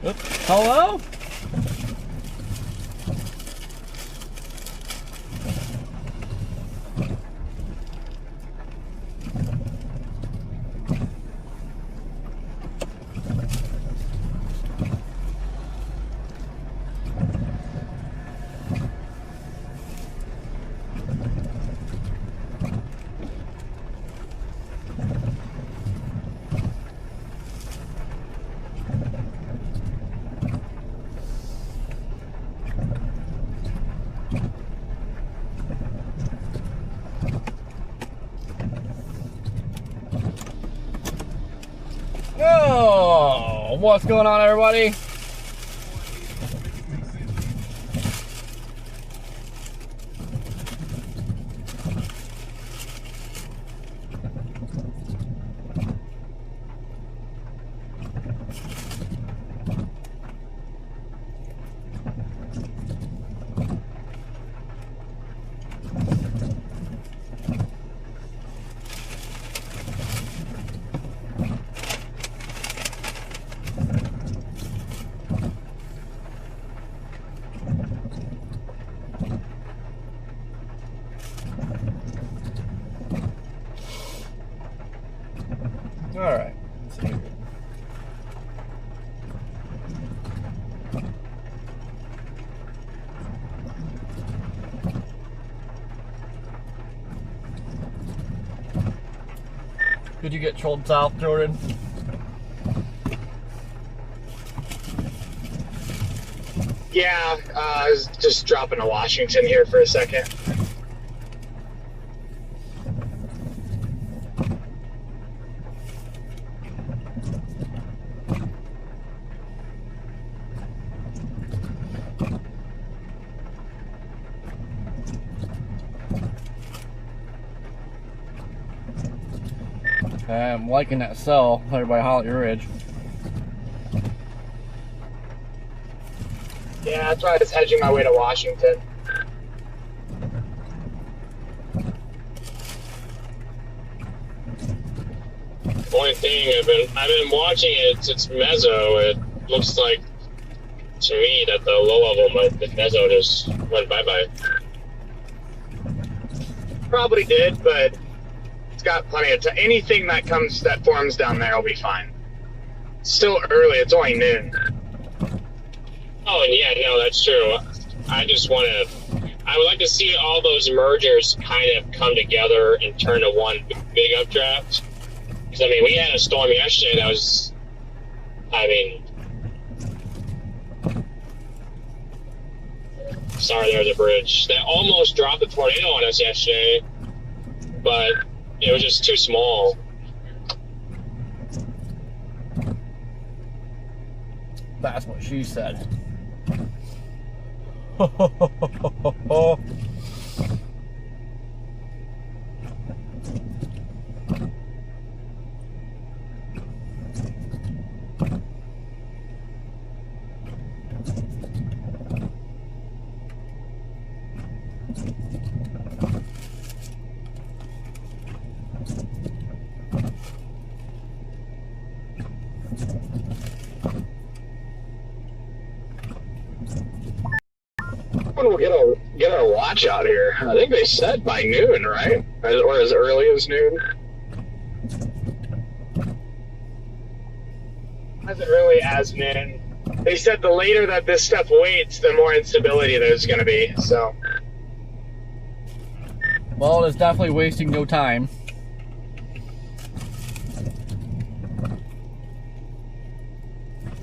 Oops. Hello? Oh, what's going on, everybody? All right. Let's see here. Did you get trolled south, Jordan? Yeah, I was just dropping to Washington here for a second. I'm liking that cell there by Holly Ridge. Yeah, that's why I was hedging my way to Washington. Only thing I've been watching it. It's mezzo. It looks like to me that the low level, the mezzo just went bye bye. Probably did, but it's got plenty of time. Anything that forms down there will be fine. It's still early. It's only noon. Oh, and yeah, no, that's true. I would like to see all those mergers kind of come together and turn to one big updraft. Because, I mean, we had a storm yesterday that was, sorry, there was a bridge. That almost dropped a tornado on us yesterday, but it was just too small. That's what she said. When we'll get our watch out here. I think they said by noon, right? Or as early as noon. As early as noon. They said the later that this stuff waits, the more instability there's going to be. So. Well, it's definitely wasting no time.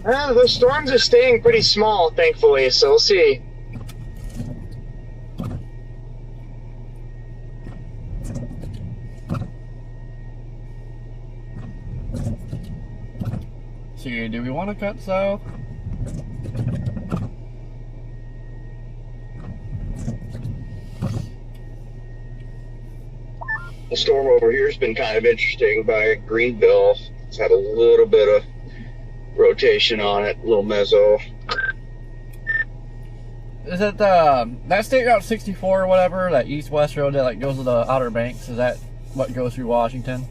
The storms are staying pretty small, thankfully, so we'll see. See, do we want to cut south? The storm over here has been kind of interesting by Greenville. It's had a little bit of rotation on it, a little mezzo. Is it that State Route 64 or whatever, that east-west road that like goes to the Outer Banks? Is that what goes through Washington?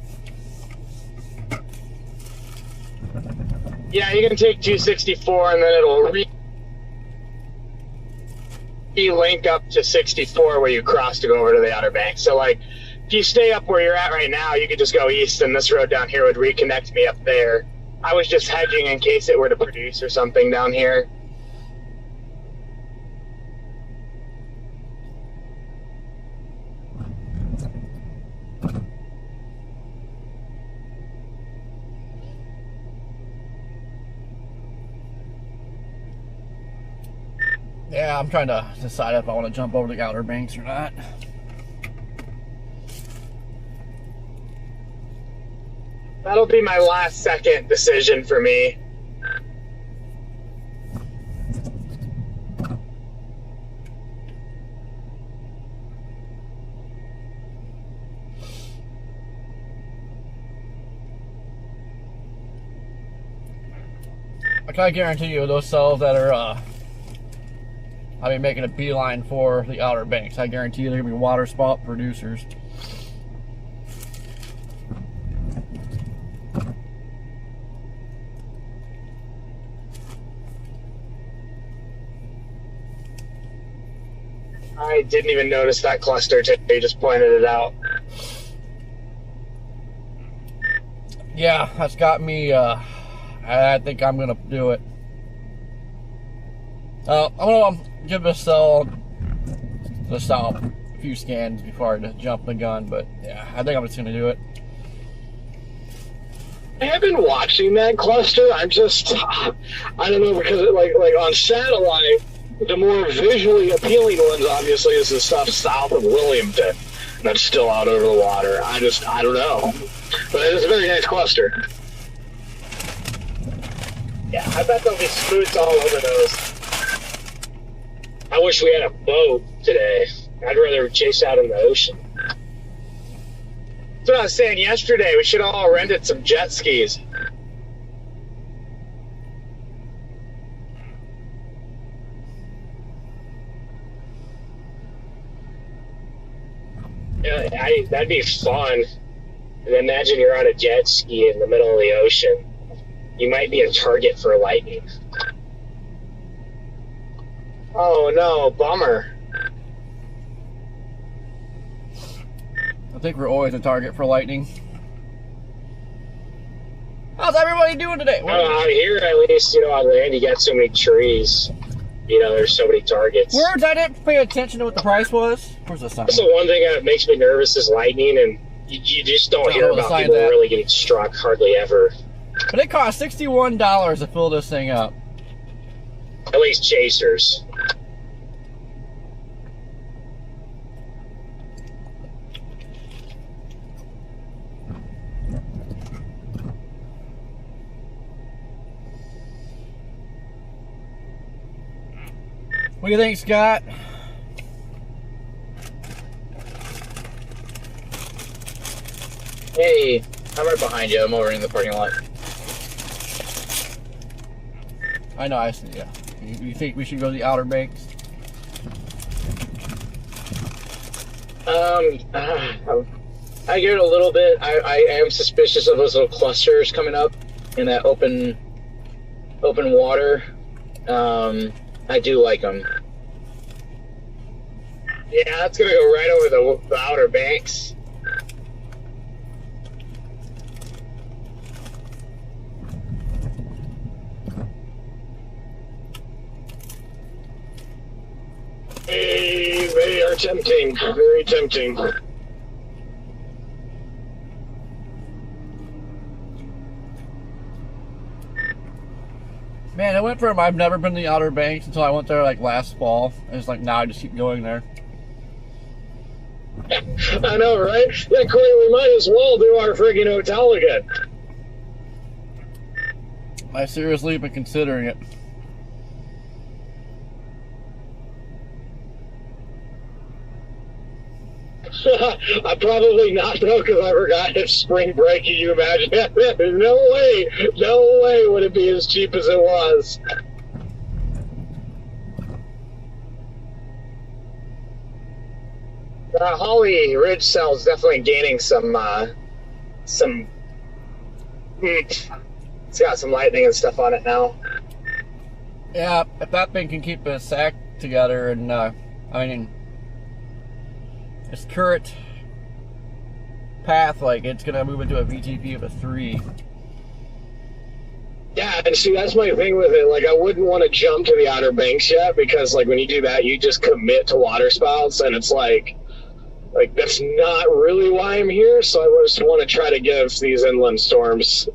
Yeah, you can take 264 and then it'll link up to 64 where you cross to go over to the Outer Banks. So, like, if you stay up where you're at right now, you could just go east, and this road down here would reconnect me up there. I was just hedging in case it were to produce or something down here. Yeah, I'm trying to decide if I want to jump over the Outer Banks or not. That'll be my last second decision for me. I can guarantee you those cells that are I mean making a beeline for the Outer Banks, I guarantee you they're gonna be water spout producers. I didn't even notice that cluster until you just pointed it out. Yeah, that's got me I think I'm gonna do it. I'm gonna give this cell a few scans before I jump the gun, but yeah, I think I'm just gonna do it. I have been watching that cluster. I don't know, because like on satellite, the more visually appealing ones obviously is the stuff south of Williamton that's still out over the water. I don't know, but it's a very nice cluster. Yeah, I bet there'll be spoots all over those. I wish we had a boat today. I'd rather chase out in the ocean. That's what I was saying yesterday. We should all rented some jet skis. Yeah, that'd be fun. And imagine you're on a jet ski in the middle of the ocean. You might be a target for lightning. Oh no, bummer. I think we're always a target for lightning. How's everybody doing today? Out here, at least, on land, you got so many trees. There's so many targets. Words, I didn't pay attention to what the price was. Where's the sign? That's the one thing that makes me nervous is lightning, and you just don't hear about people really getting struck hardly ever. But it cost $61 to fill this thing up. At least chasers. What do you think, Scott? Hey, I'm right behind you. I'm over in the parking lot. I know, I see, yeah. You think we should go to the Outer Banks? I get it a little bit. I am suspicious of those little clusters coming up in that open water. I do like them. Yeah, that's gonna go right over the Outer Banks. They are tempting, very tempting. Man, I went from I've never been to the Outer Banks until I went there like last fall. And it's like now I just keep going there. I know, right? Yeah, Corey, we might as well do our friggin' hotel again. I seriously been considering it. I'm probably not, though, because I forgot it's spring break. Can you imagine? There's no way would it be as cheap as it was. Holly Ridge cell is definitely gaining some It's got some lightning and stuff on it now. Yeah, if that thing can keep a sack together and, I mean, its current path, like, it's gonna move into a VTP of a 3. Yeah, and see, that's my thing with it. Like, I wouldn't want to jump to the Outer Banks yet, because, like, when you do that, you just commit to water spouts, and it's like, that's not really why I'm here, so I just want to try to give these inland storms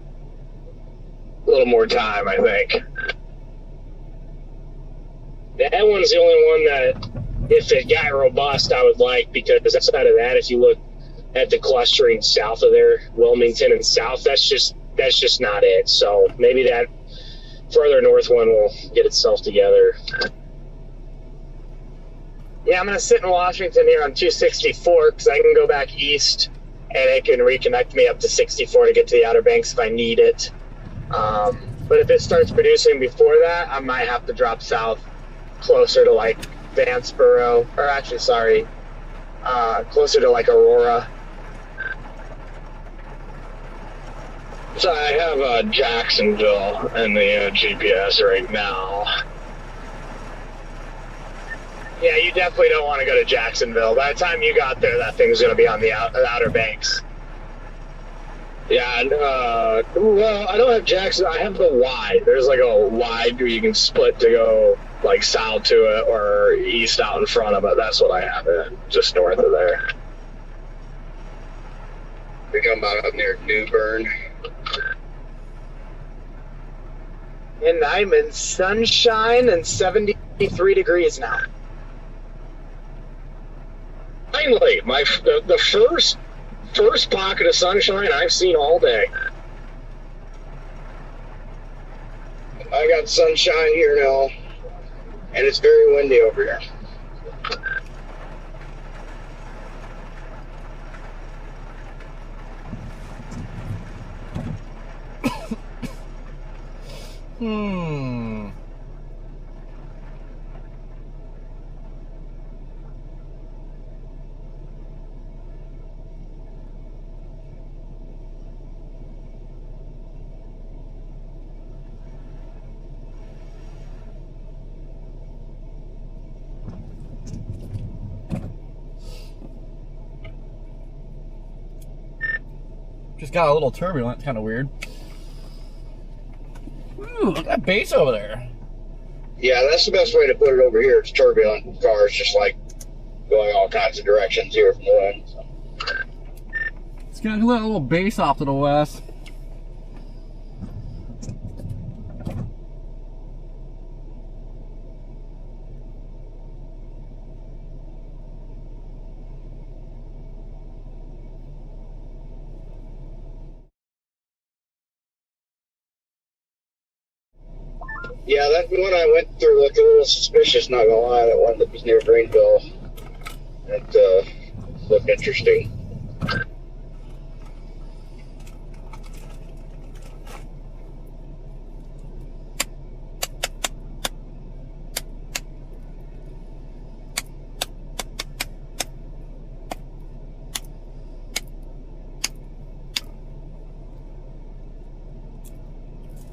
a little more time, I think. That one's the only one that, if it got robust, I would like, because outside of that, if you look at the clustering south of there, Wilmington and south, that's just not it. So maybe that further north one will get itself together. Yeah, I'm going to sit in Washington here on 264 because I can go back east and it can reconnect me up to 64 to get to the Outer Banks if I need it. But if it starts producing before that, I might have to drop south closer to like Vanceboro, or actually, sorry, closer to like Aurora. So I have Jacksonville in the GPS right now. Yeah, you definitely don't want to go to Jacksonville. By the time you got there, that thing's going to be on the Outer Banks. Yeah, and, well, I don't have Jackson. I have the Y. There's like a Y where you can split to go like south to it or east out in front of it. That's what I have it, just north of there. We come about up near New Bern. And I'm in sunshine and 73 degrees now. Finally, the first pocket of sunshine I've seen all day. I got sunshine here now, and it's very windy over here. Just got a little turbulent, kind of weird. Ooh, look at that base over there. Yeah, that's the best way to put it over here. It's turbulent. Cars just like going all kinds of directions here from the wind. So. It's got a little base off to the west. Yeah, that one I went through looked a little suspicious, not gonna lie. That one that was near Greenville. That looked interesting.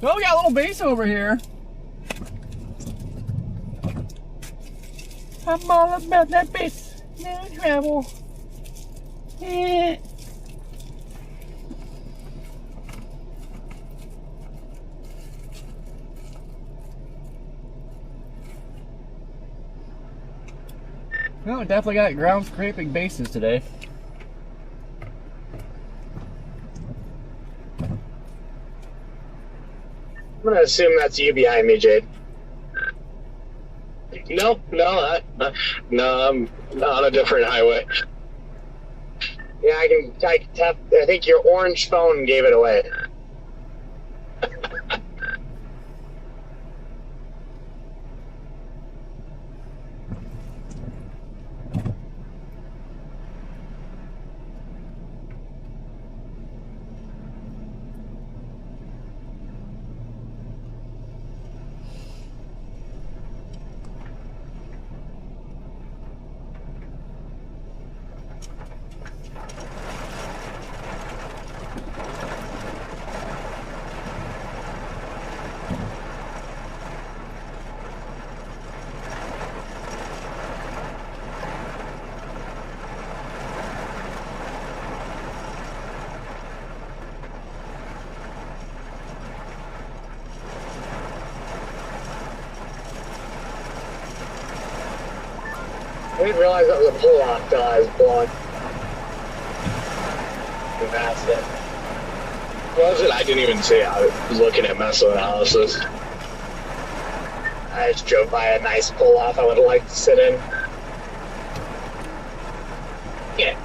Oh, we got a little base over here. I'm all about that base. No travel. Eh. Well, we definitely got ground scraping bases today. I'm going to assume that's you behind me, Jade. No, I'm on a different highway. Yeah, I can tap. I think your orange phone gave it away. didn't realize that was a pull-off till I was blowing past it. Was it? I didn't even see it. I was looking at meta-analysis. I just drove by a nice pull-off I would have liked to sit in. Yeah.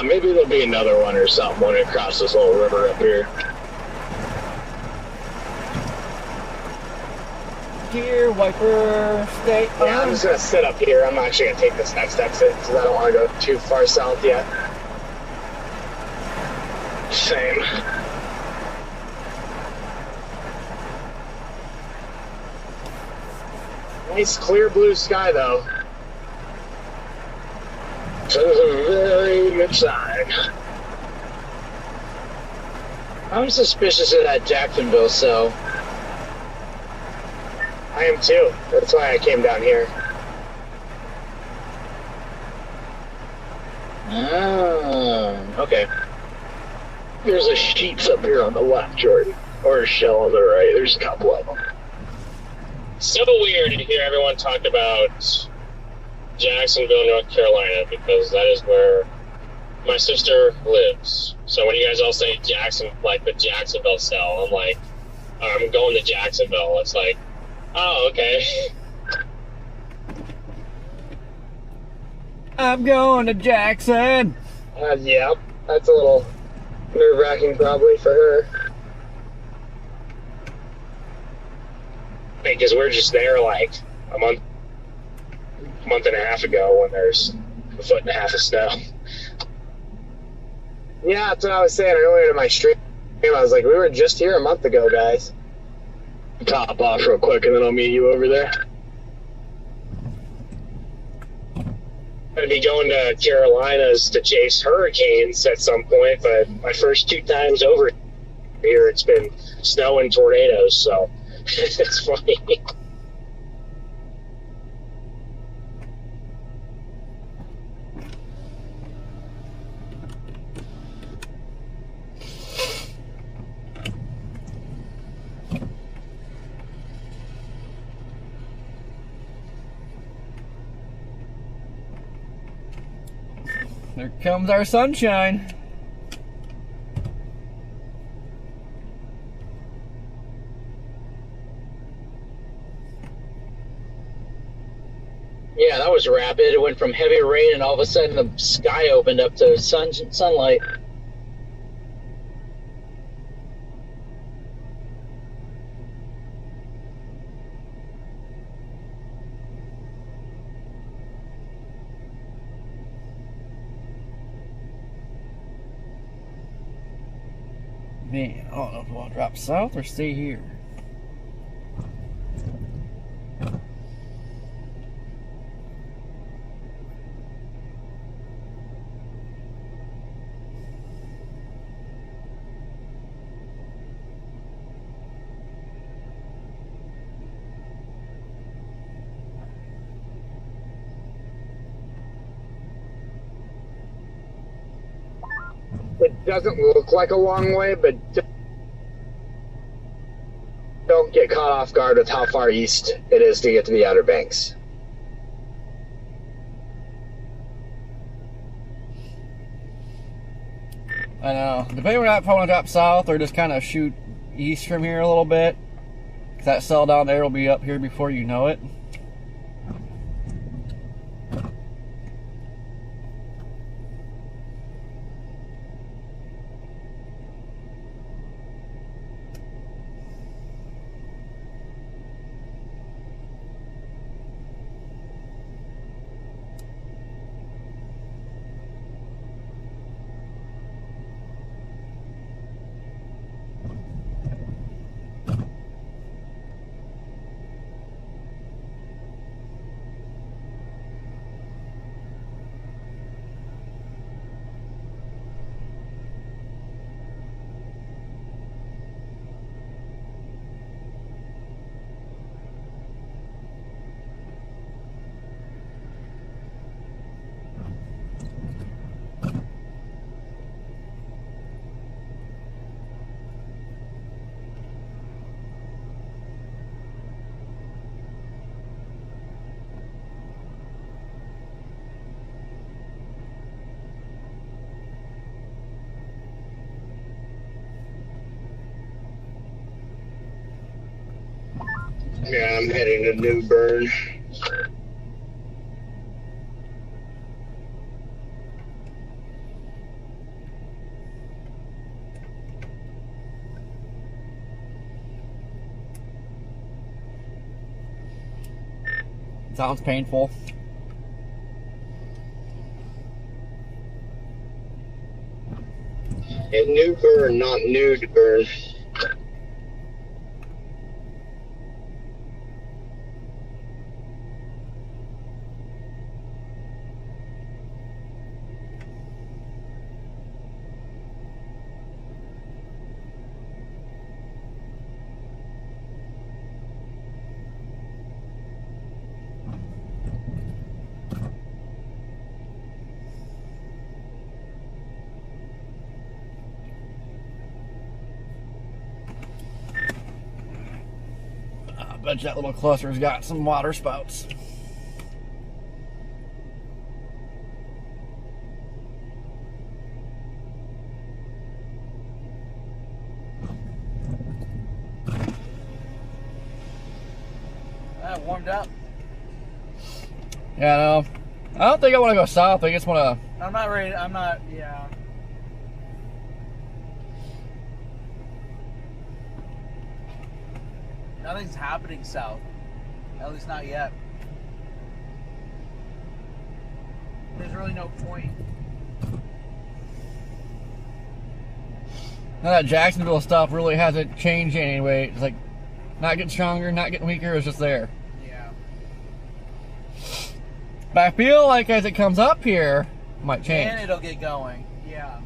Maybe there'll be another one or something when it crosses this little river up here. Gear wiper, stay Yeah, I'm on. just going to sit up here. I'm actually going to take this next exit because I don't want to go too far south yet. Same. Nice clear blue sky, though. So this is a very good sign. I'm suspicious of that Jacksonville cell. I am too. That's why I came down here. Okay. There's a sheets up here on the left, Jordan. Or a shell on the right. There's a couple of them. So weird to hear everyone talk about Jacksonville, North Carolina, because that is where my sister lives. So when you guys all say Jackson, like the Jacksonville cell, I'm like, I'm going to Jacksonville. It's like, oh, okay. I'm going to Jackson. Yeah, that's a little nerve-wracking probably for her. Because we're just there like a month and a half ago when there's a foot and a half of snow. Yeah, that's what I was saying earlier to my stream. I was like, we were just here a month ago, guys. Top off real quick and then I'll meet you over there. I'd be going to Carolinas to chase hurricanes at some point, but my first 2 times over here, it's been snow and tornadoes, so it's funny. There comes our sunshine. Yeah, that was rapid. It went from heavy rain and all of a sudden the sky opened up to sunlight. Man, I don't know if I want to drop south or stay here. It doesn't look like a long way, but don't get caught off guard with how far east it is to get to the Outer Banks. I know. Depending on if I want to drop south or just kind of shoot east from here a little bit. 'Cause that cell down there will be up here before you know it. Yeah, I'm heading to New Bern. Sounds painful. In New Bern, not Nude Bern. I bet that little cluster's got some water spouts. That warmed up. Yeah, no. I don't think I want to go south. I just want I'm not ready. I'm not. Yeah. Nothing's happening south. At least not yet. There's really no point. to... That Jacksonville stuff really hasn't changed anyway. It's like not getting stronger, not getting weaker. It's just there. Yeah. But I feel like as it comes up here, it might change. And it'll get going. Yeah.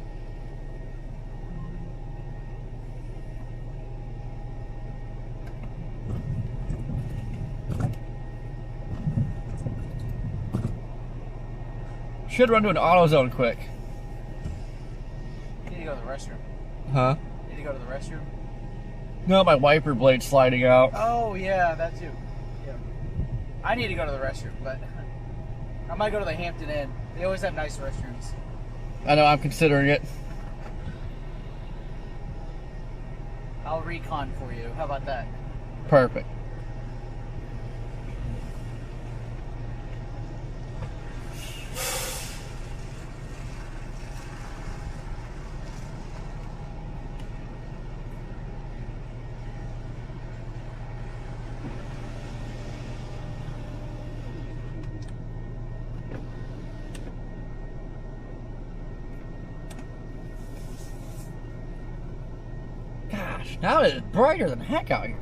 Should run to an auto zone quick. You need to go to the restroom. Huh? You need to go to the restroom. No, my wiper blade's sliding out. Oh yeah, that too. Yeah. I need to go to the restroom, but I might go to the Hampton Inn. They always have nice restrooms. I know, I'm considering it. I'll recon for you. How about that? Perfect. Gosh, now it's brighter than heck out here.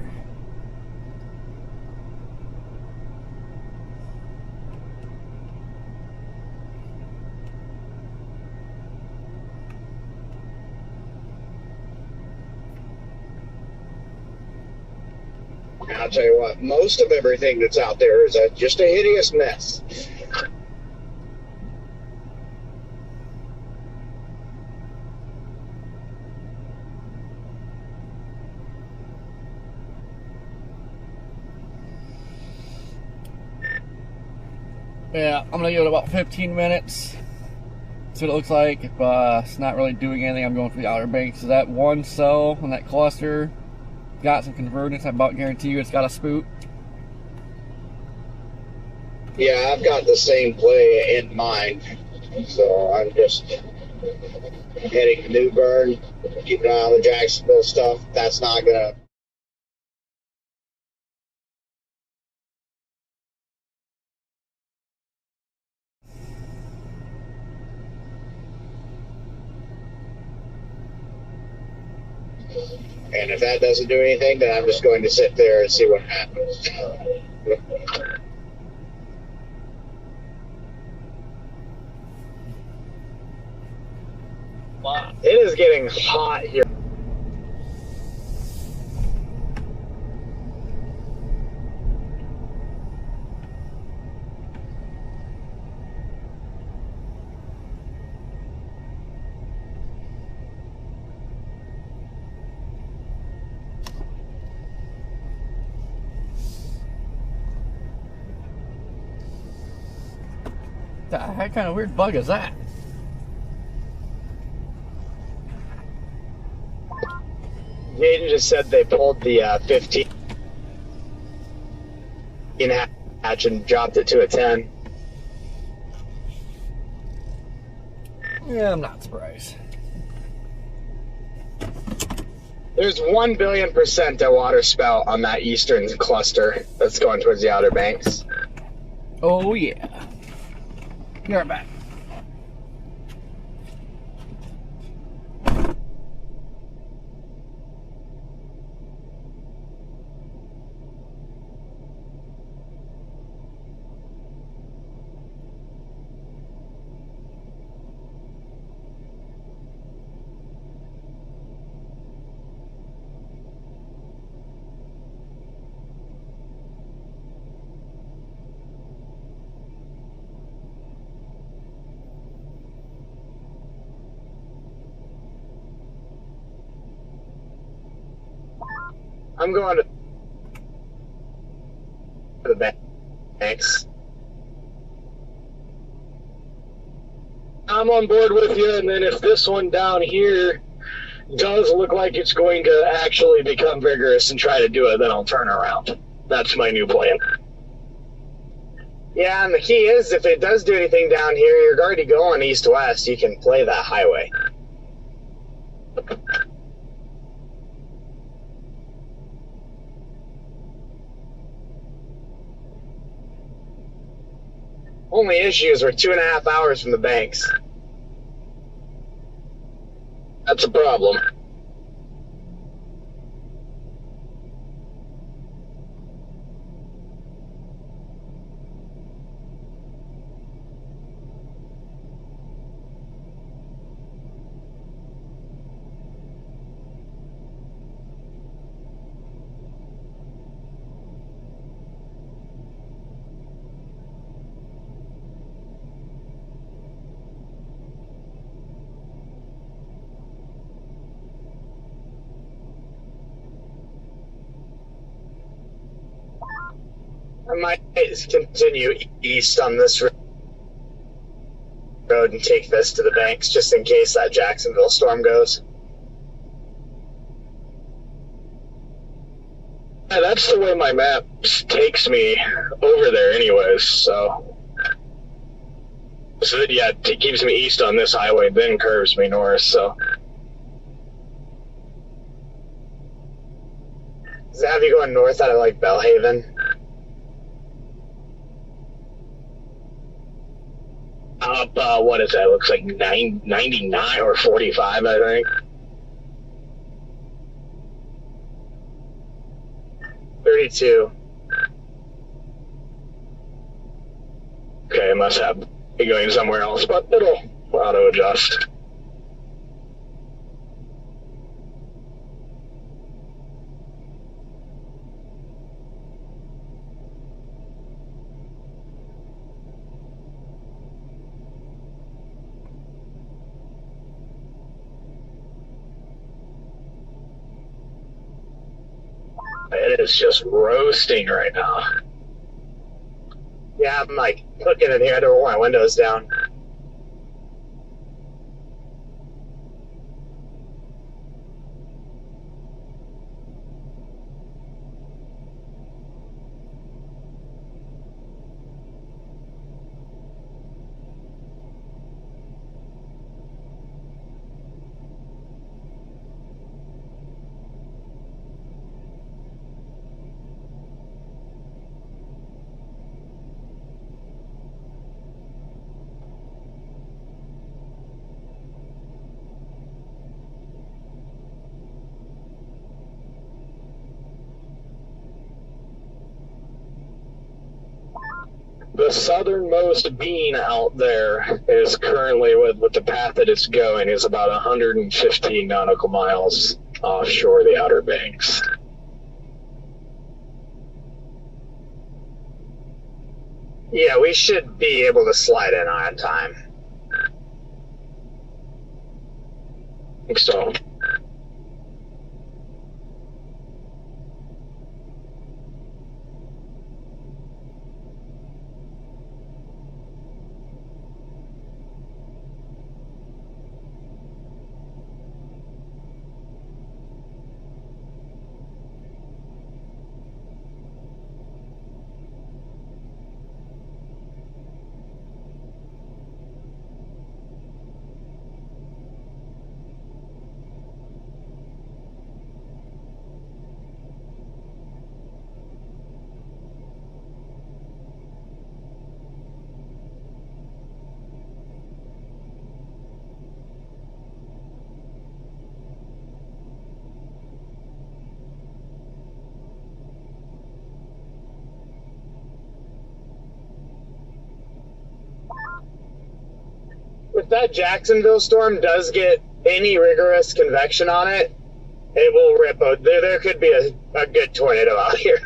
And I'll tell you what, most of everything that's out there is just a hideous mess. Yeah, I'm gonna give it about 15 minutes. See what it looks like. If it's not really doing anything, I'm going for the Outer Banks. So that one cell on that cluster got some convergence. I about guarantee you it's got a spoot. Yeah, I've got the same play in mind. So I'm just heading to New Bern, keep an eye on the Jacksonville stuff. That's not gonna... And if that doesn't do anything, then I'm just going to sit there and see what happens. Wow. It is getting hot here. What kind of weird bug is that? Jaden just said they pulled the 15. hatch and dropped it to a 10. Yeah, I'm not surprised. There's 1 billion% a water spout on that eastern cluster that's going towards the Outer Banks. Oh, yeah. Be right back. I'm going to the banks. I'm on board with you, and then if this one down here does look like it's going to actually become vigorous and try to do it, then I'll turn around. That's my new plan. Yeah, and the key is if it does do anything down here, you're already going east-west. You can play that highway. Only issue is we're 2.5 hours from the banks. That's a problem. I might continue east on this road and take this to the banks just in case that Jacksonville storm goes. Yeah, that's the way my map takes me over there anyways, so yeah, it keeps me east on this highway, then curves me north, so. Does that have you going north out of like Bellhaven? Up, what is that? Looks like 99 or 45, I think. 32. Okay, I must have be going somewhere else, but it'll auto-adjust. It is just roasting right now. Yeah, I'm like looking in here to roll my windows down. The southernmost bean out there is currently, with the path that it's going, is about 115 nautical miles offshore the Outer Banks. Yeah, we should be able to slide in on time. I think so. if that Jacksonville storm does get any rigorous convection on it, it will rip out. There could be a good tornado out here.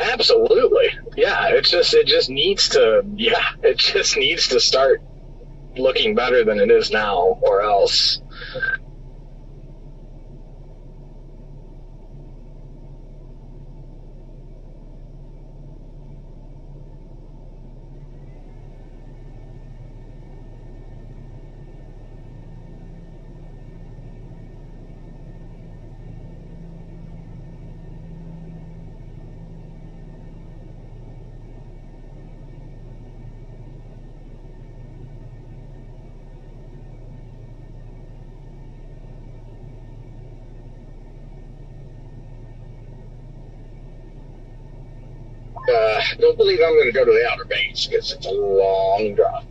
Absolutely. Yeah, it just needs to start looking better than it is now, or else. Don't believe I'm going to go to the Outer Banks because it's a long drive.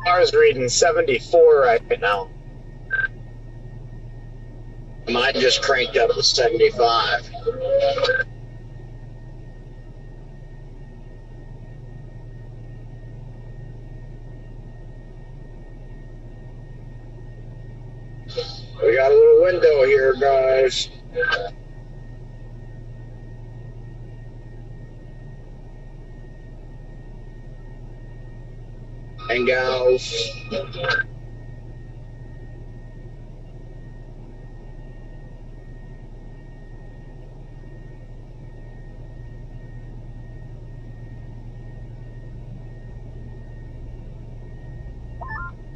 Ours reading 74 right now. Mine just cranked up to 75. We got a little window here, guys. And gals.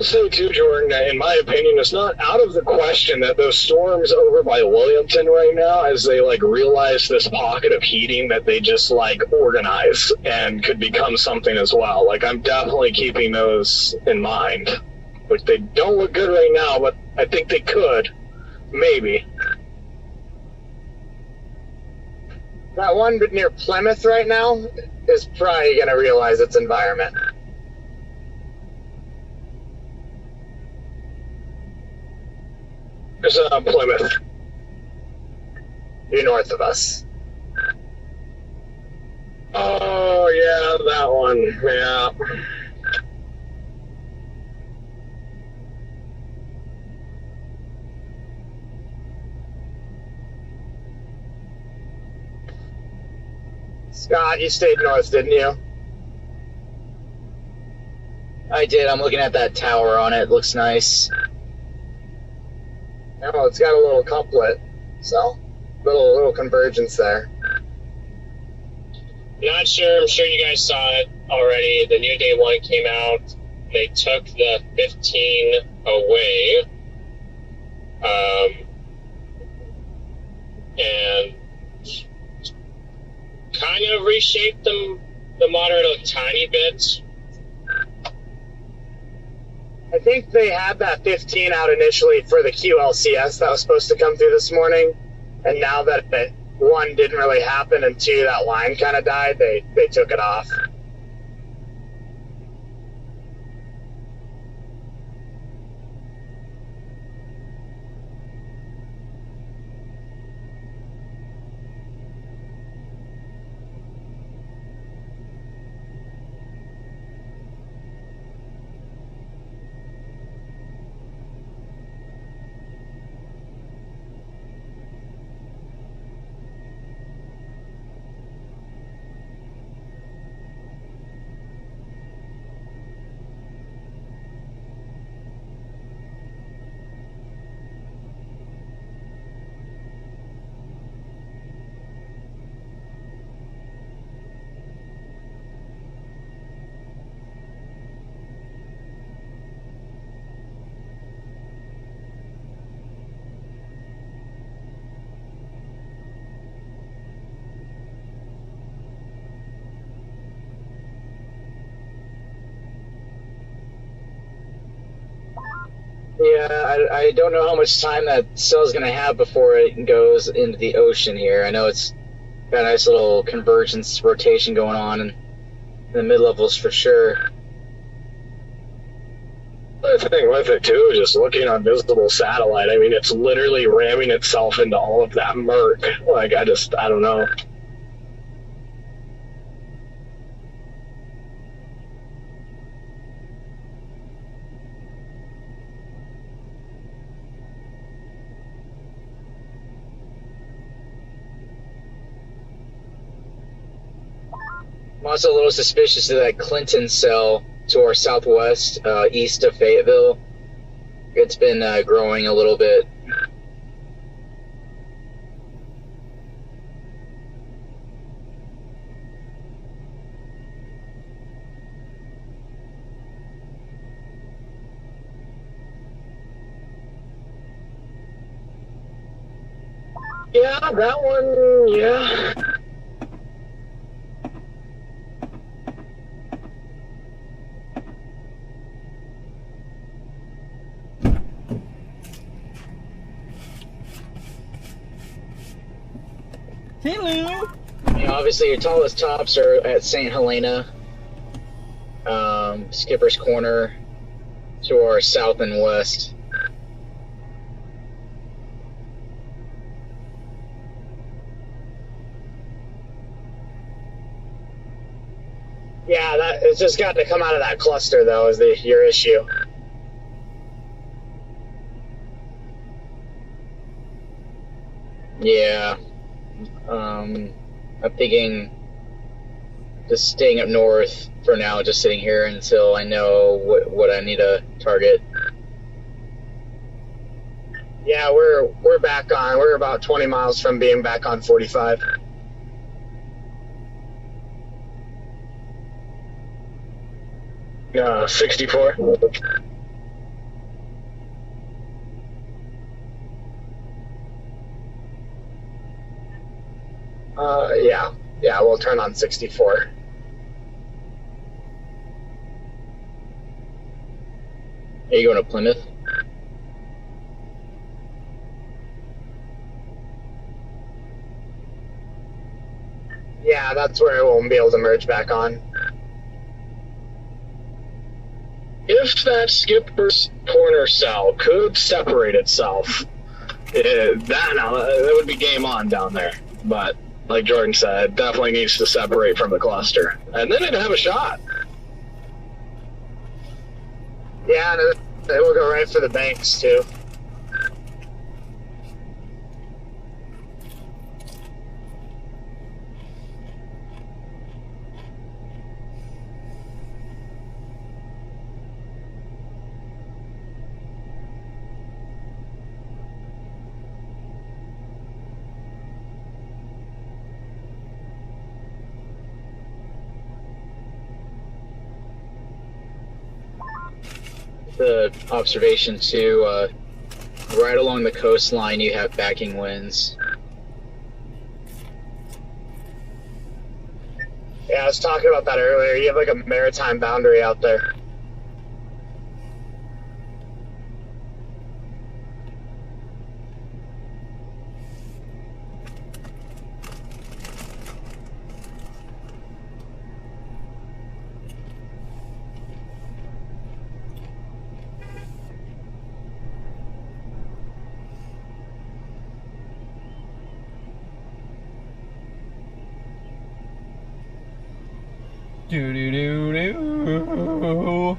Say too, Jordan, in my opinion, it's not out of the question that those storms over by Williamton right now, as they realize this pocket of heating, that they just organize and could become something as well. I'm definitely keeping those in mind, which they don't look good right now, but I think they could, maybe. That one near Plymouth right now is probably going to realize its environment. There's Plymouth. You're north of us. Oh, yeah, that one. Yeah. Scott, you stayed north, didn't you? I did. I'm looking at that tower on it. Looks nice. Oh, it's got a little couplet, so little convergence there. Not sure. I'm sure you guys saw it already. The new day one came out. They took the 15 away, and kind of reshaped the modern a tiny bit. I think they had that 15 out initially for the QLCS that was supposed to come through this morning, and now that one didn't really happen and two, that line kind of died, they took it off. Yeah, I don't know how much time that cell's going to have before it goes into the ocean here. I know it's got a nice little convergence rotation going on in the mid-levels for sure. The thing with it, too, just looking on visible satellite, I mean, it's literally ramming itself into all of that murk. Like, I don't know. I'm also a little suspicious of that Clinton cell to our southwest, east of Fayetteville. It's been growing a little bit. Yeah, that one, yeah. Hello. You know, obviously, your tallest tops are at St. Helena, Skipper's Corner to our south and west. Yeah, it's just got to come out of that cluster, though, is your issue. Yeah. I'm thinking just staying up north for now, just sitting here until I know what I need to target. Yeah, we're back on. We're about 20 miles from being back on 45. No, 64. Yeah, we'll turn on 64. Are you going to Plymouth? Yeah, that's where we'll be able to merge back on. If that Skipper's Corner cell could separate itself, that would be game on down there. But like Jordan said, it definitely needs to separate from the cluster, and then it'd have a shot. Yeah, and it will go right for the banks too. The observation too, right along the coastline you have backing winds. Yeah, I was talking about that earlier. You have like a maritime boundary out there. Do do do do.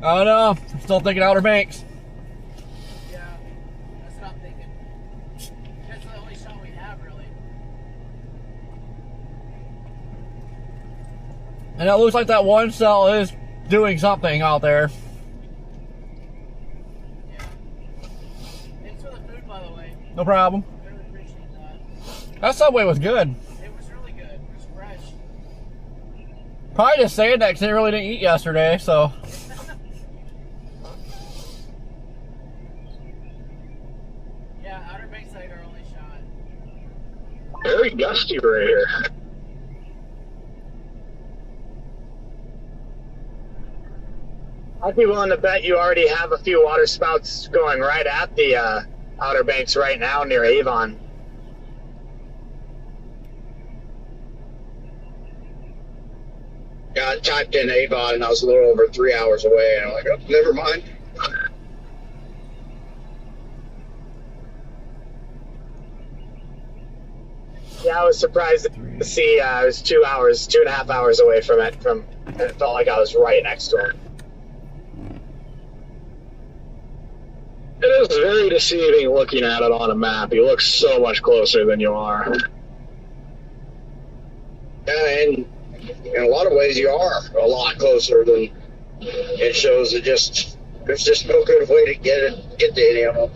I don't know. I'm still thinking Outer Banks. Yeah, that's what I'm thinking. That's the only shot we have, really. And it looks like that one cell is doing something out there. Yeah. Thanks for the food, by the way. No problem. Really appreciate that. That Subway was good. It was really good. It was fresh. Probably just saying that because they really didn't eat yesterday, so. Yeah, Outer Banks side are only shot. Very gusty right here. I'd be willing to bet you already have a few water spouts going right at the Outer Banks right now near Avon. Yeah, I typed in Avon and I was a little over 3 hours away, and I'm like, oh, never mind. Yeah, I was surprised to see I was 2.5 hours away from it. And it felt like I was right next to him. It is very deceiving looking at it on a map. You look so much closer than you are. Yeah, and in a lot of ways you are a lot closer than it shows. There's just no good way to get to any of them.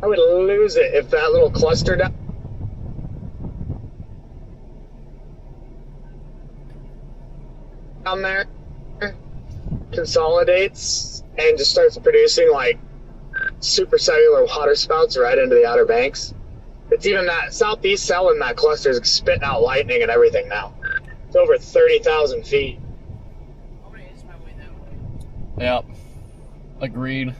I would lose it if that little cluster down there consolidates and just starts producing like supercellular water spouts right into the Outer Banks. It's even that southeast cell in that cluster is spitting out lightning and everything now. It's over 30,000 feet. I'm gonna inch my way that way. Yep. Agreed.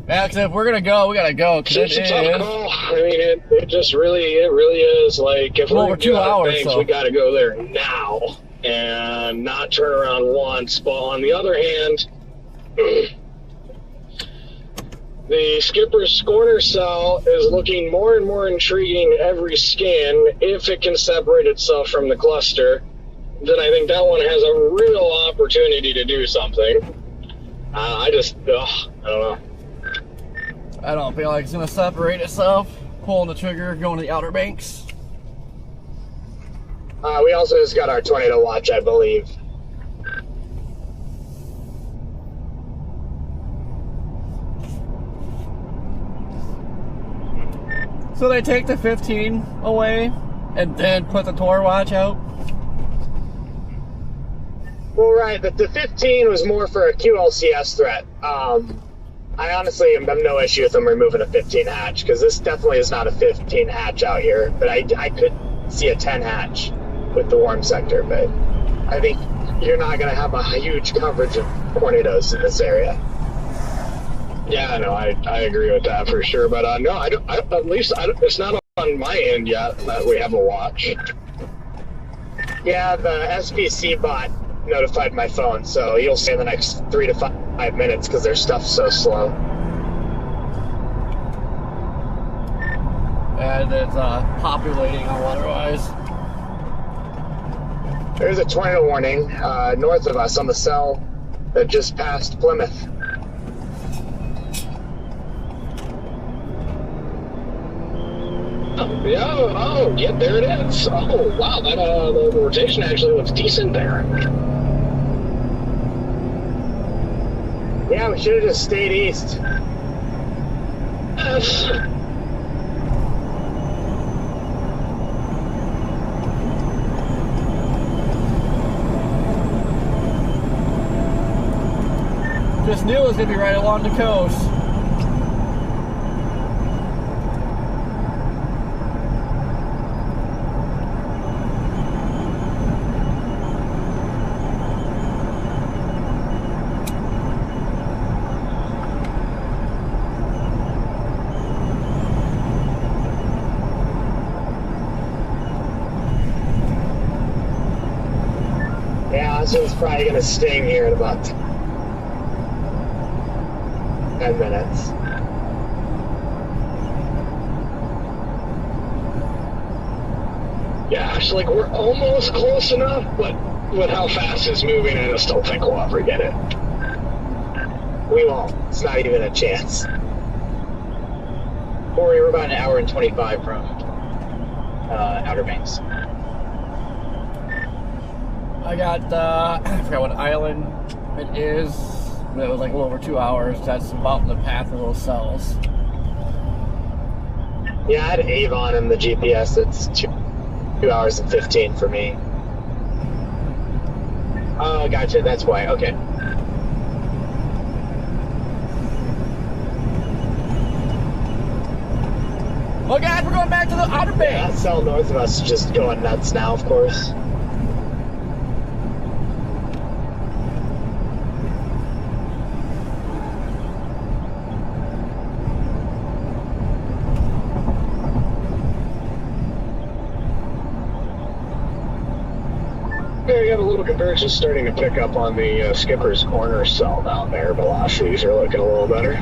Yeah, because if we're gonna go, we gotta go. Cause It's it a tough is. call. I mean, it just really is like if Well, we're we're 2 hours, Banks, so. we got to go there now and not turn around once. But on the other hand, the Skipper's corner cell is looking more and more intriguing every scan. If it can separate itself from the cluster, then I think that one has a real opportunity to do something. I don't know. I don't feel like it's gonna separate itself. Pulling the trigger, going to the Outer Banks. We also just got our tornado watch, I believe. So they take the 15 away and then put the Tor watch out. Well, right, but the 15 was more for a QLCS threat. I honestly have no issue with them removing a 15 hatch, because this definitely is not a 15 hatch out here, but I could see a 10 hatch with the warm sector, but I think you're not going to have a huge coverage of tornadoes in this area. Yeah, no, I agree with that for sure. But no, it's not on my end yet that we have a watch. Yeah, the SPC bot notified my phone, so you'll see in the next 3 to 5 minutes because their stuff's so slow. And it's populating on waterwise. There's a tornado warning north of us on the cell that just passed Plymouth. Yeah, there it is. Oh, wow, that the rotation actually looks decent there. Yeah, we should have just stayed east. Yes. Just knew it was gonna be right along the coast. Yeah, this one's probably going to sting here in about 10 minutes. Yeah, it's like we're almost close enough, but with how fast it's moving, I still think we'll ever get it. We won't. It's not even a chance. Corey, we're about an hour and 25 from Outer Banks. I got, I forgot what island it is, but it was like a little over 2 hours. That's about the path of those cells. Yeah, I had Avon in the GPS. It's 2 hours and 15 for me. Oh, gotcha. That's why. Okay. Oh, guys, we're going back to the Outer Yeah, Banks. that cell north of us is just going nuts now, of course. Yeah, you got a little convergence starting to pick up on the Skipper's Corner cell down there. Velocities are looking a little better.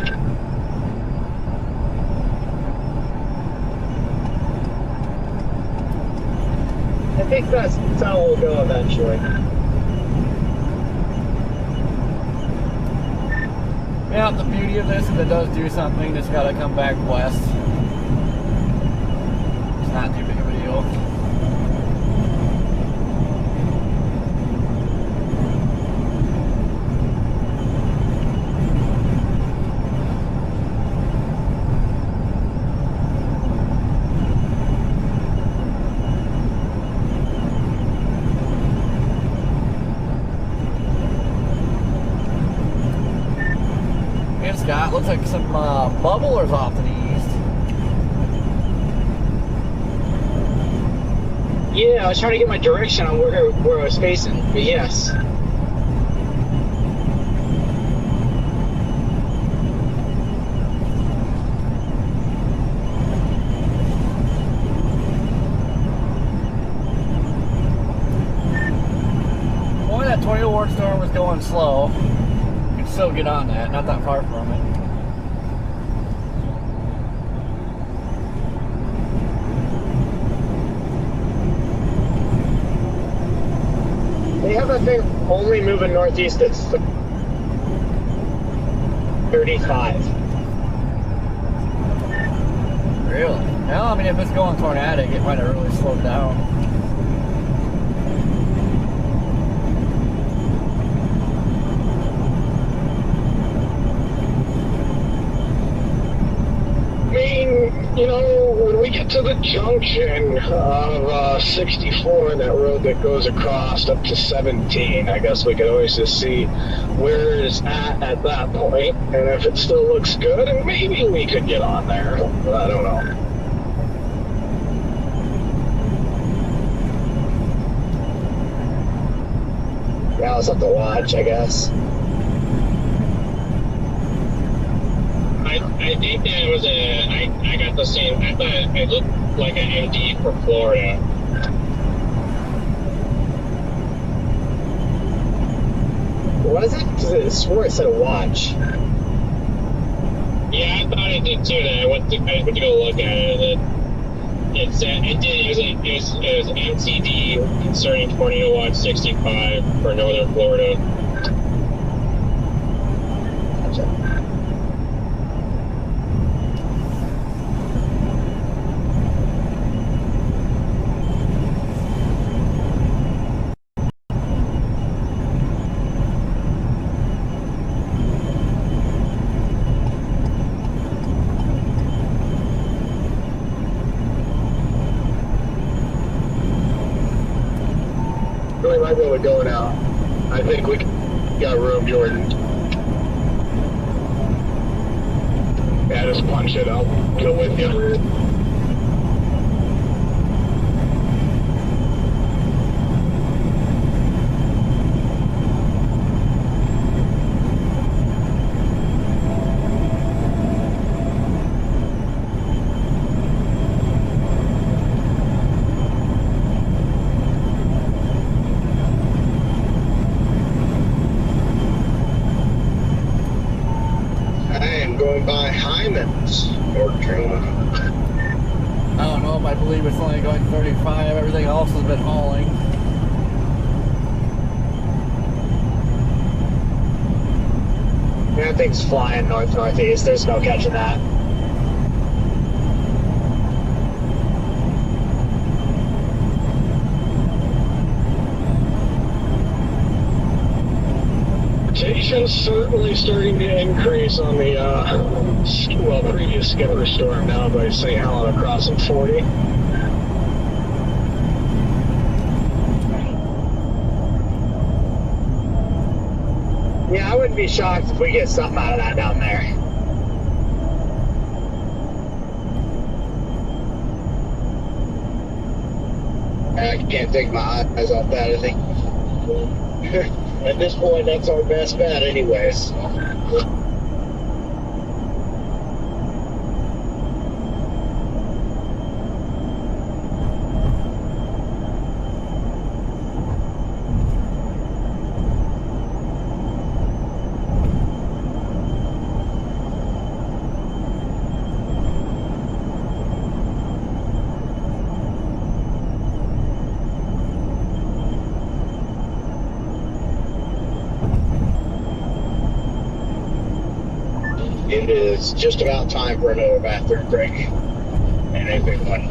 I think that's how we'll go eventually. Yeah, the beauty of this is it does do something. Just gotta come back west. It's not too big of a deal. And Scott, looks like some bubblers off to the east. Yeah, I was trying to get my direction on where I was facing, but yes. Boy, that tornado warning storm was going slow. You can still get on that, not that far from it. They have that thing only moving northeast at 35. Really? Well, I mean, if it's going tornadic, it might have really slowed down. I mean, you know, when we get to the junction of 64, that road that goes across up to 17, I guess we could always just see where it's at that point, and if it still looks good, and maybe we could get on there. I don't know. Yeah, I'll have to watch, I guess. I think that was I got the same. I thought it looked like an MD for Florida. Was it? Because I swore it said watch. Yeah, I thought it did too. That I went to go look at it. And it said it did. It was MCD concerning tornado watch 65 for northern Florida. Gotcha. Really might be able to go now. I think we got room, Jordan. Yeah, just punch it up. Go with you. I am going by Hyman's, North Carolina. I don't know if I believe it's only going 35. Everything else has been hauling. Yeah, that thing's flying north-northeast. There's no catching that. Rotation's certainly starting to increase on the previous Skipper storm down by St. Helena crossing 40. Yeah, I wouldn't be shocked if we get something out of that down there. I can't take my eyes off that. I think at this point, that's our best bet, anyways. It is just about time for another bathroom break, and a big one.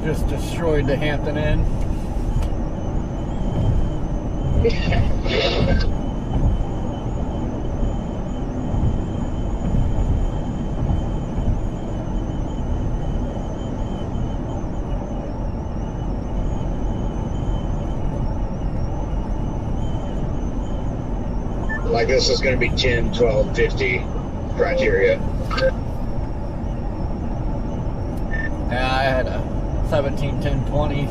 Just destroyed the Hampton Inn. Like this is going to be 10, 12, 50 criteria. Yeah, I had a 17, 10, 20.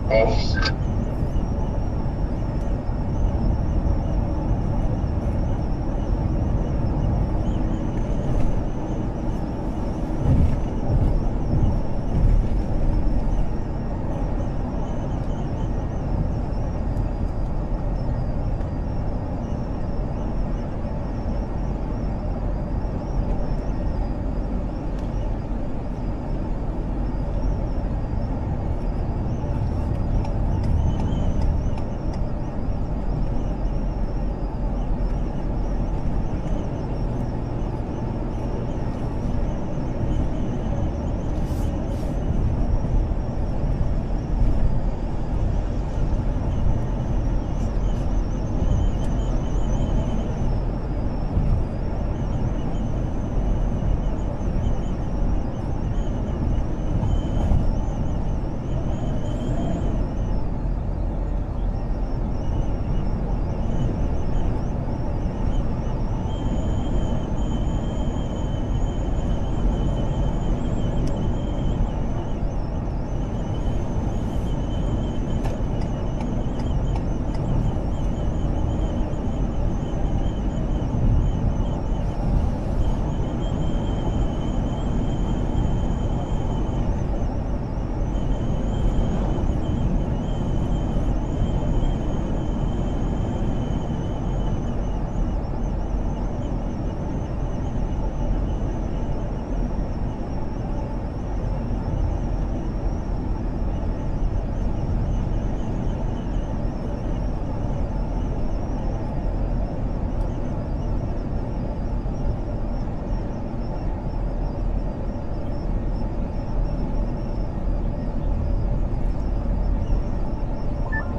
Oh.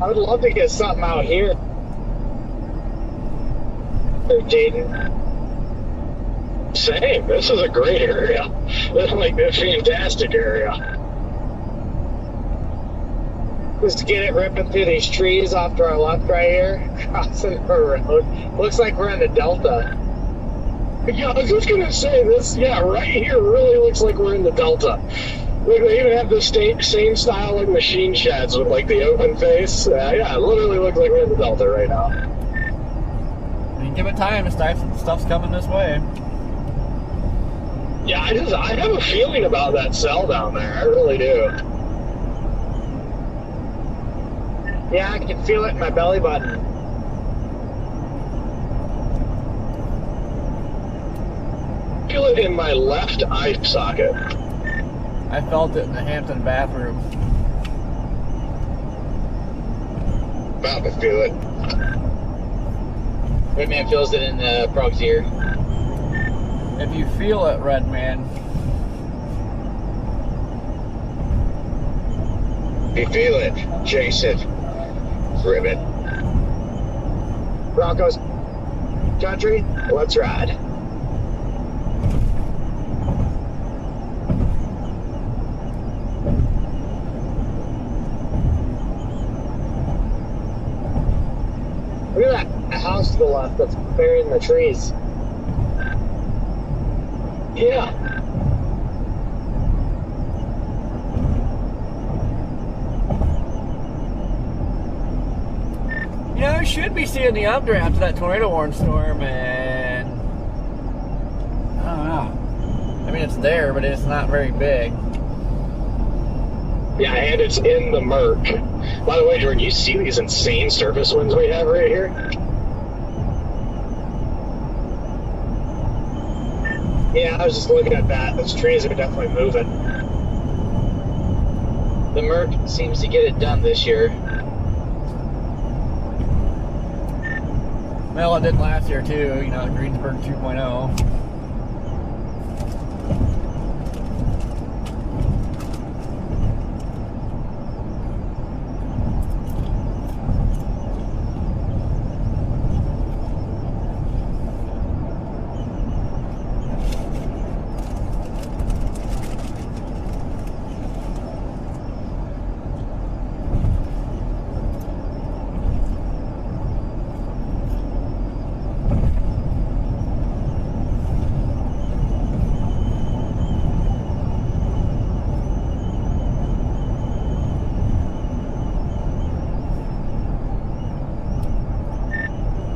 I would love to get something out here, Jaden. Same. This is a great area. This is like a fantastic area. Just to get it ripping through these trees off to our left right here, crossing the road. Looks like we're in the Delta. Yeah, I was just gonna say this. Yeah, right here really looks like we're in the Delta. Like they even have the same style like machine sheds with like the open face. Yeah, it literally looks like we're in the Delta right now. I mean, give it time. The stuff's coming this way. Yeah, I have a feeling about that cell down there. I really do. Yeah, I can feel it in my belly button. Feel it in my left eye socket. I felt it in the Hampton bathroom. About to feel it. Redman feels it in the Prog's ear. If you feel it, Redman. If you feel it, chase it. Ribbit. Broncos country, let's ride. Look at that house to the left that's buried in the trees. Yeah. You know, I should be seeing the updraft to that tornado warning storm, and I don't know. I mean, it's there, but it's not very big. Yeah, and it's in the murk. By the way, Jordan, you see these insane surface winds we have right here? Yeah, I was just looking at that. Those trees are definitely moving. The murk seems to get it done this year. Well, it did last year too, you know, Greensburg 2.0.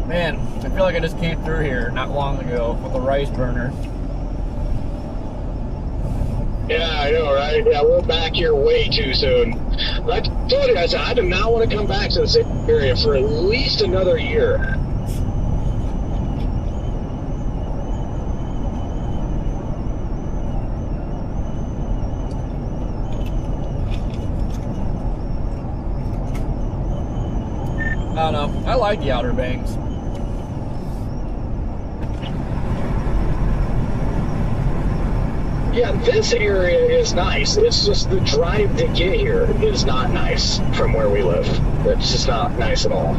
Man, I feel like I just came through here not long ago with a rice burner. Yeah, I know, right? Yeah, we're back here way too soon. I told you, I said, I do not want to come back to this area for at least another year. I don't know. I like the Outer Banks. Yeah, this area is nice. It's just the drive to get here is not nice from where we live. It's just not nice at all.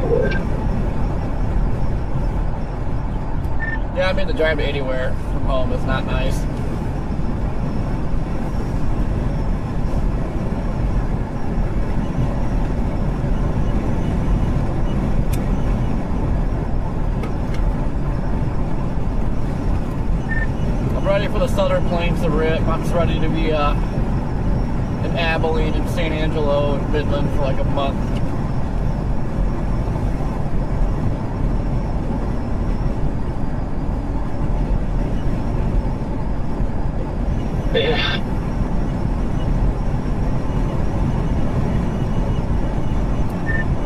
Yeah, I mean the drive to anywhere from home is not nice. I'm ready for the Southern Plains to rip. I'm just ready to be in Abilene and San Angelo and Midland for like a month. Yeah.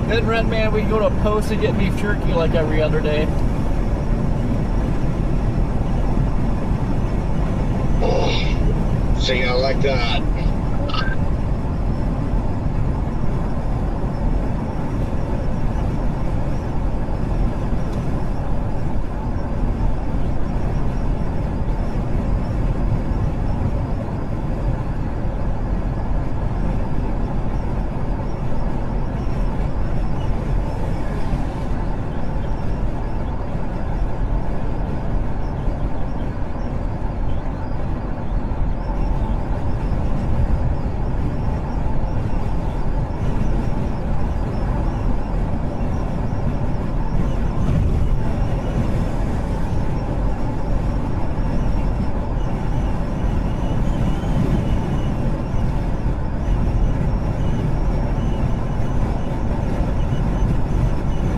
Then Redman, we can go to a post and get beef jerky like every other day. Oh, see, I like that.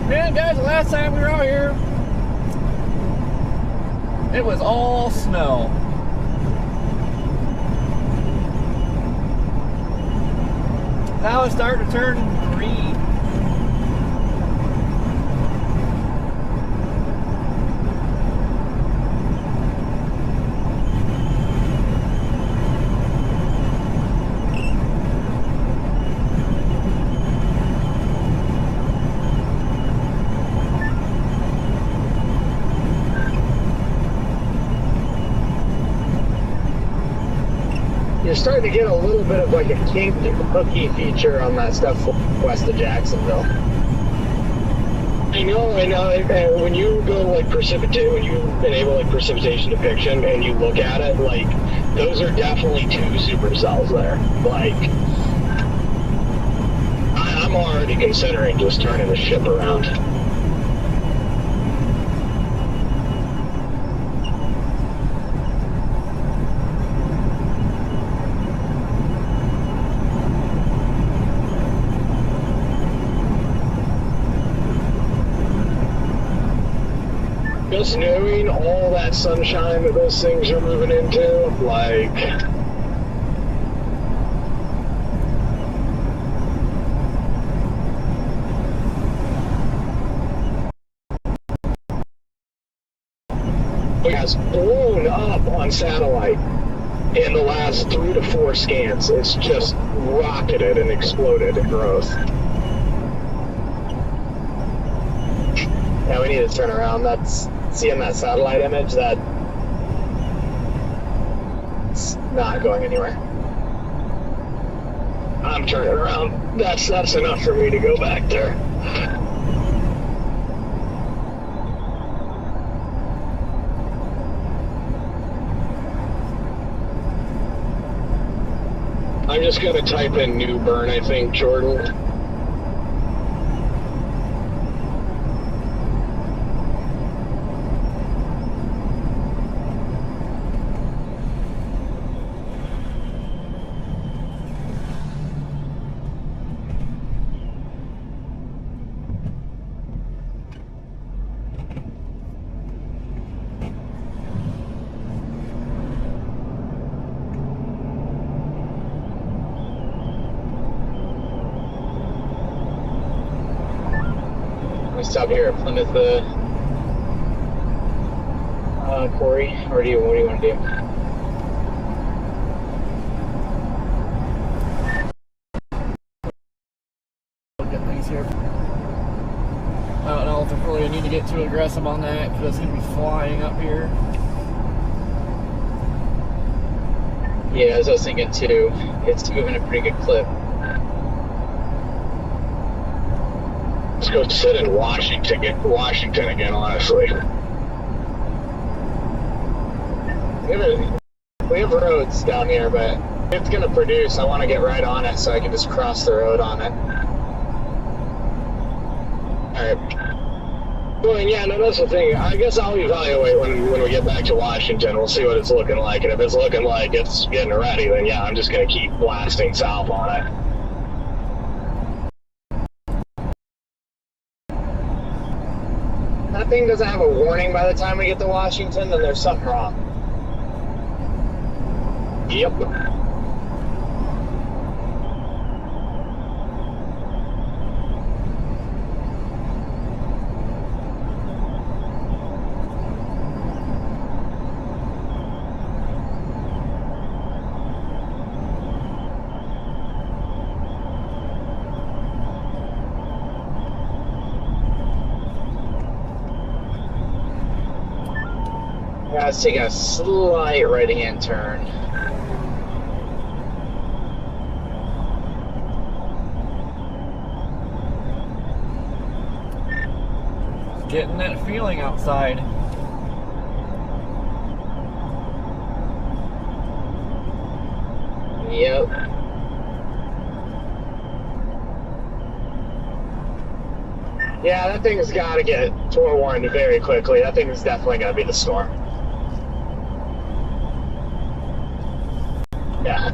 Man, guys, the last time we were out here, it was all snow. Now it's starting to turn green. you're starting to get a little bit of like a kink hooky feature on that stuff west of Jacksonville. I know. And when you go like when you enable like precipitation depiction and you look at it, like those are definitely 2 supercells there. Like, I'm already considering just turning the ship around. Just knowing all that sunshine that those things are moving into, like, it has blown up on satellite in the last 3 to 4 scans. It's just rocketed and exploded in growth. Yeah, we need to turn around. That's seeing that satellite image. That it's not going anywhere. I'm turning around. That's enough for me to go back there. I'm just gonna type in New Bern, I think, Jordan. Stop here at Plymouth, Corey, or what do you want to do? Get things here. I don't know if I really need to get too aggressive on that because it's going to be flying up here. Yeah, as I was thinking too, it's moving a pretty good clip. Let's go sit in Washington again, honestly. We have roads down here, but if it's going to produce, I want to get right on it so I can just cross the road on it. Alright. Well, yeah, no, that's the thing. I guess I'll evaluate when we get back to Washington. We'll see what it's looking like. And if it's looking like it's getting ready, then yeah, I'm just going to keep blasting south on it. That thing doesn't have a warning by the time we get to Washington, then there's something wrong. Yep. Yeah, let's take a slight right-hand turn. Getting that feeling outside. Yep. Yeah, that thing's got to get forewarned very quickly. That thing is definitely going to be the storm. Yeah.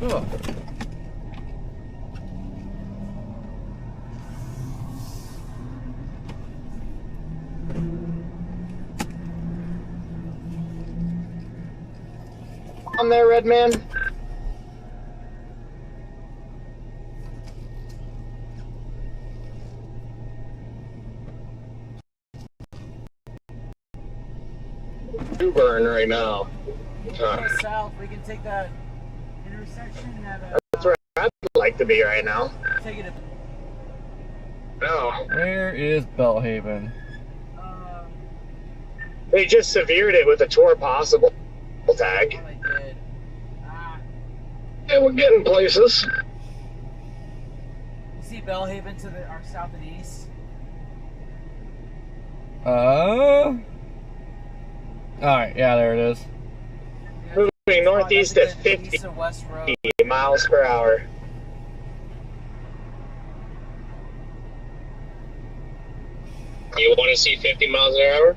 Ugh. On there, Red Man. New Bern right now. Go south. We can take that intersection. That's where I'd like to be right now. Take it. No. Where is Bellhaven? They just severed it with a tour possible tag. Oh, they did. Yeah, we're getting places. You see Bellhaven to our south and east? Alright, yeah, there it is. Moving northeast at 50 East and west road. miles per hour. You want to see 50 miles an hour?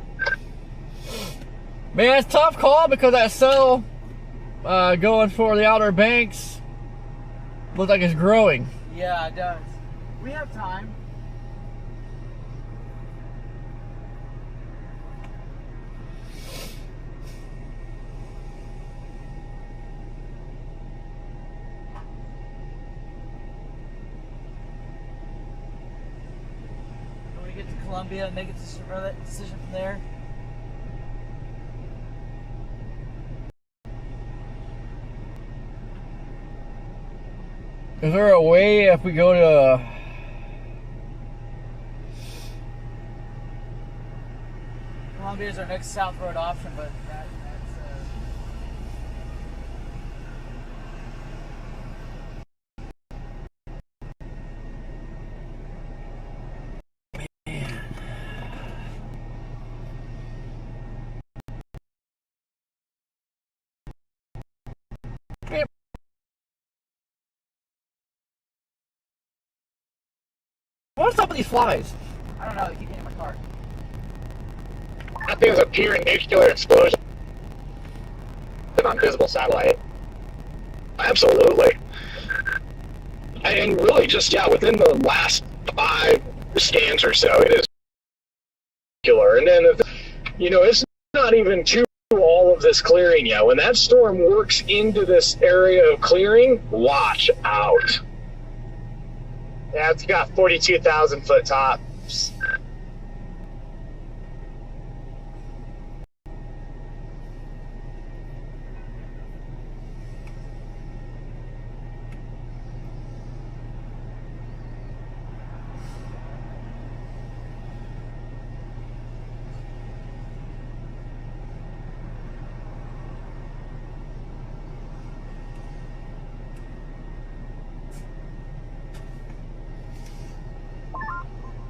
Man, it's a tough call because that cell going for the Outer Banks looks like it's growing. Yeah, it does. We have time. When we get to Columbia and make a decision from there. Is there a way if we go to Columbia is our next South Road option, but that's what's up with these flies? I don't know, they keep getting in my car. That thing's a pure nuclear explosion. On visible satellite. Absolutely. And really just, yeah, within the last 5 scans or so, it is killer. And then, it's not even to all of this clearing yet. When that storm works into this area of clearing, watch out. Yeah, it's got 42,000 foot tops.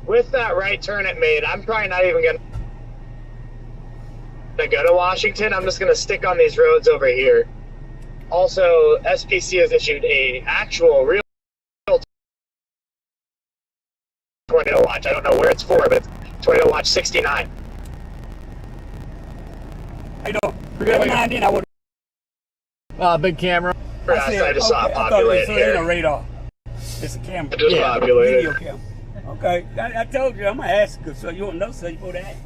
With that right turn it made, I'm probably not even going to go to Washington. I'm just going to stick on these roads over here. Also, SPC has issued a actual real tornado watch. I don't know where it's for, but tornado watch 69. I know. Forget what I did. I would. Big camera. I just saw it I thought populate it ain't a here. radar. It's a camera. It just populated. Video camera. Okay, I told you I'm gonna ask you, so you won't know, so you put that.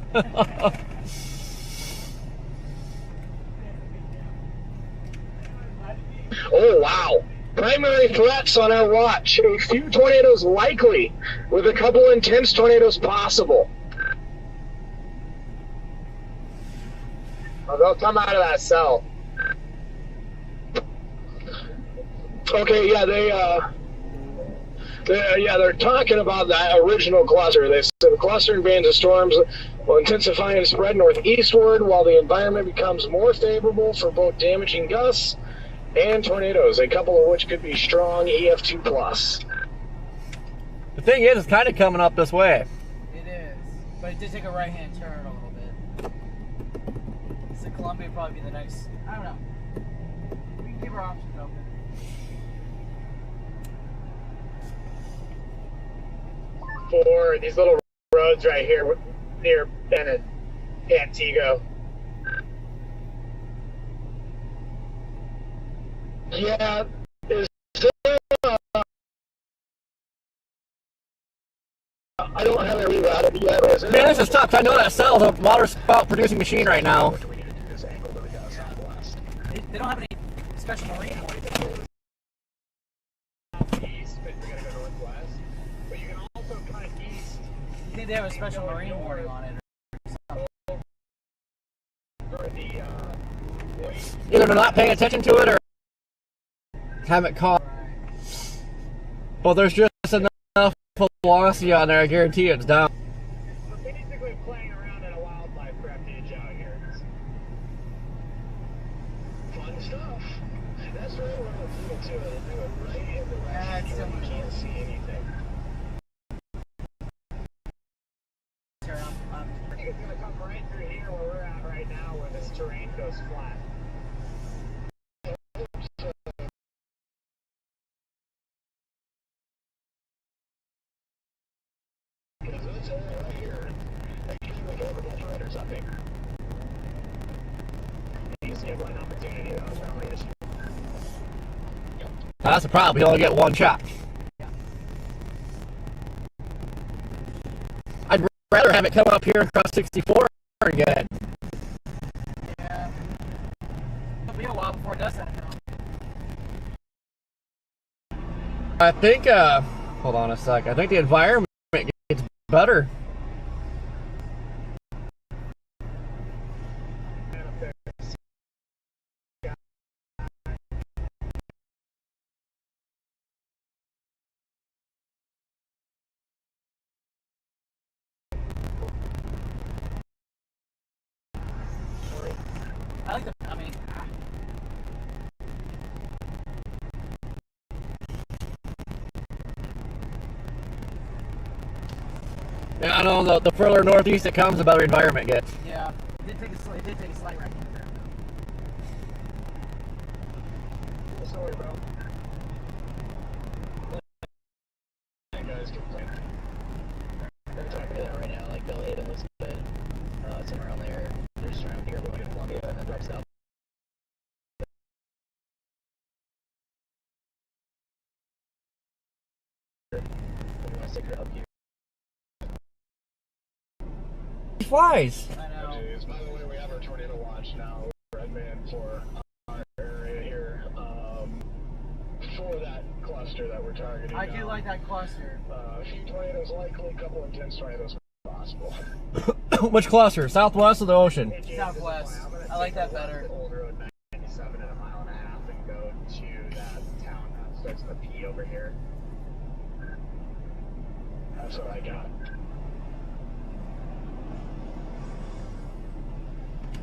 Oh, wow. Primary threats on our watch. A few tornadoes likely, with a couple intense tornadoes possible. Oh, they'll come out of that cell. Okay, yeah, they're talking about that original cluster. They said the cluster and bands of storms will intensify and spread northeastward while the environment becomes more favorable for both damaging gusts and tornadoes, a couple of which could be strong EF2+. The thing is, it's kind of coming up this way. It is. But it did take a right-hand turn a little bit. So Columbia would probably be the next. I don't know. We can keep our options open. For these little roads right here near Bennett, Antigo. Yeah, is there, I don't have a rerouted yet. Is Man, this is tough. I know that cell's a water spout producing machine right now. They don't have any special marine warning. East, but we gotta go northwest. But you can also kind of east. You think they have a special marine warning on it? Northeast. Either they're not paying attention to it or haven't caught. But there's just enough velocity on there, I guarantee it's down. We're basically playing around in a wildlife refuge out here. Fun stuff. That's really what it'll do too. It'll do it right in the refuge where you can't see anything. I think it's going to come right through here where we're at right now, where this terrain goes flat. Because this area right here, they usually go over both riders, I think. You see an opportunity, that was my only issue. That's the problem, you only get one shot. I'd rather have it come up here across 64 and get it. Yeah. It'll be a while before it does that. I think, hold on a sec, I think the environment gets better. I like the, I mean, Yeah, I know the further northeast it comes, the better environment gets. yeah, it did take a slight wreck there. Sorry, bro. You guys can play. They're talking to that right now, like Bill Hayden looks good. Somewhere around there. They're just trying to figure out what Columbia and then drops down. We want to stick her up here. He flies. I know. Jeez. By the way, we have our tornado watch now, Redman, for our area here. For that cluster that we're targeting. I do like that cluster. A few tornadoes likely, a couple intense tornadoes possible. Which cluster? Southwest of the ocean? Southwest. I like that better. Old Road 97 at a mile and a half and go to that town that starts with a P over here. That's what I got.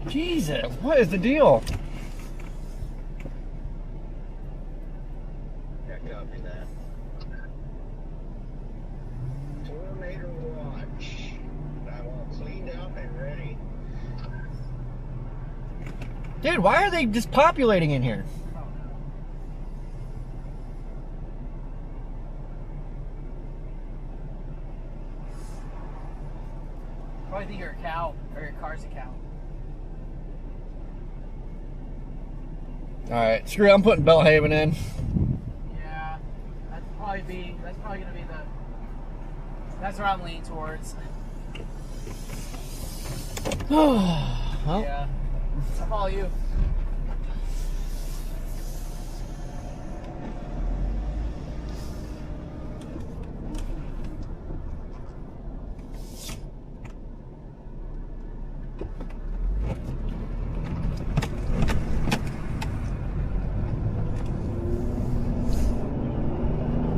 Jesus, what is the deal? Yeah, copy that. Tornado watch. I'm all cleaned out and ready. Dude, why are they just populating in here? Probably think you're a cow, or your car's a cow. Alright, screw it, I'm putting Bellhaven in. Yeah, that's probably gonna be the. That's what I'm leaning towards. Well, Yeah, I follow you.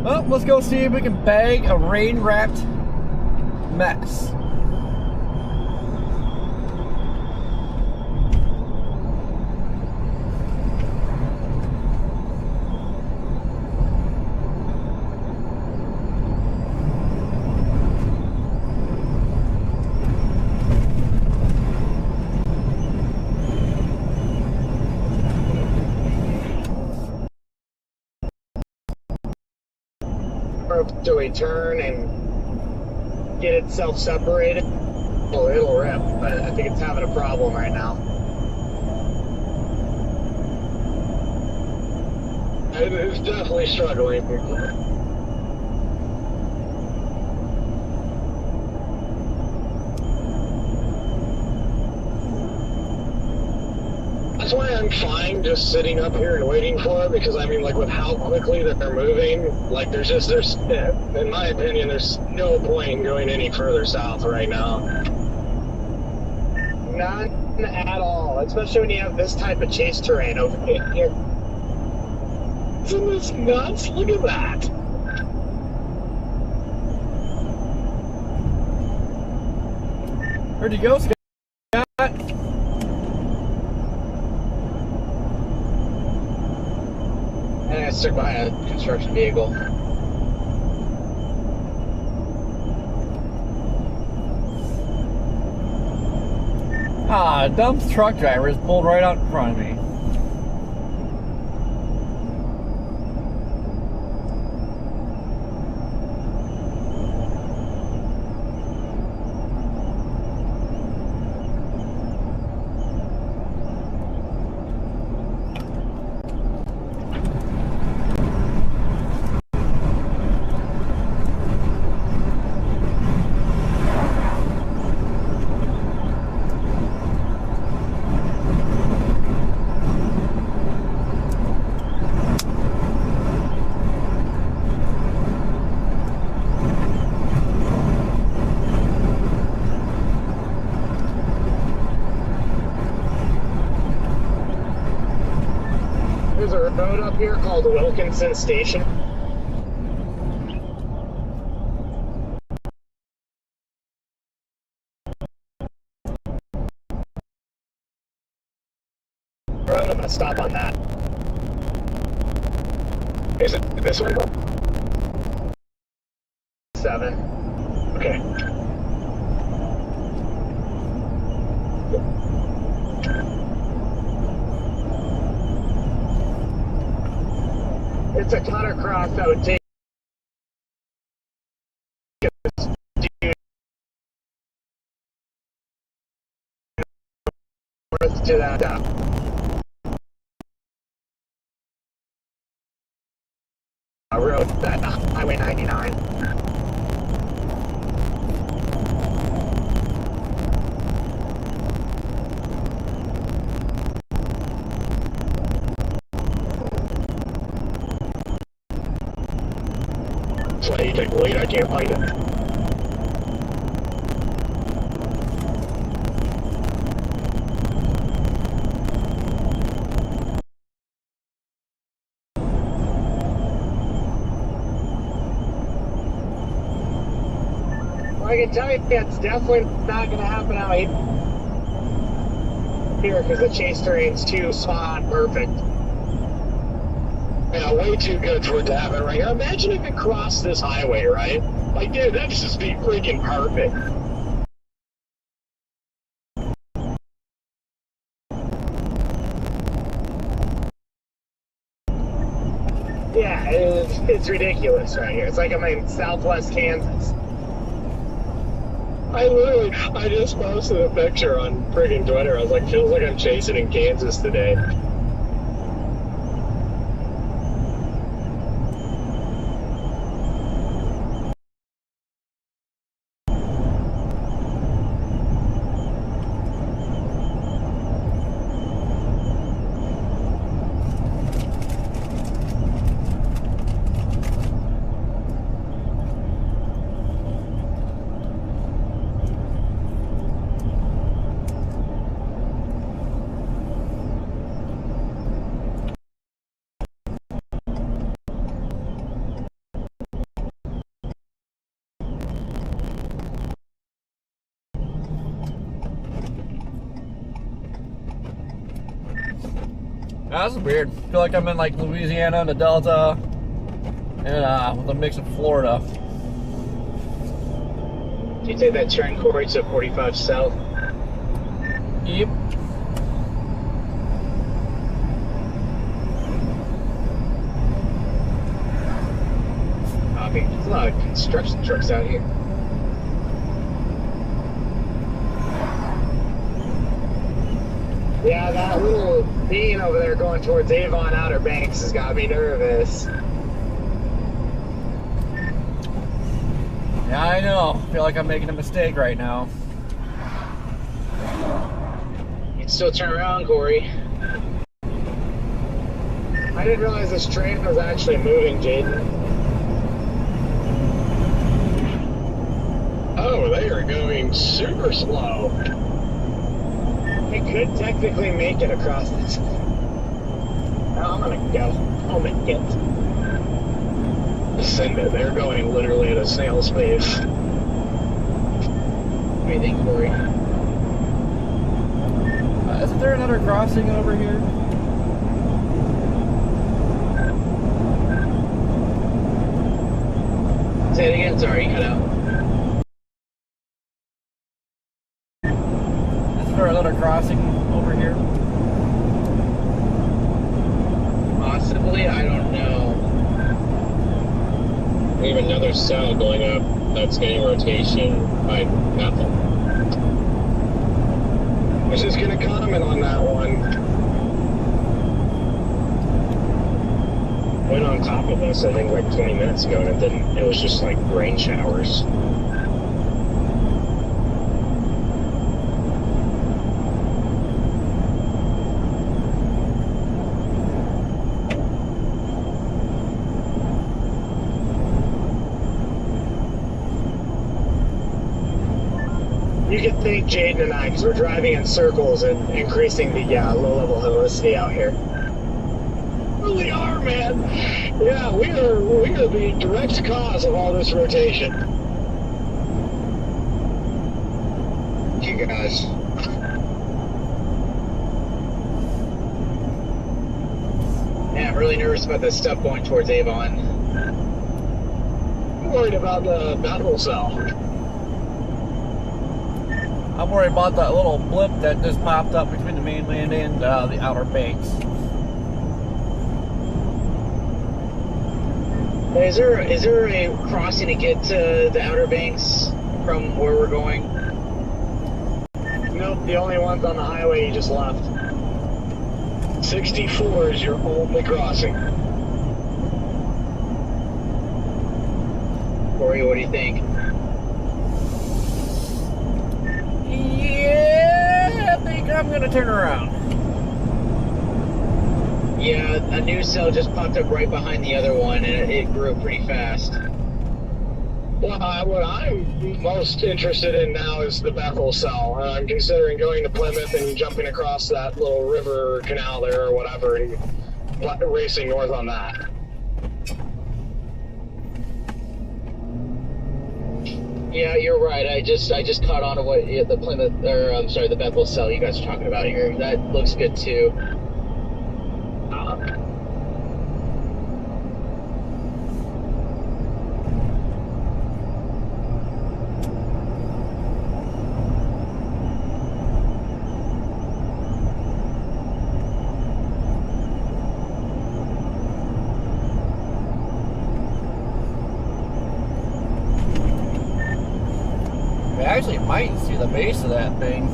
well, let's go see if we can bag a rain-wrapped mess. Do a turn and get itself separated, well, it'll rip, but I think it's having a problem right now. It's definitely struggling. That's why I'm fine just sitting up here and waiting for it, because I mean, like, with how quickly that they're moving, like, there's in my opinion, there's no point in going any further south right now. Not at all, especially when you have this type of chase terrain over here. Isn't this nuts? Look at that. Where'd you go, Scott? I think I stuck behind a construction vehicle. Ah, a dumb truck driver just pulled right out in front of me. There's a road up here called Wilkinson Station. I'm gonna stop on that. Is it this one? 7. Okay. It's a cutter cross that would take north to that road, that Highway 99. So you take the lead, I can't find it. Well, I can tell you it's definitely not going to happen out here because the chase terrain's too spot on perfect. Yeah, way too good for it to happen right here. Imagine if it crossed this highway, right? Like, dude, that'd just be freaking perfect. Yeah, it's ridiculous right here. It's like I'm in Southwest Kansas. I just posted a picture on friggin' Twitter. I was like, feels like I'm chasing in Kansas today. That's weird. I feel like I'm in like Louisiana and the Delta, and with a mix of Florida. Did you take that turn, Corey, to 45 South? Yep. Okay, there's a lot of construction trucks out here. Yeah, that little bean over there going towards Avon Outer Banks has got me nervous. Yeah, I know. I feel like I'm making a mistake right now. You can still turn around, Corey. I didn't realize this train was actually moving, Jaden. Oh, they are going super slow. It could technically make it across this. I'm gonna go. I'll make it. Send it. They're going literally at a snail's pace. What do you think, Corey? Isn't there another crossing over here? Say it again. Sorry, you cut out. Isn't there another crossing over here? Possibly, I don't know. We have another cell going up that's getting rotation by Bethel. I was just going to comment on that one. Went on top of us, I think, like 20 minutes ago, and it was just like rain showers. You could thank Jaden and I, because we're driving in circles and increasing the low-level helicity out here. Really are, man. Yeah, we are the direct cause of all this rotation. You guys. Yeah, I'm really nervous about this stuff going towards Avon. I'm worried about the Bethel cell. I'm worried about that little blip that just popped up between the mainland and the Outer Banks. Is there a crossing to get to the Outer Banks from where we're going? Nope, the only one's on the highway you just left. 64 is your only crossing. Corey, what do you think? Yeah, I think I'm gonna turn around. Yeah, a new cell just popped up right behind the other one, and it grew pretty fast. Well, what I'm most interested in now is the Bethel cell. I'm considering going to Plymouth and jumping across that little river canal there or whatever and racing north on that. Yeah, you're right. I just caught on to what the Plymouth, or I'm sorry, the Bethel cell you guys are talking about here. That looks good too. I actually might see the base of that thing.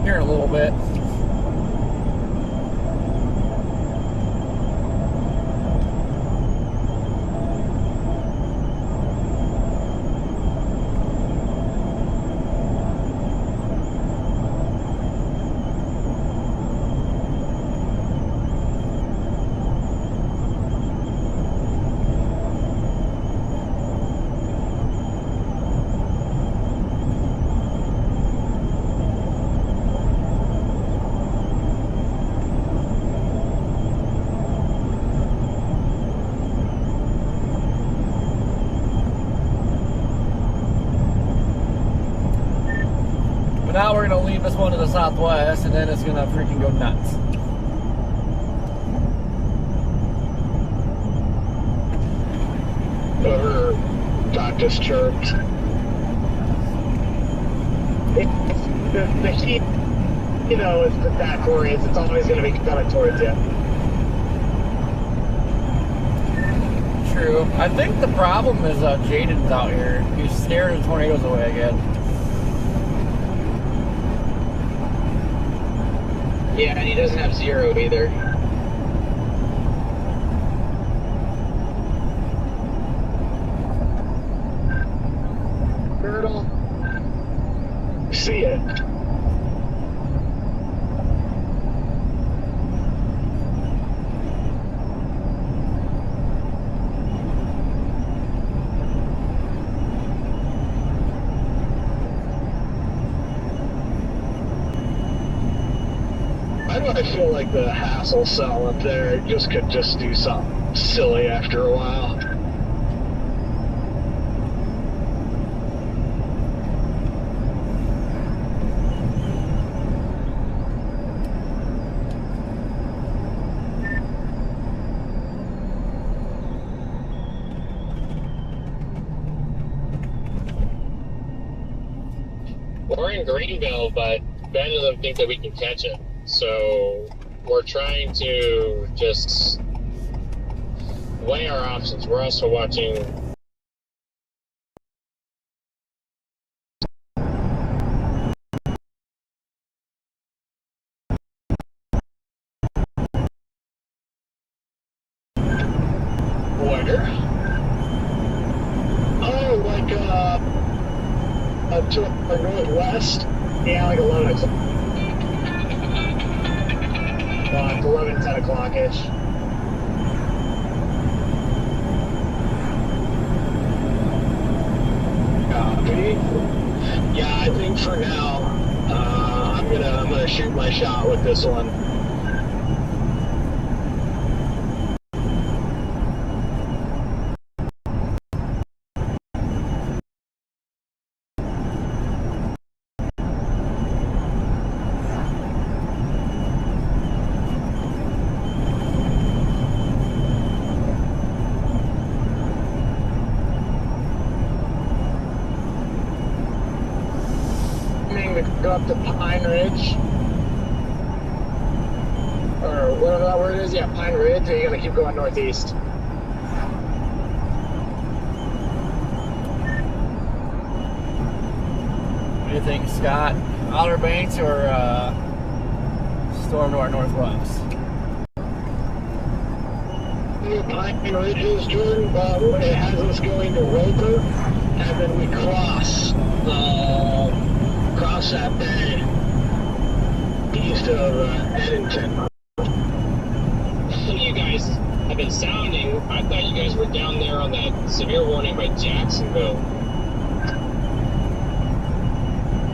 Here in a little bit. But now we're gonna leave this one to the southwest, and then it's gonna freaking go nuts. Whoever got disturbed. The heat, you know, is that Corey is. It's always going to be coming towards you. True. I think the problem is Jaden's out here. He's scaring the tornadoes away again. Yeah, and he doesn't have zero either. Turtle. See it. Why do I feel like the hassle cell up there just could just do something silly after a while? We're in Greenville, but Ben doesn't think that we can catch it. So we're trying to just weigh our options. We're also watching. Where? Oh, like, to our northwest? Yeah, like 11 o'clock. Well, 11, 10 o'clock-ish. Copy. Yeah, I think for now, I'm gonna shoot my shot with this one. Go up to Pine Ridge, or whatever that word is. Yeah, Pine Ridge. Or are you gonna keep going northeast? What do you think, Scott? Outer Banks or storm to our northwest? Pine Ridge is Jordan, but it has us going to Roper, and then we cross that bay east of Eddington. You guys have been sounding. I thought you guys were down there on that severe warning by Jacksonville.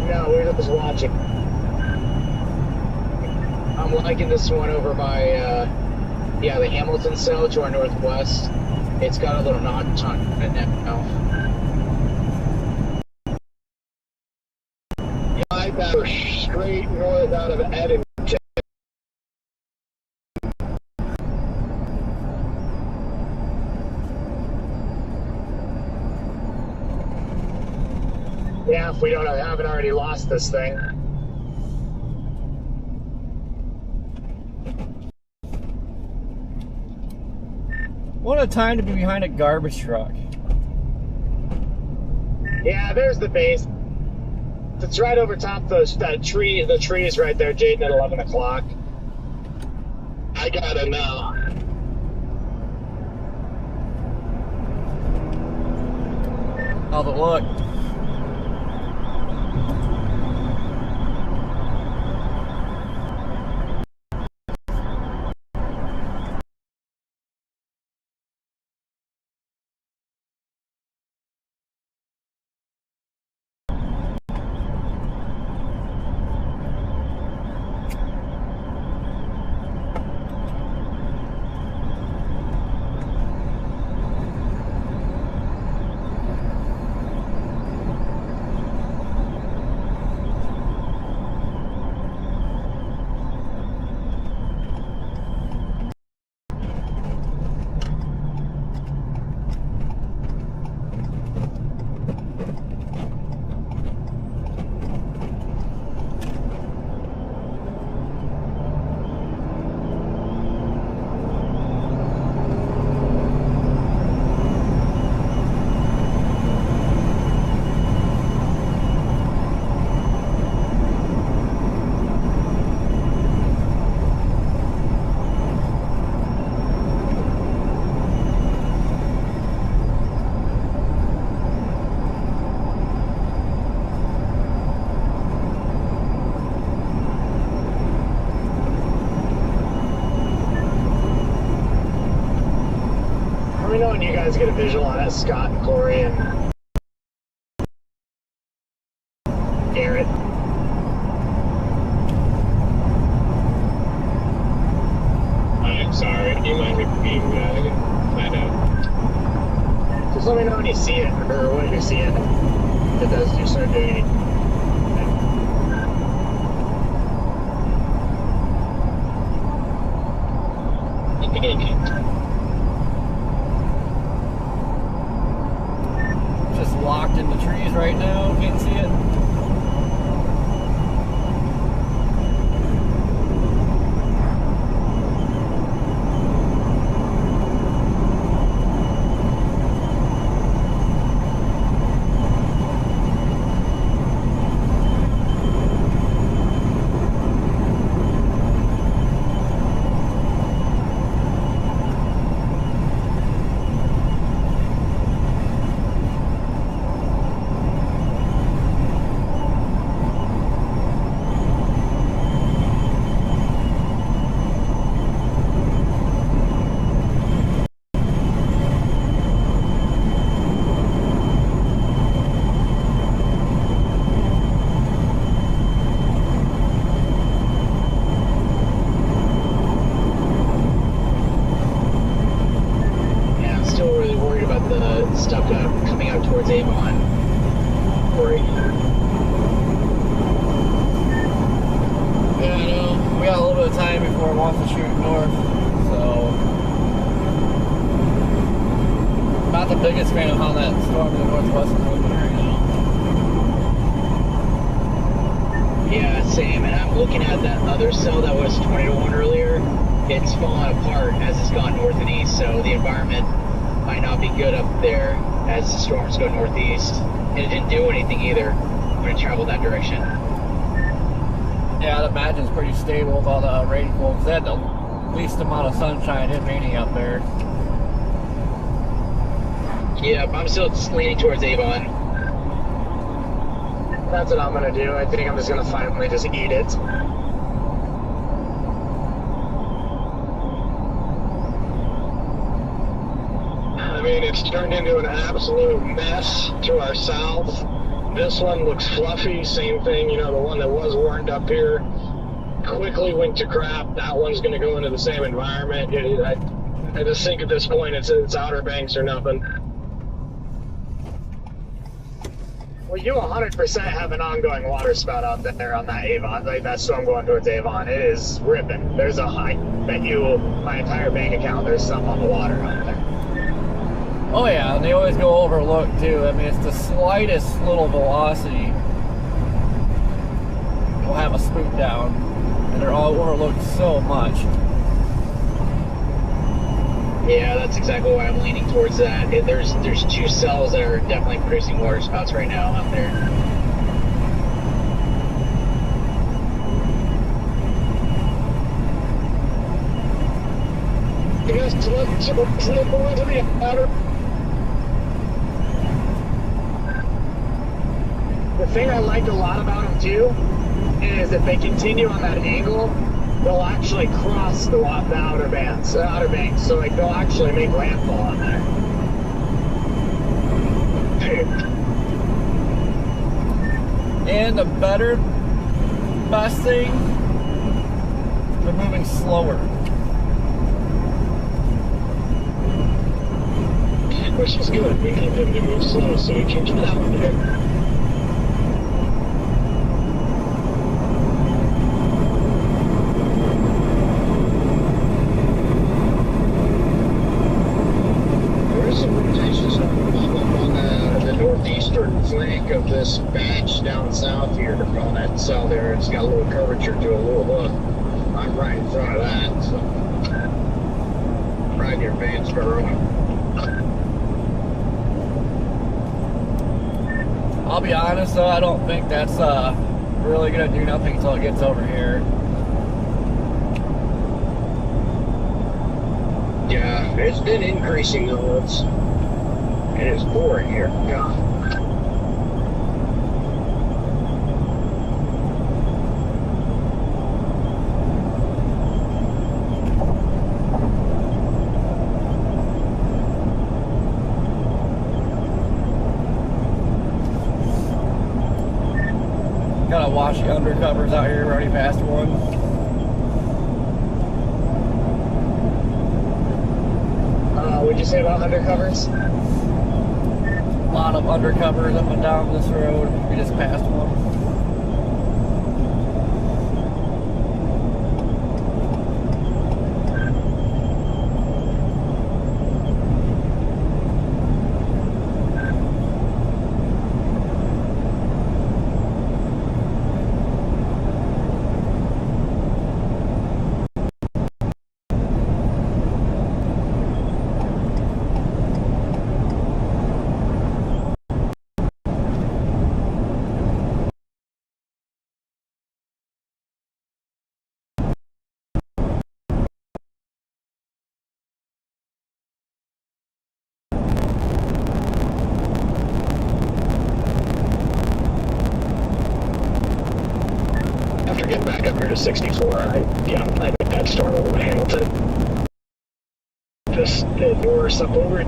No, we're just watching. I'm liking this one over by, the Hamilton cell to our northwest. It's got a little notch on it now. That are straight north out of Eddington. Yeah, if we haven't already lost this thing. What a time to be behind a garbage truck. Yeah, there's the base. It's right over top of the trees right there, Jaden, at 11 o'clock. I gotta know. Oh, but look. me know when you guys get a visual on that, Scott and Corey and Garrett. you see it or what you're seeing, it does just start doing it. Just locked in the trees right now. Can't see it. Biggest fan of how that storm in the northwest is moving right now. Yeah, same. And I'm looking at that other cell that was 20 to 1 earlier. It's fallen apart as it's gone north and east, so the environment might not be good up there as the storms go northeast. And it didn't do anything either when it traveled that direction. Yeah, I'd imagine it's pretty stable with all the rainfall, because they had the least amount of sunshine, if any, up there. Yeah, I'm still leaning towards Avon. That's what I'm gonna do. I think I'm just gonna finally just eat it. I mean, it's turned into an absolute mess to our south. This one looks fluffy, same thing, you know, the one that was warned up here quickly went to crap. That one's gonna go into the same environment. I just think at this point it's Outer Banks or nothing. Well, you 100% have an ongoing water spout out there on that Avon. Like, that storm going towards Avon. It is ripping. There's I bet you my entire bank account, there's some on the water out there. Oh yeah, and they always go overlooked too. I mean, it's the slightest little velocity will have a spook down, and they're all overlooked so much. Yeah, that's exactly why I'm leaning towards that. There's two cells that are definitely producing water spouts right now out there. The thing I like a lot about them too is if they continue on that angle, they'll actually cross the outer banks. So like they'll actually make landfall on there. And the best thing, they're moving slower. Which is good. We need them to move slow so we can get out of there. Of this batch down south here on that cell there. It's got a little curvature to a little hook. I'm right in front of that, so right near Vansboro. I'll be honest though, I don't think that's really gonna do nothing until it gets over here. Yeah, it's been increasing though. It is pouring here. God. Gotta watch the undercovers out here. We're already past one. What'd you say about undercovers? lot of undercovers up and down this road. We just passed one. After getting back up here to 64, I think that storm will handle it. Just the doors up over it.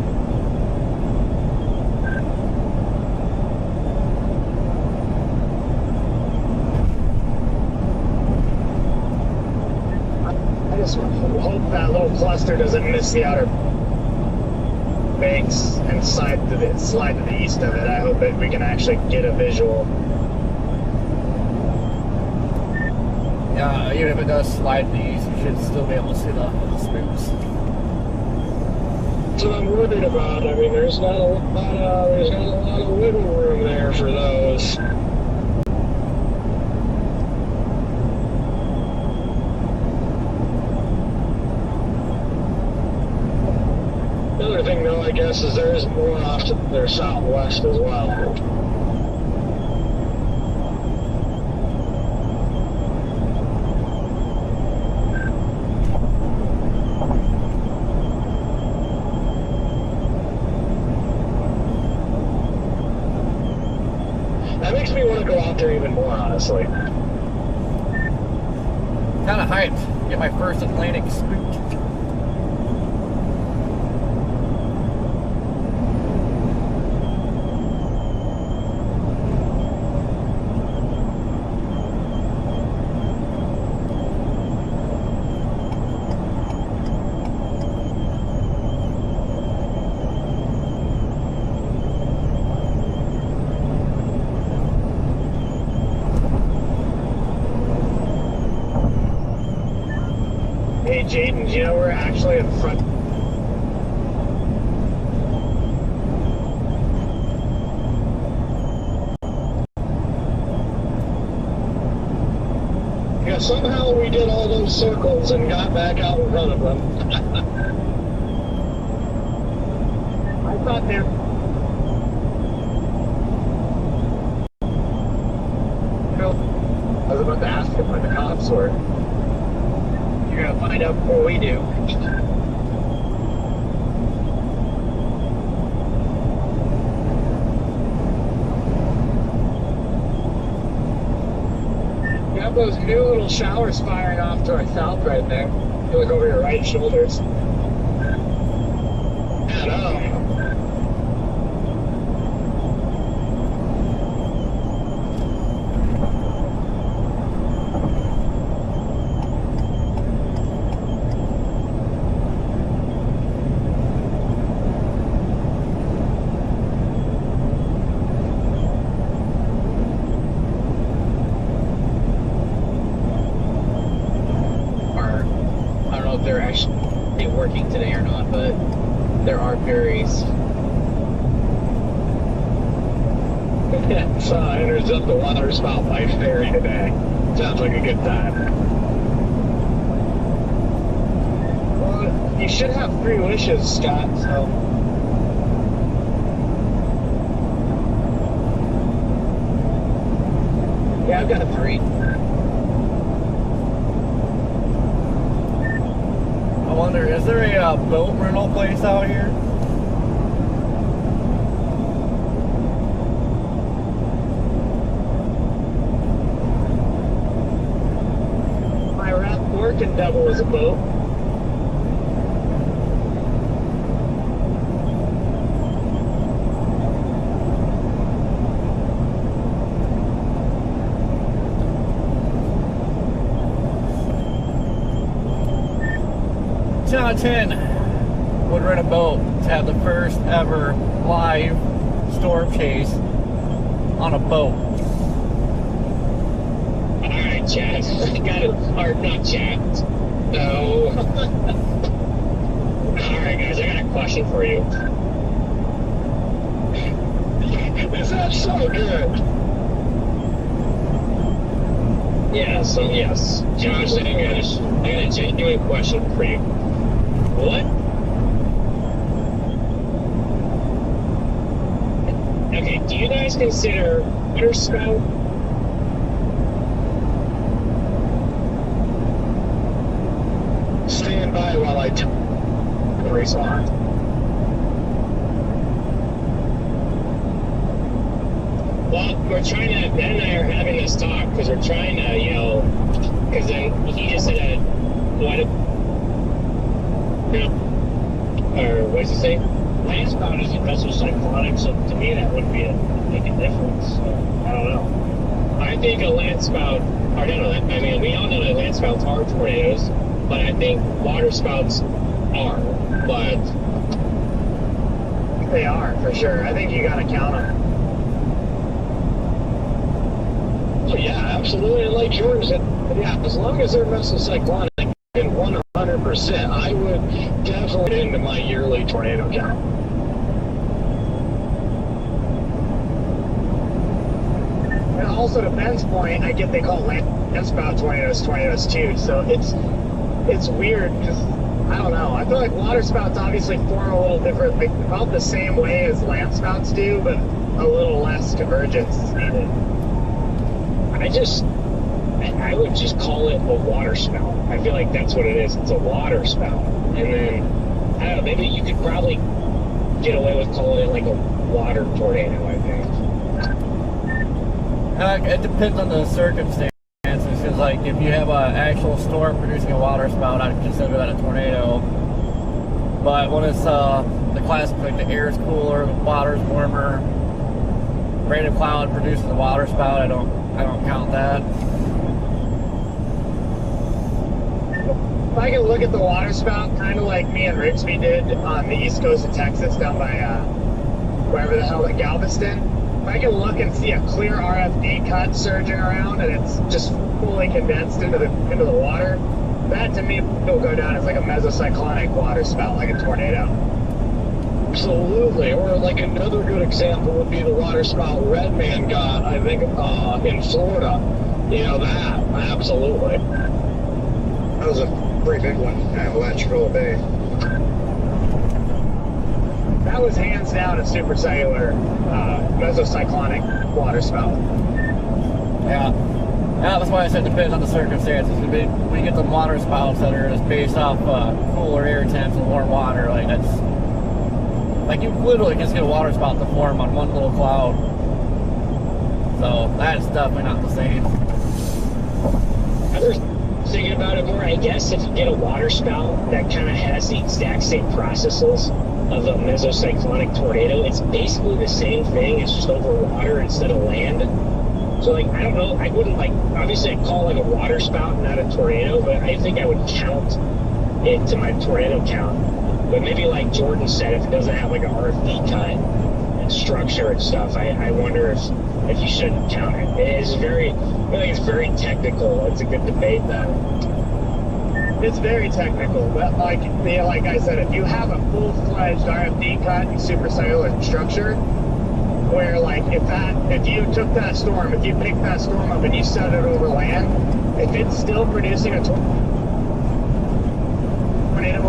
I just hope that little cluster doesn't miss the outer banks and slide to the east of it. I hope that we can actually get a visual. Yeah, even if it does slide to the east, you should still be able to see the spooks. That's what I'm worried about. I mean, there's not a lot of wiggle room there for those. The other thing, though, I guess, is there is more off to their southwest as well. That makes me want to go out there even more, honestly. Kind of hyped. Get my first Atlantic spook. Hey, Jaden, do you know we're actually in front? Yeah, somehow we did all those circles and got back out in front of them. I thought they were... I was about to ask him where the cops were. You're gonna find out before we do. You have those new little showers firing off to our south right there. You look over your right shoulders. Yeah, no. They're actually working today or not, but there are ferries. So Intercept the water spout by ferry today. Sounds like a good time. Well, you should have 3 wishes, Scott, so... Yeah, I've got a 3. I wonder, is there a boat rental place out here? My wrap working double is a boat. Jonathan would rent a boat to have the first ever live storm chase on a boat. Alright, Chad. Got it. Or not Chad. No. Alright, guys, I got a question for you. Is that so good? Yeah, so yes. Josh, I got a genuine question for you. What? Okay, do you guys consider water spout? Stand by while I respond. Well, we're trying to, Ben and I are having this talk because we're trying to, you know, because then he just said, what, or what does he say? Land spout isn't mesocyclonic, so to me that wouldn't make a difference. So, I don't know. I think a land spout, or no, I mean, we all know that land spouts are tornadoes, but I think water spouts are, but They are, for sure. I think you got to count them. Oh, yeah, absolutely. And like Jordan said, yeah, as long as they're mesocyclonic, and 100%, I would definitely into my yearly tornado count. And also to Ben's point, I get they call land spout tornadoes too. So it's weird because I don't know. I feel like water spouts obviously form a little different, like about the same way as land spouts do, but a little less convergence is needed. I would just call it a water spout. I feel like that's what it is. It's a water spout. And then, I don't know, maybe you could probably get away with calling it like a water tornado, I think. It depends on the circumstances. Because, like, if you have an actual storm producing a water spout, I'd consider that a tornado. But when it's the classic, like the air is cooler, the water's warmer, random cloud produces a water spout, I don't count that. If I can look at the water spout, kind of like me and Rigsby did on the east coast of Texas, down by wherever the hell, Galveston. If I can look and see a clear RFD cut surging around and it's just fully condensed into the water, that to me will go down as like a mesocyclonic water spout, like a tornado. Absolutely. Or like another good example would be the water spout Redman got, I think, in Florida. You know, that. Absolutely. That was a pretty big one at Electrical Bay. That was hands down a supercellular mesocyclonic water spout. Yeah. Yeah, that's why I said it depends on the circumstances. We get the water spouts that are just based off cooler air temps and warm water. Like, that's... Like, you literally just get a water spout to form on one little cloud. So, that's definitely not the same. I was thinking about it more. I guess if you get a water spout that kind of has the exact same processes of a mesocyclonic tornado, it's basically the same thing. It's just over water instead of land. So, like, I don't know. I wouldn't, like, obviously I'd call it like a water spout, not a tornado, but I think I would count it to my tornado count. But maybe like Jordan said, if it doesn't have like a RFD cut and structure and stuff, I wonder if you shouldn't count it. I think it's very technical. It's a good debate though. It's very technical, but like I said, if you have a full-fledged RFD cut and supercellular structure, where like if you took that storm, if you picked that storm up and you set it over land, if it's still producing a tornado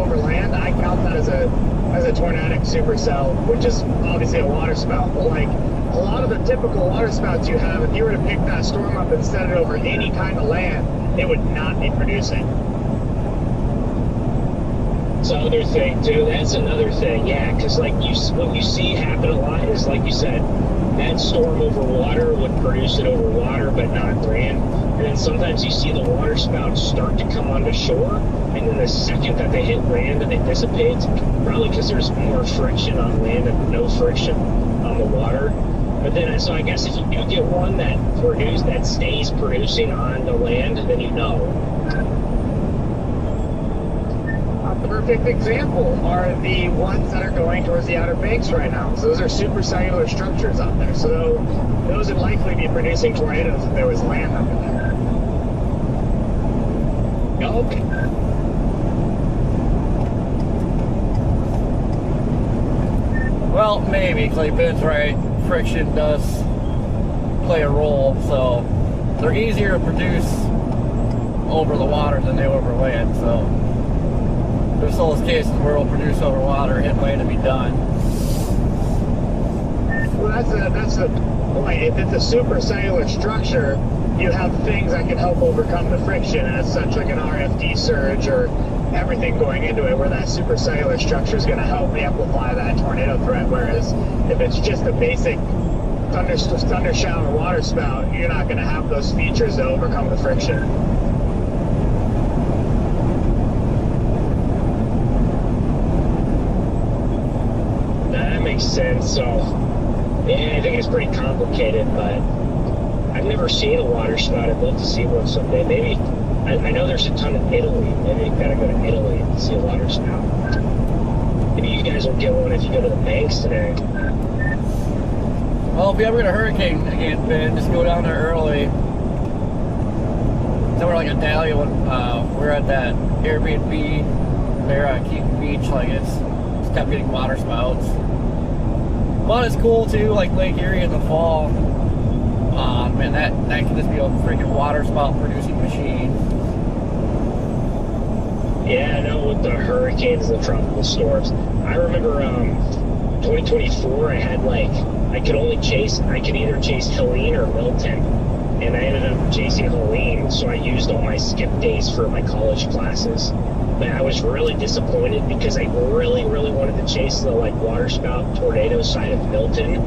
over land, I count that as a tornadic supercell, which is obviously a water spout. But like a lot of the typical water spouts you have, if you were to pick that storm up and set it over any kind of land, it would not be producing. That's another thing too. That's another thing, yeah. Because like what you see happen a lot is, like you said, that storm over water would produce it over water, but not land. And then sometimes you see the water spouts start to come onto shore, and then the second that they hit land and they dissipate, probably because there's more friction on land and no friction on the water. But then, so I guess if you do get one that stays producing on the land, then you know. For perfect example are the ones that are going towards the Outer Banks right now. So those are supercellular structures out there. So those would likely be producing tornadoes if there was land under there. Okay. Well, maybe, because Ben's right. Friction does play a role, so they're easier to produce over the water than they over land. So there's those cases where it'll produce over water, hit land, and be done. Well, that's the point. If it's a supercellular structure, you have things that can help overcome the friction, as such, like an RFD surge or everything going into it, where that supercellular structure is going to help amplify that tornado threat. Whereas if it's just a basic thunder shower water spout, you're not going to have those features to overcome the friction. That makes sense. So, yeah, I think it's pretty complicated, but I've never seen a water spout. I'd love to see one someday. Maybe, I know there's a ton in Italy. Maybe you gotta go to Italy to see a water spout. Maybe you guys will get one if you go to the banks today. Well, if you ever get a hurricane again, Ben, just go down there early. Somewhere like in Dahlia, when we're at that Airbnb there on Keaton Beach, like it's kept getting water spouts. But it's cool too, like Lake Erie in the fall. Man, that can just be a freaking water spout producing machine. Yeah, I know, with the hurricanes and the tropical storms. I remember 2024, I could either chase Helene or Milton. And I ended up chasing Helene, so I used all my skip days for my college classes. But I was really disappointed because I really, really wanted to chase the water spout tornado side of Milton.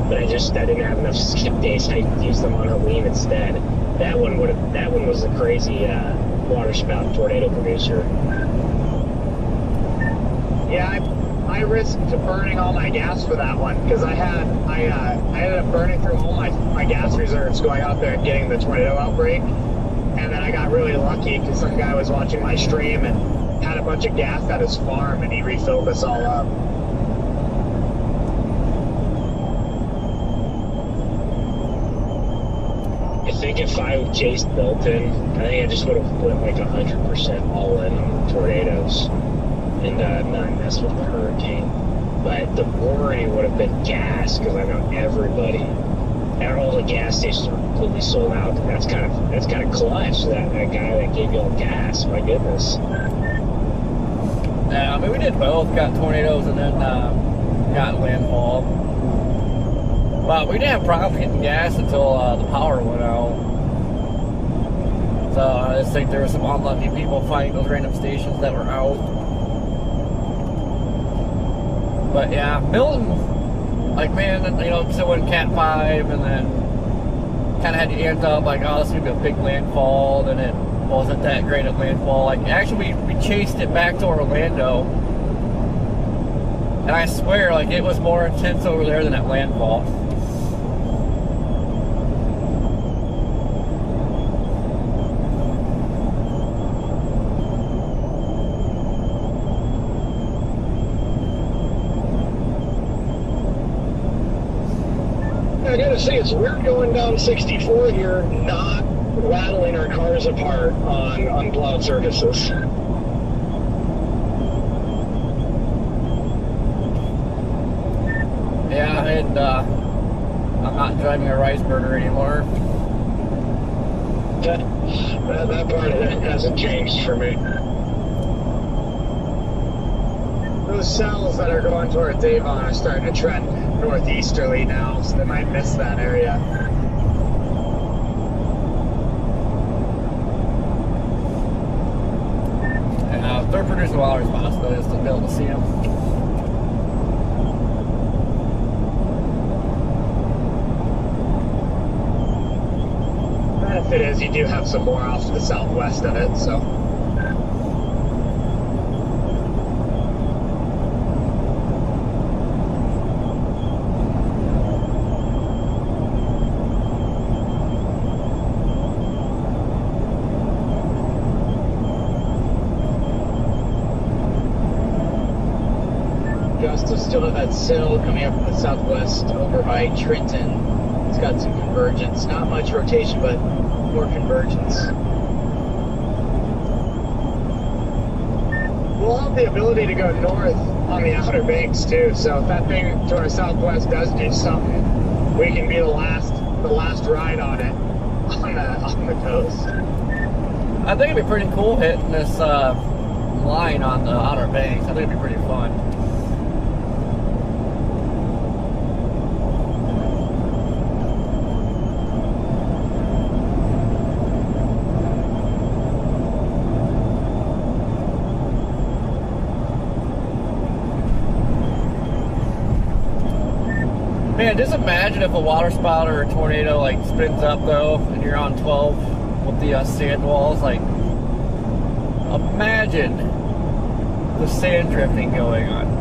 But I didn't have enough skip days. I used them on Helene instead. That one was a crazy water spout tornado producer. Yeah, I risked burning all my gas for that one because I ended up burning through all my gas reserves going out there and getting the tornado outbreak. And then I got really lucky because some guy was watching my stream and had a bunch of gas at his farm, and he refilled us all up. I think if I chased Milton, I think I just would have went 100% all in on the tornadoes and not mess with the hurricane. But the worry would have been gas, because I know all the gas stations are completely sold out. That's kind of clutch. That guy that gave you all gas. My goodness. Yeah, I mean, we did both. Got tornadoes and then got landfall. But we didn't have problems getting gas until the power went out. So I just think there were some unlucky people finding those random stations that were out. But yeah, Milton, so when Cat 5, and then kind of had to amped up, oh, this is going to be a big landfall. Then it wasn't that great of landfall. Actually, we chased it back to Orlando. And I swear, it was more intense over there than at landfall. I gotta say, it's weird going down 64 here, not rattling our cars apart on unplowed surfaces. Yeah, and I'm not driving a rice burner anymore. That part of it hasn't changed for me. Those cells that are going towards Avon are starting to trend northeasterly now, so they might miss that area. And they're producing water spots, though, just to be able to see them. The benefit is you do have some more off to the southwest of it, so. Augusta. Still have that sill coming up from the southwest over by Trenton. It's got some convergence. Not much rotation, but more convergence. We'll have the ability to go north on the Outer Banks too. So if that thing to our southwest does do something, we can be the last ride on it on the coast. I think it'd be pretty cool hitting this line on the Outer Banks. I think it'd be pretty fun. Man, just imagine if a water spout or a tornado like spins up though, and you're on 12 with the sand walls. Like, imagine the sand drifting going on.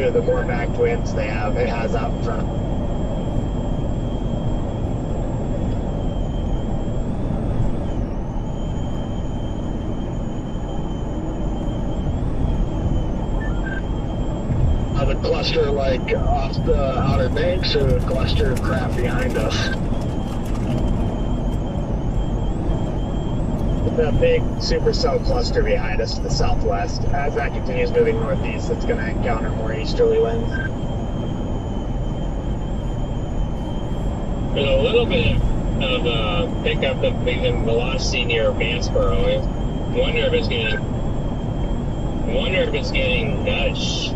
The more backed winds it has out in front. The cluster like off the Outer Banks or the cluster of crap behind us? The big supercell cluster behind us to the southwest. As that continues moving northeast, it's going to encounter more easterly winds. There's a little bit of pickup of even velocity near Vanceboro. I wonder if it's getting nudged.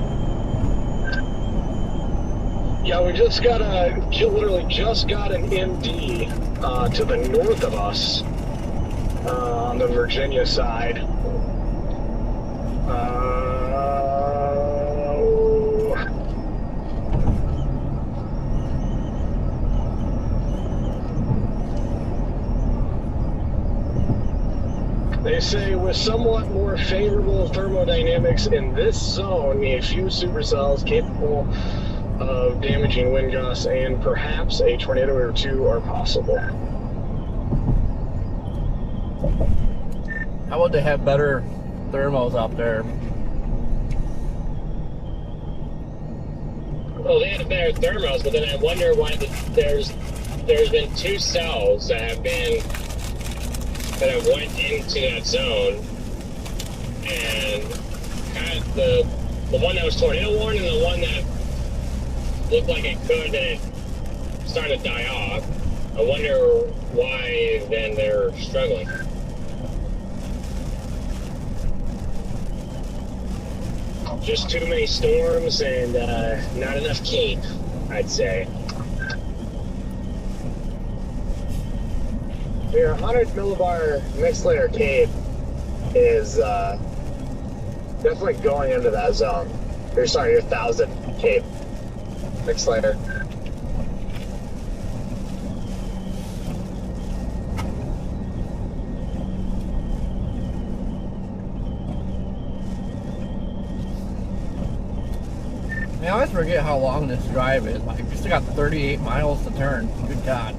Yeah, we literally just got an MD to the north of us. On the Virginia side. They say with somewhat more favorable thermodynamics in this zone, a few supercells capable of damaging wind gusts and perhaps a tornado or two are possible. How would they have better thermals out there? Well, they had better thermals, but then I wonder why there's been two cells that have went into that zone, and kind of the one that was tornado warned and the one that looked like it could and it started to die off. I wonder why then they're struggling. Just too many storms and not enough cape, I'd say. Your 100 millibar mixed layer cape is definitely going into that zone. Your 1,000 cape mixed layer. I always forget how long this drive is. Like, we still got 38 miles to turn. Good God.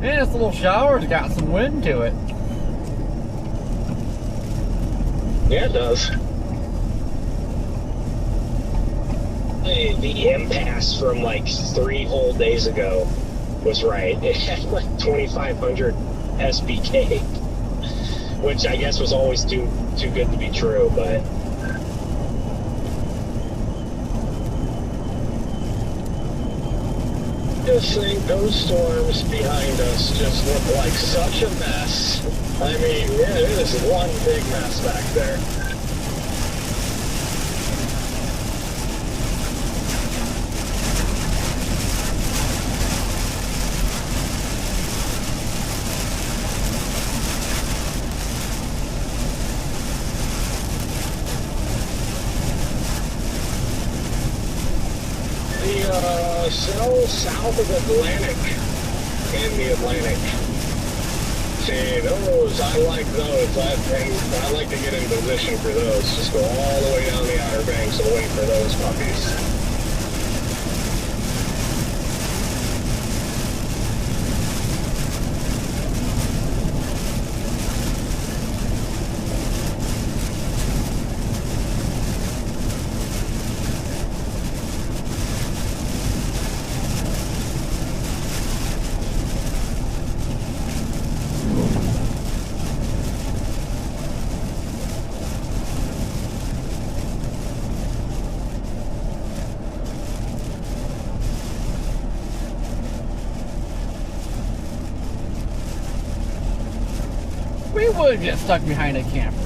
And this little shower's got some wind to it. Yeah, it does. The impasse from like 3 whole days ago was right. It had like 2,500 SBK, which I guess was always too good to be true, but. I just think those storms behind us just look like such a mess. I mean, yeah, it is one big mess back there. Cell south of Atlantic in the Atlantic. See, those, I like those. I like to get in position for those. Just go all the way down the Outer Banks and wait for those puppies. We would get stuck behind a camper.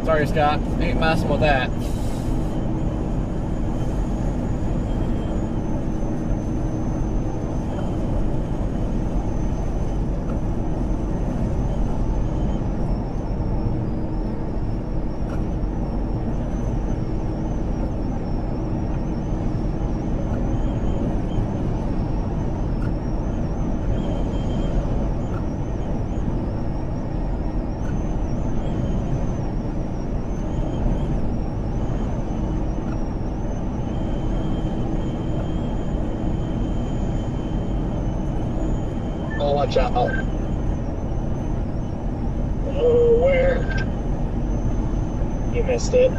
Sorry, Scott. Ain't messing with that. Oh, watch out. Oh, where? You missed it.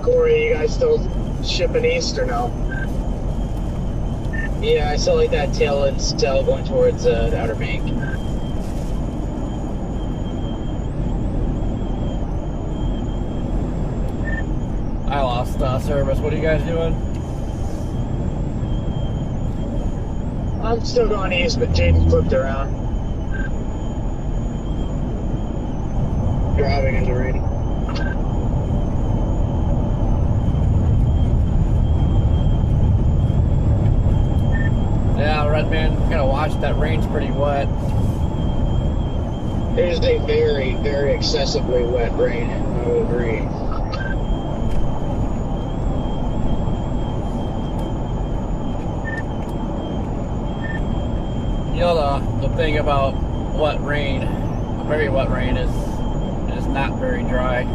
Corey, you guys still shipping east or no? Yeah, I saw like that tail and tail going towards the Outer Bank. I lost service. What are you guys doing? I'm still going east, but Jaden flipped around. Driving into rain. Yeah, Redman, gotta watch that. Rain's pretty wet. It is a very, very excessively wet rain. I would agree. You know the thing about wet rain, very wet rain, is not very dry.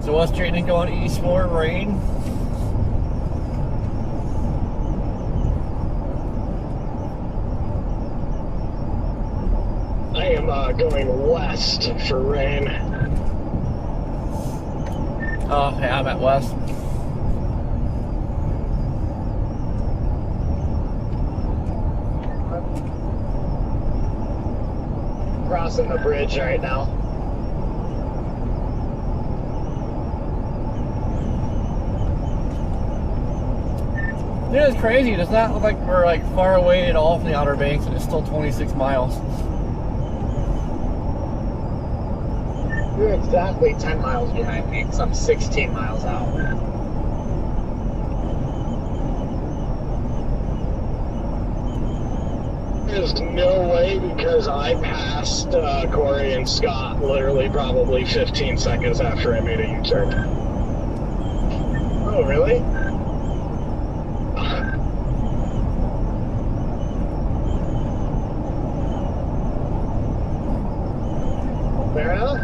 So what's Jaden going east for? Rain? I am going west for rain. Oh, yeah, I'm at west. Crossing the bridge right now. Dude, it's crazy. It does not look like we're like far away at all from the Outer Banks, and it's still 26 miles. You're exactly 10 miles behind me, because I'm 16 miles out. There's no way, because I passed Corey and Scott literally probably 15 seconds after I made a U-turn. Oh, really? Fair enough.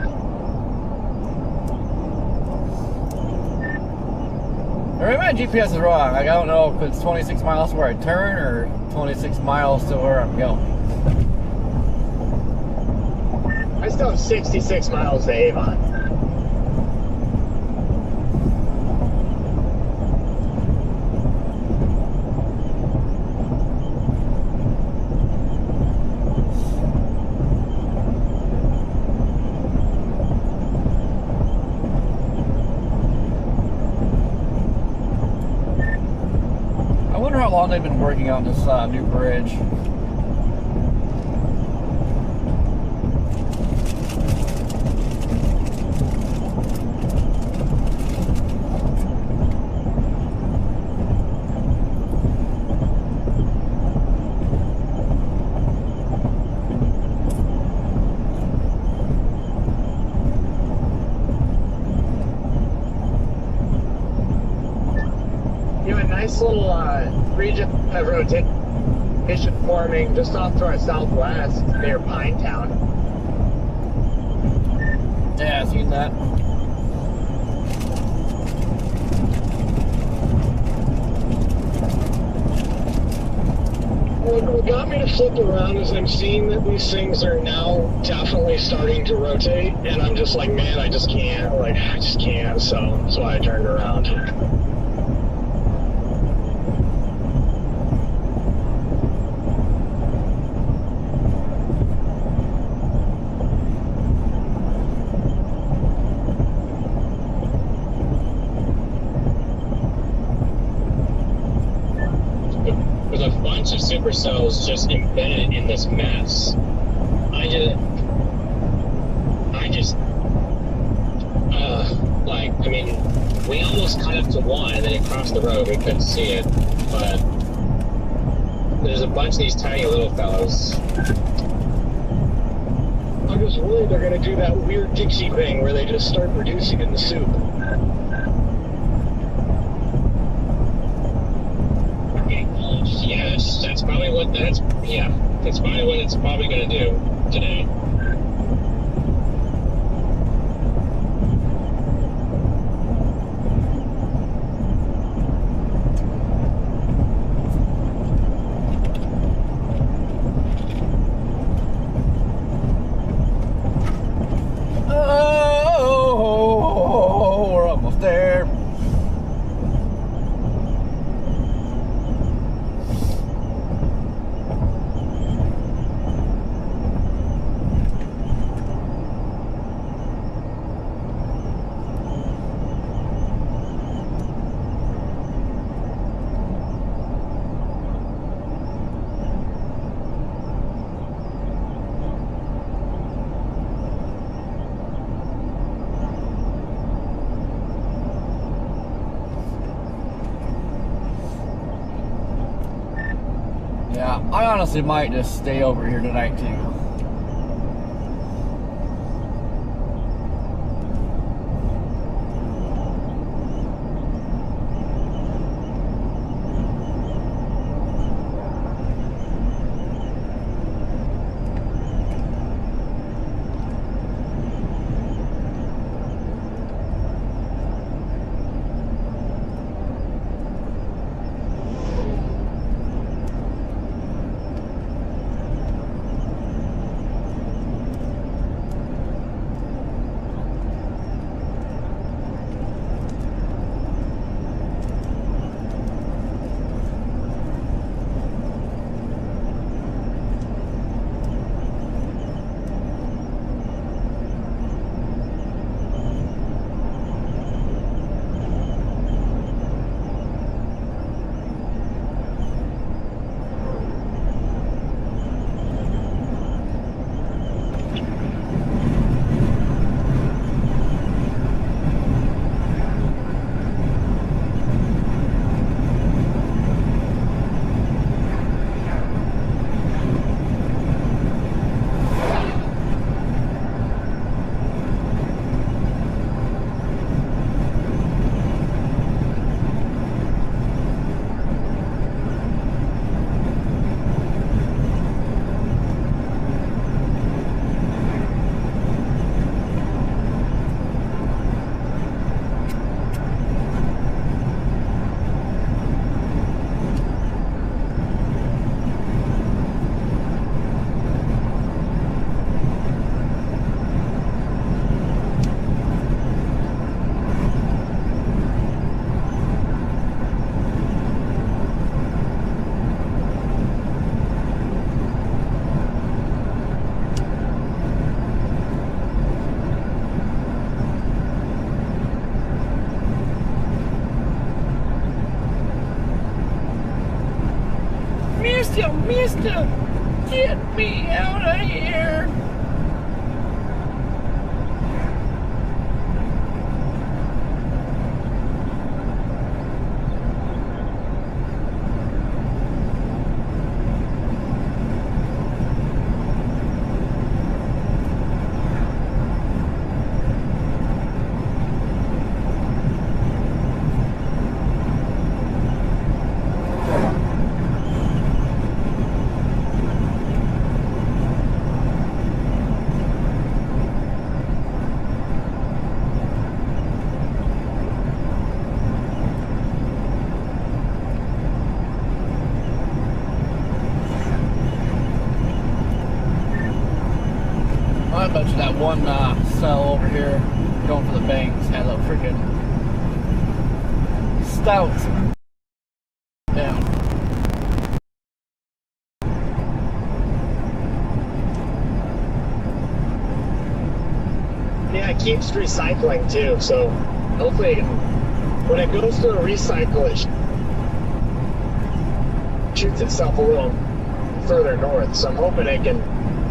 Or maybe my GPS is wrong. Like, I don't know if it's 26 miles to where I turn or 26 miles to where I'm going. I still have 66 miles to Avon. how long they've been working on this new bridge. Nice little region of rotation forming just off to our southwest near Pinetown. Yeah, I've seen that. What got me to flip around is I'm seeing that these things are now definitely starting to rotate, and I'm just like, man, I just can't. Like, I just can't. So that's why I turned around. There's a bunch of supercells just embedded in this mess. I mean, we almost cut up to one and then it crossed the road. We couldn't see it, but there's a bunch of these tiny little fellows. I'm just worried they're going to do that weird Dixie thing where they just start reducing in the soup. Yes, that's probably what that's probably what it's probably going to do today. Oh, we're almost there. Yeah, I honestly might just stay over here tonight too. Mister, mister, get me out of here. I bet you that one cell over here going for the banks has a freaking stout down. Yeah, it keeps recycling too, so hopefully when it goes to recycle, it shoots itself a little further north. So I'm hoping it can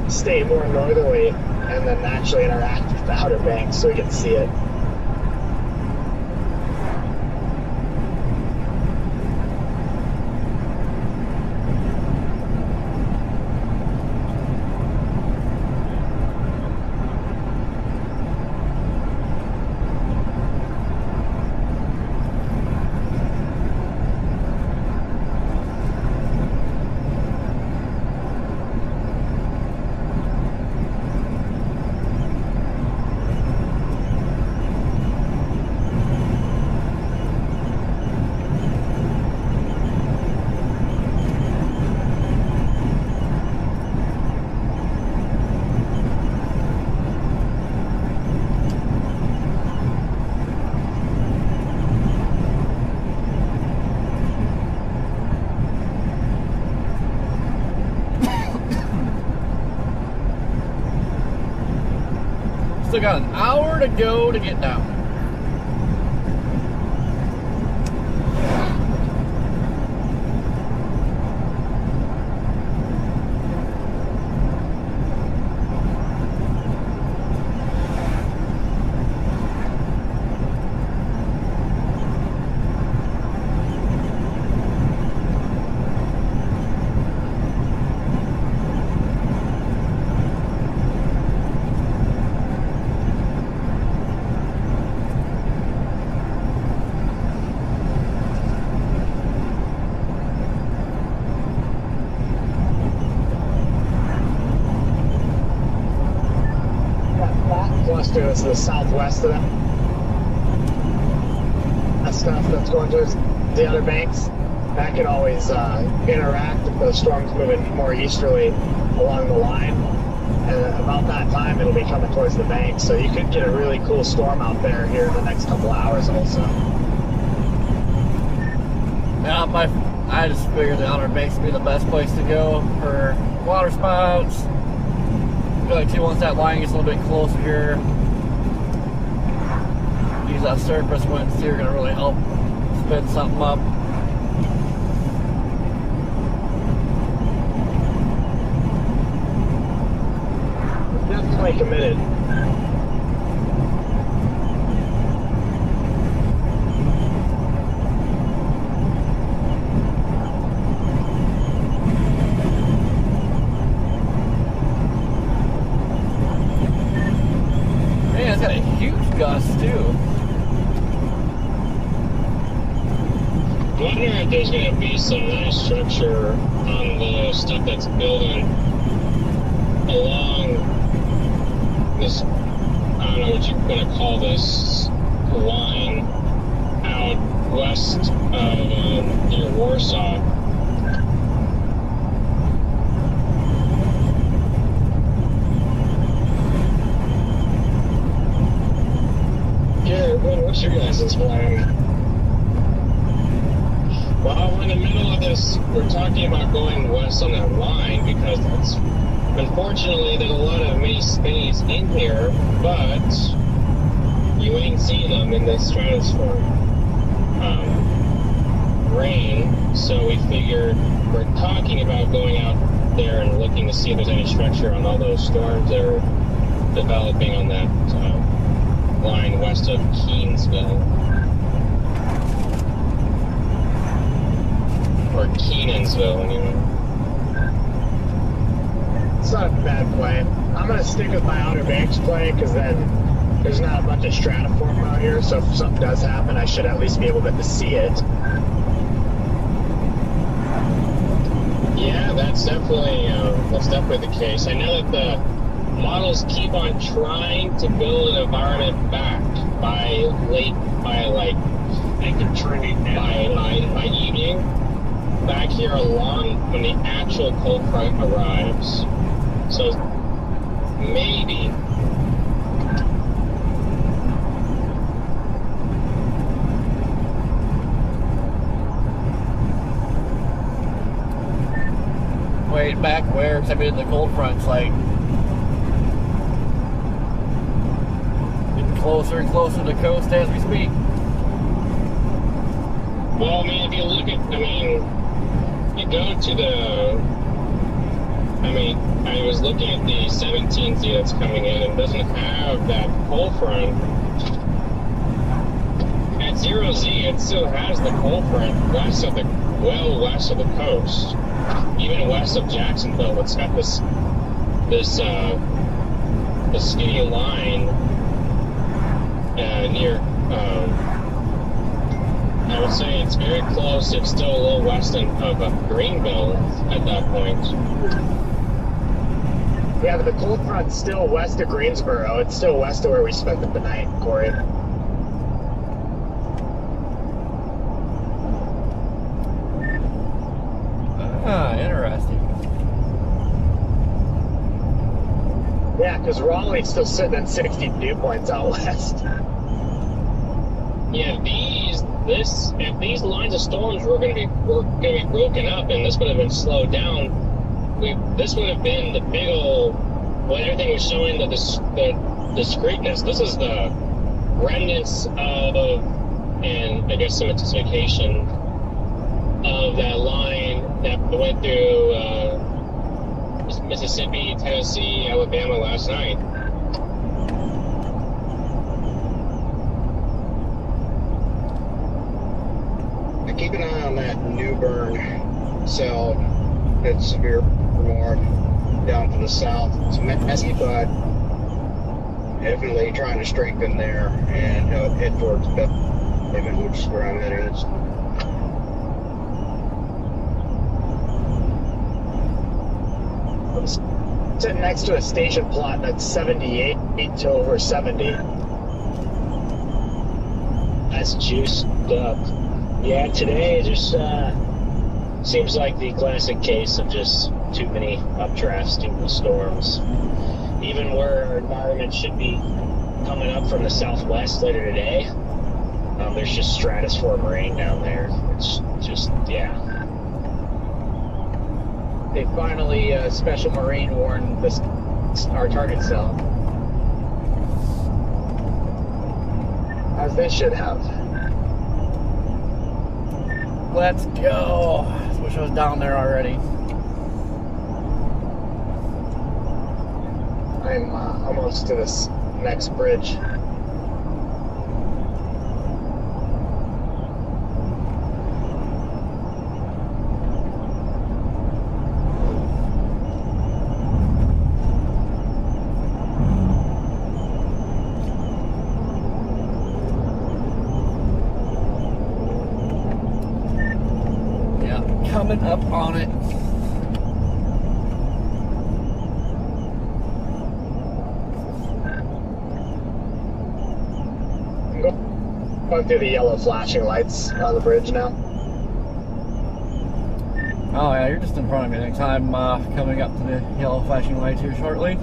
stay more northerly and then actually interact with the Outer Banks so we can see it. Still got an hour to go to get down. Cluster is to the southwest of that. That stuff that's going towards the Outer Banks, that can always interact if the storm's moving more easterly along the line. And about that time, it'll be coming towards the banks. So you could get a really cool storm out there here in the next couple hours also. Yeah, I just figured the Outer Banks would be the best place to go for water spouts. I feel like too, once that line gets a little bit closer here, use that surface winds too are going to really help spin something up. Definitely committed. Man, it's got a huge gust too. I'm wondering if there's going to be some nice structure on the stuff that's building along this, I don't know what you're going to call this line, out west of near Warsaw. Yeah, what's your guys' plan? Well, we're in the middle of this. We're talking about going west on that line because that's, unfortunately, there's a lot of mini spinnies in here, but you ain't seeing them in this stratosphere. rain, so we figured we're talking about going out there and looking to see if there's any structure on all those storms that are developing on that line west of Keensville. Or Keenansville, anyway. It's not a bad play. I'm going to stick with my Outer Banks play because then there's not a bunch of stratiform out here, so if something does happen, I should at least be able to see it. Yeah, that's definitely the case. I know that the models keep on trying to build an environment back by evening, back here along when the actual cold front arrives. So maybe. Wait, back where? Because I mean, the cold front's like getting closer and closer to the coast as we speak. Well, I mean, if you look at, you go to the, I was looking at the 17Z that's coming in and doesn't have that cold front. At 0Z, it still has the cold front west of the coast. Even west of Jacksonville, it's got this skinny line near, I would say it's very close. It's still a little west of Greenville at that point. Yeah, but the cold front's still west of Greensboro. It's still west of where we spent the night, Corey. Ah, interesting. Yeah, because Raleigh's still sitting at 60 dew points out west. Yeah, if these lines of storms were going to be broken up, and this would have been slowed down, this would have been the big old, when everything was showing the discreteness. This is the remnants of, and I guess some intensification of that line that went through Mississippi, Tennessee, Alabama last night. Keep an eye on that New Bern cell. It's severe more down to the south. It's messy, but definitely trying to strengthen there and head towards Bethlehem, which is where I'm headed. I'm sitting next to a station plot that's 78 to over 70. That's juiced up. Yeah, today it just seems like the classic case of just too many updrafts due to storms. Even where our environment should be coming up from the southwest later today, there's just stratoform rain down there. It's just, yeah. They finally, Special Marine warned our target cell. As they should have. Let's go. I wish I was down there already. I'm almost to this next bridge. Coming up on it. I'm going through the yellow flashing lights on the bridge now. Oh yeah, you're just in front of me. Next time coming up to the yellow flashing lights here shortly.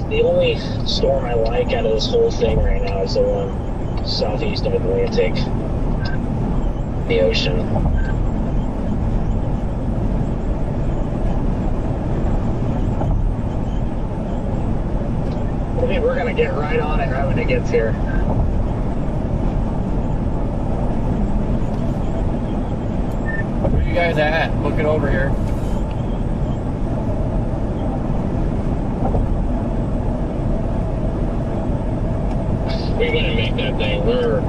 the only storm I like out of this whole thing right now is the one southeast of Atlantic, the ocean. I think we're gonna get right on it right when it gets here. Where you guys at? Looking over here. We're gonna make that thing. We're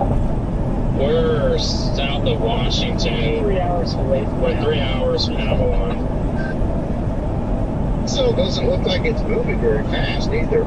south of Washington. 3 hours away from We're 3 hours from Avalon. So it doesn't look like it's moving very fast either.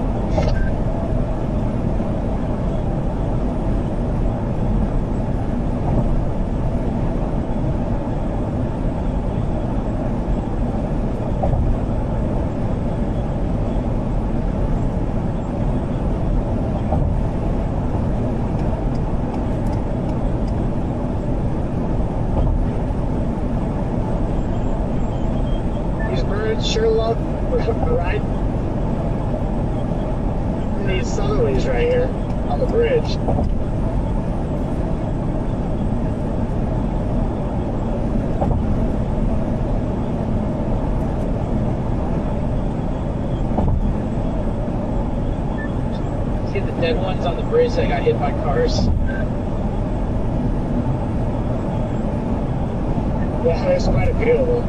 These birds sure love right. These southerlies right here on the bridge. See the dead ones on the bridge that got hit by cars? Yeah, there's quite a few of them.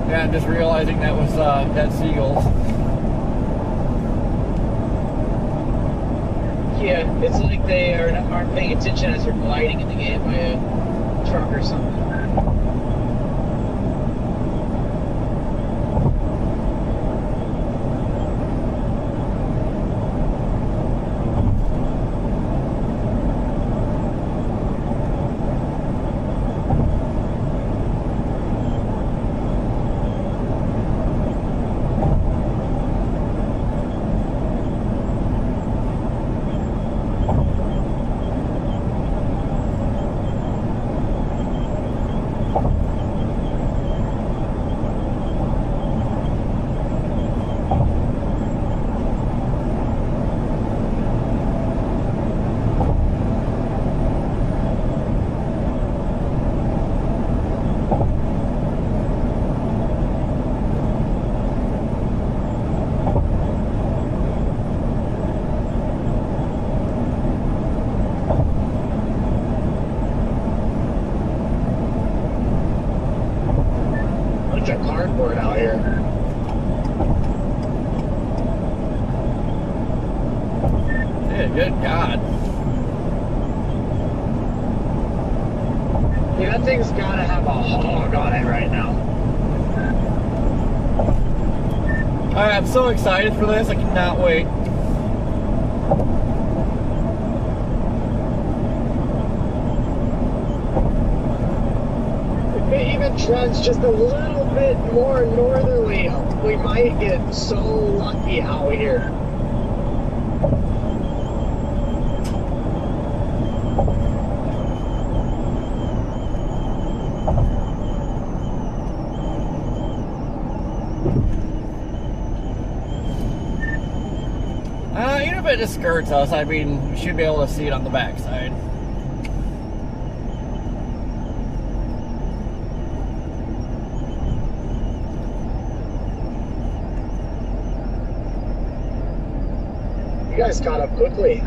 Yeah, I'm just realizing that was dead seagulls. Yeah, it's like they aren't paying attention as they're gliding and they get hit by a truck or something. Bunch of cardboard out here. Yeah, good God. Yeah, that thing's gotta have a hog on it right now. Alright, I'm so excited for this. I cannot wait. If it even trends just a little bit more northerly, we might get so lucky out here. Even if it just skirts us, I mean, we should be able to see it on the backside. You guys caught up quickly.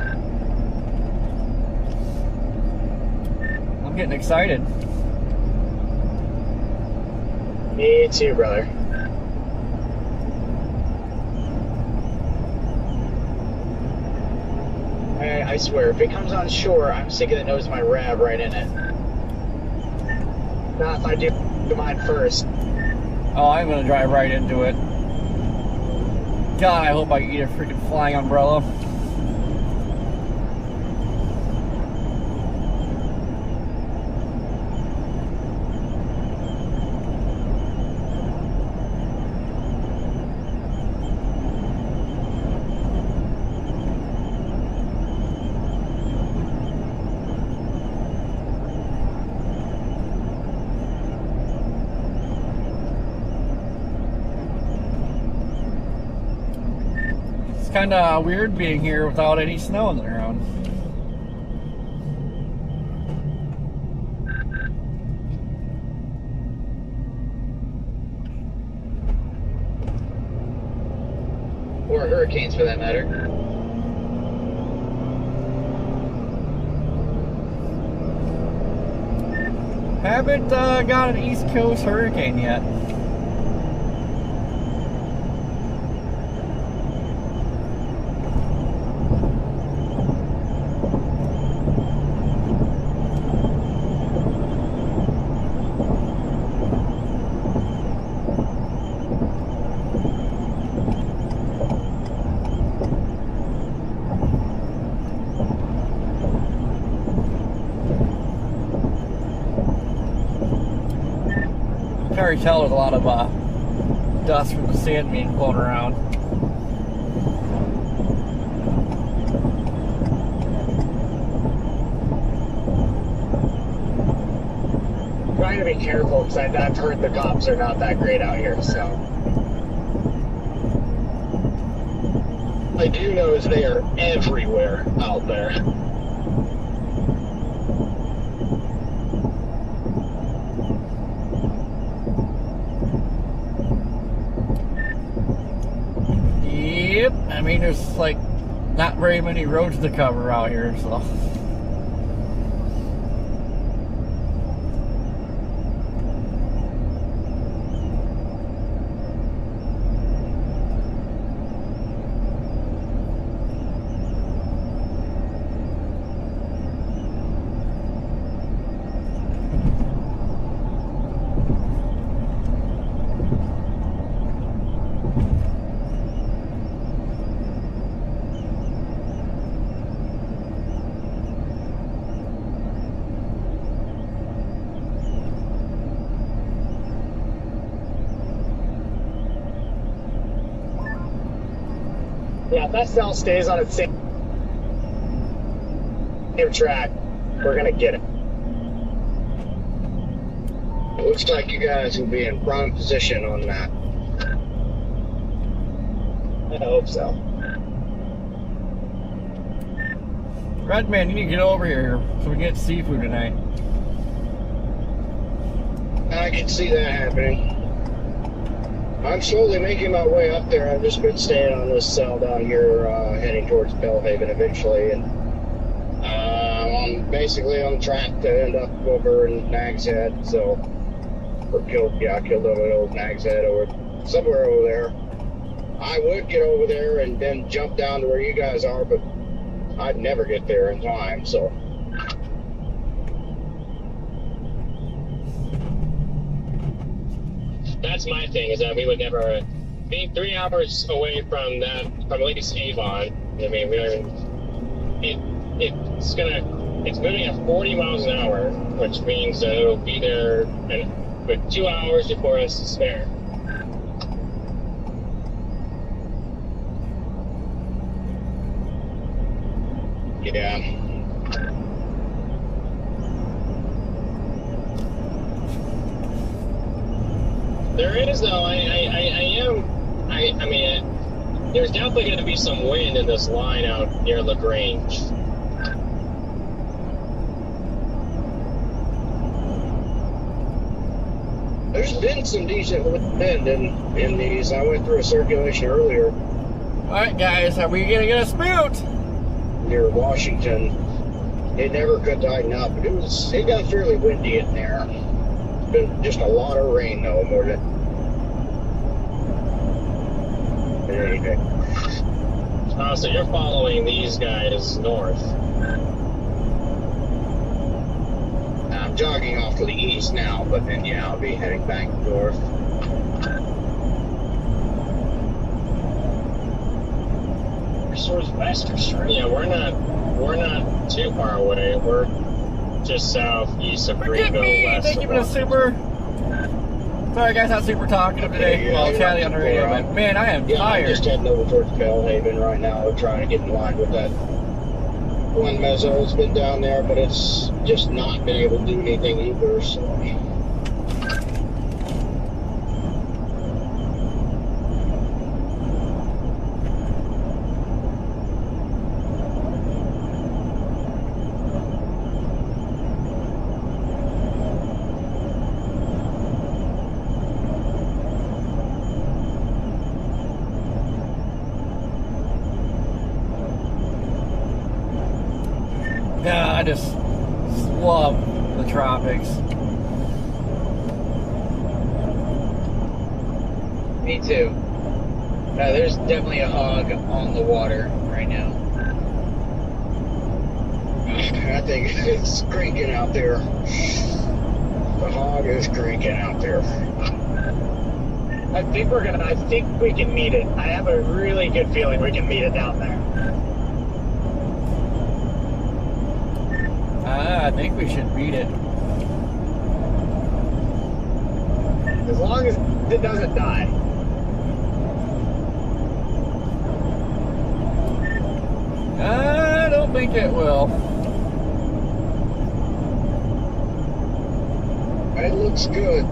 I'm getting excited. Me too, brother. I swear, if it comes on shore, I'm sick of the nose of my Rav right in it. Not if I do mine first. Oh, I'm gonna drive right into it. God, I hope I eat a freaking flying umbrella. kind of weird being here without any snow on the ground. Or hurricanes for that matter. Haven't got an East Coast hurricane yet. I can already tell there's a lot of dust from the sand being blown around. Trying to be careful because I've heard the cops are not that great out here, so. I do know is they are everywhere out there. Yep, I mean there's like not very many roads to cover out here, so. Yeah, if that cell stays on its same track, we're gonna get it. It looks like you guys will be in prime position on that. I hope so. Redman, you need to get over here so we can get seafood tonight. I can see that happening. I'm slowly making my way up there. I've just been staying on this cell down here, heading towards Bellhaven eventually, and I'm basically on track to end up over in Nag's Head. So, I killed over at old Nag's Head or somewhere over there. I would get over there and then jump down to where you guys are, but I'd never get there in time. So. That's my thing, is that we would never, being 3 hours away from that, from at least Avon, I mean, it's moving at 40 miles an hour, which means that it'll be there with 2 hours before us to spare. Yeah. There is, though, I mean, there's definitely going to be some wind in this line out near LaGrange. There's been some decent wind in these. I went through a circulation earlier Alright guys, are we gonna get a spout? near Washington. It never could tighten up, but it got fairly windy in there. It's been just a lot of rain though, more than anything. So you're following these guys north. I'm jogging off to the east now, but then yeah, I'll be heading back north. Towards west or straight? Yeah, we're not too far away. We're just southeast of Forgive Greenville, me! west Thank you of for the Washington. super. Sorry guys, not super talkative today. Yeah, Well, you're chatty not on the too radio, far but out. man, I am Yeah, I'm tired. just heading over towards Bellhaven right now, trying to get in line with that one mezzo's been down there, but it's just not been able to do anything either, so. I just love the tropics. Me too. There's definitely a hog on the water right now. I think it's creaking out there. The hog is creaking out there. I think we can meet it. I have a really good feeling we can meet it down there. I think we should beat it. As long as it doesn't die. I don't think it will. It looks good,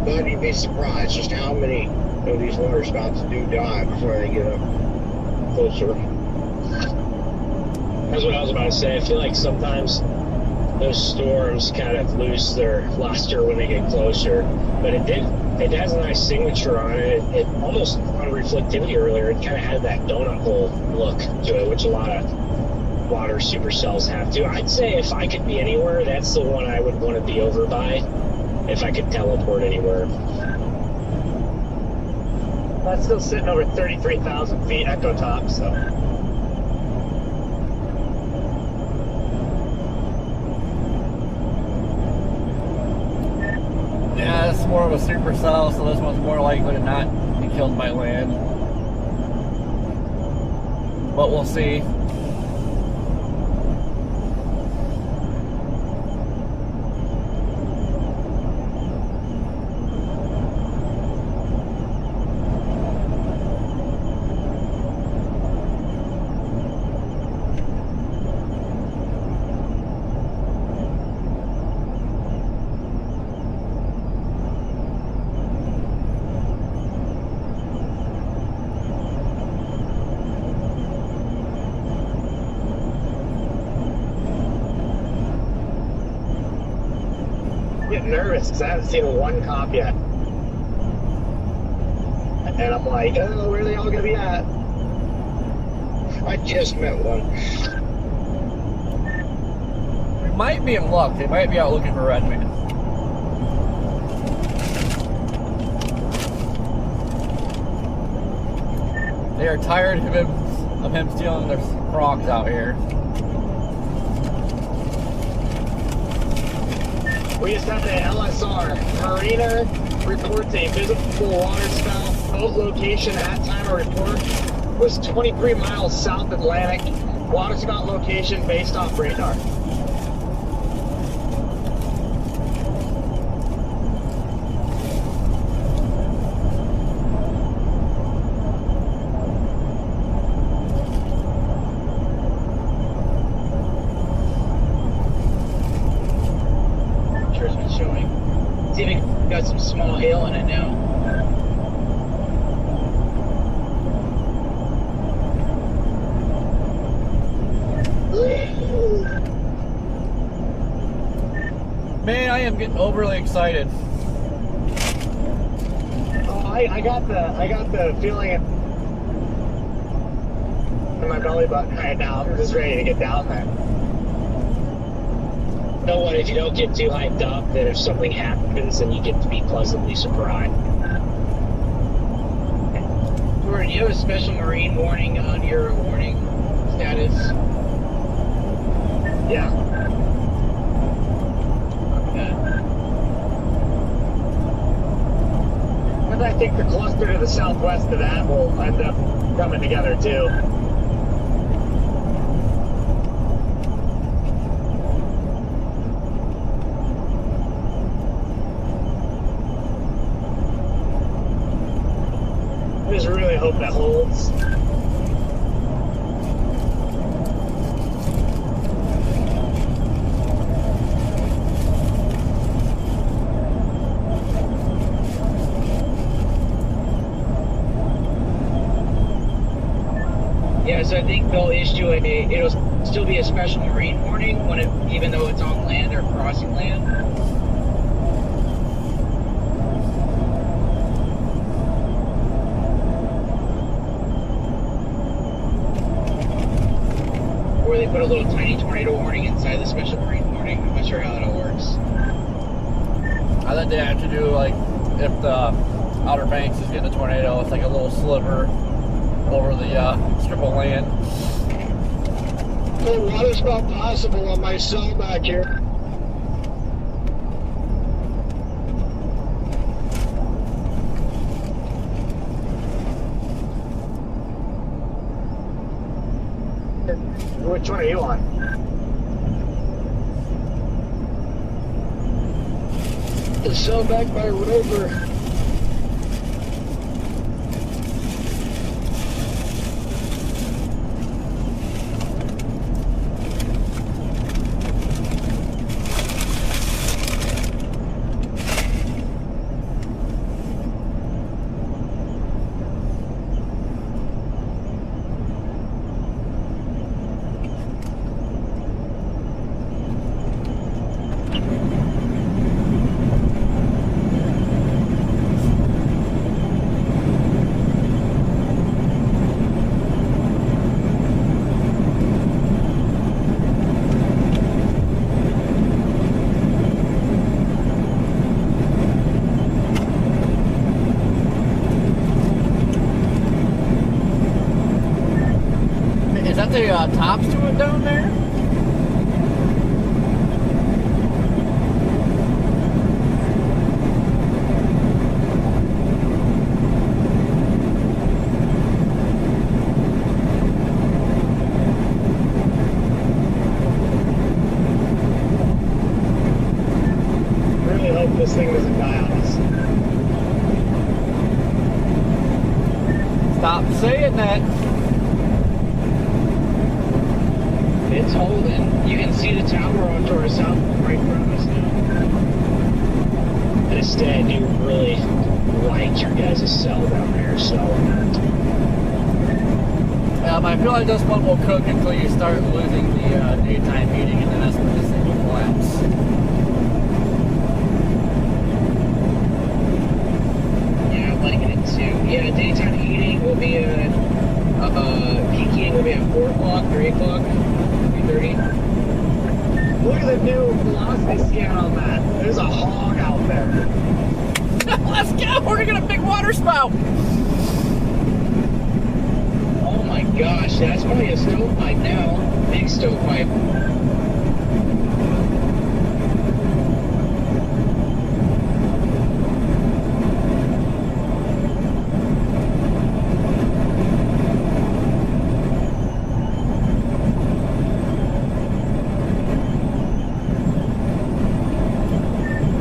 but you'd be surprised just how many of these water spouts do die before they get up closer. That's what I was about to say. I feel like sometimes those storms kind of lose their luster when they get closer. But it has a nice signature on it. It almost, on reflectivity earlier, it kind of had that donut hole look to it, which a lot of water supercells have too. I'd say if I could be anywhere, that's the one I would want to be over by, if I could teleport anywhere. That's still sitting over 33,000 feet echo top, so. Yeah, it's more of a supercell, so this one's more likely to not be killed by land. But we'll see. Getting nervous because I haven't seen one cop yet. And I'm like, oh, where are they all going to be at? I just met one. We might be in luck. They might be out looking for red man. They are tired of him stealing their frogs out here. We just had the LSR. Marina reports a visible water spout. Boat location at time of report was 23 miles south Atlantic. Water spout location based off radar. See if it got some small hail in it now. Man, I am getting overly excited. Oh, I got the feeling in my belly button right now. I'm just ready to get down there. You know what, if you don't get too hyped up, then if something happens, then you get to be pleasantly surprised. Jordan, you have a special marine warning on your warning status? Yeah. And I think the cluster to the southwest of that will end up coming together too. I just really hope that holds. Yeah, so I think they'll issue it'll still be a special marine warning when even though it's on land or crossing land. Or they put a little tiny tornado warning inside the special rain warning. I'm not sure how that all works. I think they have to do, like, if the Outer Banks is getting a tornado, it's like a little sliver over the strip of land. No water spout possible on my cell back here. Which one are you on? The cell back by Rover. Is that the tops to it down there? Really hope this thing doesn't die on us. Stop saying that. It's holding. You can see the tower on to our south right in front of us now. Instead, you really liked your guys' cell down there, so I feel like this one will cook until you start losing the daytime heating, and then that's when this thing will collapse. Yeah, I'm liking it too. Yeah, daytime heating will be peak heating will be at 4 o'clock, 3 o'clock, 3:30. Look at the new velocity scan on that. There's a hog out there. Let's go! We're gonna get a big water spout! Oh my gosh, that's probably a stovepipe now. Big stovepipe.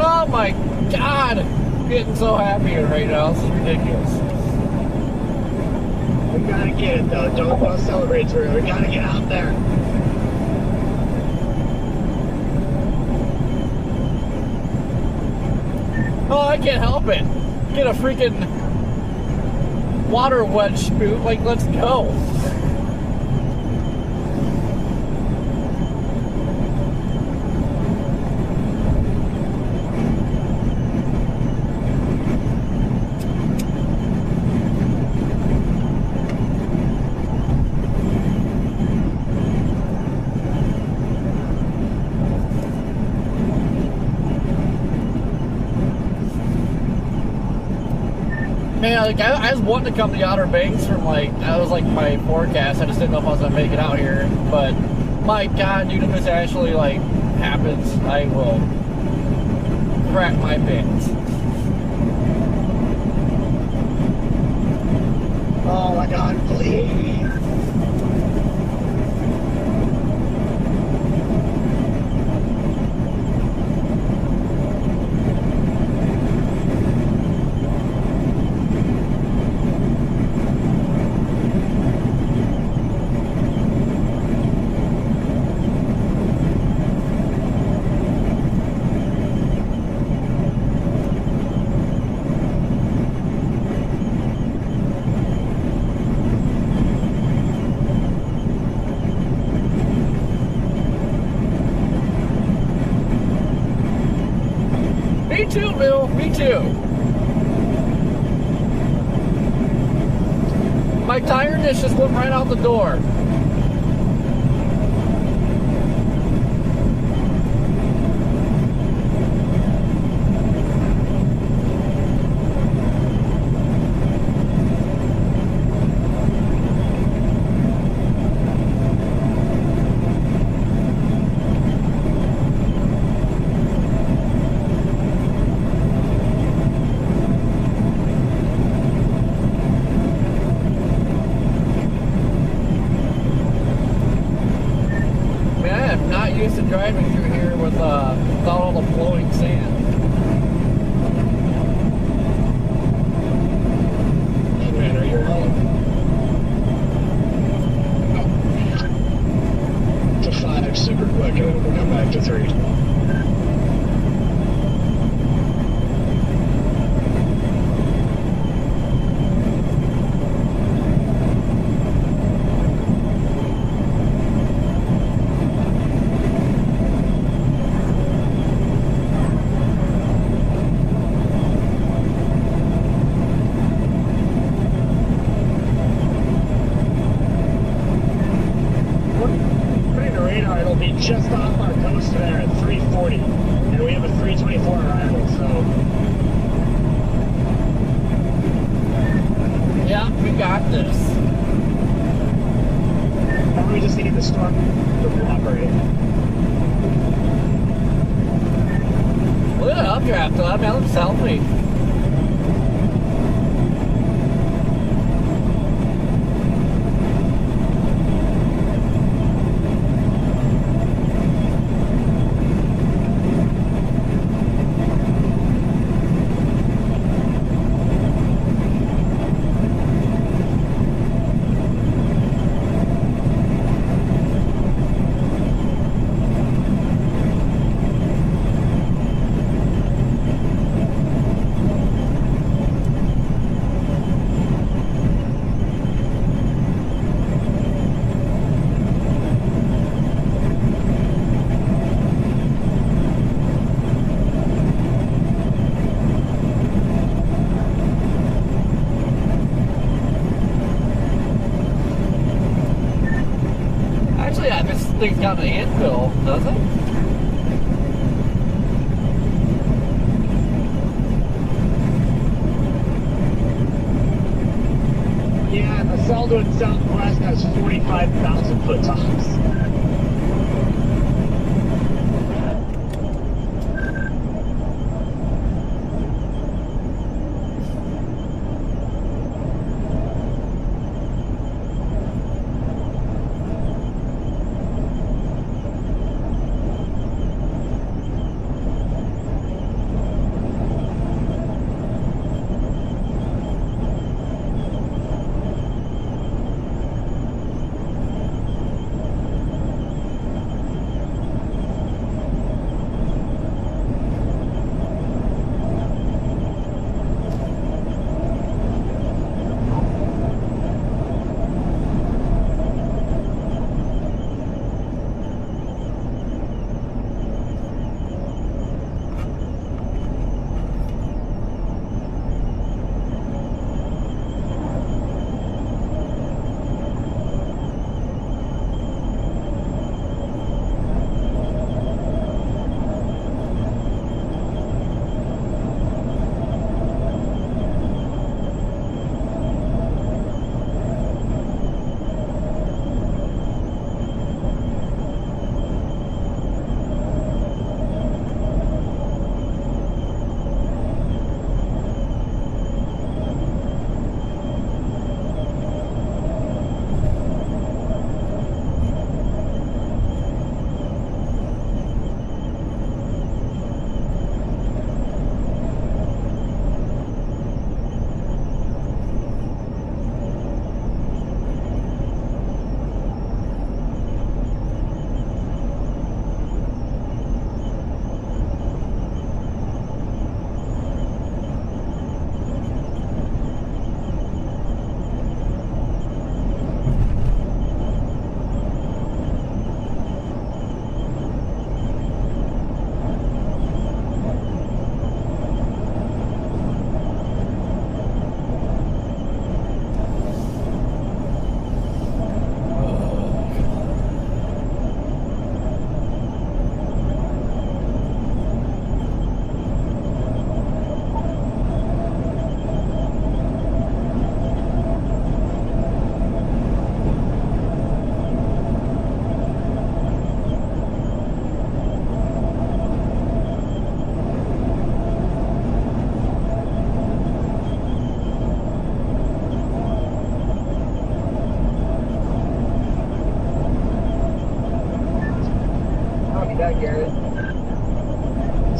Oh my god! I'm getting so happy right now. This is ridiculous. We gotta get it though. Don't celebrate through. We gotta get out there. Oh, I can't help it. Get a freaking water wedge spoon. Like, let's go. Man, like, I was wanting to come to the Outer Banks from, like, that was like my forecast. I just didn't know if I was gonna make it out here. But my god, dude, if this actually like happens, I will crack my pants. Oh my god, please. Me too, Bill. Me too. My tiredness just went right out the door. just off our coast there at 340, and we have a 324 arrival, so. Yeah, we got this. Now we just need the storm to cooperate. Look at that updraft, though. That looks healthy. Thing's got an anvil, does it? Yeah, the Seldoid Southwest has 45,000 foot tops.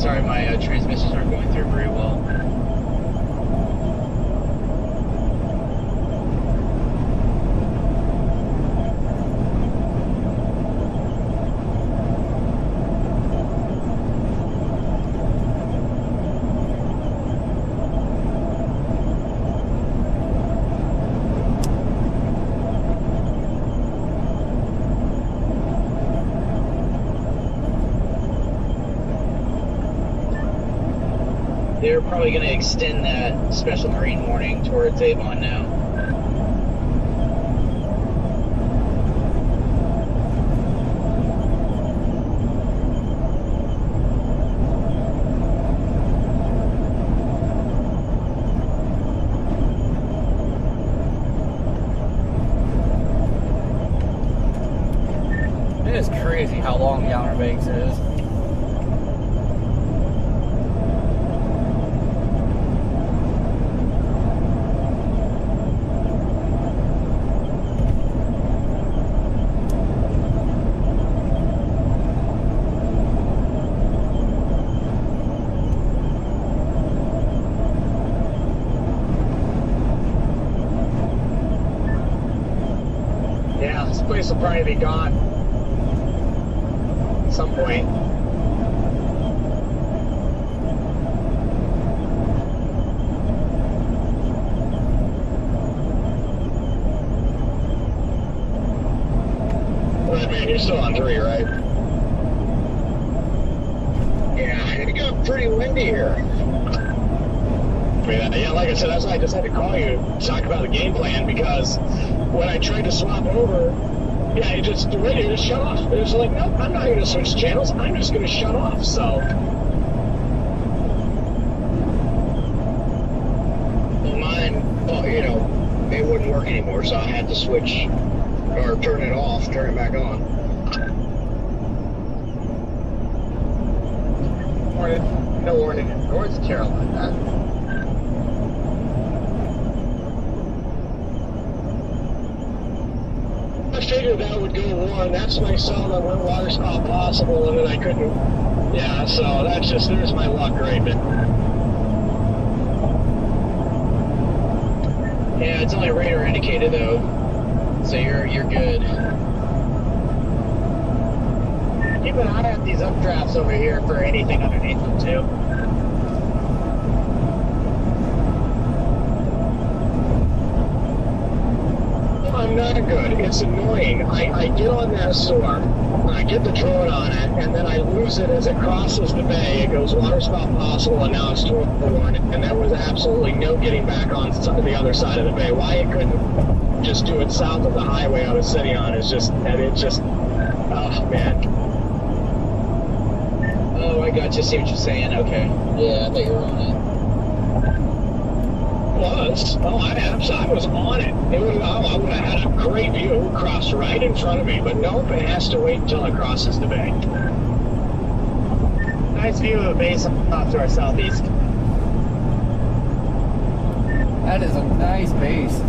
Sorry, my transmissions aren't going through very well. They're probably going to extend that special marine warning towards Avon now. crazy how long the Outer Banks is. Yeah, this place will probably be gone at some point. Right, man, you're still on 3, right? Yeah, it got pretty windy here. Yeah, like I said, that's why I just had to call you to talk about the game plan, because when I tried to swap over, yeah, the radio just shut off. It was like, nope, I'm not going to switch channels. I'm just going to shut off. So, Well, mine, well, you know, it wouldn't work anymore, so I had to switch or turn it off, turn it back on. No warning in North Carolina. I figured that would go warm. That's my cell that went water spout possible, and then I couldn't. Yeah, so that's just, there's my luck right there. Yeah, it's only radar indicated though, so you're good. Keep an eye on these updrafts over here for anything underneath them too. I'm not good. It's annoying. I get on that store, I get the drone on it, and then I lose it as it crosses the bay. It goes water spout possible, and now it's 12-1, and there was absolutely no getting back on the other side of the bay. Why it couldn't just do it south of the highway I was sitting on is just, oh man. Oh, I got you. See what you're saying. Okay. Yeah, I thought you were on it. I was on it. I would have had a great view across right in front of me, but nope, it has to wait until it crosses the bay. Nice view of a base off to our southeast. That is a nice base.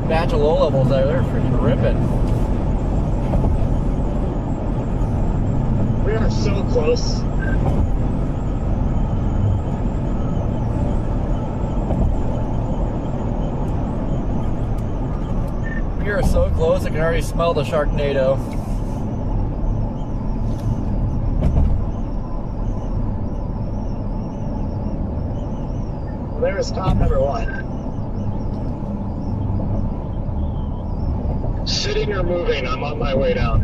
Batch of low levels there, they're freaking ripping. We are so close. We are so close, I can already smell the Sharknado. Well, there's top number 1. Sitting or moving, I'm on my way down.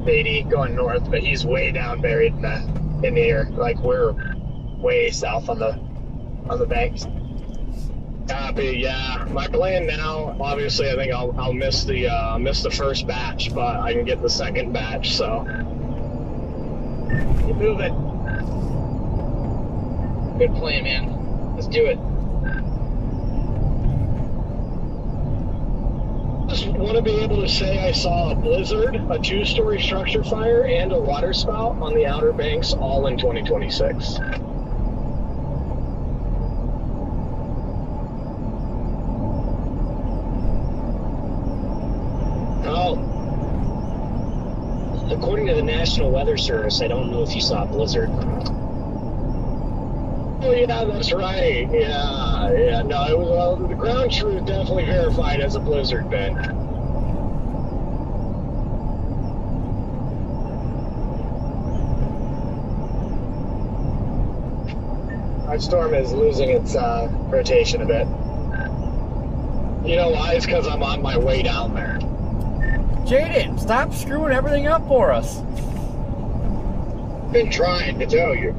Beatty going north, but he's way down buried in the air. Like we're way south on the banks. Copy. Yeah, my plan now. Obviously, I think I'll miss the first batch, but I can get the second batch. So You move it. Good plan, man. Let's do it. Just want to be able to say I saw a blizzard, a 2-story structure fire, and a water spout on the Outer Banks all in 2026. Oh, according to the National Weather Service, I don't know if you saw a blizzard. Oh yeah, that's right. Yeah. No, it was the ground truth definitely verified as a blizzard, Ben. My storm is losing its rotation a bit. You know why? It's because I'm on my way down there. Jaden, stop screwing everything up for us. Been trying to tell you.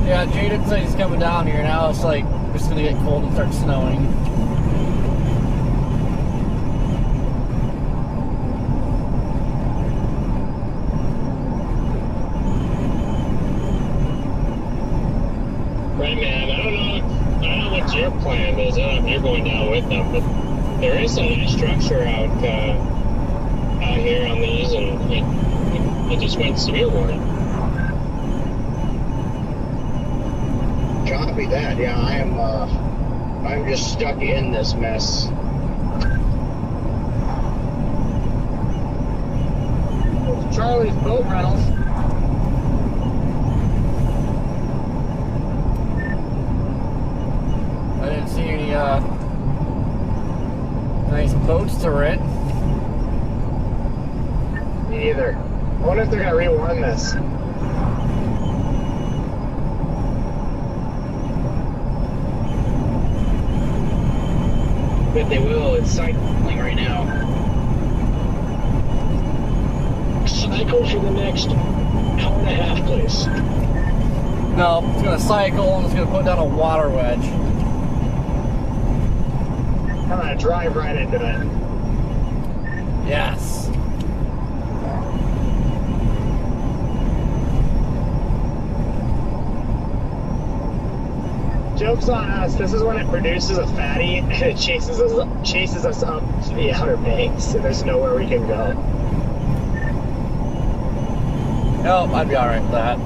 Yeah, Jaden said he's coming down here now. It's like it's gonna get cold and start snowing. Right, man. I don't know what your plan is. I don't know if you're going down with them, but there is some nice structure out here on these, and it just went severe warning. Copy that. Yeah, I'm just stuck in this mess. Charlie's boat rentals. I didn't see any nice boats to rent. Me either. I wonder if they're gonna rewarn this. Bet they will. It's cycling right now. Cycle for the next hour and a half, please. No, it's gonna cycle and it's gonna put down a water wedge. I'm gonna drive right into it. Yes. Joke's on us. This is when it produces a fatty and it chases us up to the Outer Banks, and there's nowhere we can go. Nope, I'd be alright with that.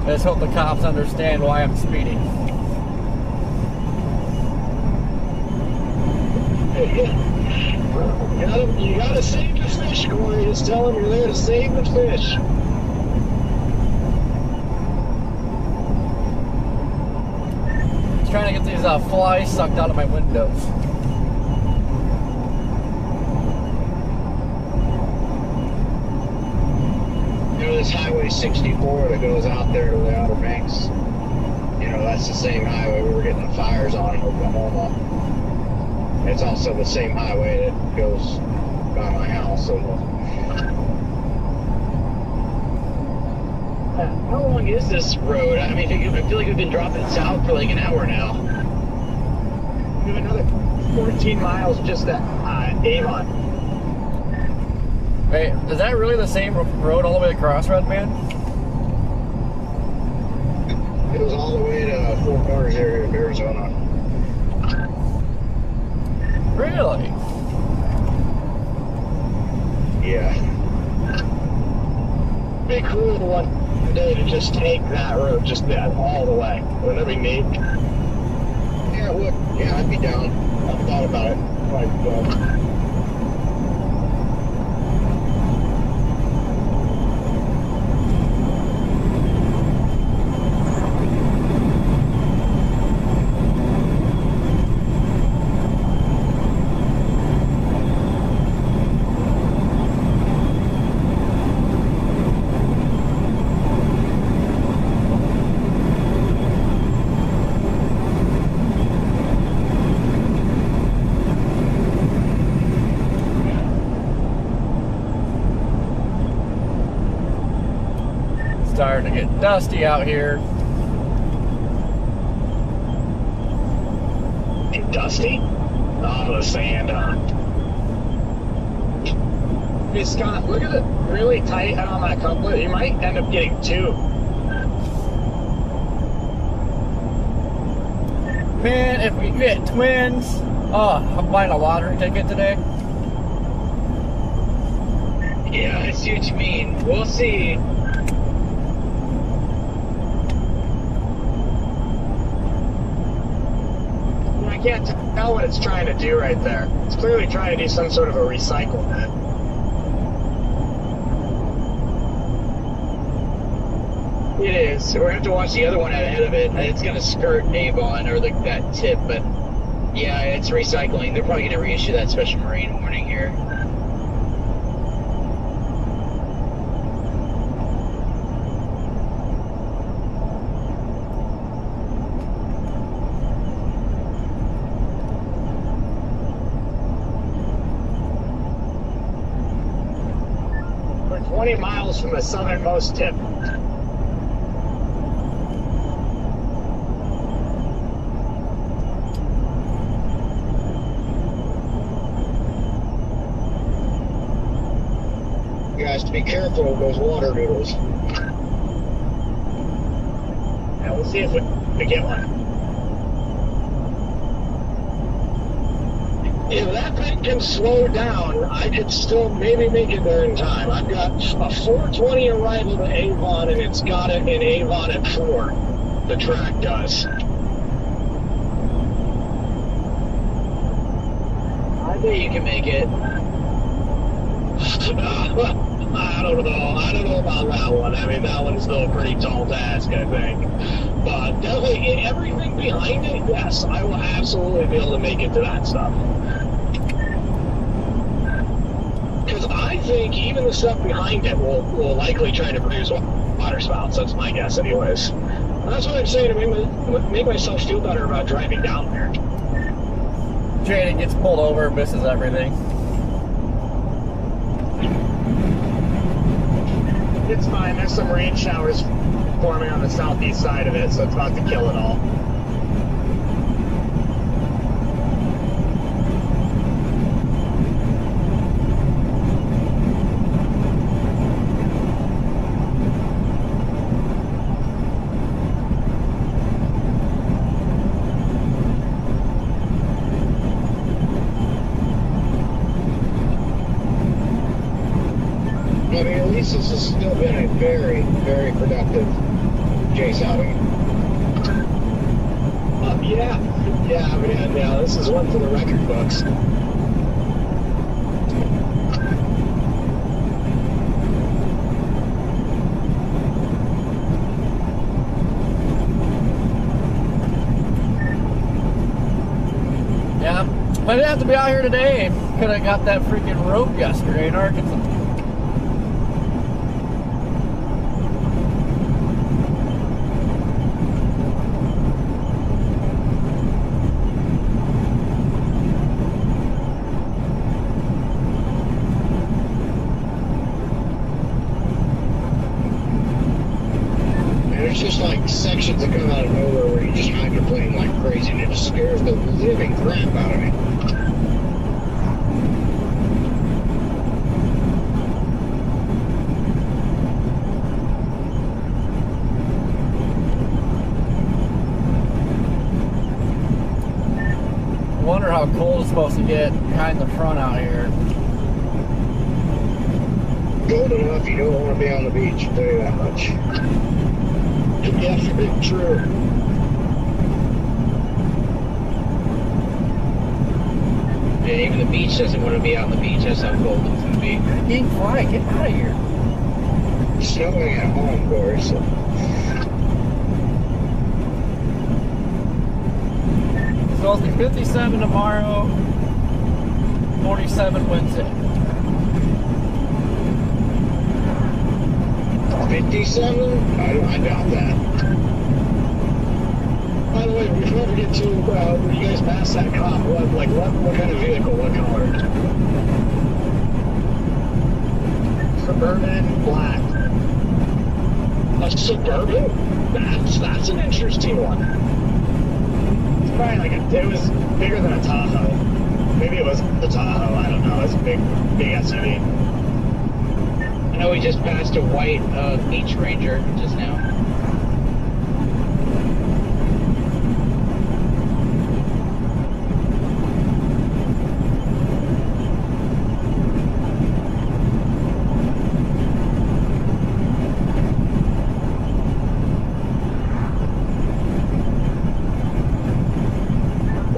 I just hope the cops understand why I'm speeding. You gotta save the fish, Corey. Just tell them you're there to save the fish. Just trying to get these flies sucked out of my windows. You know, this Highway 64 that goes out there to the Outer Banks, you know, that's the same highway we were getting the fires on in Oklahoma. It's also the same highway that goes by my house. So How long is this road? I mean, I feel like we've been dropping south for like an hour now. We have another 14 miles just at Avon. Wait, is that really the same road all the way across, Red Man? it goes all the way to Four Corners area of Arizona. Really? Yeah. Be cool one day to just take that road, just that all the way. Wouldn't that be neat? Yeah, it would. Yeah, I'd be down. I've thought about it. Like, dusty out here. Dusty? Oh, the sand, Hey, Scott, look at it really tight on that couplet. You might end up getting two. Man, if we get twins, oh, I'm buying a lottery ticket today. Yeah, I see what you mean. We'll see. I can't tell what it's trying to do right there. It's clearly trying to do some sort of a recycle bit. It is. We're going to have to watch the other one ahead of it. It's going to skirt Avon or that tip, but yeah, it's recycling. They're probably going to reissue that special marine warning here. We're 20 miles from the southernmost tip. You guys to be careful of those water noodles. Yeah, we'll see if we get one. if that thing can slow down, I could still maybe make it there in time. I've got a 4:20 arrival to Avon, and it's got it in Avon at 4. The track does. I bet you can make it. I don't know. I don't know about that one. I mean, that one's still a pretty tall task, I think. But definitely, everything behind it, yes, I will absolutely be able to make it to that stuff. Because I think even the stuff behind it will likely try to produce water spouts. That's my guess, anyways. And that's what I'm saying to make myself feel better about driving down there. Jaden gets pulled over, misses everything. It's fine. There's some rain showers forming on the southeast side of it, so it's about to kill it all. I mean, at least this has still been a very, very productive chase outing. Yeah, this is one for the record books. Yeah, but I didn't have to be out here today. Could have got that freaking rope yesterday in Arkansas. There's just like sections that come out of nowhere where you just hydroplane like crazy and it just scares the living crap out of me. I wonder how cold it's supposed to get behind the front out here. Cold enough, you don't want to be on the beach, I'll tell you that much. Yeah, very true. And even the beach doesn't want to be on the beach. That's how cold it's going to be. Dang fly, get out of here. Snowing at home, of course. So. So it'll be 57 tomorrow, 47 Wednesday. 57? I doubt that. By the way, before we get to when you guys pass that cop, what kind of vehicle, what color? Suburban black. A Suburban? That's an interesting one. It's probably like it was bigger than a Tahoe. Maybe it was the Tahoe. I don't know. It's a big SUV. I know we just passed a white Beach Ranger just now.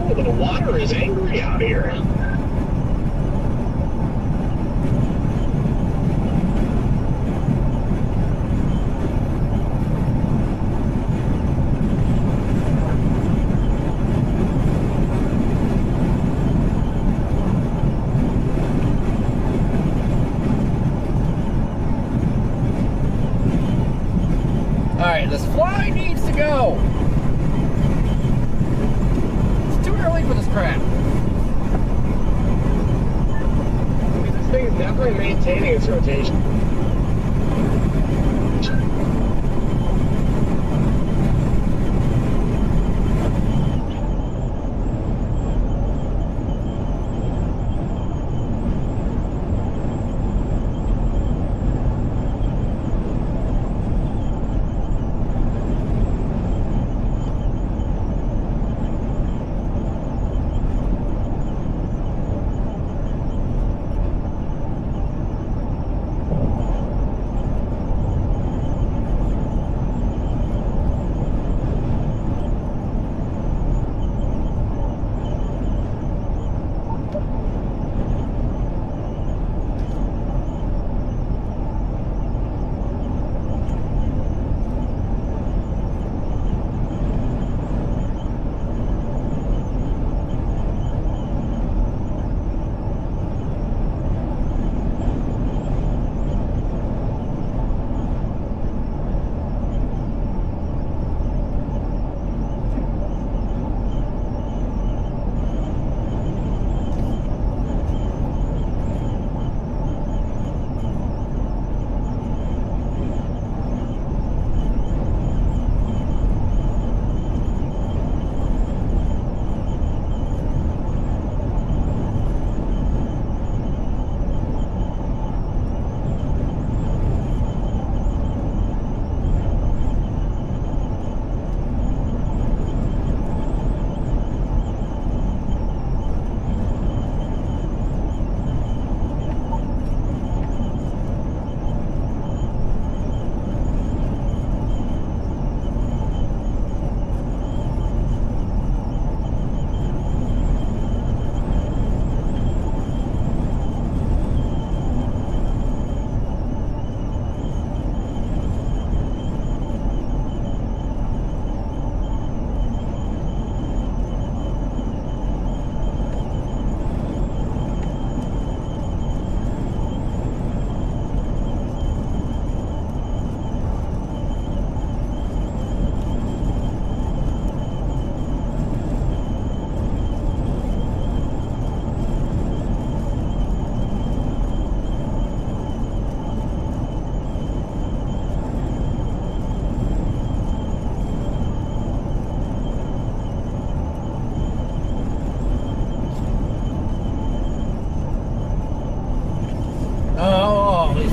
Oh, the water is angry out here. Alright, this fly needs to go. It's too early for this crap. This thing is definitely maintaining its rotation.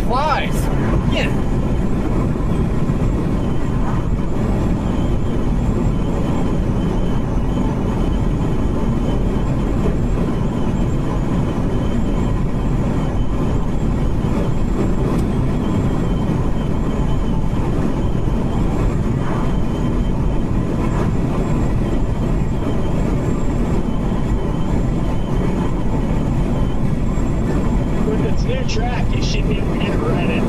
flies. Yeah. With its new track, you should be able to get right in.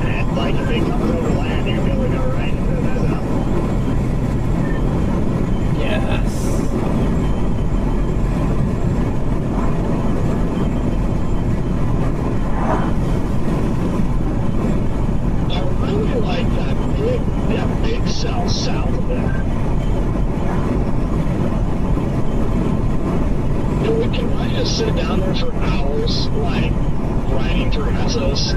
And like if it comes over land, you'll be able to go right into the zone. Yes. I really like that big cell south of there. And can I just sit down there for hours, like, riding through Essos?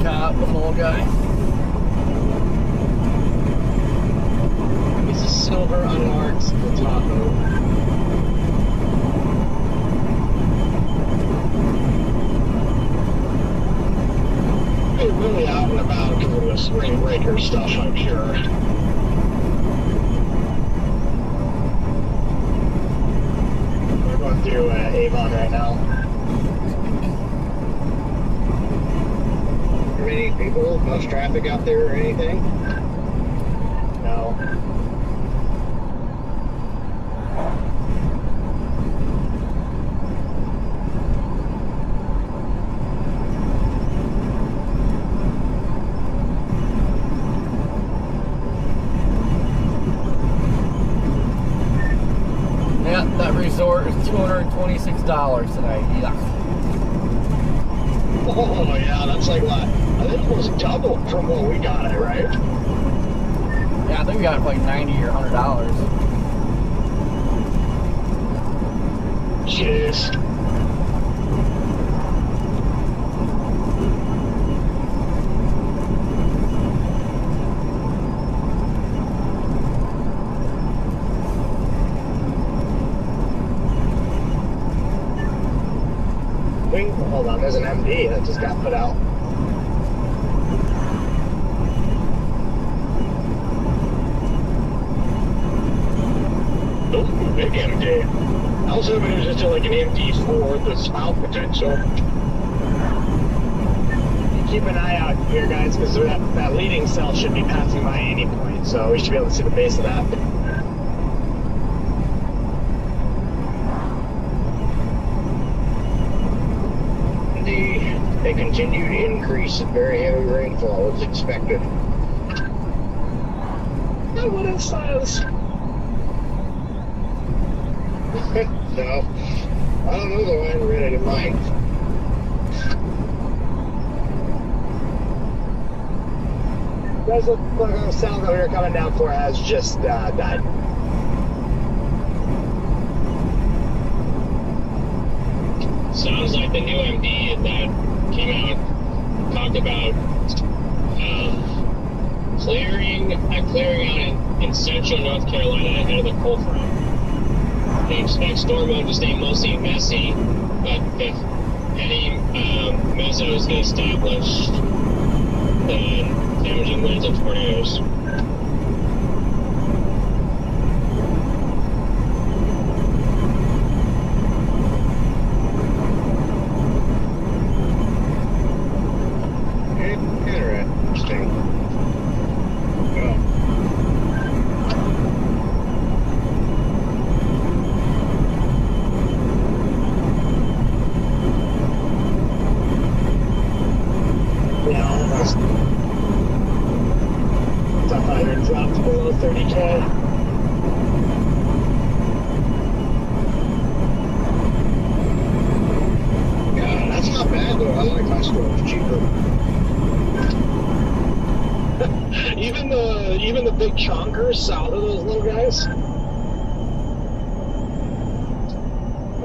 top with the little guy. It's a silver unmarked Tahoe. They're really out and about doing the spring breaker stuff, I'm sure. We're going through Avon right now. Are there any people, much traffic out there or anything? No. Yeah, that resort is $226 today. Yeah. Oh, yeah, that's like what? I think almost doubled from what we got it, right? Yeah, I think we got it for like $90 or $100. Jeez. Hold on, there's an MD that just got put out. Ooh, big MD. I was hoping it was just like an MD4 with the spout potential. Keep an eye out here, guys, because that leading cell should be passing by any point, so we should be able to see the base of that. A continued increase in very heavy rainfall is expected. What it says. No, I don't know though. I haven't read it in mine. Does look like the cell that we were coming down for has just died. Sounds like the new MD that came out talked about clearing out in central North Carolina ahead of the cold front. They expect storm mode to stay mostly messy, but if any mesos get established, then damaging winds and tornadoes. Interesting. Well, Yeah, almost. Top 100 dropped below 30K. yeah, that's not bad though. I like my storage cheaper. Even the big chonkers south of those little guys.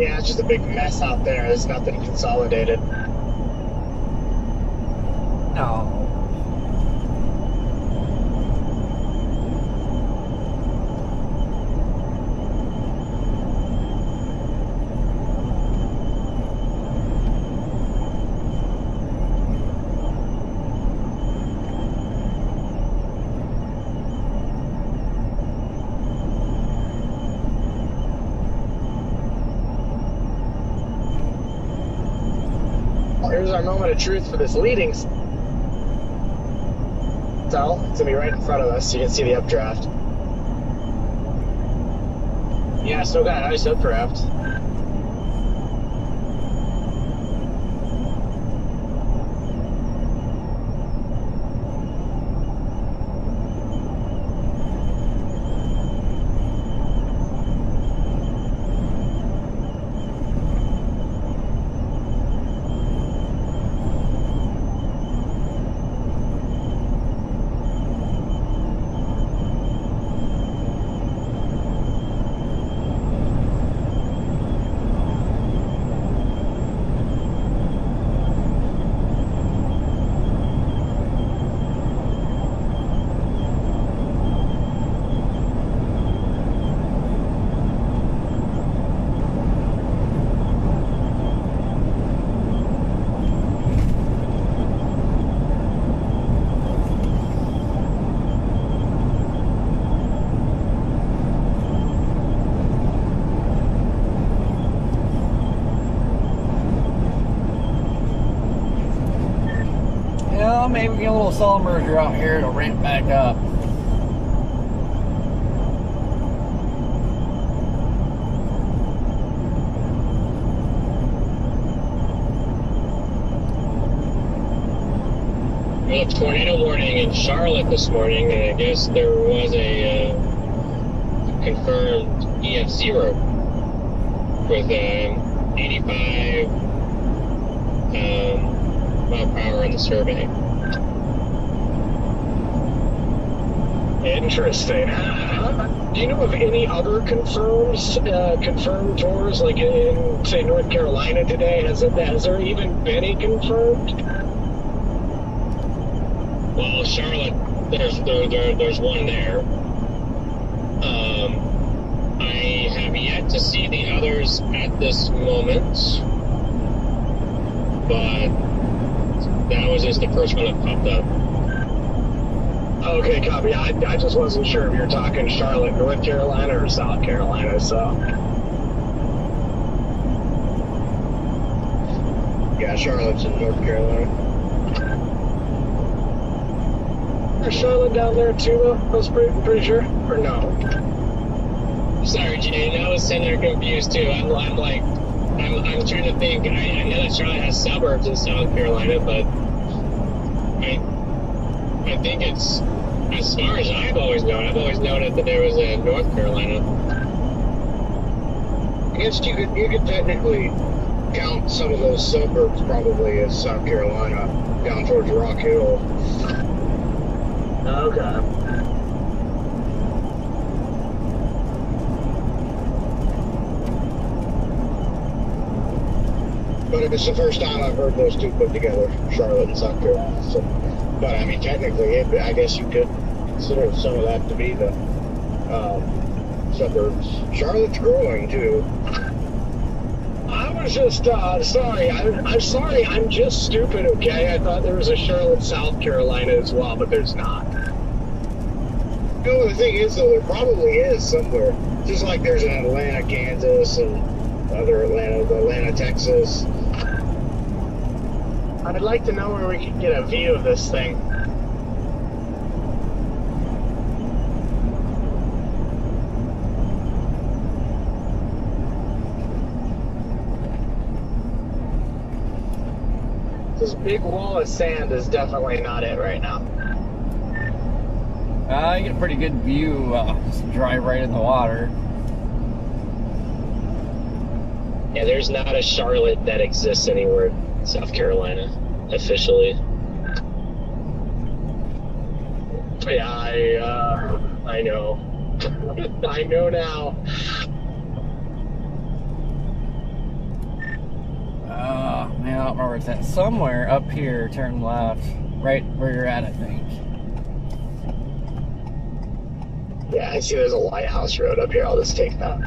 Yeah, it's just a big mess out there. There's nothing consolidated. No. Here's our moment of truth for this leading cell. It's gonna be right in front of us. You can see the updraft. Yeah, still got a nice updraft. Well, maybe get a little cell merger out here to ramp back up. Well, a tornado warning in Charlotte this morning, and I guess there was a confirmed EF0 with 85 mile per hour on the survey. Interesting. Do you know of any other confirmed tours, like in, say, North Carolina today? Has there even been any confirmed? Well, Charlotte, there's one there. I have yet to see the others at this moment, but that was just the first one that popped up. Okay, copy. I just wasn't sure if you were talking Charlotte, North Carolina, or South Carolina, so. Yeah, Charlotte's in North Carolina. Is Charlotte down there too, though? I was pretty sure. Or no? Sorry, Jane. I was sitting there confused too. I'm trying to think. I know that Charlotte has suburbs in South Carolina, but I think it's, as far as I've always known it that there was a North Carolina. I guess you could technically count some of those suburbs probably as South Carolina, down towards Rock Hill. Okay. But it's the first time I've heard those two put together, Charlotte and South Carolina. So, but I mean, technically, I guess you could consider some of that to be the suburbs. Charlotte's growing too. I was just sorry. I'm sorry. I'm just stupid. Okay, I thought there was a Charlotte, South Carolina as well, but there's not. No, the thing is, though, there probably is somewhere. Just like there's an Atlanta, Kansas, and other Atlanta, Texas. I'd like to know where we can get a view of this thing. This big wall of sand is definitely not it right now. You get a pretty good view, just drive right in the water. Yeah, there's not a Charlotte that exists anywhere in South Carolina, officially. Yeah, I know. I know now. Man, I don't remember where it's at. Somewhere up here, turn left, right where you're at, I think. Yeah, I see there's a lighthouse road up here. I'll just take that.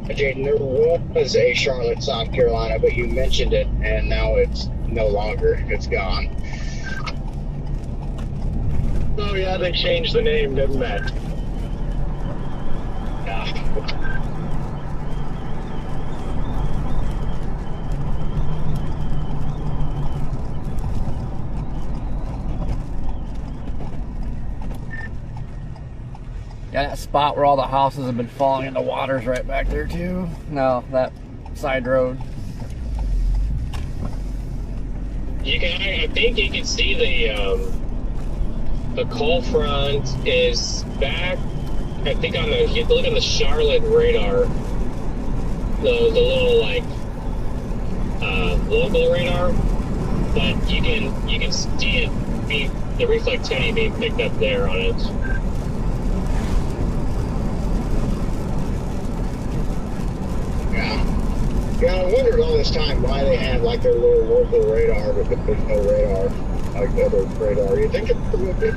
Jaden, there was a Charlotte, South Carolina, but you mentioned it, and now it's no longer. It's gone. Oh yeah, they changed the name, didn't they? Yeah. Yeah, that spot where all the houses have been falling in the water's right back there too. No, that side road. I think you can see the cold front is back. I think on the, you have to look on the Charlotte radar, the little like local radar, but you can see it being, the reflectivity being picked up there on it. Yeah, I wondered all this time why they had like their little local radar, but there's no radar like the other radar. You think it would be?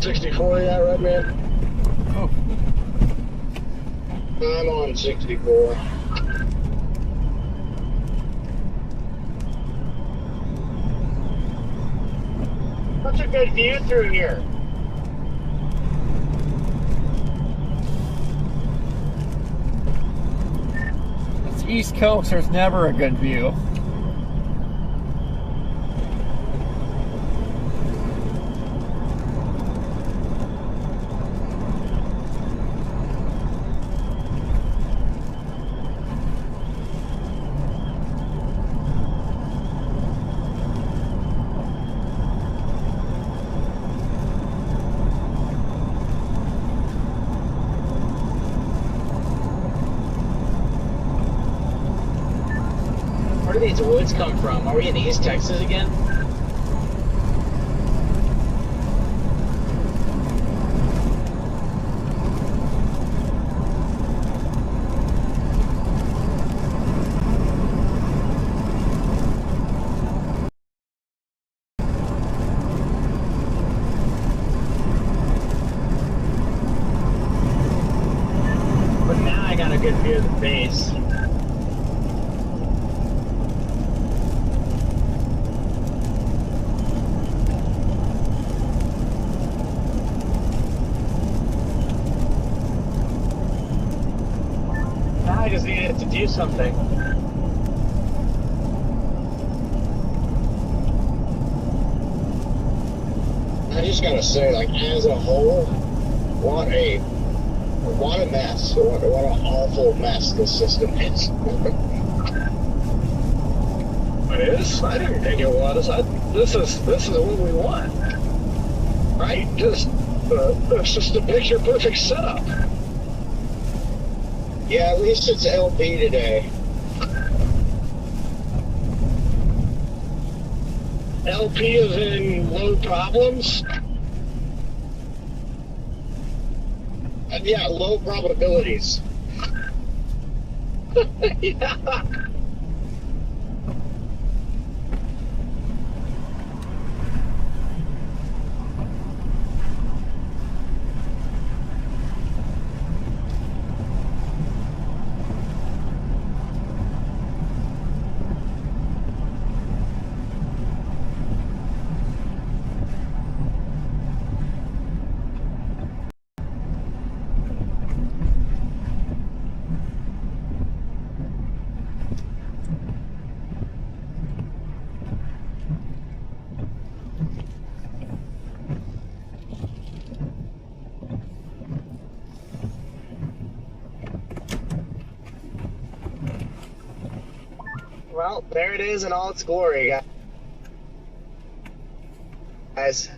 64 yet, Redman? Oh, I'm on 64. Such a good view through here. it's East Coast. There's never a good view. Where do these woods come from? Are we in East Texas again? But now I got a good view of the base. Now I just needed to do something. I just gotta say, like, as a whole, what a mess. What an awful mess this system is. It is? I didn't think it was. This is what we want. Right? It's just a picture perfect setup. Yeah, at least it's LP today. LP is in low problems. Yeah, low probabilities. Yeah. Well, there it is in all its glory, guys.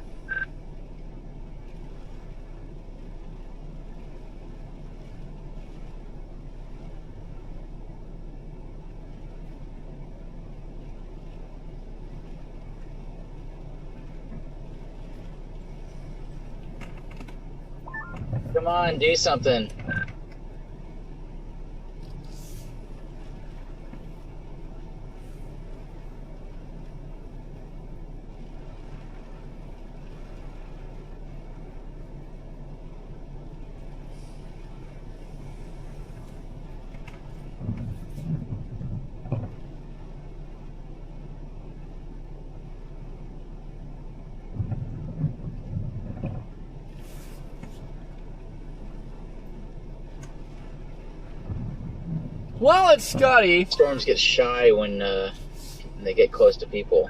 Come on, do something. Well, it's Scotty. Storms get shy when they get close to people.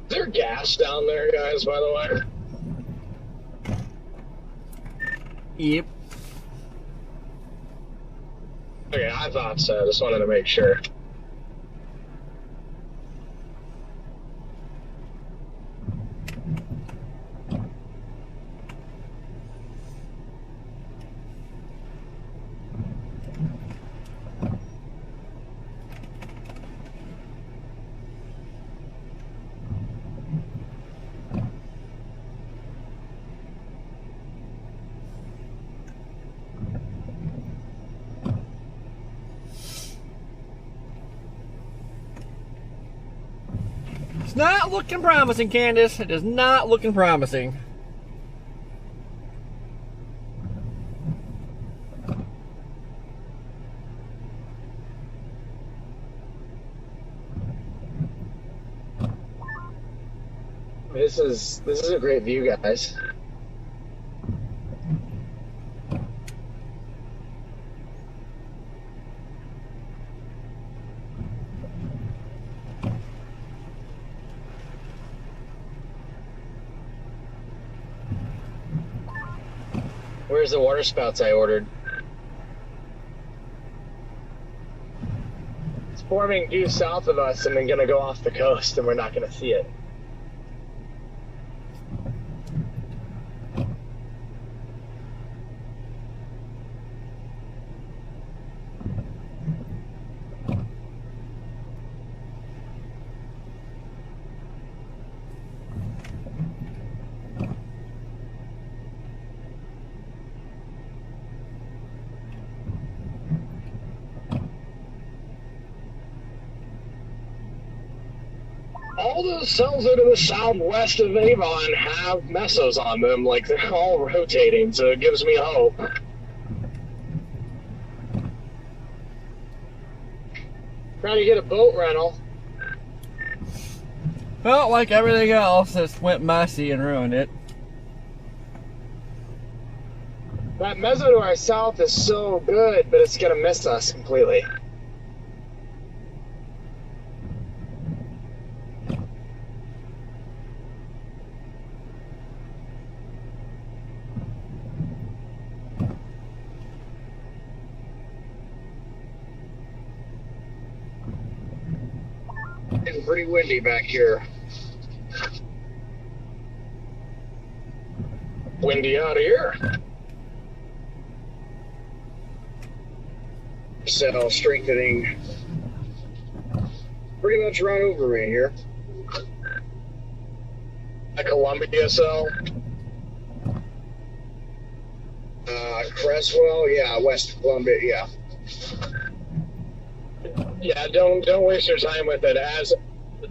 Is there gas down there, guys, by the way? Yep. Okay, I thought so. Just wanted to make sure. It's not looking promising, Candace. It is not looking promising. This is a great view, guys. Where's the water spouts I ordered? It's forming due south of us and then going to go off the coast, and we're not going to see it. All those cells that are to the southwest of Avon have mesos on them, like they're all rotating, so it gives me hope. Trying to get a boat rental. Felt like everything else just went messy and ruined it. That meso to our south is so good, but it's going to miss us completely. Getting pretty windy back here. Windy out of here. Cell strengthening. Pretty much run over me here. A Columbia cell. Creswell, yeah, West of Columbia, yeah. Yeah, don't waste your time with it. As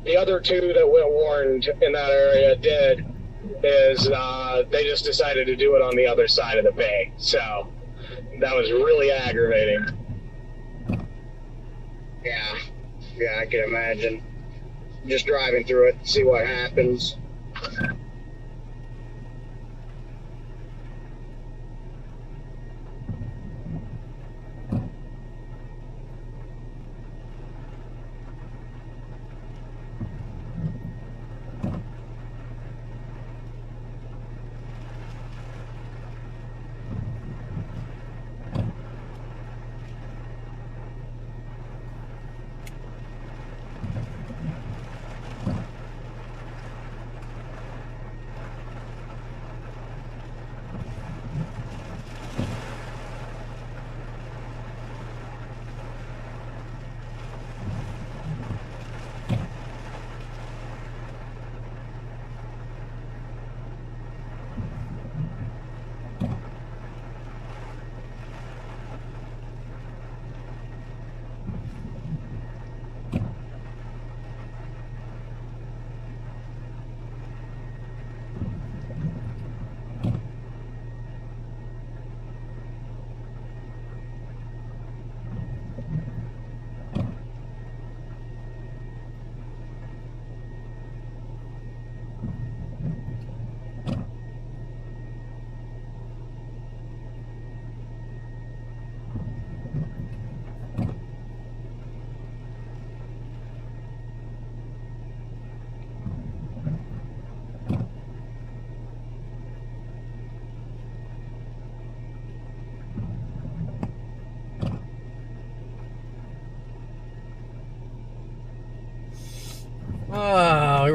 the other two that went warned in that area did, is they just decided to do it on the other side of the bay. So that was really aggravating. Yeah, I can imagine. Just driving through it, see what happens.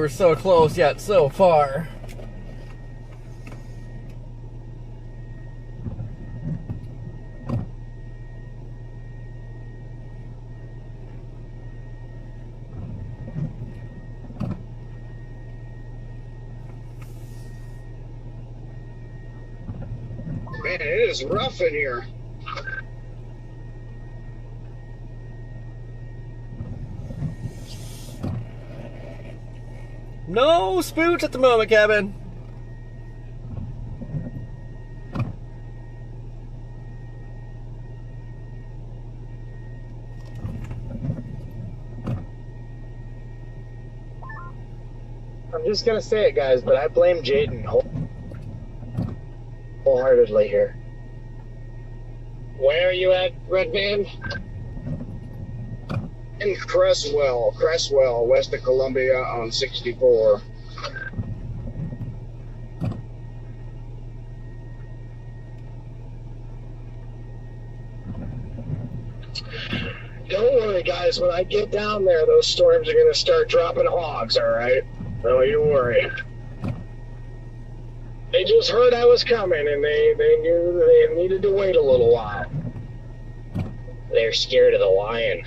were so close yet so far. Man, it is rough in here. No spoots at the moment, Kevin. I'm just gonna say it, guys, but I blame Jaden wholeheartedly here. Where are you at, Red Man? In Cresswell, west of Columbia on 64. Don't worry, guys. When I get down there, those storms are going to start dropping hogs, all right? Don't you worry. They just heard I was coming, and they knew they needed to wait a little while. They're scared of the lion.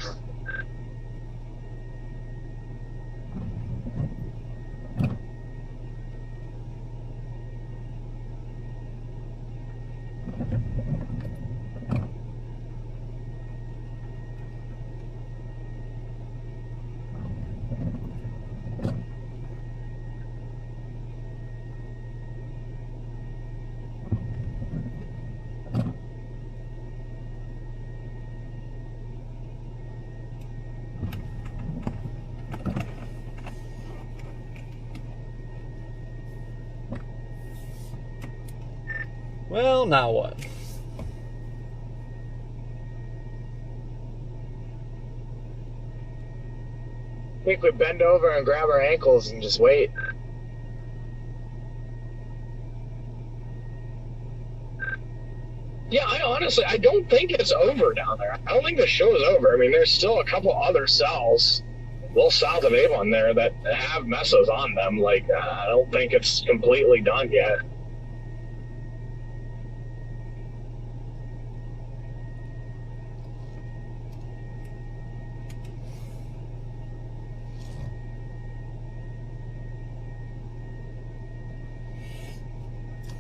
Well, now what? I think we bend over and grab our ankles and just wait. Yeah, I don't think it's over down there. I don't think the show is over. I mean, there's still a couple other cells, well, south of Avon there, that have mesos on them. Like, I don't think it's completely done yet.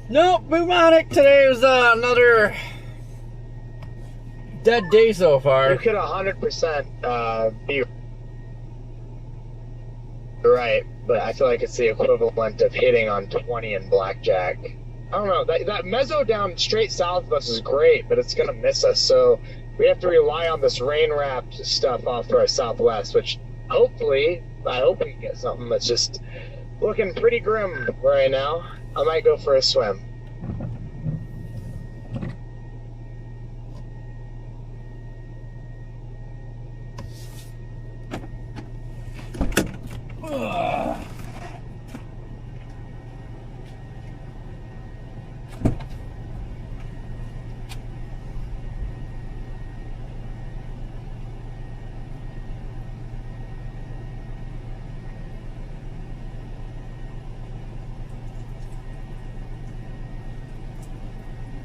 Nope, Bubonic, today was another dead day so far. You could 100% be right, but I feel like it's the equivalent of hitting on 20 in blackjack. I don't know, that mezzo down straight south of us is great, but it's going to miss us, so we have to rely on this rain-wrapped stuff off to our southwest, which hopefully, I hope we can get something that's just looking pretty grim right now. I might go for a swim.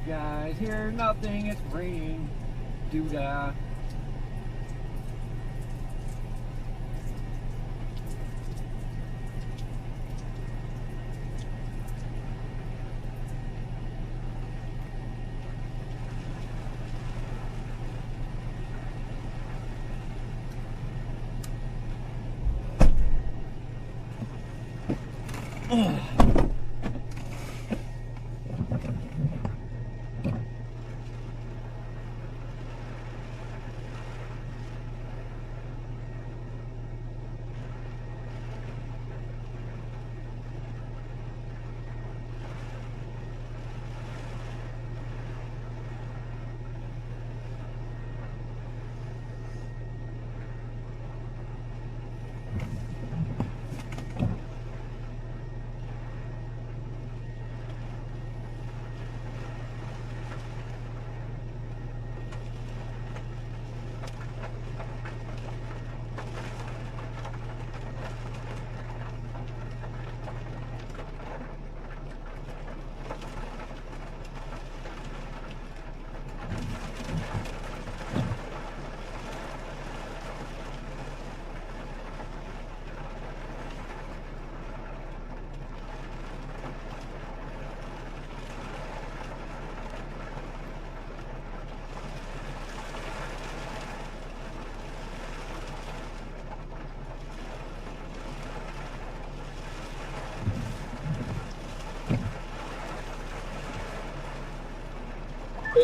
Guys, hear nothing, it's raining. Doo-dah.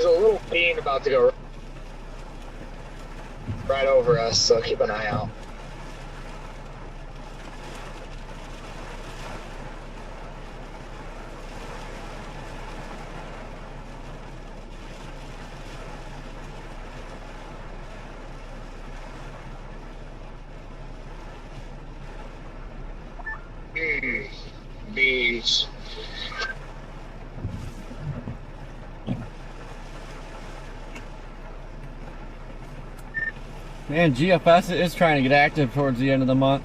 There's a little bean about to go right over us, so keep an eye out. Beans. Man, GFS is trying to get active towards the end of the month.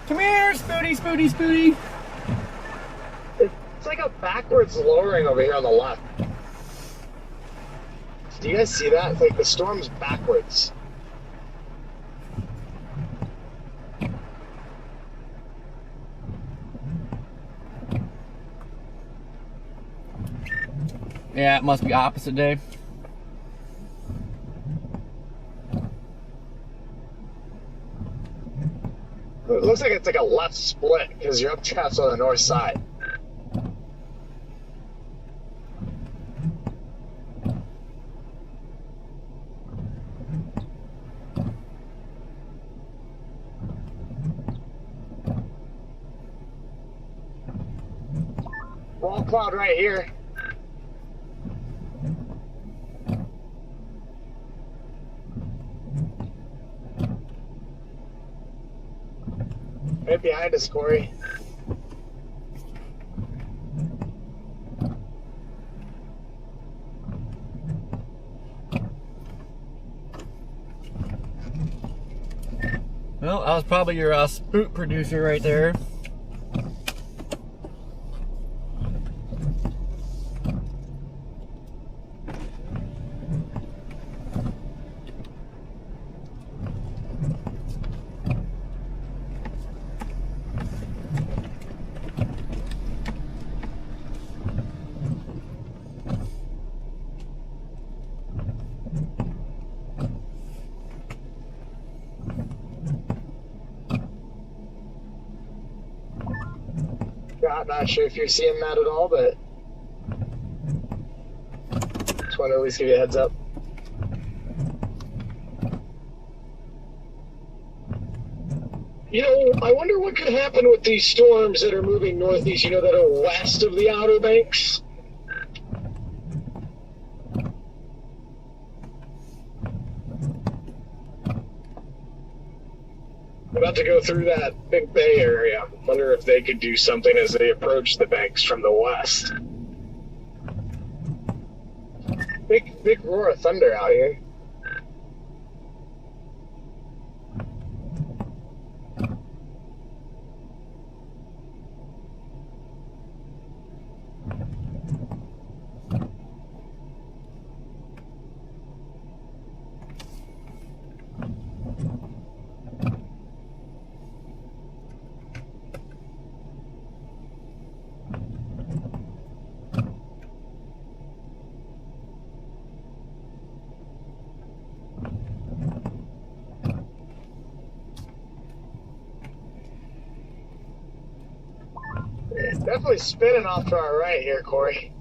Come here, Spooty, Spooty, Spooty. It's like a backwards lowering over here on the left. Do you guys see that? It's like the storm's backwards. Yeah, it must be opposite day. It looks like it's like a left split because your updraft's on the north side. Wall cloud right here. Right behind us, Corey. Well, that was probably your spoot producer right there. I'm not sure if you're seeing that at all, but just want to at least give you a heads up. You know, I wonder what could happen with these storms that are moving northeast, you know, that are west of the Outer Banks. About to go through that Big Bay area. Wonder if they could do something as they approach the banks from the west. Big roar of thunder out here. It's definitely spinning off to our right here, Corey.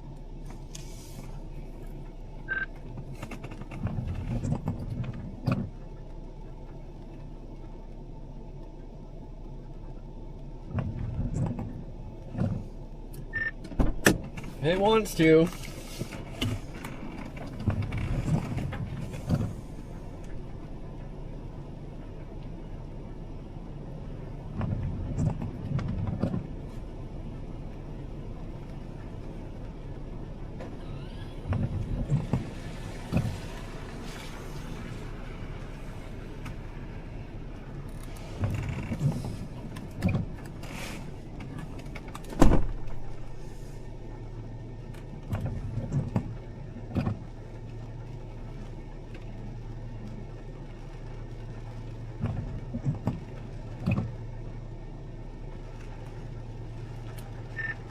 It wants to.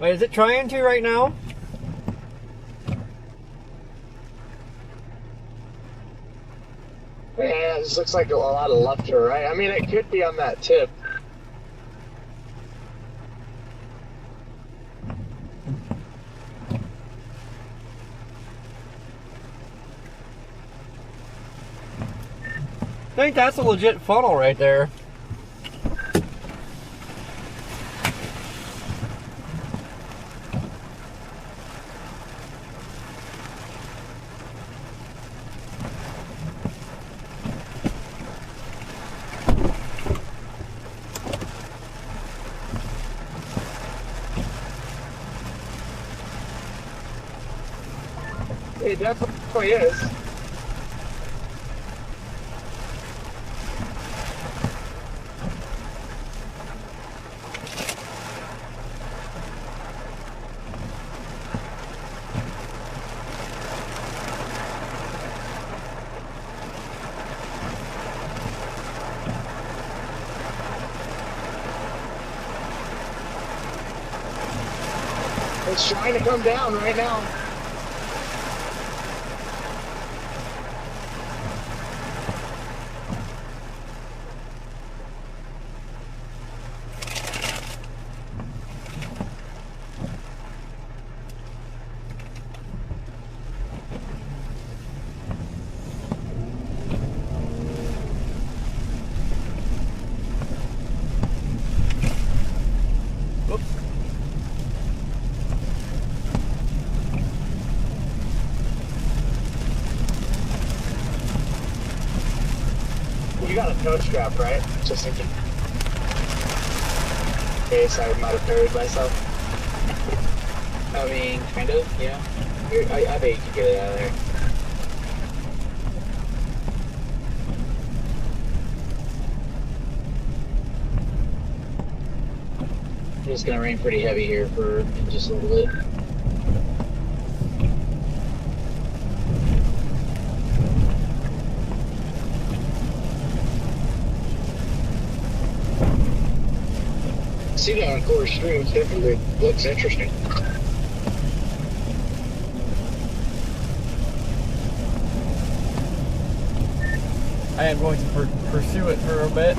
Wait, is it trying to right now? Yeah, this looks like a lot of left to right. I mean, it could be on that tip. I think that's a legit funnel right there. It definitely is. It's trying to come down right now. You got a tow strap, right? Just in case I might have buried myself. I mean, kind of, yeah. I bet you can get it out of there. It's gonna rain pretty heavy here for just a little bit. See that on Core Streams definitely looks interesting. I am going to pursue it for a bit.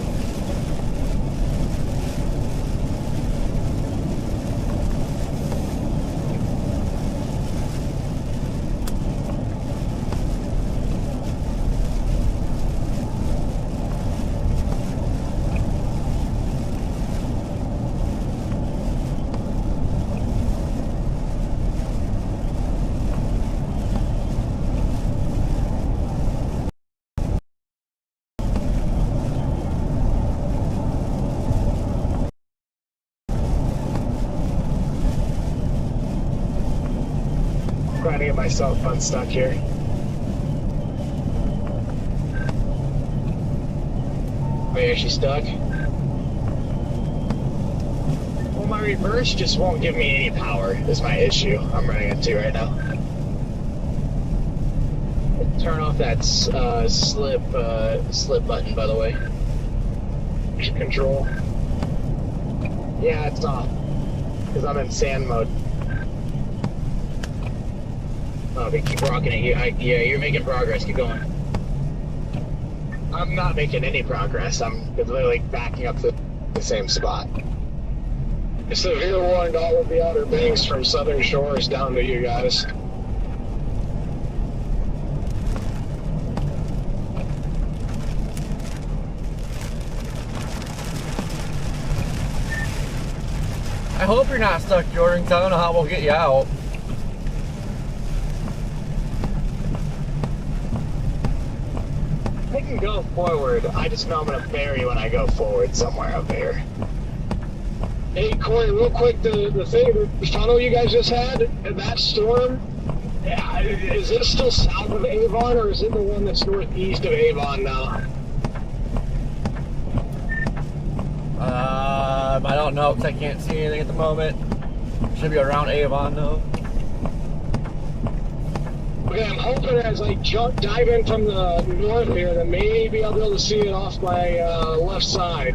Trying to get myself unstuck here. Are you actually stuck? Well, my reverse just won't give me any power, is my issue I'm running into right now. Turn off that slip button, by the way. Control. Yeah, it's off. Because I'm in sand mode. Oh, they keep rocking it. Yeah, you're making progress. Keep going. I'm not making any progress. I'm literally backing up to the same spot. Severe warning to all of the Outer Banks from Southern Shores down to you guys. I hope you're not stuck, Jordan, because I don't know how we'll get you out. I can go forward. I just know I'm going to bury when I go forward somewhere up here. Hey, Corey, real quick, the funnel you guys just had, that storm, is it still south of Avon, or is it the one that's northeast of Avon now? I don't know because I can't see anything at the moment. Should be around Avon though. Okay, I'm hoping as I dive in from the north here that maybe I'll be able to see it off my left side.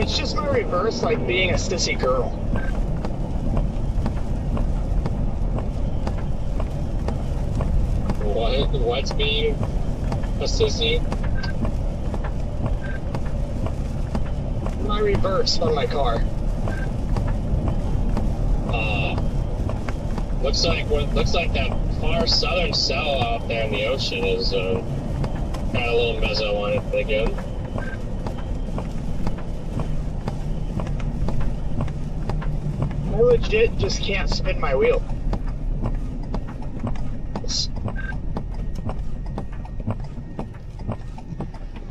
It's just my reverse, like being a sissy girl. What's being a sissy? My reverse on my car. Looks like that far southern cell out there in the ocean is got a little mezzo on it again. I legit just can't spin my wheel.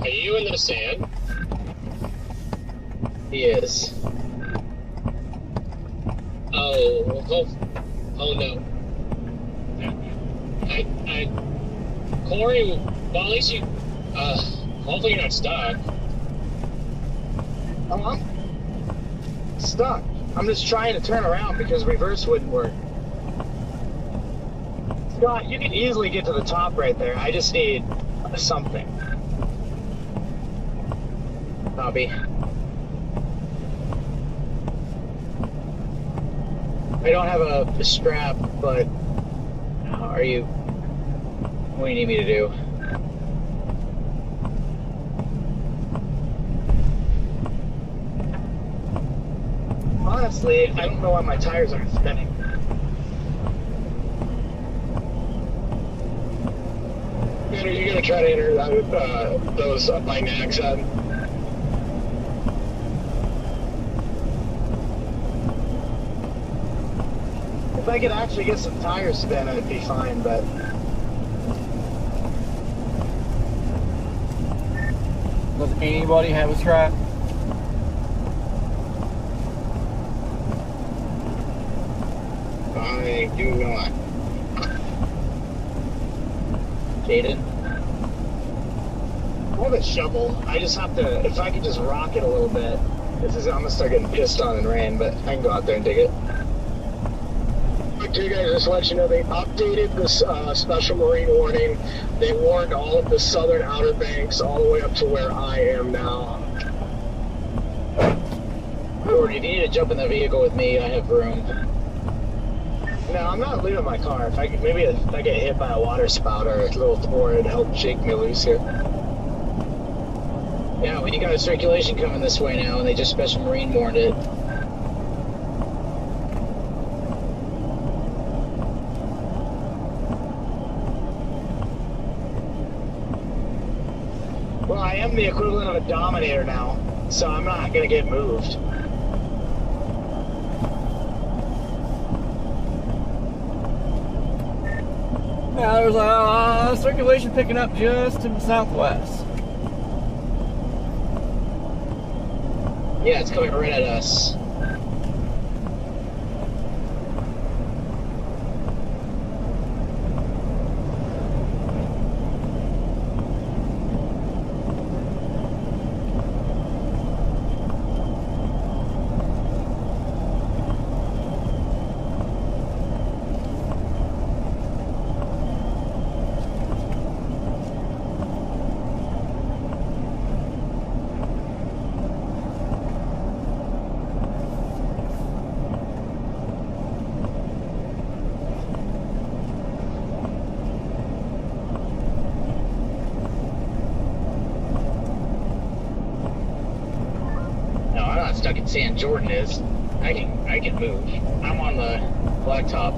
Are you in the sand? He is. Oh no. Corey, well, at least you, hopefully you're not stuck. I'm stuck. I'm just trying to turn around because reverse wouldn't work. Scott, you can easily get to the top right there. I just need something. Bobby. I don't have a strap, but are you... What do you need me to do? Honestly, I don't know why my tires aren't spinning. You're gonna try to enter those by nags on. If I could actually get some tires spin, I'd be fine, but... Does anybody have a strap? I do not. Jaden? I have a shovel. I just have to... If I could just rock it a little bit... I'm gonna start getting pissed on in rain, but I can go out there and dig it. Okay, guys, just to let you know, they updated this special marine warning. They warned all of the southern Outer Banks all the way up to where I am now. Or if you need to jump in the vehicle with me, I have room. No, I'm not leaving my car. If I get hit by a water spout or a little Thor, it'd help shake me loose here. Yeah, when you got a circulation coming this way now, and they just special marine warned it. Well, I am the equivalent of a Dominator now, so I'm not gonna get moved. Yeah, there's a circulation picking up just in the southwest. Yeah, it's coming right at us. Stuck in sand. Jordan is. I can move. I'm on the blacktop.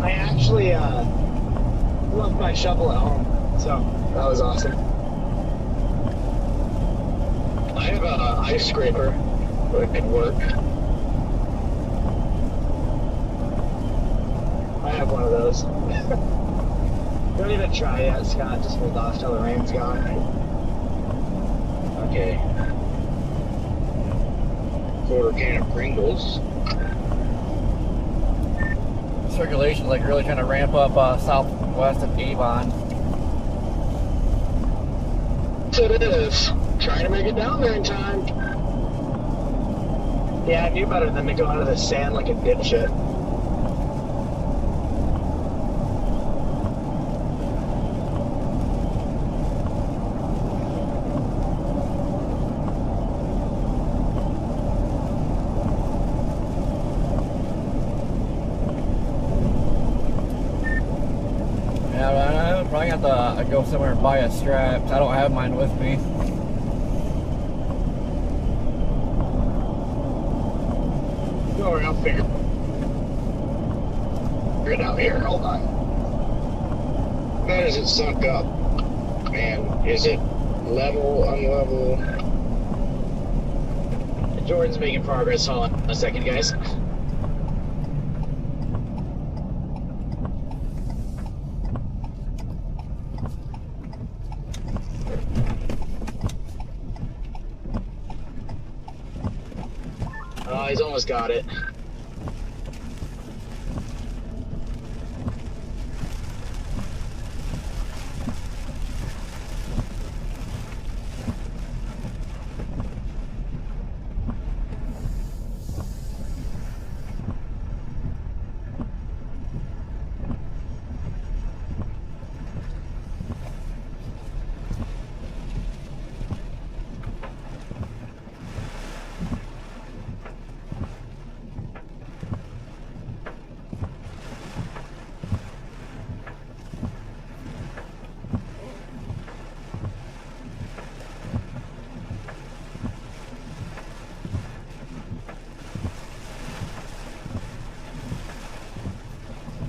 I actually left my shovel at home, so that was awesome. I have an ice scraper that could work. I have one of those. Don't even try yet, Scott. Just hold off till the rain's gone. Okay. Quarter can of Pringles. Circulation's like really trying to ramp up southwest of Avon. It is. Trying to make it down there in time. Yeah, I knew better than to go out of the sand like a dipshit. I have to go somewhere and buy a strap. I don't have mine with me. Don't worry, I'll figure it out here. Hold on. How does it sunk up? Man, is it level, unlevel? Jordan's making progress. Hold on a second, guys. Oh, he's almost got it.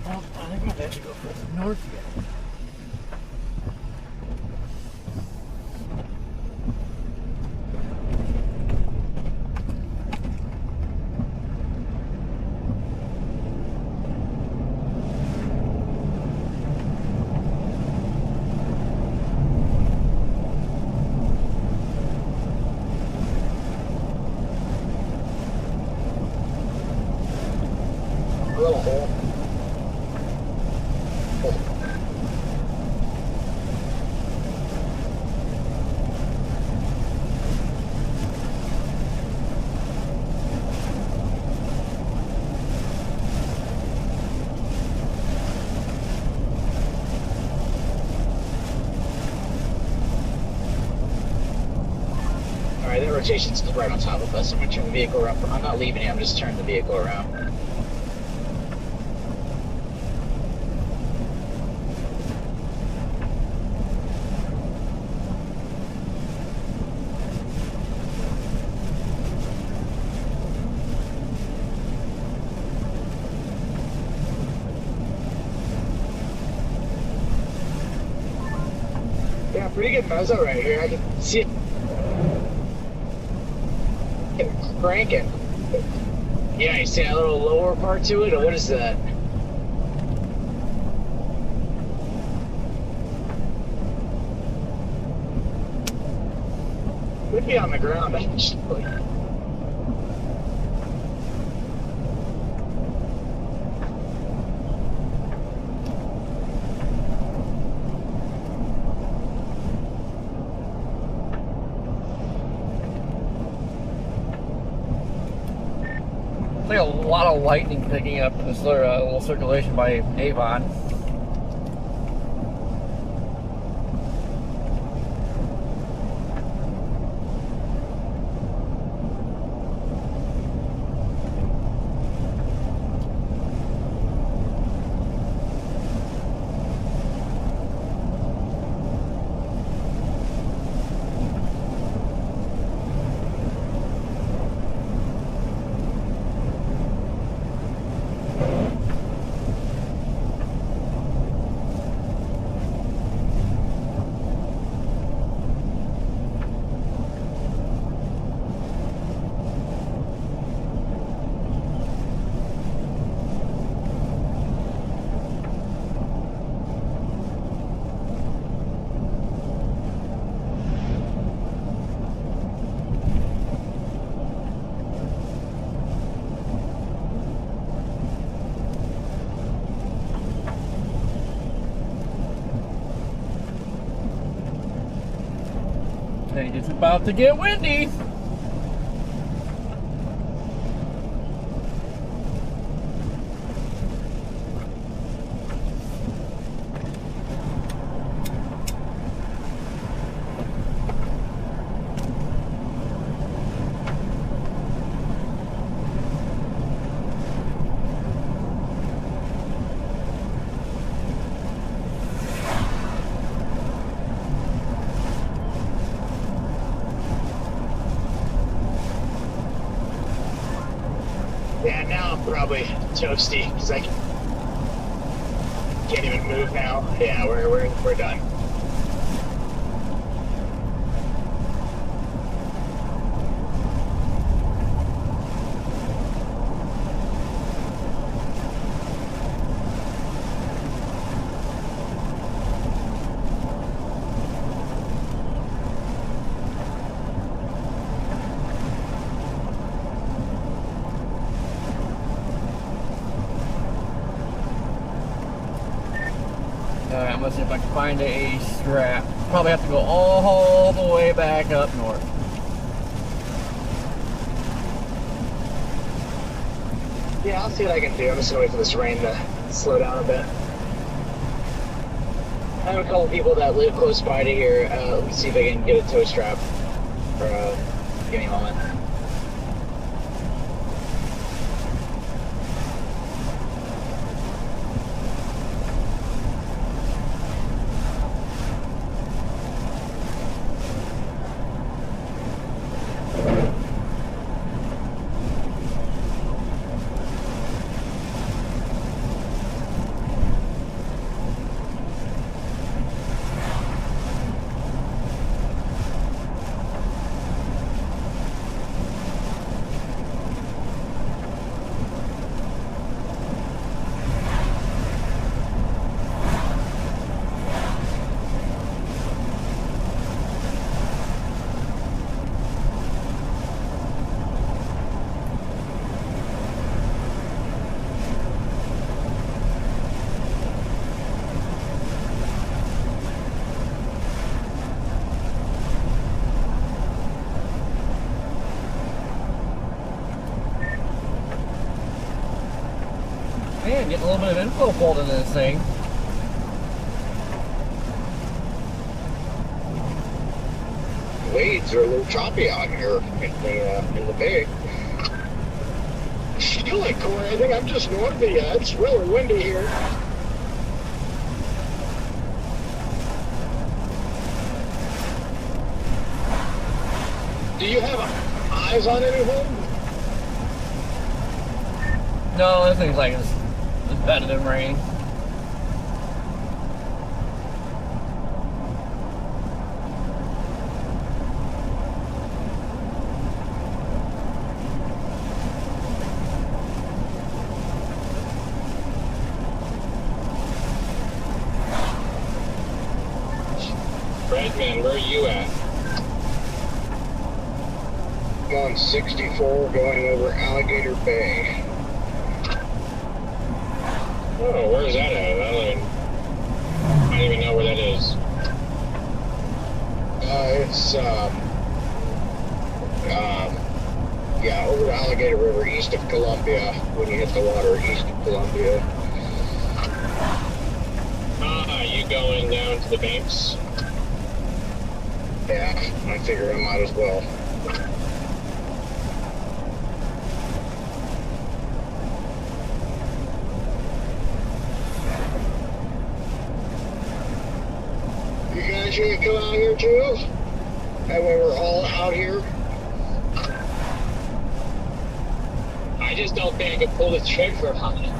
Well, I think I've had to go further north yet. A little hole. Alright, that rotation's right on top of us. I'm gonna turn the vehicle around. I'm not leaving it, I'm just turning the vehicle around. Yeah, pretty good mezzo right here. I can see it cranking. Yeah, you see that little lower part to it, or what is that? Would be on the ground, actually. Like a lot of lightning picking up this little circulation by Avon. Hey, it's about to get windy. probably toasty because I can't even move now. Yeah, we're done. Alright, I'm gonna see if I can find a strap. Probably have to go all the way back up north. Yeah, I'll see what I can do. I'm just gonna wait for this rain to slow down a bit. I have a couple people that live close by to here. Let me see if I can get a tow strap. For, give me a moment. Man, getting a little bit of info pulled into this thing. Waves are a little choppy out here in the bay. I feel like, Corey, I think I'm just north of you. It's really windy here. Do you have eyes on anything? No, this thing's like it's bedded in rain. Redman, where are you at? I'm on 64 going over Alligator Bay. Oh, where's that at? I don't even know where that is. It's yeah, over the Alligator River, east of Columbia. When you hit the water, east of Columbia. You going down to the banks? Yeah, I figure I might as well. You guys gonna come out here too? That way we're all out here. I just don't think I can pull the trigger on it.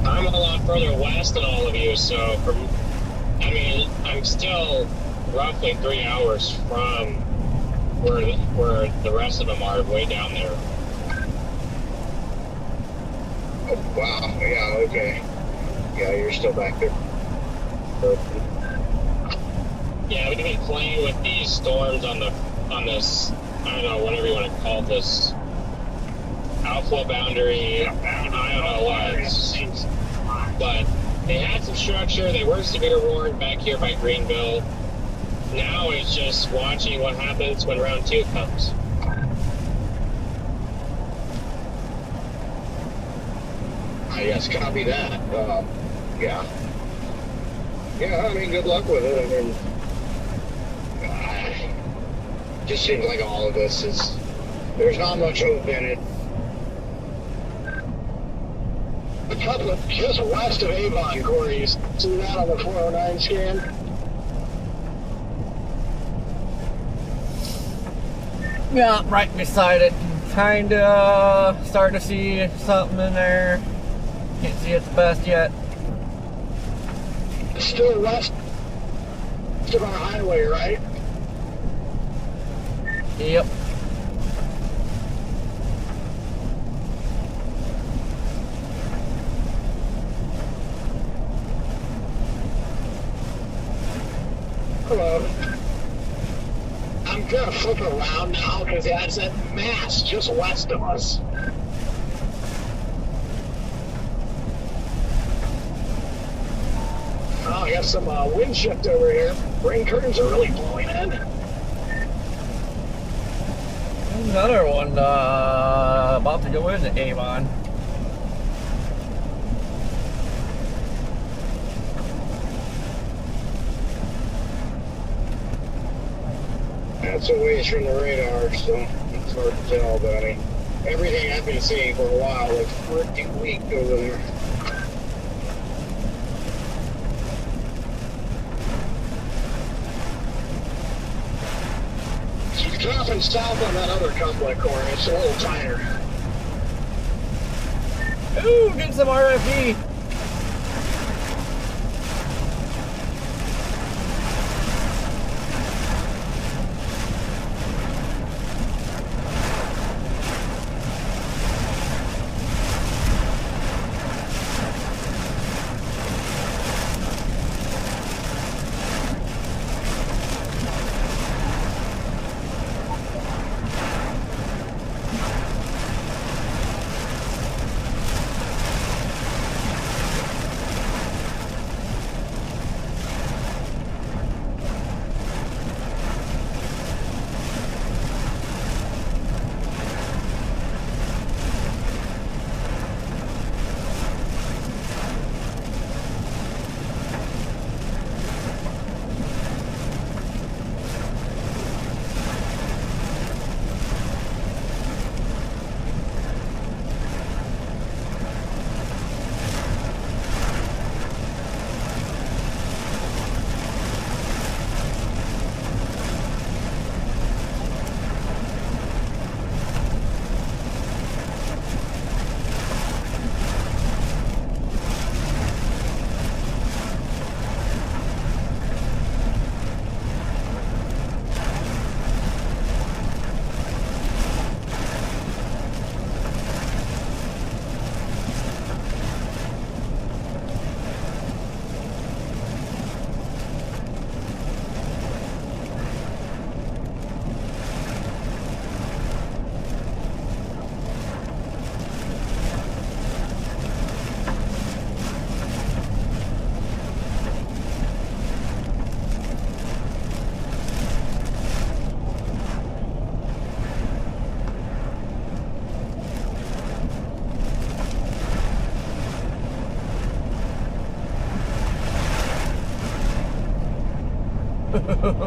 I'm a lot further west than all of you, so I'm still roughly 3 hours from where the rest of them are, way down there. Oh, wow, yeah, okay. Yeah, you're still back there. Yeah, we've been playing with these storms on this, I don't know, whatever you want to call this, outflow boundary, I don't know what, but they had some structure, they were severe warned back here by Greenville. Now it's just watching what happens when round 2 comes. Yes, copy that. Yeah. Yeah, I mean, good luck with it. I mean, just seems like all of this is, there's not much hope in it. A couple of just west of Avon, Corey. You see that on the 409 scan? Yeah, right beside it. Kinda starting to see something in there. Can't see it the best yet. Still west of our highway, right? Yep. Hello. I'm gonna flip around now because that's that mass just west of us. Oh, I got some wind shift over here. Rain curtains are really blowing in. Another one about to go into Avon. That's a ways from the radar, so it's hard to tell, but I mean, everything I've been seeing for a while looks pretty weak over there. She's dropping south on that other complex corner. It's a little tighter. Ooh, getting some RFE.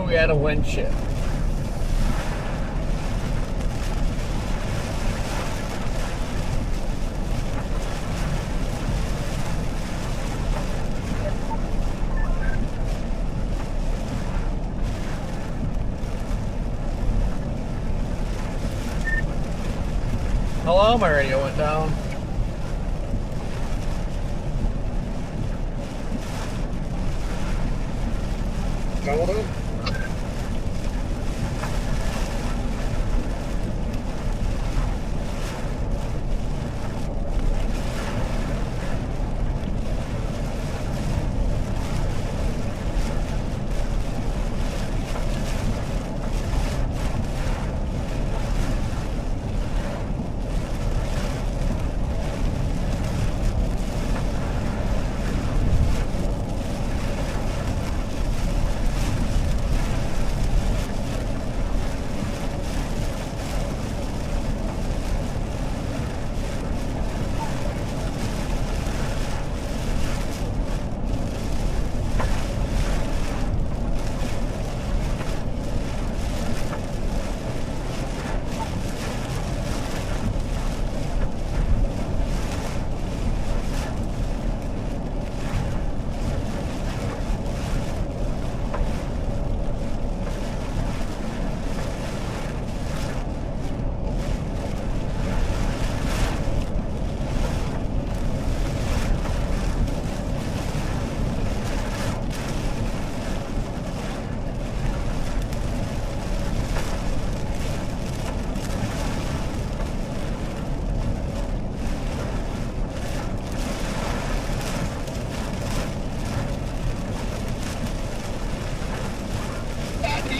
We had a wind shift. Hello, my radio went down. Hello?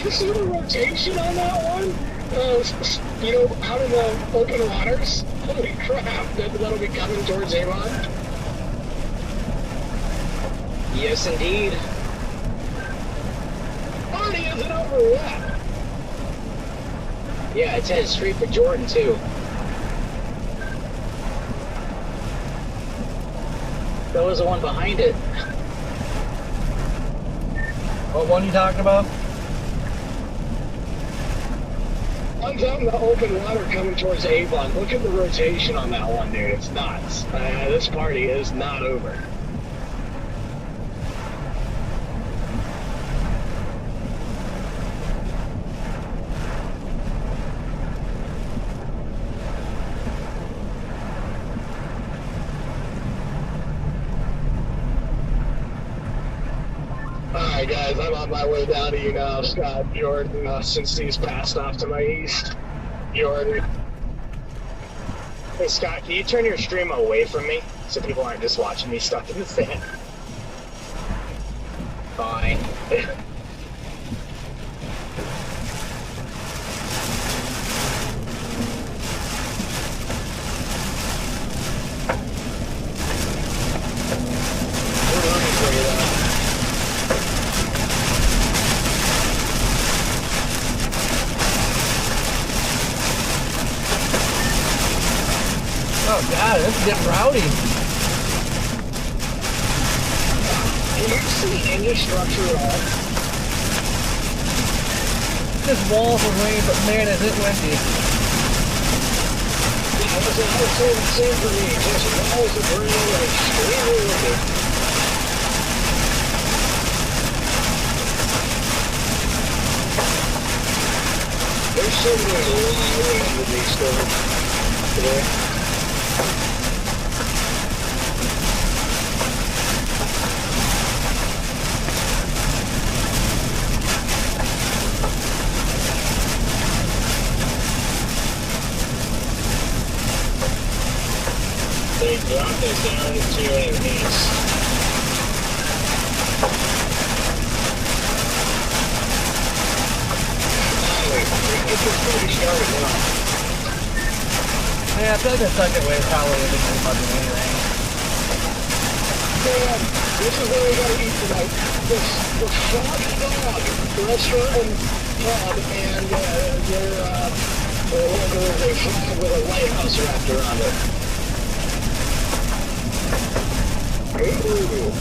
you see the rotation on that one? You know, out of the open waters? Holy crap, that'll be coming towards Avon. Yes, indeed. Already isn't over yet. Yeah, it's headed straight for Jordan, too. That was the one behind it. What one are you talking about? One's out in the open water coming towards Avon. Look at the rotation on that one, dude. It's nuts. This party is not over. Alright guys, I'm on my way down to you now, Scott, Jordan, since he's passed off to my east. Jordan. Hey Scott, can you turn your stream away from me so people aren't just watching me stuck in the sand? Fine. We're looking for you though. Oh god, this is getting rowdy. Can you see any structure at all? Just walls of rain, but man, is it windy. Yeah, I would say the same for me. Just walls of rain and extremely windy. There's so many long winds with these storms today. They dropped us down to an east. It's just pretty started now. Yeah, I feel like the second wave probably isn't going to fucking anything. Man, this is where we gotta eat tonight. The Froggy Dog restaurant and pub, and there's a frog with a lighthouse wrapped around it. Ooh.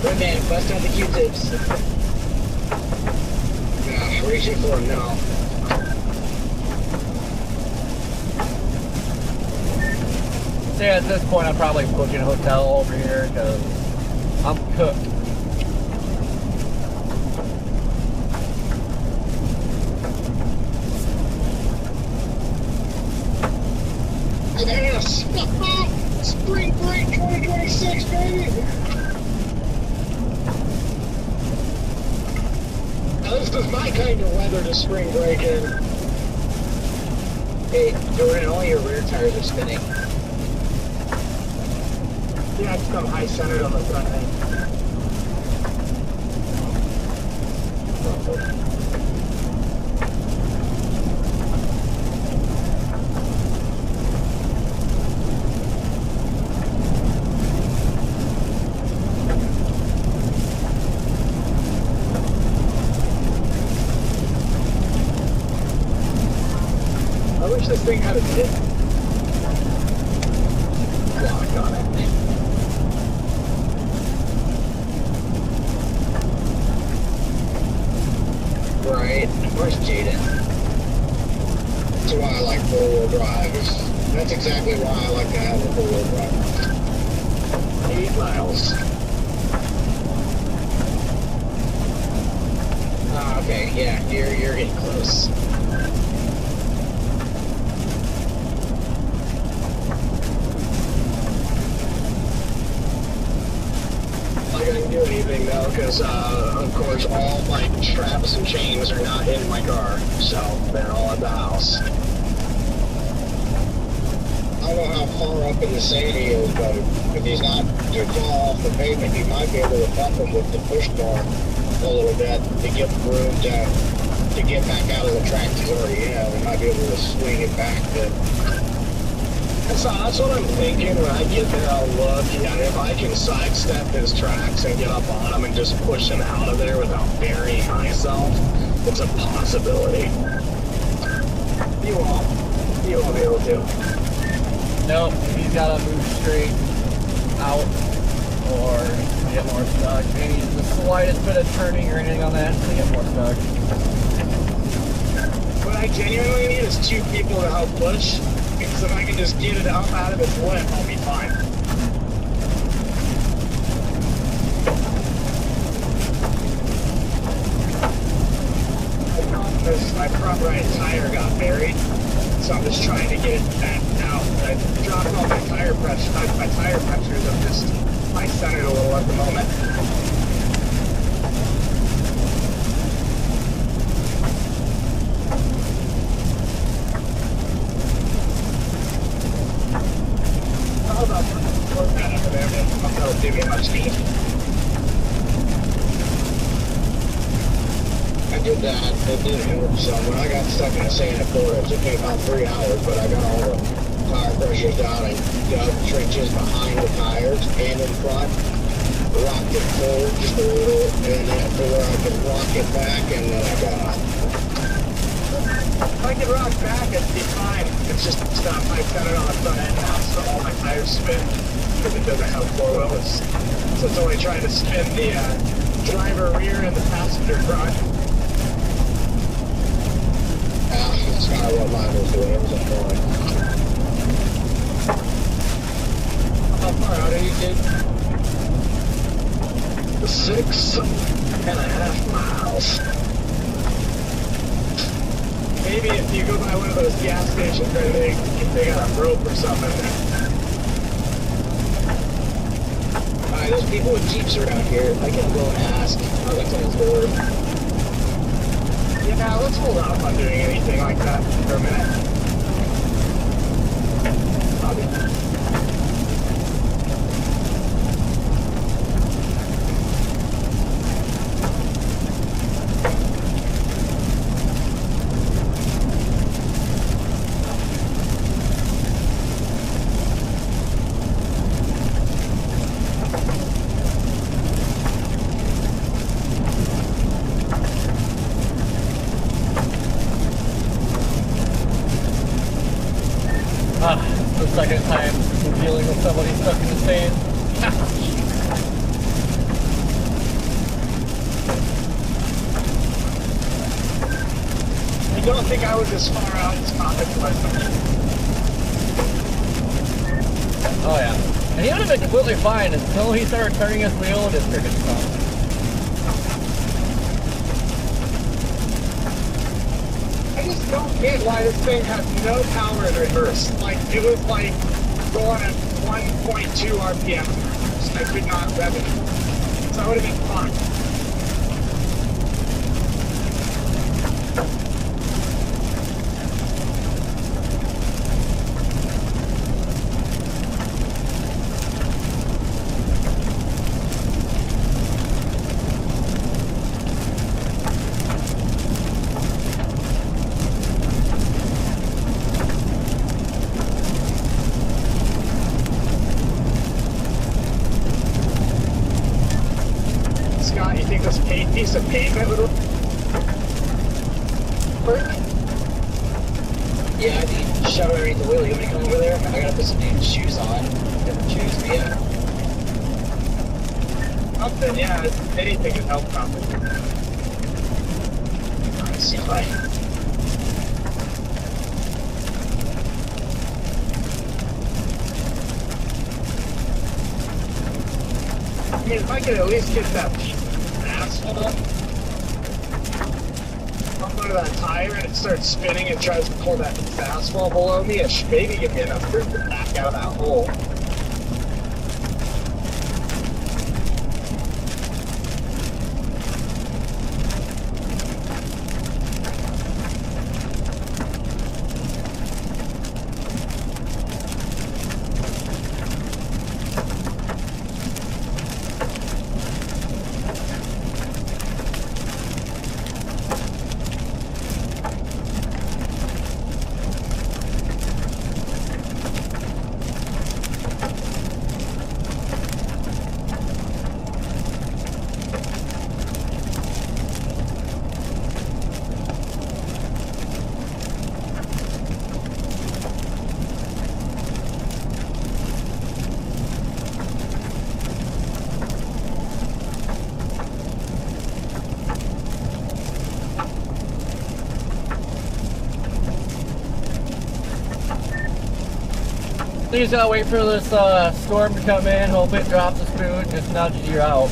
Good man, bust out the Q-tips. Yeah, reaching for him now. So yeah, at this point, I'm probably booking a hotel over here because I'm cooked. Yes! Spring break 2026, baby! Now, this is my kind of weather to spring break in. Hey, Jordan, all your rear tires are spinning. Yeah, it's come high centered on the front end. I wish this thing had a dip lock on it. Right. Where's Jaden? That's why I like four-wheel drive. That's exactly why I like to have a four-wheel drive. 8 miles. Oh, okay, yeah, you're getting close. I didn't do anything though, because of course all my straps and chains are not in my car, so they're all at the house. I don't know how far up in the sand he is, but if he's not too far off the pavement, he might be able to bump him with the push bar. a little bit to give room to get back out of the track he's already in. We might be able to swing it back to. That's what I'm thinking. When I get there, I'll look. And if I can sidestep his tracks and get up on him and just push him out of there without burying myself, it's a possibility. You won't. You won't be able to. Nope, he's got to move straight out or get more stuck. Maybe the slightest bit of turning or anything on that to get more stuck. What I genuinely need is 2 people to help push, because if I can just get it up out of its lip, I'll be fine. The problem is my front right tire got buried, so I'm just trying to get it back out. I dropped all my tire pressure. My tire pressures are just centered a little at the moment. How about work that over there? That'll do me much good. I did that. It did help some. When I got stuck in the Santa Clara, it took me about 3 hours, but I got all the tire pressures down and dug trenches behind the tires and in front. Rocked it forward just a little, and then to where I could rock it back, and then I got out. If I can rock back, it'd be fine. It's just stop. I set it on the front end now, so all my tires spin, because it doesn't have 4 wheels. So it's only trying to spin the driver rear and the passenger front. That's kind of what mine was doing. It was annoying. How far out are you, kid? 6.5 miles. Maybe if you go by one of those gas stations, if they got a rope or something. Alright, there's people with Jeeps around here. I can go and ask. I'll look at his door. Yeah, let's hold off on doing anything like that for a minute. The second time dealing with somebody stuck in the sand. I don't think I was as far out as Commute was. Oh yeah. And he would have been completely fine until he started turning his wheel and his freaking stopped. I just don't get why this thing has no power in reverse. Like, it was like going at 1.2 RPM. I could not rev it. So I would have been fine. Scott, you think this piece of pavement would work? Yeah, I think shove it underneath the wheel. You want me to come over there? I gotta put some new shoes on. Different shoes, but yeah. Something, yeah. Anything would help something. Let's see if I... I mean, if I could at least get that piece of asphalt up under that tire and it starts spinning and tries to pull that piece of asphalt below me, it should maybe give me enough room to back out of that hole. You just gotta wait for this storm to come in, hope it drops the spoon, just nudges you out.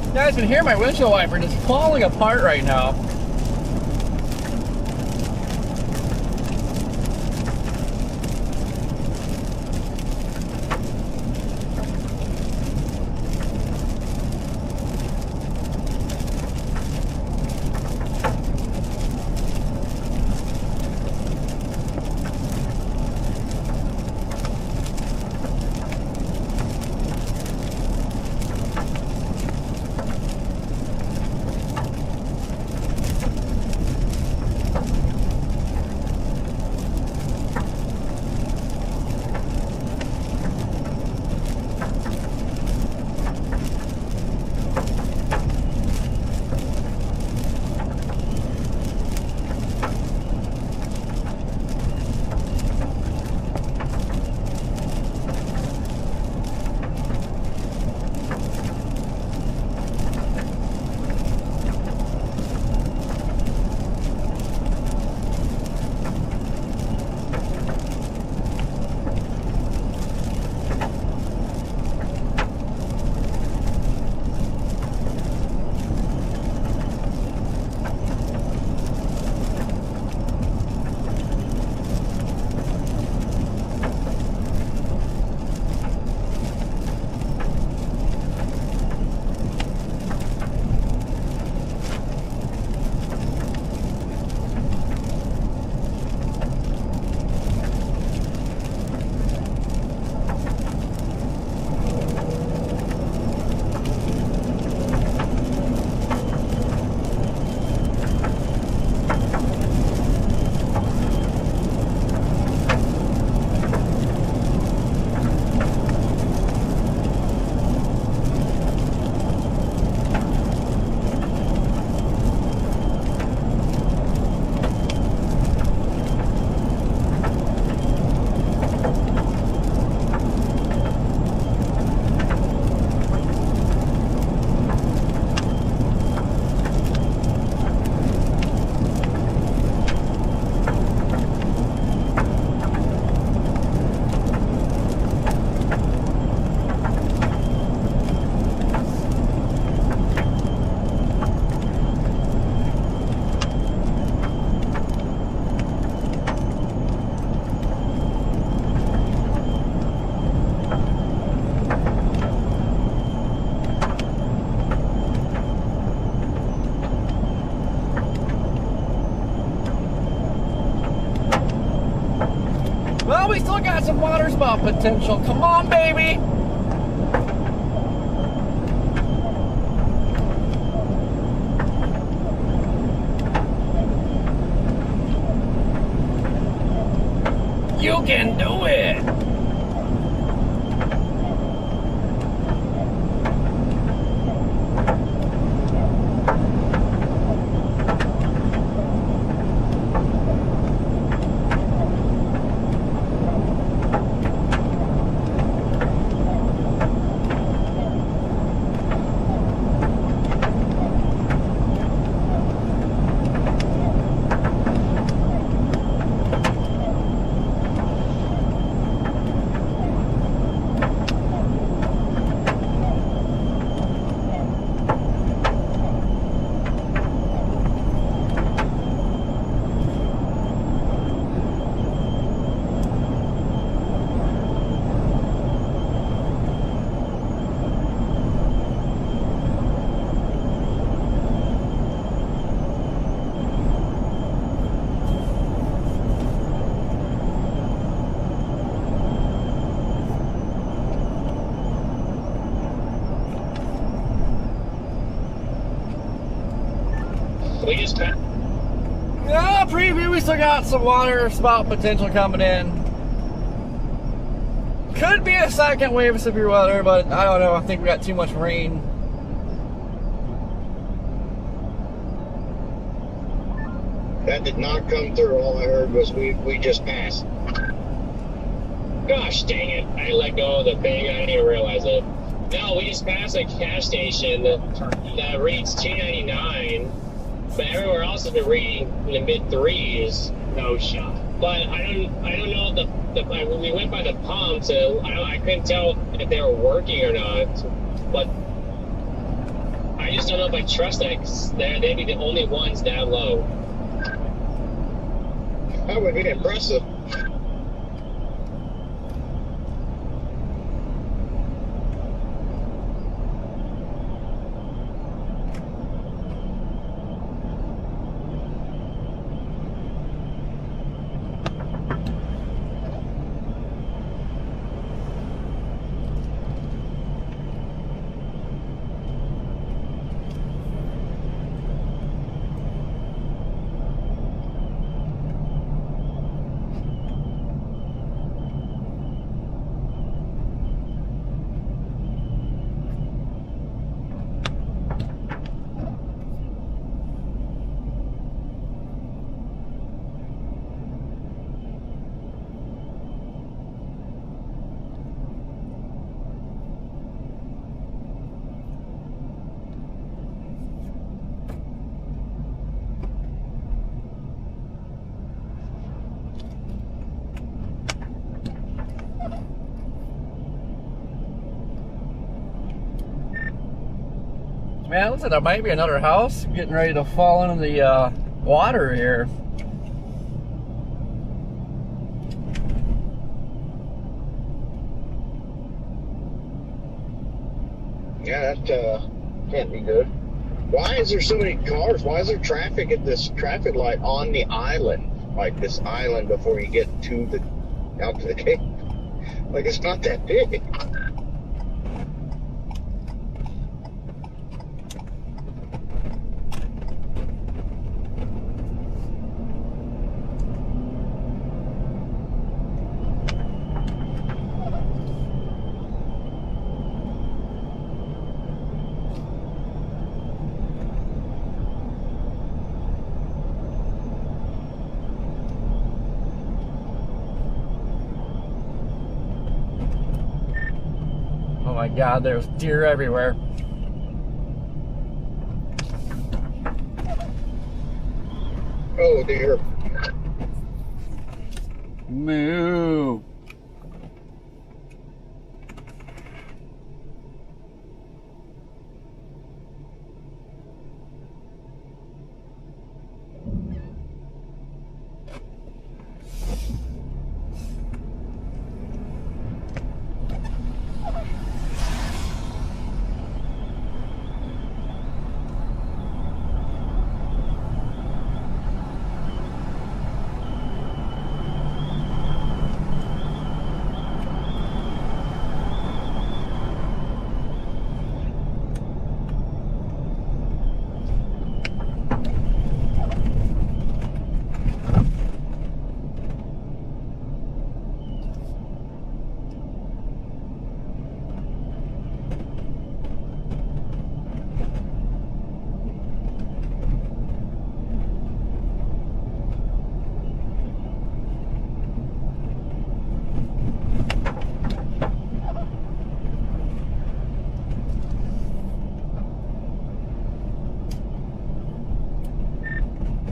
You guys can hear my windshield wiper just falling apart right now. Well, we still got some water spout potential. Come on, baby. You can do it. We just passed. Yeah, preview, we still got some water spout potential coming in. Could be a second wave of severe weather, but I don't know. I think we got too much rain. That did not come through. All I heard was we just passed. Gosh dang it. I let go of the thing. I didn't even realize it. No, we just passed a gas station that reads 299, but everywhere else has been reading in the mid threes. No shot. But I don't know we went by the pumps and I couldn't tell if they were working or not. But I just don't know if I trust that 'cause they'd be the only ones that low. That would be impressive. Man, looks like there might be another house getting ready to fall into the water here. Yeah, that can't be good. Why is there so many cars? Why is there traffic at this traffic light on the island? Like this island before you get to out to the cape? Like it's not that big. Oh my God, there's deer everywhere. Oh dear. Moo.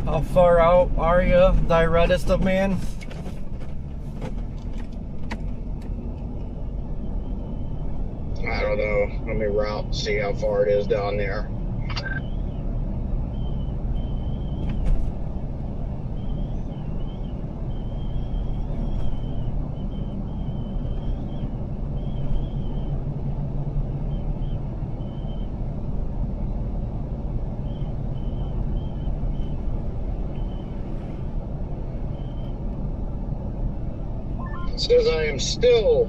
How far out are you, thy reddest of man? I don't know. Let me route, see how far it is down there. It says I am still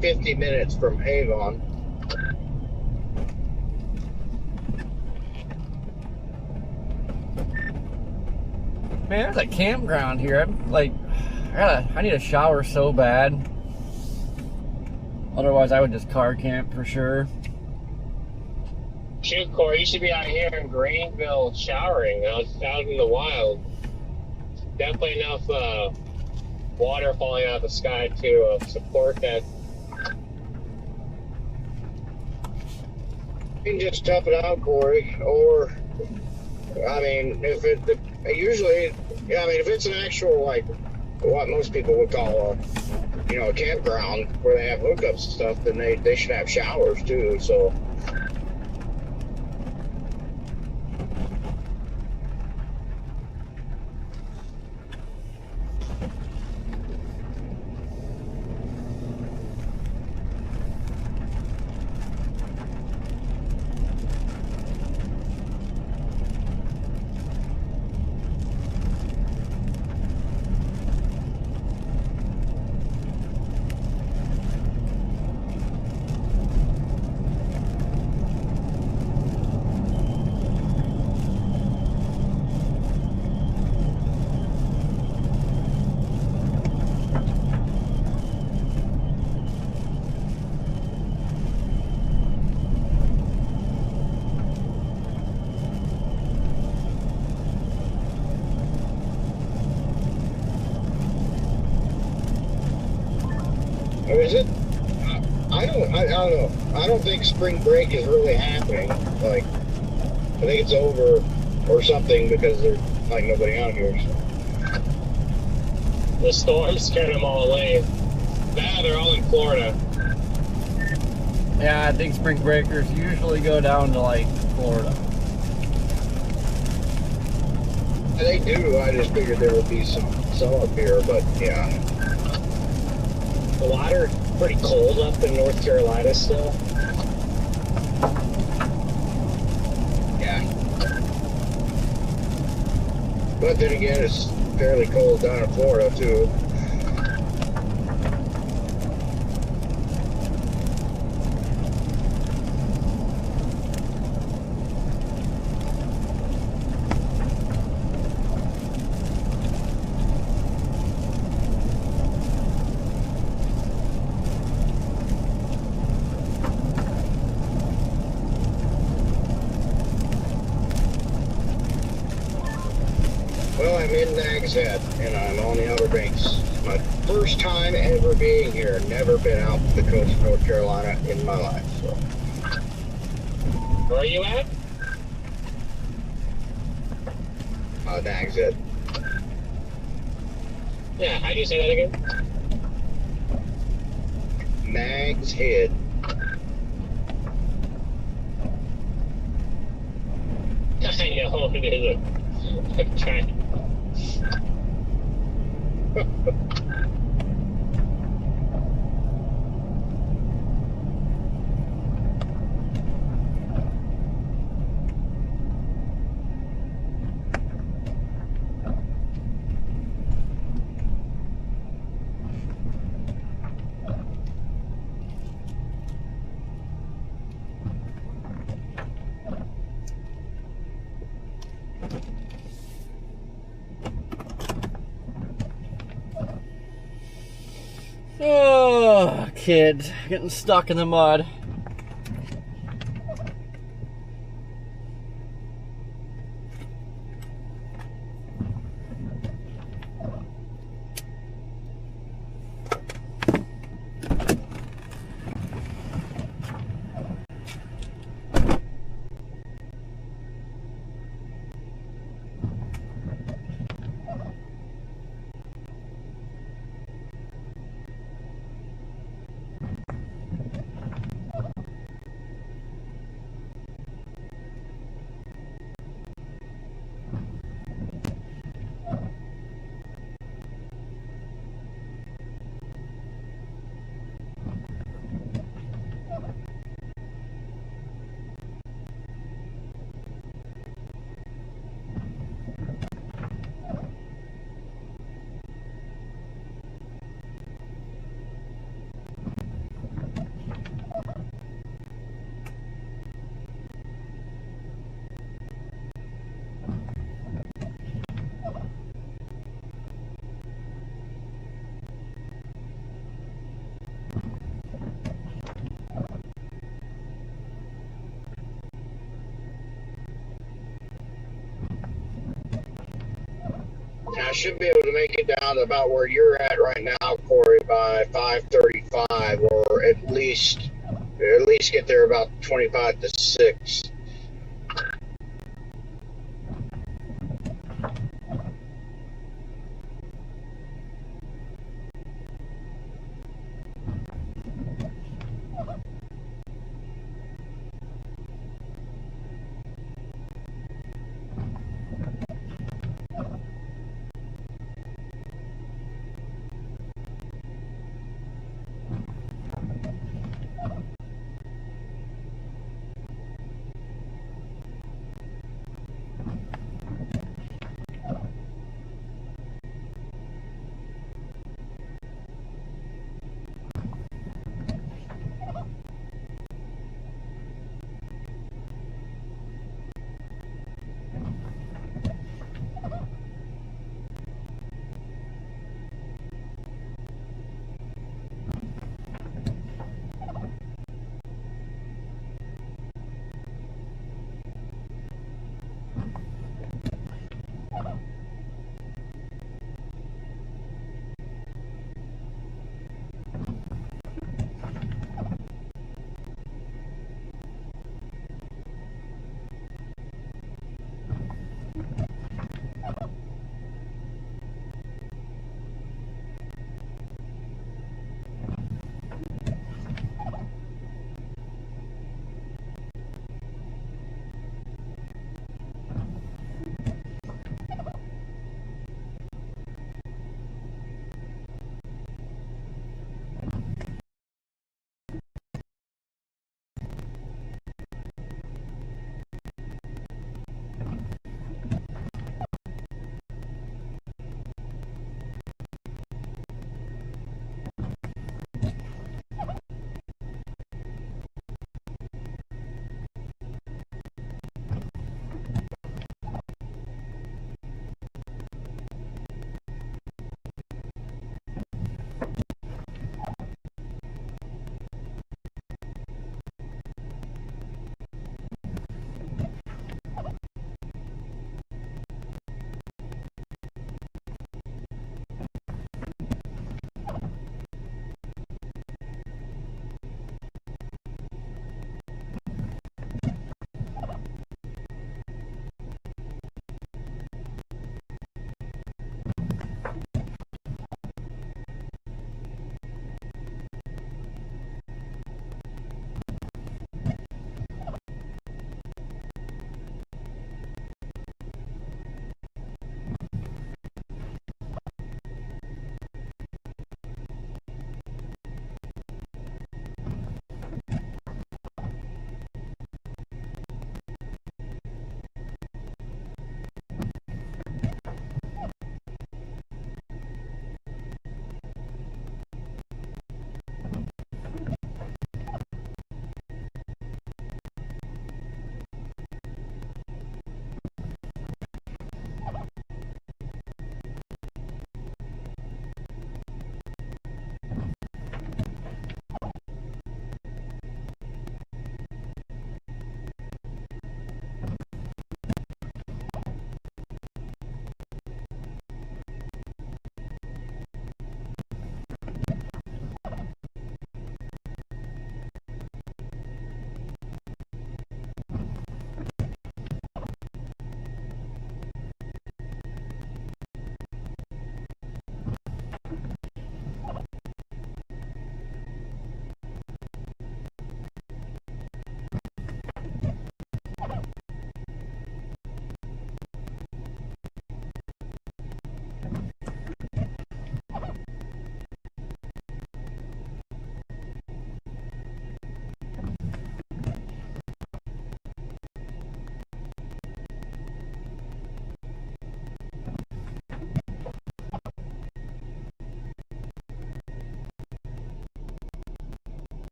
50 minutes from Avon. Man, there's a campground here. I'm like, I need a shower so bad. Otherwise, I would just car camp for sure. Shoot, Corey, you should be out here in Greenville showering out in the wild. Definitely enough water falling out of the sky to support that. You can just tough it out, Corey. Or, I mean, if it's an actual, like, what most people would call a campground where they have hookups and stuff, then they should have showers too. So. Is it? I don't know. I don't think spring break is really happening. Like, I think it's over or something because there's like nobody out here. So. The storm scared them all away. Nah, they're all in Florida. Yeah, I think spring breakers usually go down to like Florida. They do. I just figured there would be some up here, but yeah. The water pretty cold up in North Carolina still. Yeah. But then again, it's fairly cold down in Florida too. Well, I'm in Nags Head, and I'm on the Outer Banks. My first time ever being here. Never been out the coast of North Carolina in my life. So. Where are you at? Nags Head. Yeah, how do you say that again? Nags Head. I know it is. I'm trying. Oh, kids getting stuck in the mud. I should be able to make it down to about where you're at right now, Corey, by 5:35, or at least get there about 25 to 6.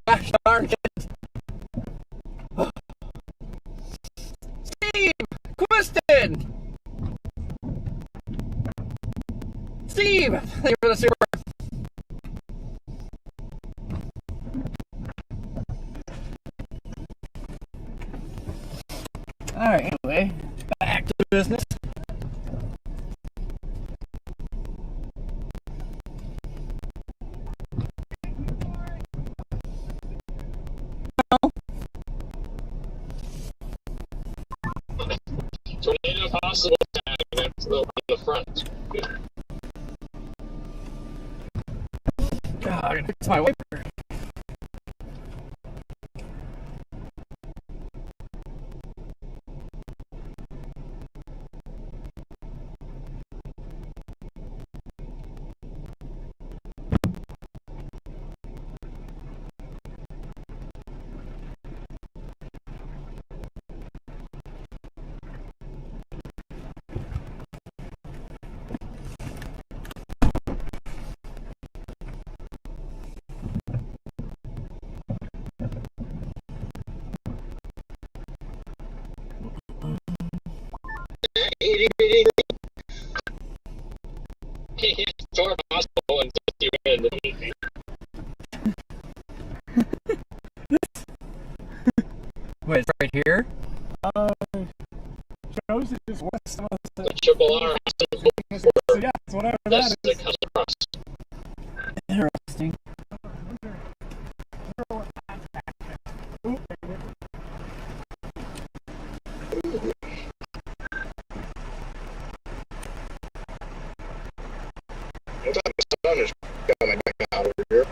Gosh darn it. Steve! Quiston! Steve! Thank you for the super. Alright, anyway, back to business. Tornado possible tag, that's on the front. God, I gotta fix my wiper. Door possible and just you in the meeting. Wait, it's right here? Shows it is west of us. The triple R. So yeah, it's whatever that is. That comes across. Interesting. What time the sun is coming back out over here?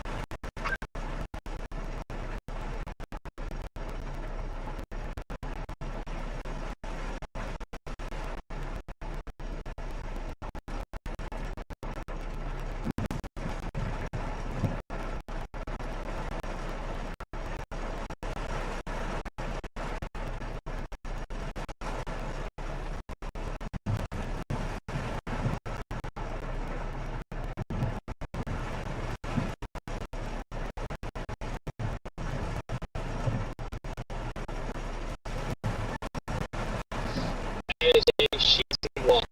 take sheets and walk.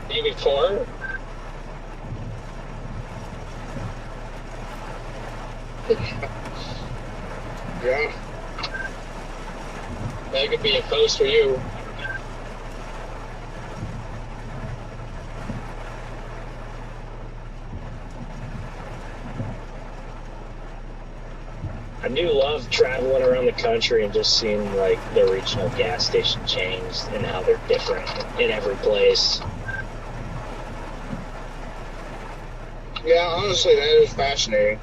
Maybe 4. Yeah. That could be a post for you. I do love traveling around the country and just seeing like the regional gas station chains and how they're different in every place. Yeah, honestly, that is fascinating.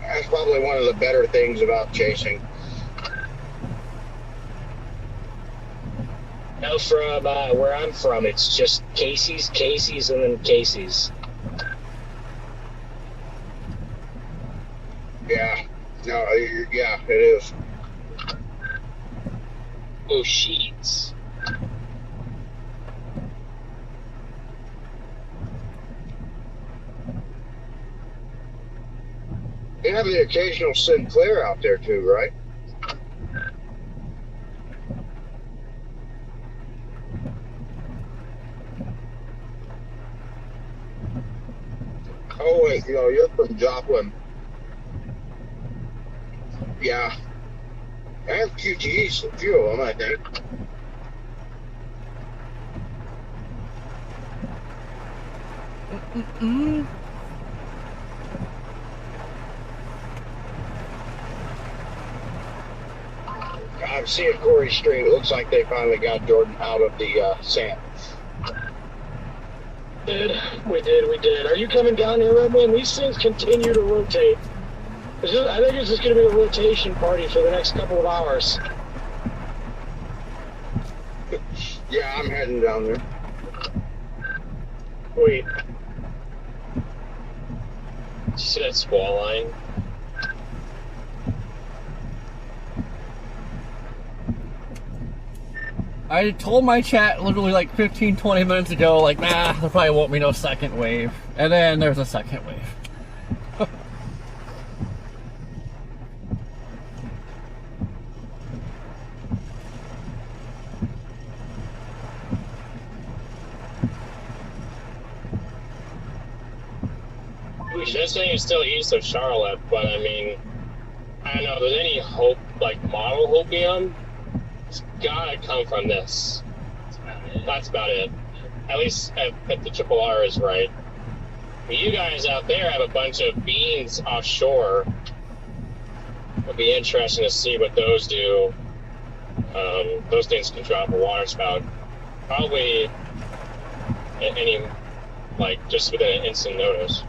That's probably one of the better things about chasing. No, from where I'm from, it's just Casey's, and then Casey's. Yeah. No, yeah, it is. Oh, sheets. You have the occasional Sinclair out there too, right? Oh wait, you're from Joplin. Yeah. I have QTEs, a few of them, I think. I'm seeing Corey Street. It looks like they finally got Jordan out of the sand. We did. Are you coming down here, Redman? These things continue to rotate. I think it's just going to be a rotation party for the next couple of hours. Yeah, I'm heading down there. Wait. Did you see that squall line? I told my chat literally like 15, 20 minutes ago, like, nah, there probably won't be no second wave. And then there's a second wave. This thing is still east of Charlotte, but I mean, I don't know if there's any hope, like model hopium. It's gotta come from this. That's about it. At least if the Triple R is right. But you guys out there have a bunch of beans offshore. It'll be interesting to see what those do. Those things can drop a water spout. Probably any, like, just within an instant notice.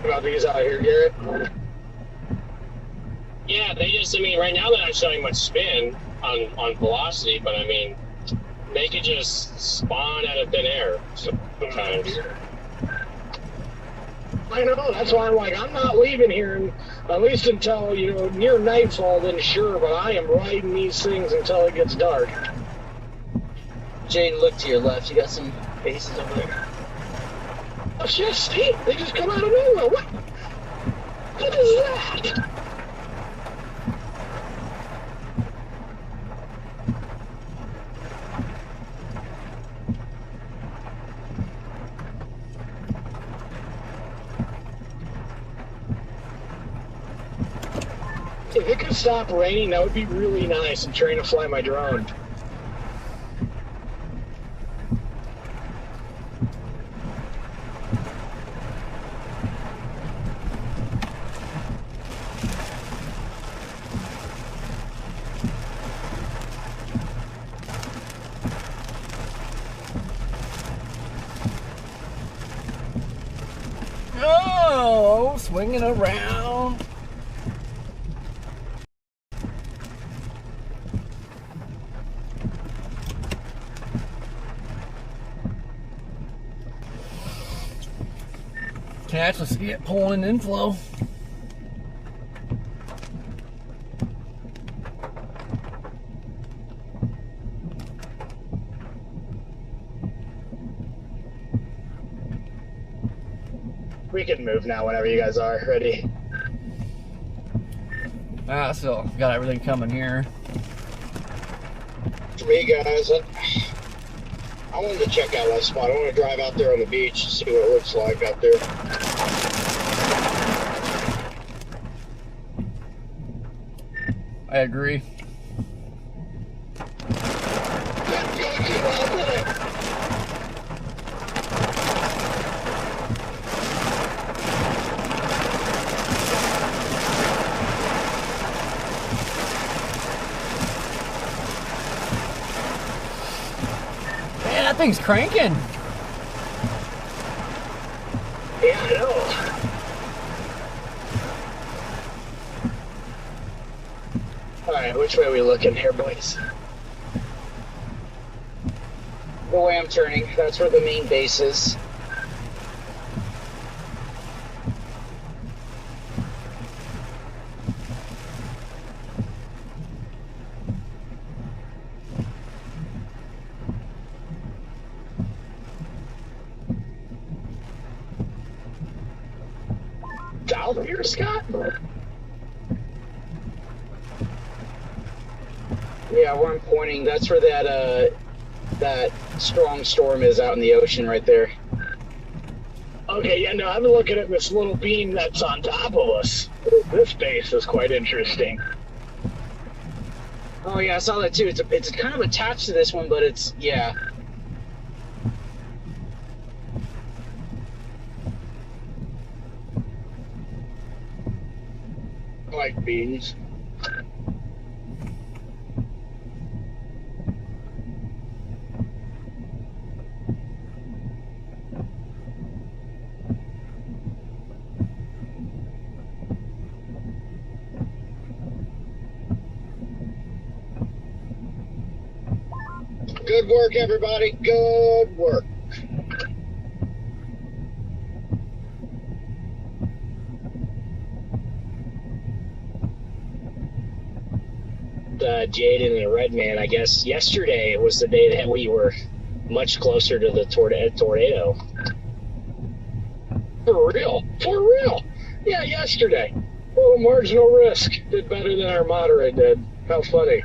About these out here, Garrett? Yeah, they just, I mean, right now they're not showing much spin on velocity, but I mean, they could just spawn out of thin air sometimes. I know, that's why I'm like, I'm not leaving here, at least until, near nightfall, then sure, but I am riding these things until it gets dark. Jaden, look to your left. You got some faces over there. Oh, just see, they just come out of nowhere. What is that? If it could stop raining, that would be really nice. I'm trying to fly my drone. Oh, swinging around. Can actually see it pulling in inflow. We can move now whenever you guys are ready. So got everything coming here. For me, guys, I wanted to check out that spot. I want to drive out there on the beach and see what it looks like out there. I agree. Man, that thing's cranking. Yeah, I know. Alright, which way are we looking here, boys? The way I'm turning, that's where the main base is. South here, Scott? Yeah, where I'm pointing, that's where that strong storm is out in the ocean right there. Okay, yeah, no, I'm looking at this little beam that's on top of us. This base is quite interesting. Oh yeah, I saw that too. It's kind of attached to this one, but it's, yeah. I like beans. Good work, everybody. Good work. Jaden and Redman, I guess yesterday was the day that we were much closer to the tornado. For real. For real. Yeah, yesterday. A little marginal risk. Did better than our moderate did. How funny.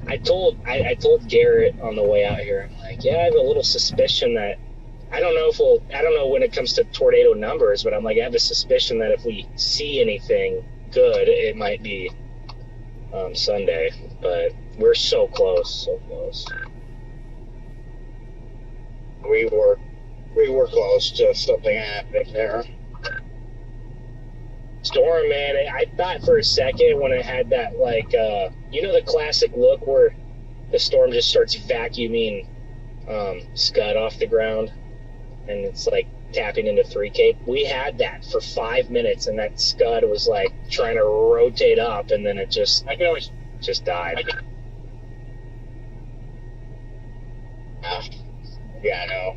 I told Garrett on the way out here, I'm like, yeah, I have a little suspicion that I don't know when it comes to tornado numbers, but I'm like, I have a suspicion that if we see anything good, it might be Sunday. But we're so close, so close. We were close to something happening there. Storm, man, I thought for a second when it had that, like, you know the classic look where the storm just starts vacuuming scud off the ground and it's like tapping into 3K. We had that for 5 minutes and that scud was like trying to rotate up and then it just died. Yeah, I know.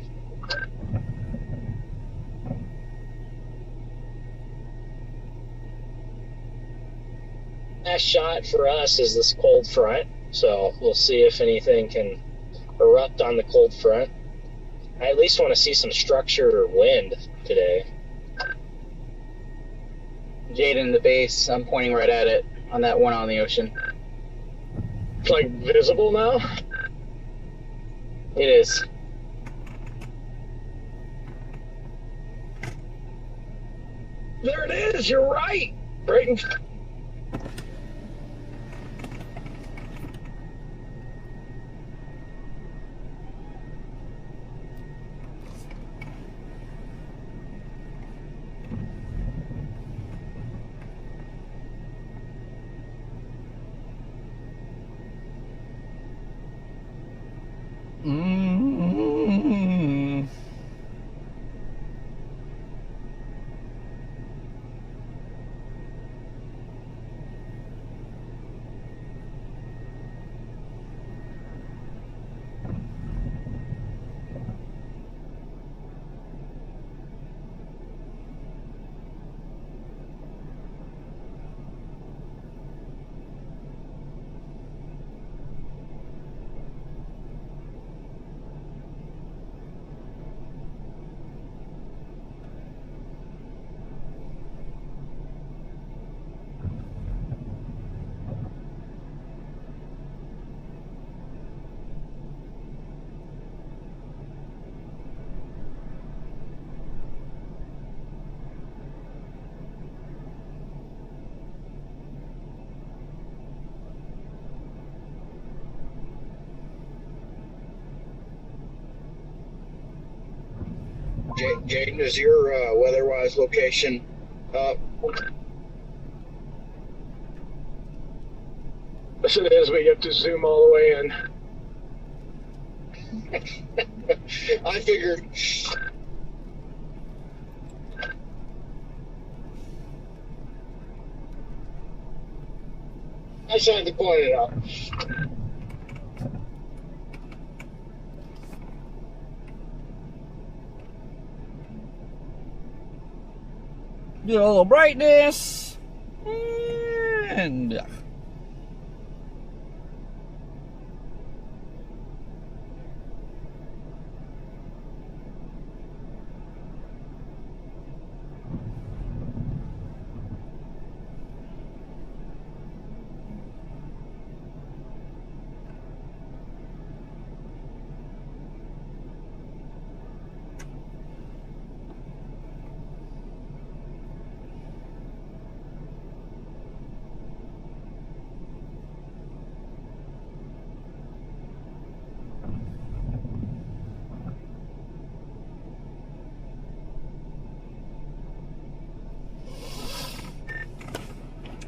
Last shot for us is this cold front, so we'll see if anything can erupt on the cold front. I at least want to see some structure or wind today. Jaden, the base, I'm pointing right at it, on that one on the ocean. It's like visible now? It is. There it is, you're right. Right in Jaden, is your weather-wise location up? Yes, it is. We have to zoom all the way in. I figured. I just had to point it out. Do a little brightness. And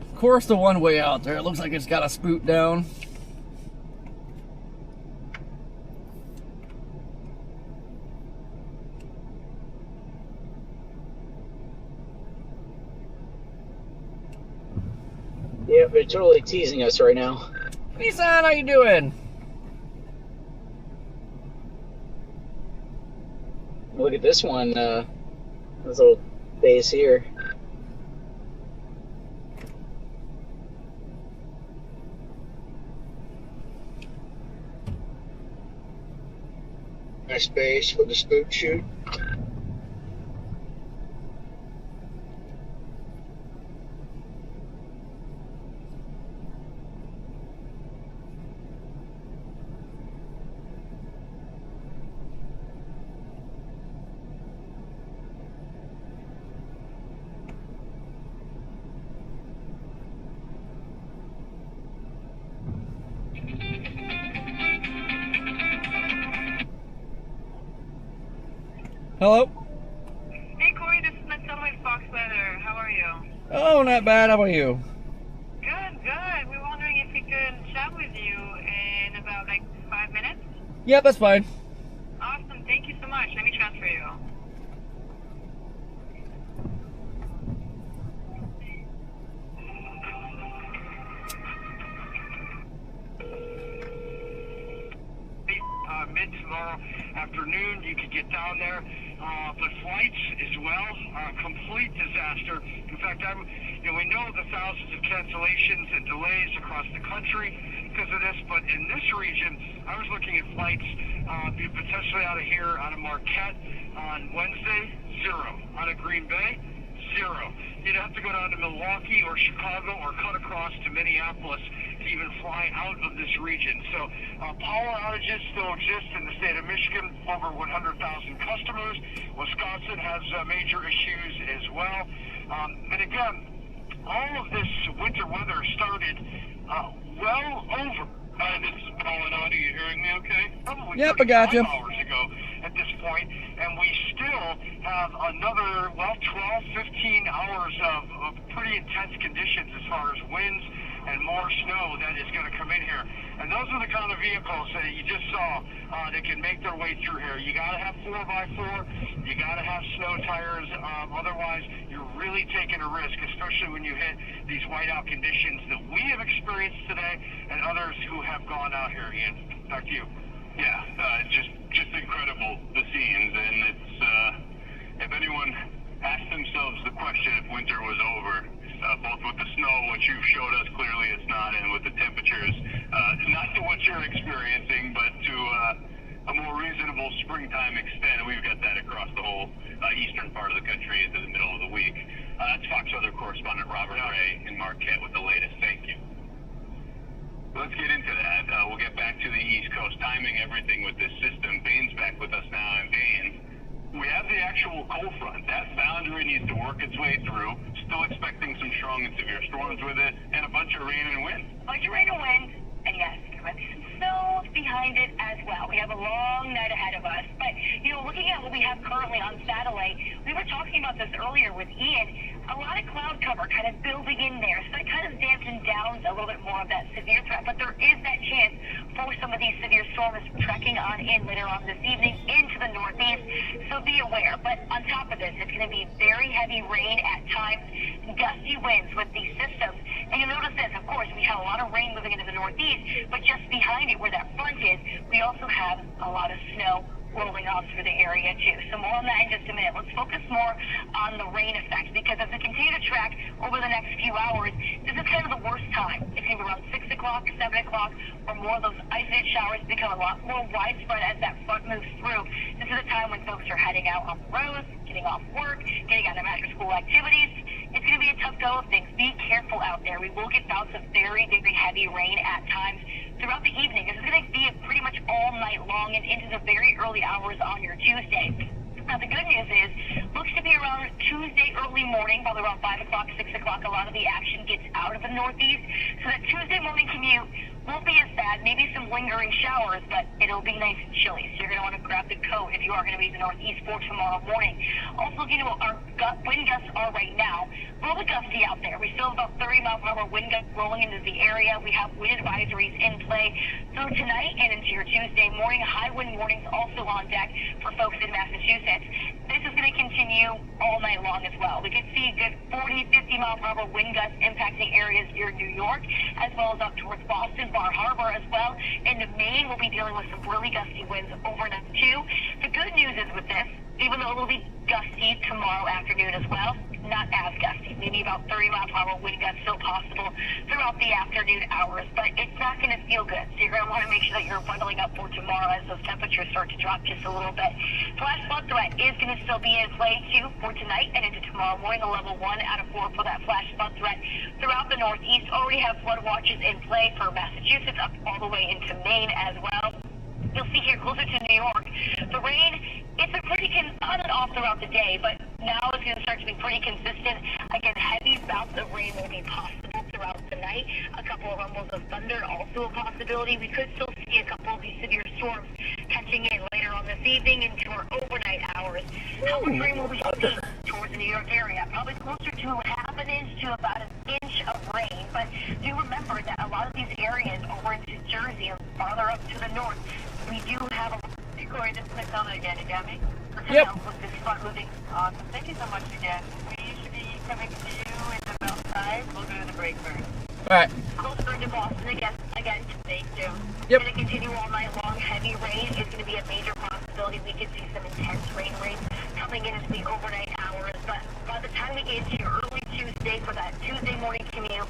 of course, the one way out there, it looks like it's got a spoot down. Yep, they're totally teasing us right now. Nissan, how you doing? Look at this one, this little base here. Nice base with the spook chute. Hello? Hey Corey, this is Matilda with Fox Weather. How are you? Oh, not bad. How about you? Good, good. We were wondering if we could chat with you in about like 5 minutes. Yep, that's fine. Awesome, thank you so much. Let me transfer you. Mid tomorrow afternoon, you could get down there. But flights as well, complete disaster. In fact, we know the thousands of cancellations and delays across the country because of this, but in this region, I was looking at flights potentially out of here, out of Marquette on Wednesday, 0. Out of Green Bay, 0. You'd have to go down to Milwaukee or Chicago or cut across to Minneapolis to even fly out of this region. So power outages still exist in the state of Michigan, over 100,000 customers. Wisconsin has major issues as well. And again, all of this winter weather started well over. This is Colin. Are you hearing me okay? Probably Yep, I got you. 35 hours ago at this point, and we still have another, 12, 15 hours of pretty intense conditions as far as winds and more snow that is going to come in here. And those are the kind of vehicles that you just saw that can make their way through here. You got to have 4x4. You got to have snow tires. Otherwise, you're really taking a risk, especially when you hit these whiteout conditions that we have experienced today and others who have gone out here. Ian, back to you. Yeah, just incredible, the scenes. And it's, if anyone asked themselves the question if winter was over, both with the snow, which you've showed us clearly it's not, and with the temperatures, not to what you're experiencing, but to a more reasonable springtime extent. We've got that across the whole eastern part of the country into the middle of the week. That's Fox Weather correspondent Robert Ray in Marquette with the latest. Thank you. Let's get into that. We'll get back to the East Coast, timing everything with this system. Bane's back with us now, and Bane, we have the actual cold front. That boundary needs to work its way through. Still expecting some strong and severe storms with it, and a bunch of rain and wind. A bunch of rain and wind, and yes, there might be some snow behind it as well. We have a long night ahead of us, but looking at what we have currently on satellite. We were talking about this earlier with Ian. A lot of cloud cover kind of building in there, so it kind of dampened down a little bit more of that severe threat. But there is that chance for some of these severe storms trekking on in later on this evening into the northeast, so be aware. But on top of this, it's going to be very heavy rain at times, gusty winds with these systems. And you'll notice this, of course, we have a lot of rain moving into the northeast, but just behind it where that front is, we also have a lot of snow rolling off through the area too. So more on that in just a minute. Let's focus more on the rain effect, because as we continue to track over the next few hours, this is kind of the worst time. It's going to be around 6 o'clock, 7 o'clock, where more of those isolated showers become a lot more widespread as that front moves through. This is a time when folks are heading out on the roads, getting off work, getting out of after school activities. It's going to be a tough go of things. Be careful out there. We will get bouts of very, very heavy rain at times throughout the evening. This is going to be pretty much all night long and into the very early hours on your Tuesday. Now, the good news is, looks to be around Tuesday early morning, probably around 5 o'clock, 6 o'clock, a lot of the action gets out of the northeast. So that Tuesday morning commute won't be as bad, maybe some lingering showers, but it'll be nice and chilly. So you're going to want to grab the coat if you are going to be in the northeast for tomorrow morning. Also, you know what our wind gusts are right now. A little bit gusty out there. We still have about 30 miles per hour wind gusts rolling into the area. We have wind advisories in play. So tonight and into your Tuesday morning, high wind warnings also on deck for folks in Massachusetts. This is going to continue all night long as well. We could see a good 40, 50 mile per hour wind gusts impacting areas near New York, as well as up towards Boston, Bar Harbor as well. Into Maine, we'll be dealing with some really gusty winds overnight too. The good news is with this, even though it will be gusty tomorrow afternoon as well, not as gusty. Maybe about 30 mile per hour wind gusts still possible throughout the afternoon hours, but it's not going to feel good. So you're going to want to make sure that you're bundling up for tomorrow as those temperatures start to drop just a little bit. Flash flood threat is going to still be in play too for tonight and into tomorrow morning, a level 1 out of 4 for that flash flood threat throughout the northeast. Already have flood watches in play for Massachusetts up all the way into Maine as well. You'll see here closer to New York, the rain, it's been pretty on and off throughout the day, but now it's going to start to be pretty consistent. Again, heavy bouts of rain will be possible throughout the night. A couple of rumbles of thunder, also a possibility. We could still see a couple of these severe storms catching in later on this evening into our overnight hours. How much rain will we see towards the New York area? Probably closer to half an inch to about an inch of rain, but do remember that a lot of these areas over into Jersey and farther up to the north, we do have a... Hey, Corey, this is Michelle again. You got me? Yep. With this front moving. Awesome. Thank you so much again. We should be coming to you in about 5. We'll go to the break first. All right. Closer to Boston again. Thank you. Yep. Going to continue all night long. Heavy rain is going to be a major possibility. We could see some intense rain rates coming in into the overnight hours. But by the time we get to early Tuesday for that Tuesday morning commute,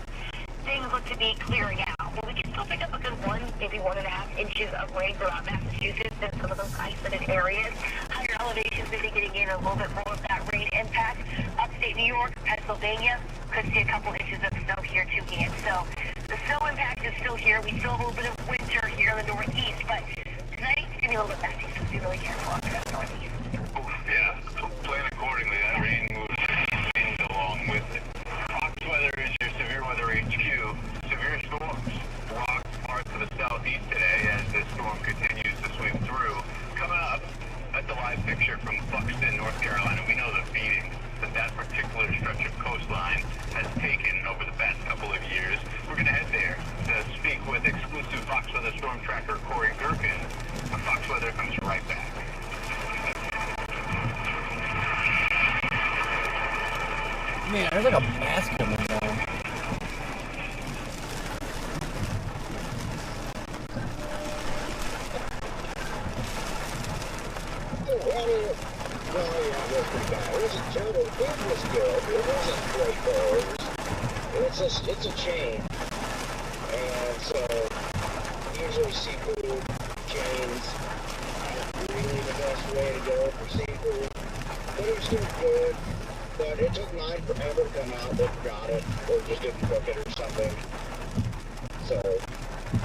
things look to be clearing out. But we can still pick up a good 1, maybe 1.5 inches of rain throughout Massachusetts and some of those isolated areas. Higher elevations may be getting in a little bit more of that rain impact. Upstate New York, Pennsylvania, could see a couple inches of snow here too, Ian. So the snow impact is still here. We still have a little bit of winter here in the northeast, but tonight it's going to be a little bit messy, so be really careful up there in the northeast. Yeah, plan accordingly. That rain moves wind along with it. Fox weather is your severe weather HQ. Severe storms block parts of the southeast today as this storm continues to sweep through. Coming up, that's a live picture from Buxton, North Carolina. We know the beating that particular stretch of coastline has taken over the past couple of years. We're going to head there to speak with exclusive Fox Weather storm tracker Corey Gerken. Fox Weather comes right back. Man, there's like a mask in there. Well, yeah, it was pretty bad. It wasn't terrible. It was good. It wasn't great though. It's a chain. And so, usually seafood chains aren't really the best way to go for seafood. But it was still good. But it took mine forever to come out. They forgot it. Or just didn't cook it or something. So,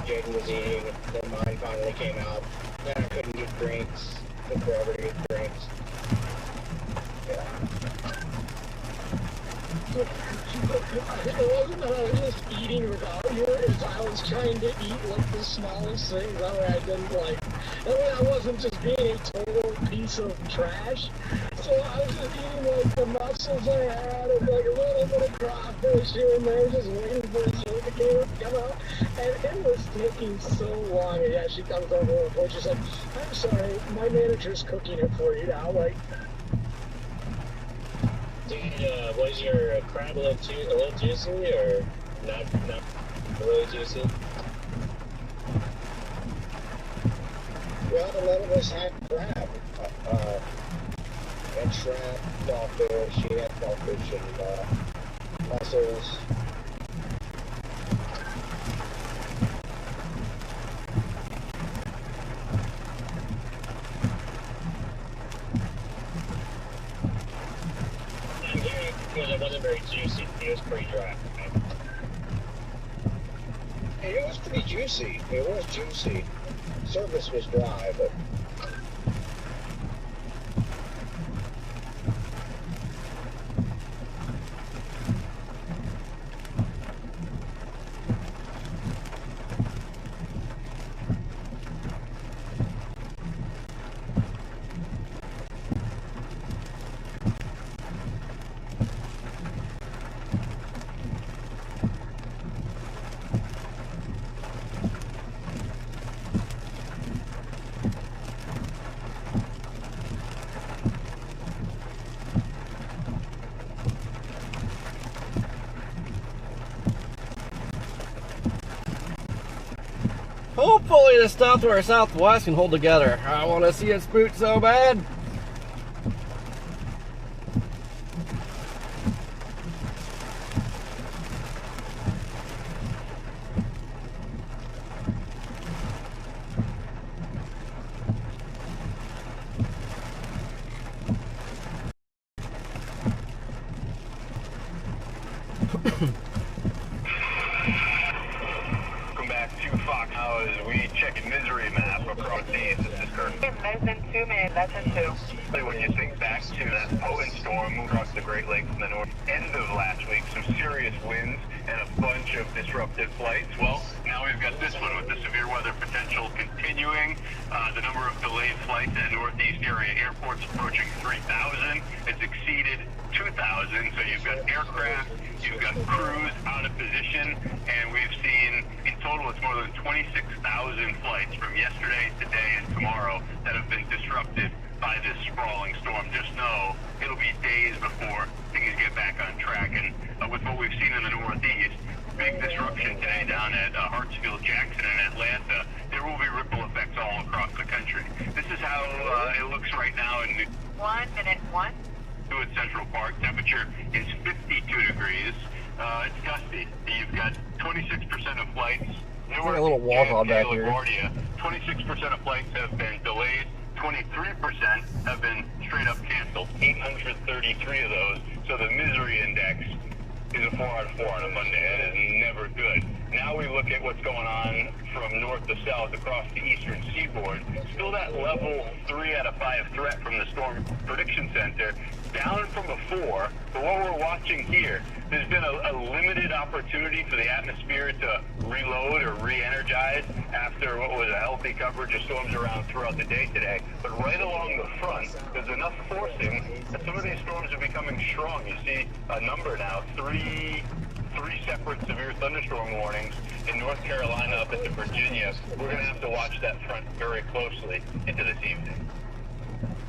Jaden was eating. Then mine finally came out. Then I couldn't get drinks. Took forever to get drinks. Yeah. It wasn't that I was just eating without yours. I was trying to eat like the smallest things that way I didn't like. That way I wasn't just being a total piece piece of trash. So I was just eating like the mussels I had and like a little bit of crawfish here and there, just waiting for the certificator to come out. And it was taking so long. And yeah, she comes over and the she's like, I'm sorry, my manager's cooking it for you now. Like, Dude, was your crab a little juicy or not really juicy? Well, none of us had crab. Had shrimp, shellfish, she had shellfish and mussels. It wasn't very juicy. It was pretty dry. It was pretty juicy. It was juicy. Surface was dry, but Hopefully the stuff to our southwest can hold together. I want to see it spoot so bad. Welcome back to Fox now as we check a misery map across the east. This is Kirk. Less than 2 minutes, less than 2. When you think back to that potent storm across the Great Lakes in the north end of last week, some serious winds and a bunch of disrupted flights. Well, now we've got this one with the severe weather potential continuing. The number of delayed flights in the northeast area airports approaching 3,000. It's exceeded 2,000. So you've got aircraft, you've got crews out of position, and we've seen in total it's more than 26,000 flights from yesterday, today, and tomorrow that have been disrupted by this sprawling storm. Just know it'll be days before things get back on track. And with what we've seen in the northeast, big disruption today down at Hartsfield, Jackson, and Atlanta, there will be ripple effects all across the country. This is how it looks right now in 1 minute, 1. At Central Park. Temperature is 52 degrees. It's gusty. You've got 26% of flights. There's like a little wall cloud back here. 26% of flights have been delayed. 23% have been straight up canceled. 833 of those. So the misery index is a 4 out of 4 on a Monday. That is never good. Now we look at what's going on from north to south across the eastern seaboard. Still that level 3 out of 5 threat from the Storm Prediction Center, down from before. But what we're watching here, there's been a limited opportunity for the atmosphere to reload or re-energize after what was a healthy coverage of storms around throughout the day today. But right along the front, there's enough forcing that some of these storms are becoming strong. You see a number now, three separate severe thunderstorm warnings in North Carolina up into Virginia. We're going to have to watch that front very closely into this evening.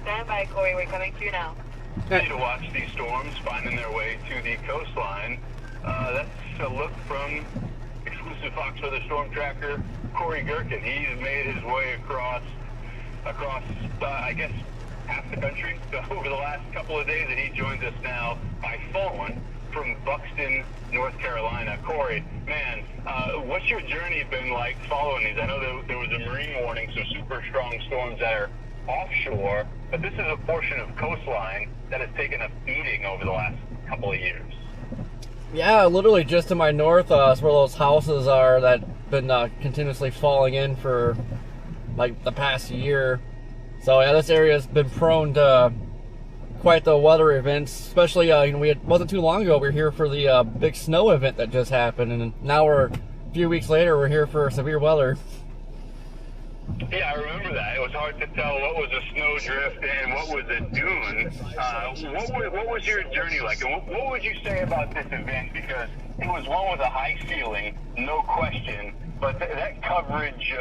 Stand by, Corey. We're coming to you now. Continue to watch these storms finding their way to the coastline. That's a look from exclusive Fox Weather Storm Tracker Corey Gerken. He's made his way across I guess, half the country over the last couple of days, and he joins us now by phone from Buxton, North Carolina. Corey, man, what's your journey been like following these? I know there was a marine warning, so super strong storms that are offshore, but this is a portion of coastline that has taken a beating over the last couple of years. Yeah, literally just to my north, is where those houses are that been continuously falling in for like the past year. So yeah, this area has been prone to quite the weather events, especially wasn't too long ago we were here for the big snow event that just happened, and now we're a few weeks later we're here for severe weather. Yeah, I remember that. It was hard to tell what was a snowdrift and what was a dune. What was your journey like? And what would you say about this event? Because it was one with a high ceiling, no question, but that coverage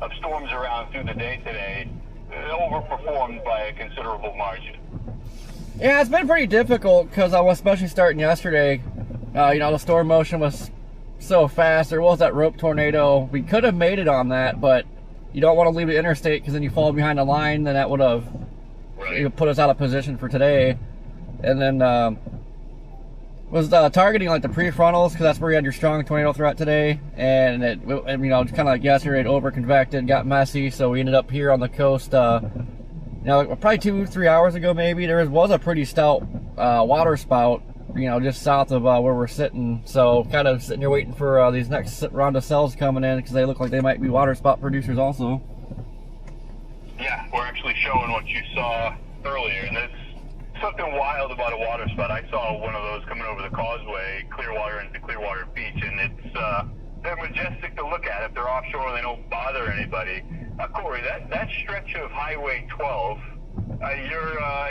of storms around through the day today overperformed by a considerable margin. Yeah, it's been pretty difficult because I was especially starting yesterday. You know, the storm motion was so fast. There was that rope tornado. We could have made it on that, but you don't want to leave the interstate because then you fall behind the line. Then that would have put us out of position for today. And then was targeting like the prefrontals because that's where you had your strong tornado threat today. And it, you know, kind of like yesterday, it over-convected, got messy. So we ended up here on the coast. You know, probably 2-3 hours ago, maybe there was a pretty stout water spout. You know, just south of where we're sitting. So kind of sitting here waiting for these next round of cells coming in because they look like they might be water spout producers also. Yeah, we're actually showing what you saw earlier, and that's something wild about a water spout. I saw one of those coming over the causeway, Clearwater into Clearwater Beach, and they're majestic to look at. If they're offshore, they don't bother anybody. Corey, that stretch of Highway 12,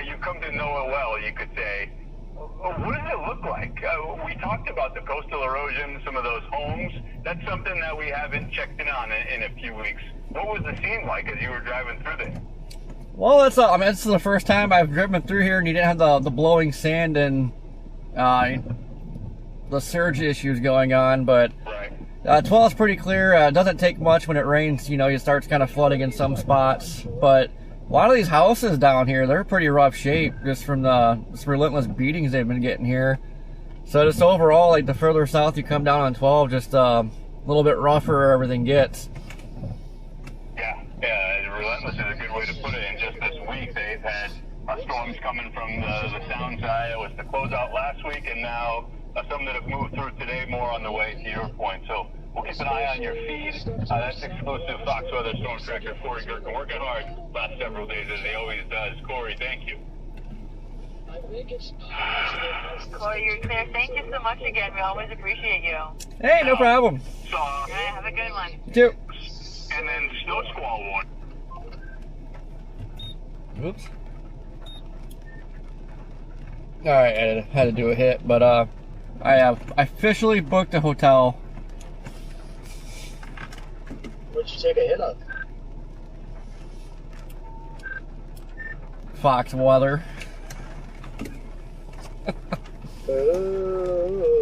you come to know it well, you could say. What does it look like? We talked about the coastal erosion, some of those homes. That's something that we haven't checked in on in a few weeks. What was the scene like as you were driving through there? Well, I mean, this is the first time I've driven through here and you didn't have the blowing sand and the surge issues going on, but 12 is pretty clear. It doesn't take much when it rains. You know, it starts kind of flooding in some spots, but a lot of these houses down here, they're pretty rough shape just from the relentless beatings they've been getting here. So just overall, like the further south you come down on 12, just a little bit rougher everything gets. Yeah, relentless is a good way to put it. And just this week, they've had storms coming from the sound side. It was the closeout last week, and now some that have moved through today, more on the way to your point. So we'll keep an eye on your feed. That's exclusive Fox Weather Storm Tracker Corey Gerken, working hard last several days as he always does. Corey, thank you. Corey, you're clear. Thank you so much again. We always appreciate you. Hey, no problem. All right, have a good one. You too. And then snow squall warning. Oops. Alright, I had to do a hit, but I have officially booked a hotel. What'd you take a hit of? Fox Weather. Oh.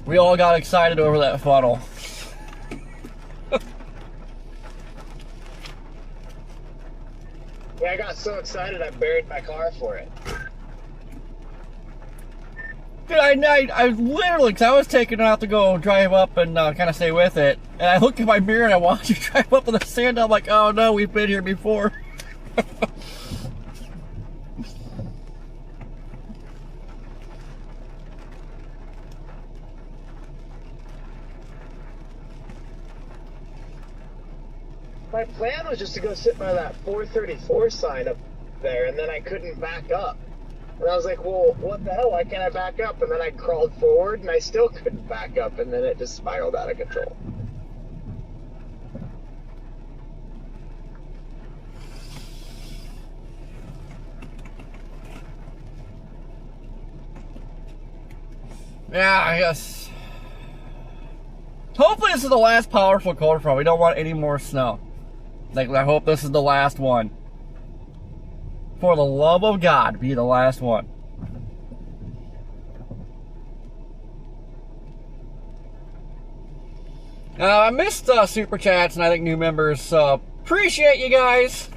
We all got excited over that funnel. Yeah, I got so excited I buried my car for it. Dude, I literally, because I was taking it out to go drive up and kind of stay with it, and I look in my mirror and I watch you drive up in the sand. I'm like, oh no, we've been here before. My plan was just to go sit by that 434 sign up there, and then I couldn't back up. And I was like, well, what the hell? Why can't I back up? And then I crawled forward, and I still couldn't back up, and then it just spiraled out of control. Yeah, I guess. Hopefully this is the last powerful cold front. We don't want any more snow. Like, I hope this is the last one. For the love of God, be the last one. I missed Super Chats and I think new members. Appreciate you guys.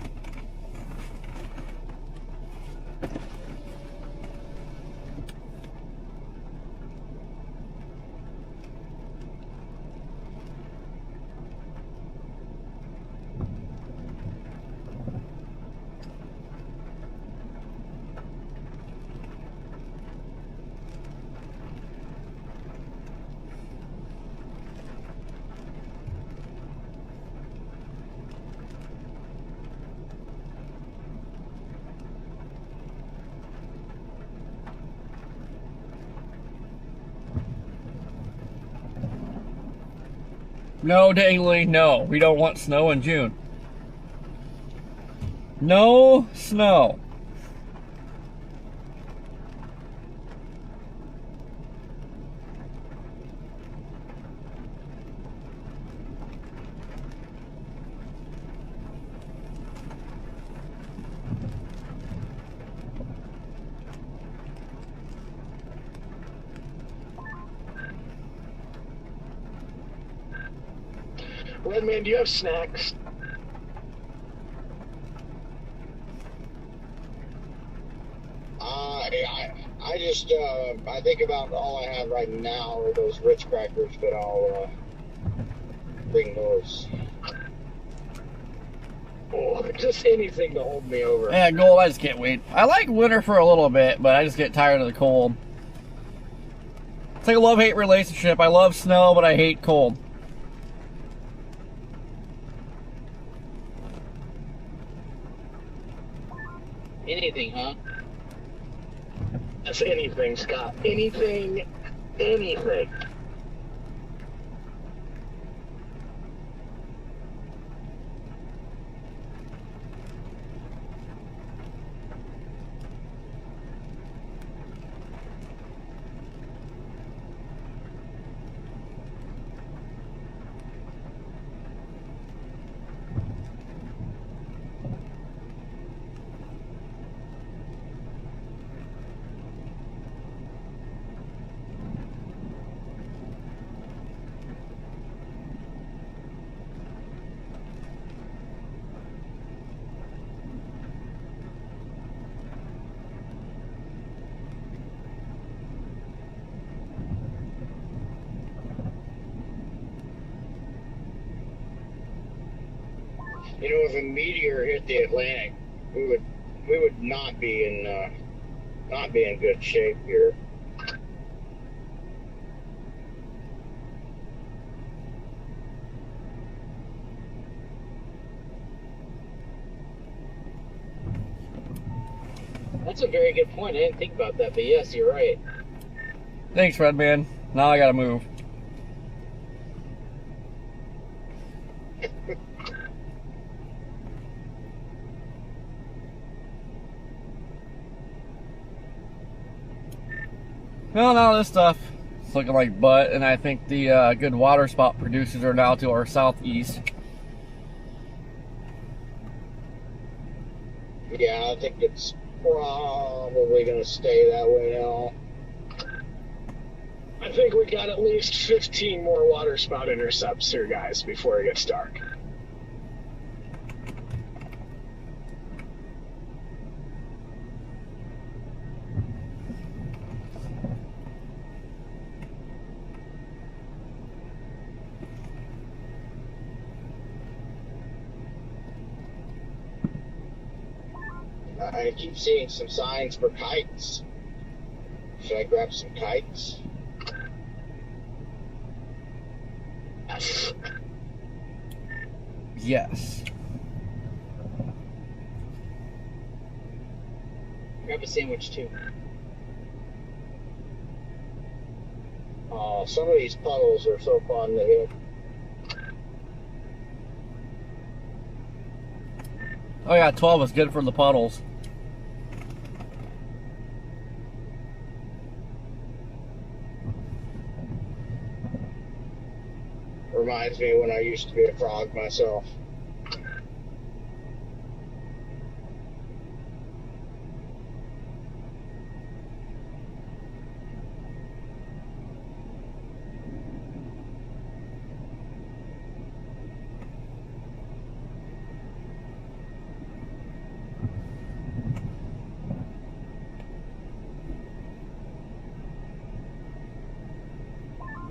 No, Dangley, no. We don't want snow in June. No snow. Redman, do you have snacks? I just I think about all I have right now are those Ritz crackers, but I'll bring those. Oh, just anything to hold me over. Yeah, Gold, I just can't wait. I like winter for a little bit, but I just get tired of the cold. It's like a love-hate relationship. I love snow, but I hate cold. Anything, huh? That's anything, Scott. Anything. Anything. You know, if a meteor hit the Atlantic, we would not be in good shape here. That's a very good point. I didn't think about that, but yes, you're right. Thanks, Redman. Now I gotta move. Well, now this stuff is looking like butt, and I think the good water spout producers are now to our southeast. Yeah, I think it's probably going to stay that way now. I think we got at least 15 more water spout intercepts here, guys, before it gets dark. I keep seeing some signs for kites. Should I grab some kites? Yes. Grab a sandwich too. Some of these puddles are so fun to hit. Oh yeah, 12 is good for the puddles. Reminds me of when I used to be a frog myself.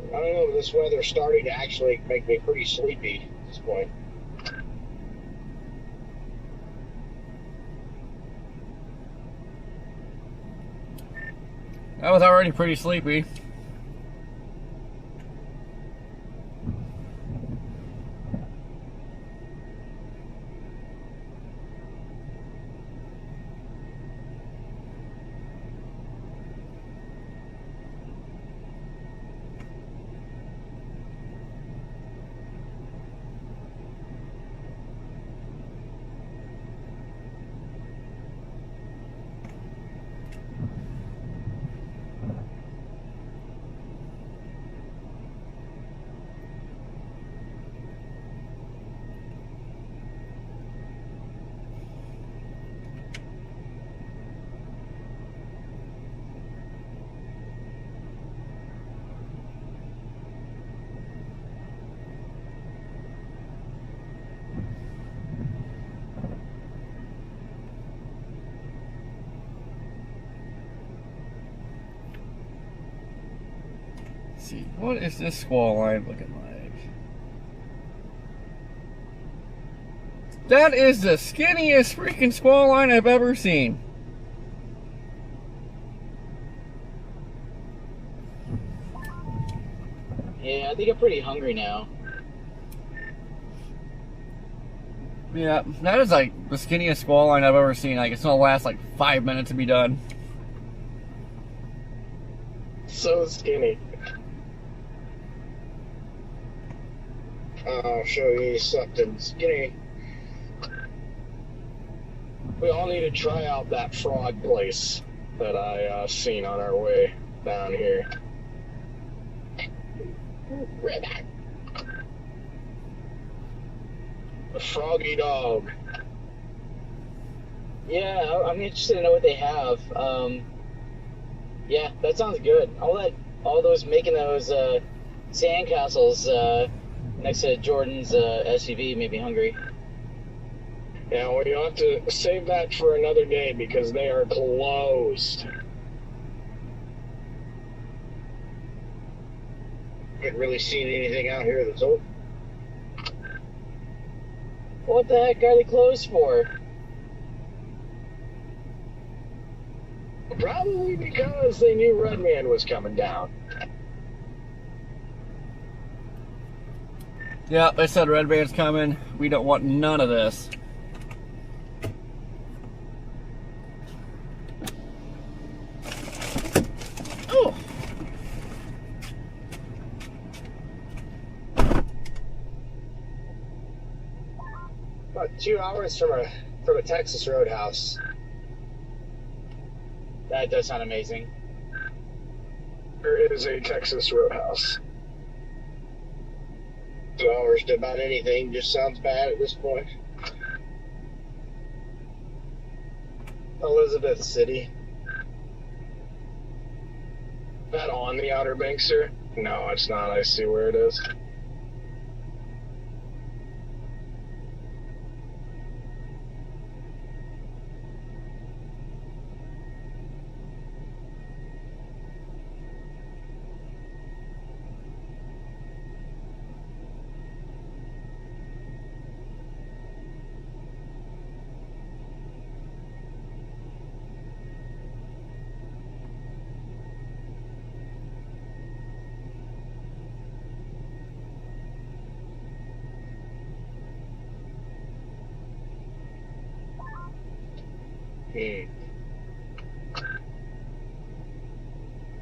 I don't know, but this weather's starting to actually make me pretty sleepy at this point. I was already pretty sleepy. see. What is this squall line looking like? That is the skinniest freaking squall line I've ever seen. Yeah, I think I'm pretty hungry now. Yeah, that is like the skinniest squall line I've ever seen. Like, it's gonna last like 5 minutes to be done. So skinny. I'll show you something skinny. We all need to try out that frog place that I seen on our way down here. The froggy dog. Yeah, I'm interested to know what they have. Yeah, that sounds good. All those making those sandcastles next to Jordan's SUV made me hungry. Yeah, well, you'll have to save that for another day because they are closed. Haven't really seen anything out here that's open. What the heck are they closed for? Probably because they knew Redman was coming down. Yeah, they said Red Band's coming. We don't want none of this. Oh. About 2 hours from a Texas Roadhouse. That does sound amazing. There is a Texas Roadhouse. 2 hours to about anything just sounds bad at this point. Elizabeth City. That on the Outer Banks, sir? No, it's not. I see where it is.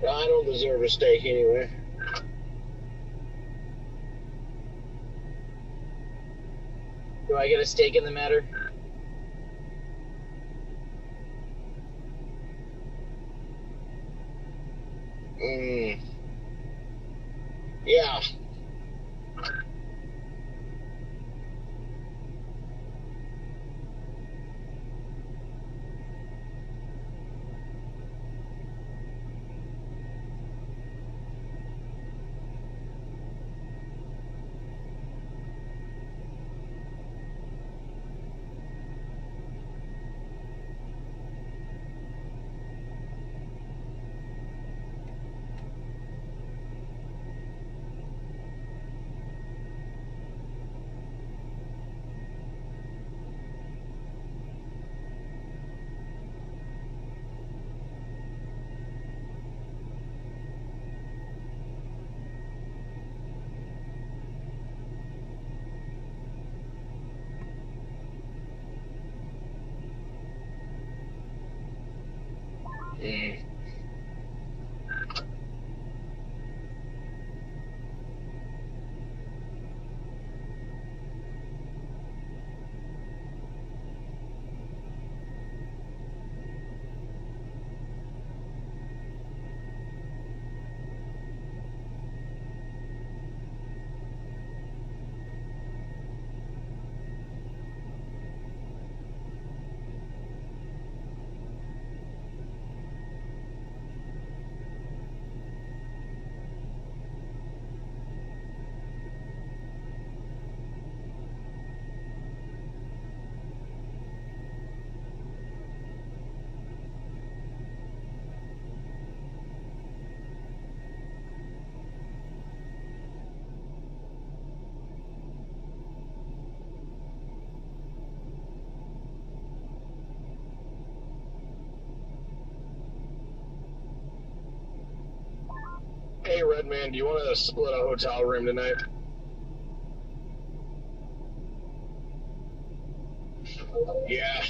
I don't deserve a steak anyway. Do I get a stake in the matter? Yeah. Hey, Redman, do you want to split a hotel room tonight? Yeah.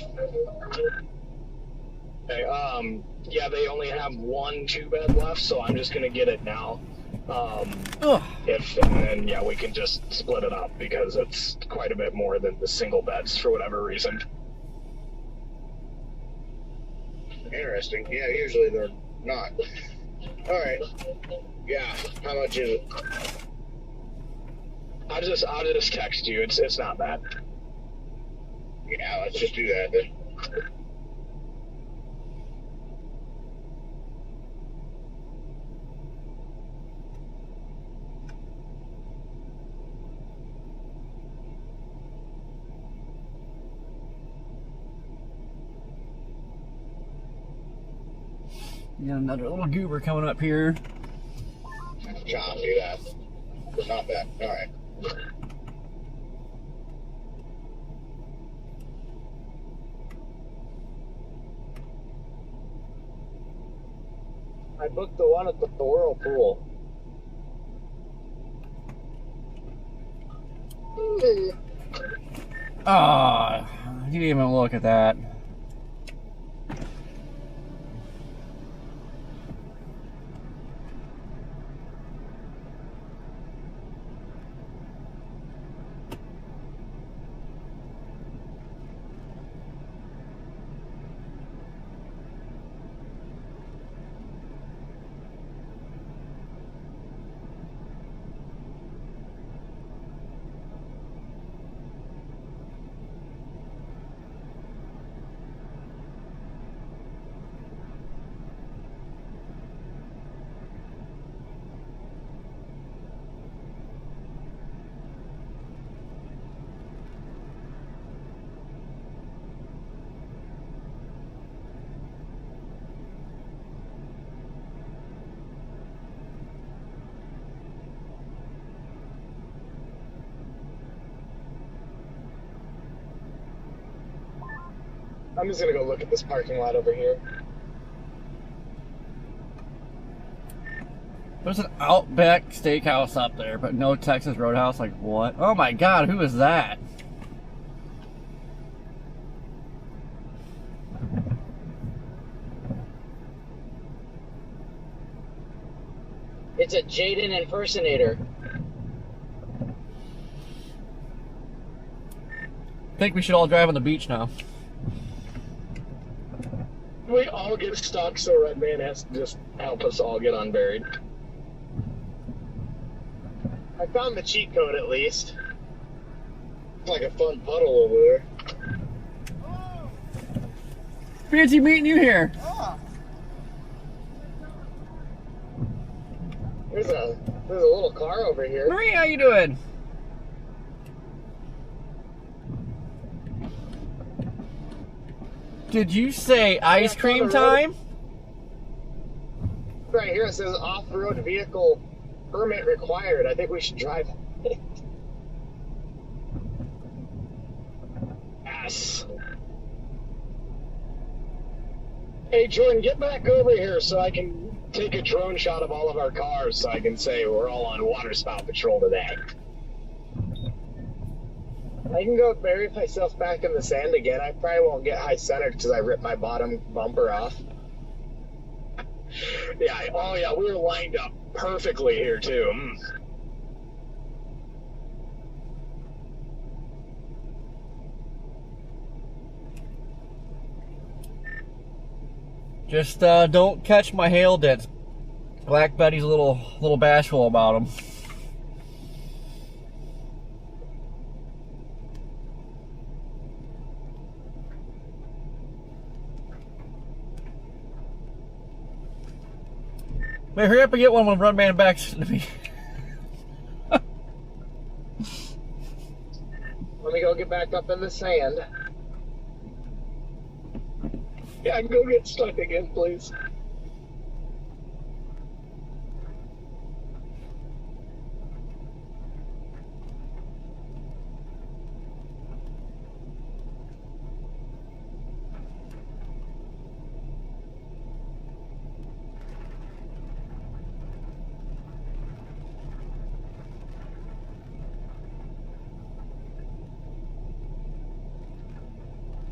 Okay, yeah, they only have 1 2-bed left, so I'm just gonna get it now. And then, yeah, we can just split it up because it's quite a bit more than the single beds for whatever reason. Interesting. Yeah, usually they're not. Alright. Yeah, how much is it? I'll just text you. It's not bad. Yeah, let's just do that then. You got another little goober coming up here. Chop, do that. Not bad. Alright. I booked the one at the Whirlpool. Ah, you didn't even look at that. I'm just gonna go look at this parking lot over here. There's an Outback Steakhouse up there, but no Texas Roadhouse. Like, what? Oh my god, who is that? It's a Jaden impersonator. I think we should all drive on the beach now. We all get stuck, so Redman has to just help us all get unburied. I found the cheat code at least. It's like a fun puddle over there. Fancy meeting you here. There's a little car over here. Marie, how you doing? Did you say ice cream time? Right here it says off-road vehicle permit required. I think we should drive it. Yes. Hey, Jordan, get back over here so I can take a drone shot of all of our cars so I can say we're all on water spout patrol today. I can go bury myself back in the sand again. I probably won't get high centered because I ripped my bottom bumper off. Yeah, oh yeah, we were lined up perfectly here too. Just don't catch my hail dents. Black Betty's a little bashful about them. Man, hurry up and get one when Runman backs into me. Let me go get back up in the sand. Yeah, I can go get stuck again, please.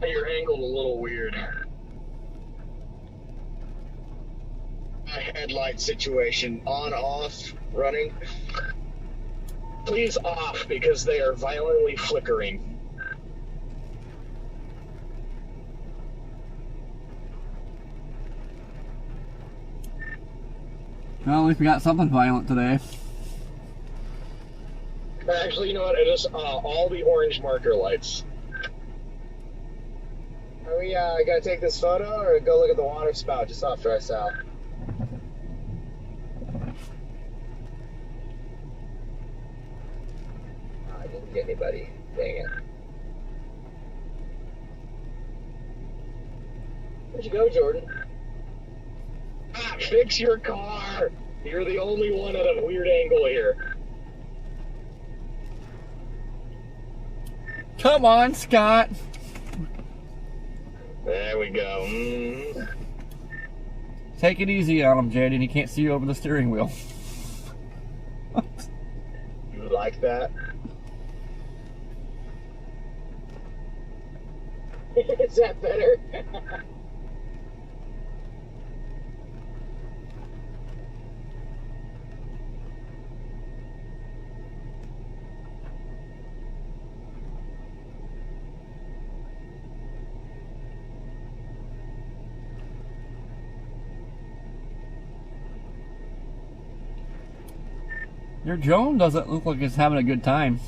You're angled a little weird. A headlight situation. On, off, running. Please off, because they are violently flickering. Well, at least we got something violent today. Actually, you know what? It is all the orange marker lights. Are we gonna take this photo or go look at the water spout just off to our south? I didn't get anybody. Dang it. Where'd you go, Jordan? Ah, fix your car! You're the only one at a weird angle here. Come on, Scott. There we go. Take it easy on him, Jaden. He can't see you over the steering wheel. You like that? Is that better? Your drone doesn't look like it's having a good time.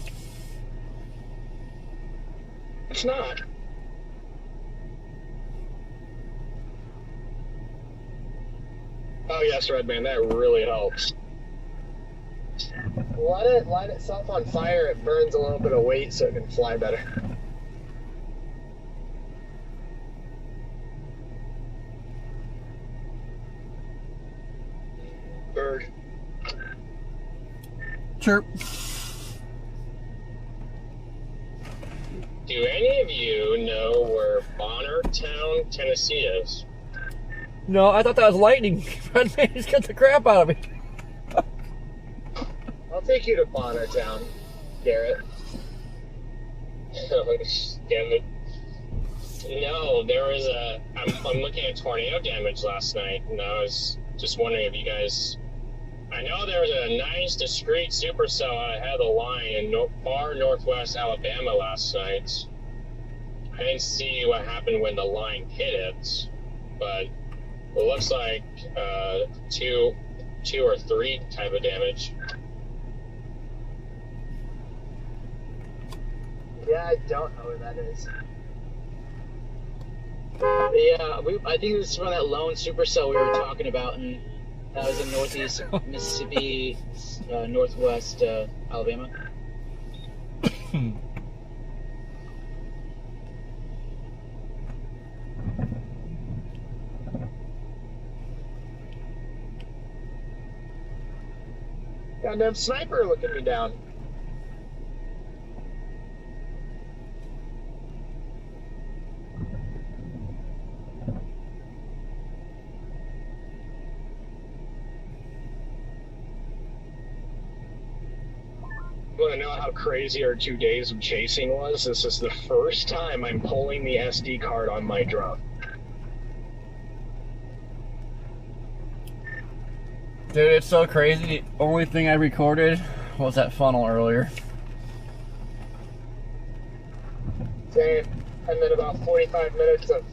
It's not. Oh yes, Redman, that really helps. Let it light itself on fire. It burns a little bit of weight so it can fly better. Bird. Chirp. Do any of you know where Bonnertown, Tennessee is? No, I thought that was lightning. Redman just got the crap out of me. I'll take you to Bonnertown, Garrett. Oh, damn it. No, there was I'm looking at tornado damage last night, and I was just wondering if you guys... I know there was a nice, discreet supercell out ahead of the line in far northwest Alabama last night. I didn't see what happened when the line hit it, but it looks like two or three type of damage. Yeah, I don't know where that is. Yeah, I think this is from that lone supercell we were talking about, and that was in northeast Mississippi, northwest Alabama. Goddamn sniper looking me down. You want to know how crazy our 2 days of chasing was? This is the first time I'm pulling the SD card on my drone. Dude, it's so crazy. The only thing I recorded was that funnel earlier. Same. And then about 45 minutes of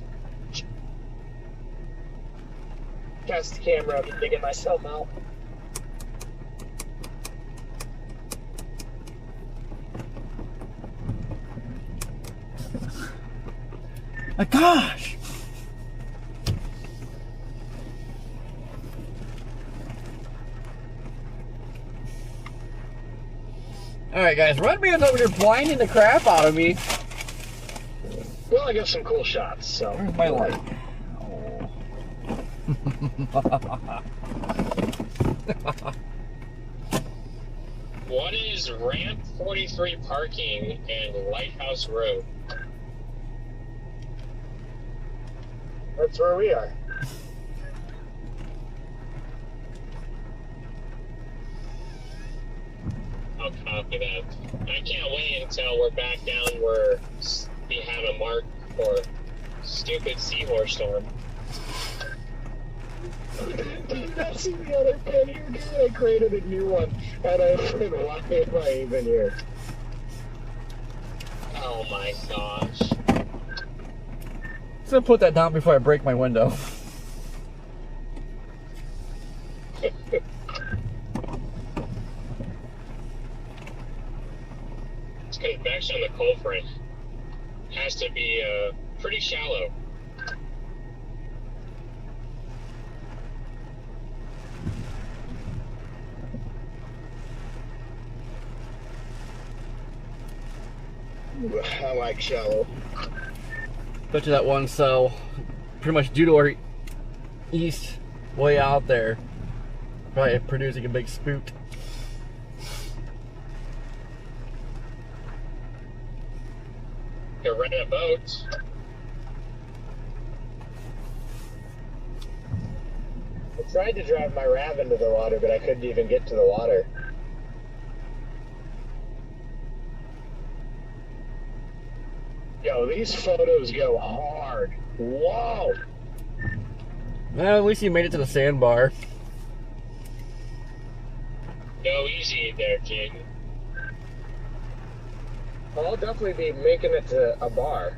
test camera of me digging myself out. My gosh! Alright guys, Redman's over here blinding the crap out of me. Well, I got some cool shots, so... Where's my light? What is Ramp 43 parking and Lighthouse Road? That's where we are. I'll copy that. I can't wait until we're back down where we have a or stupid seahorse storm. Dude, I see the other pin here, dude. I created a new one, and I said, why am I even here? Oh my gosh. I'm gonna put that down before I break my window. This convection on the cold front has to be pretty shallow. I like shallow. Bet you that one cell, pretty much due to our east, way out there, probably producing a big spoot. They're renting a boat. I tried to drive my Rav into the water, but I couldn't even get to the water. Yo, these photos go hard. Whoa! Well, at least you made it to the sandbar. Go easy there, Jake. I'll definitely be making it to a bar.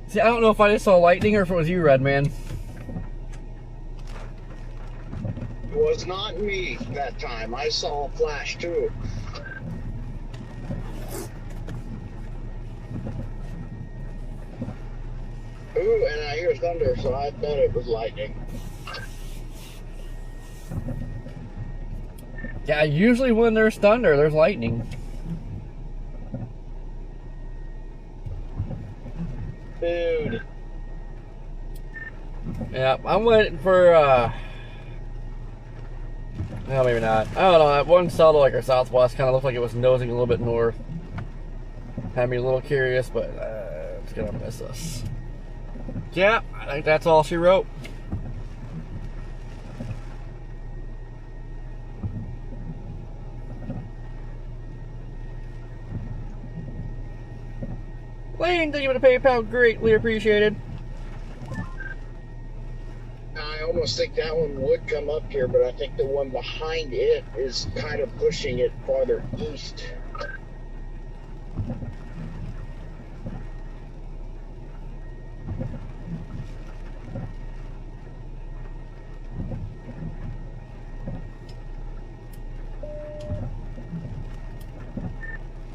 See, I don't know if I just saw lightning or if it was you, Redman. It was not me that time. I saw a flash too. Ooh, and I hear thunder, so I bet it was lightning. Yeah, usually when there's thunder, there's lightning. Dude. Yeah, I'm waiting for, no, maybe not. I don't know, that one cell to like our southwest kind of looked like it was nosing a little bit north. Had me a little curious, but it's gonna miss us. Yeah, I think that's all she wrote. Lane, thank you for the PayPal, greatly appreciated. I almost think that one would come up here, but I think the one behind it is kind of pushing it farther east.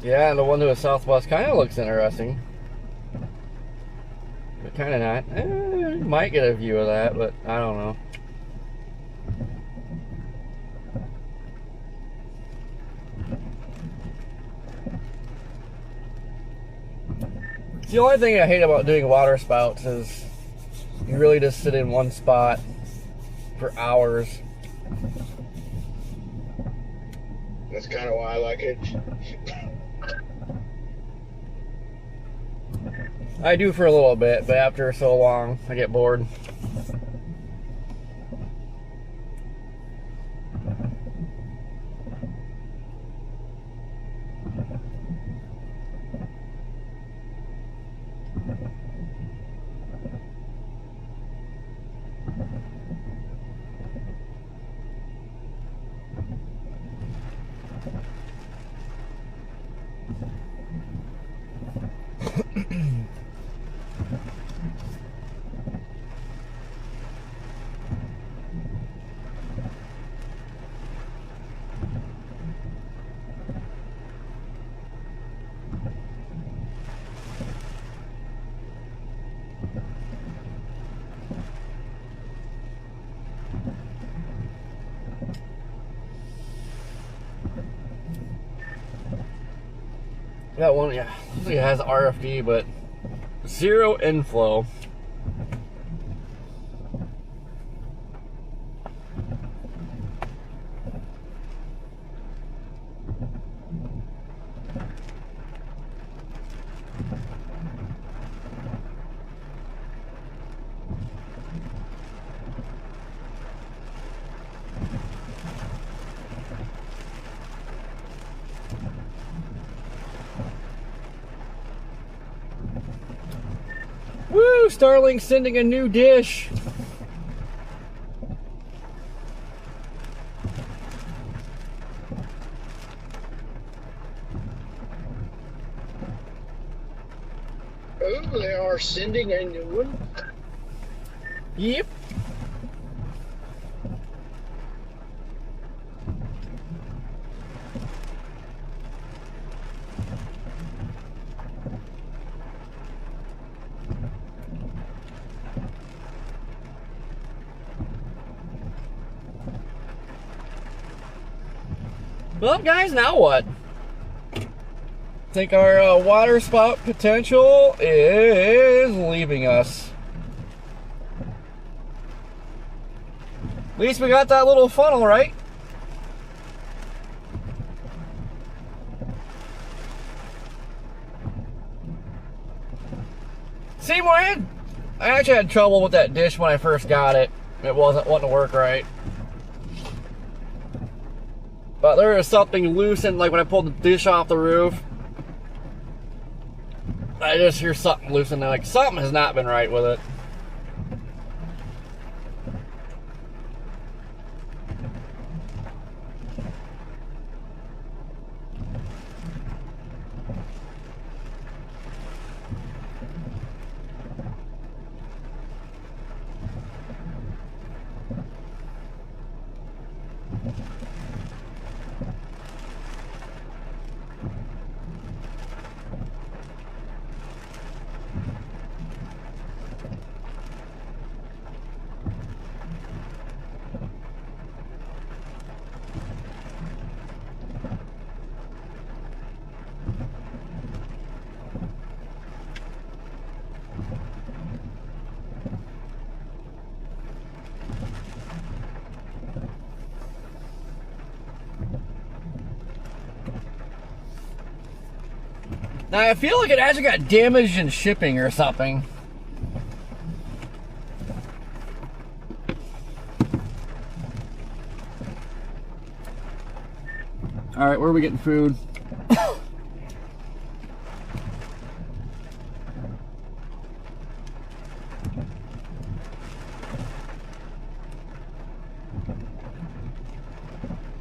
Yeah, and the one to the southwest kind of looks interesting. But kind of not. Might get a view of that, but I don't know. The only thing I hate about doing water spouts is you really just sit in one spot for hours. That's kind of why I like it. I do for a little bit, but after so long, I get bored. That one, yeah, I think it has RFD, but zero inflow. Woo! Starlink sending a new dish. Oh, they are sending a new one. Yep. Well, guys, now what? Think our water spout potential is leaving us. At least we got that little funnel, right? See, Moran? I actually had trouble with that dish when I first got it. It wasn't wanting to work right. But there was something loose, and like when I pulled the dish off the roof, I just hear something loose, and like something has not been right with it. Now, I feel like it actually got damaged in shipping or something. Alright, where are we getting food?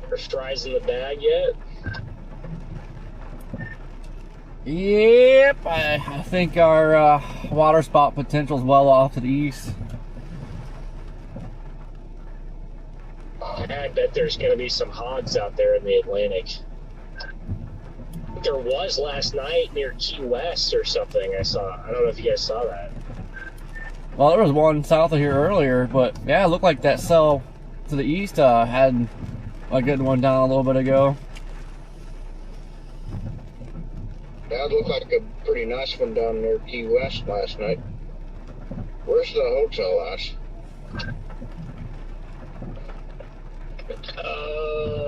First fries in the bag yet? Yep, I think our water spout potential is well off to the east. I bet there's going to be some hogs out there in the Atlantic. There was last night near Key West or something I saw. I don't know if you guys saw that. Well, there was one south of here earlier, but yeah, it looked like that cell to the east had a good one down a little bit ago. That looked like a pretty nice one down near Key West last night. Where's the hotel at?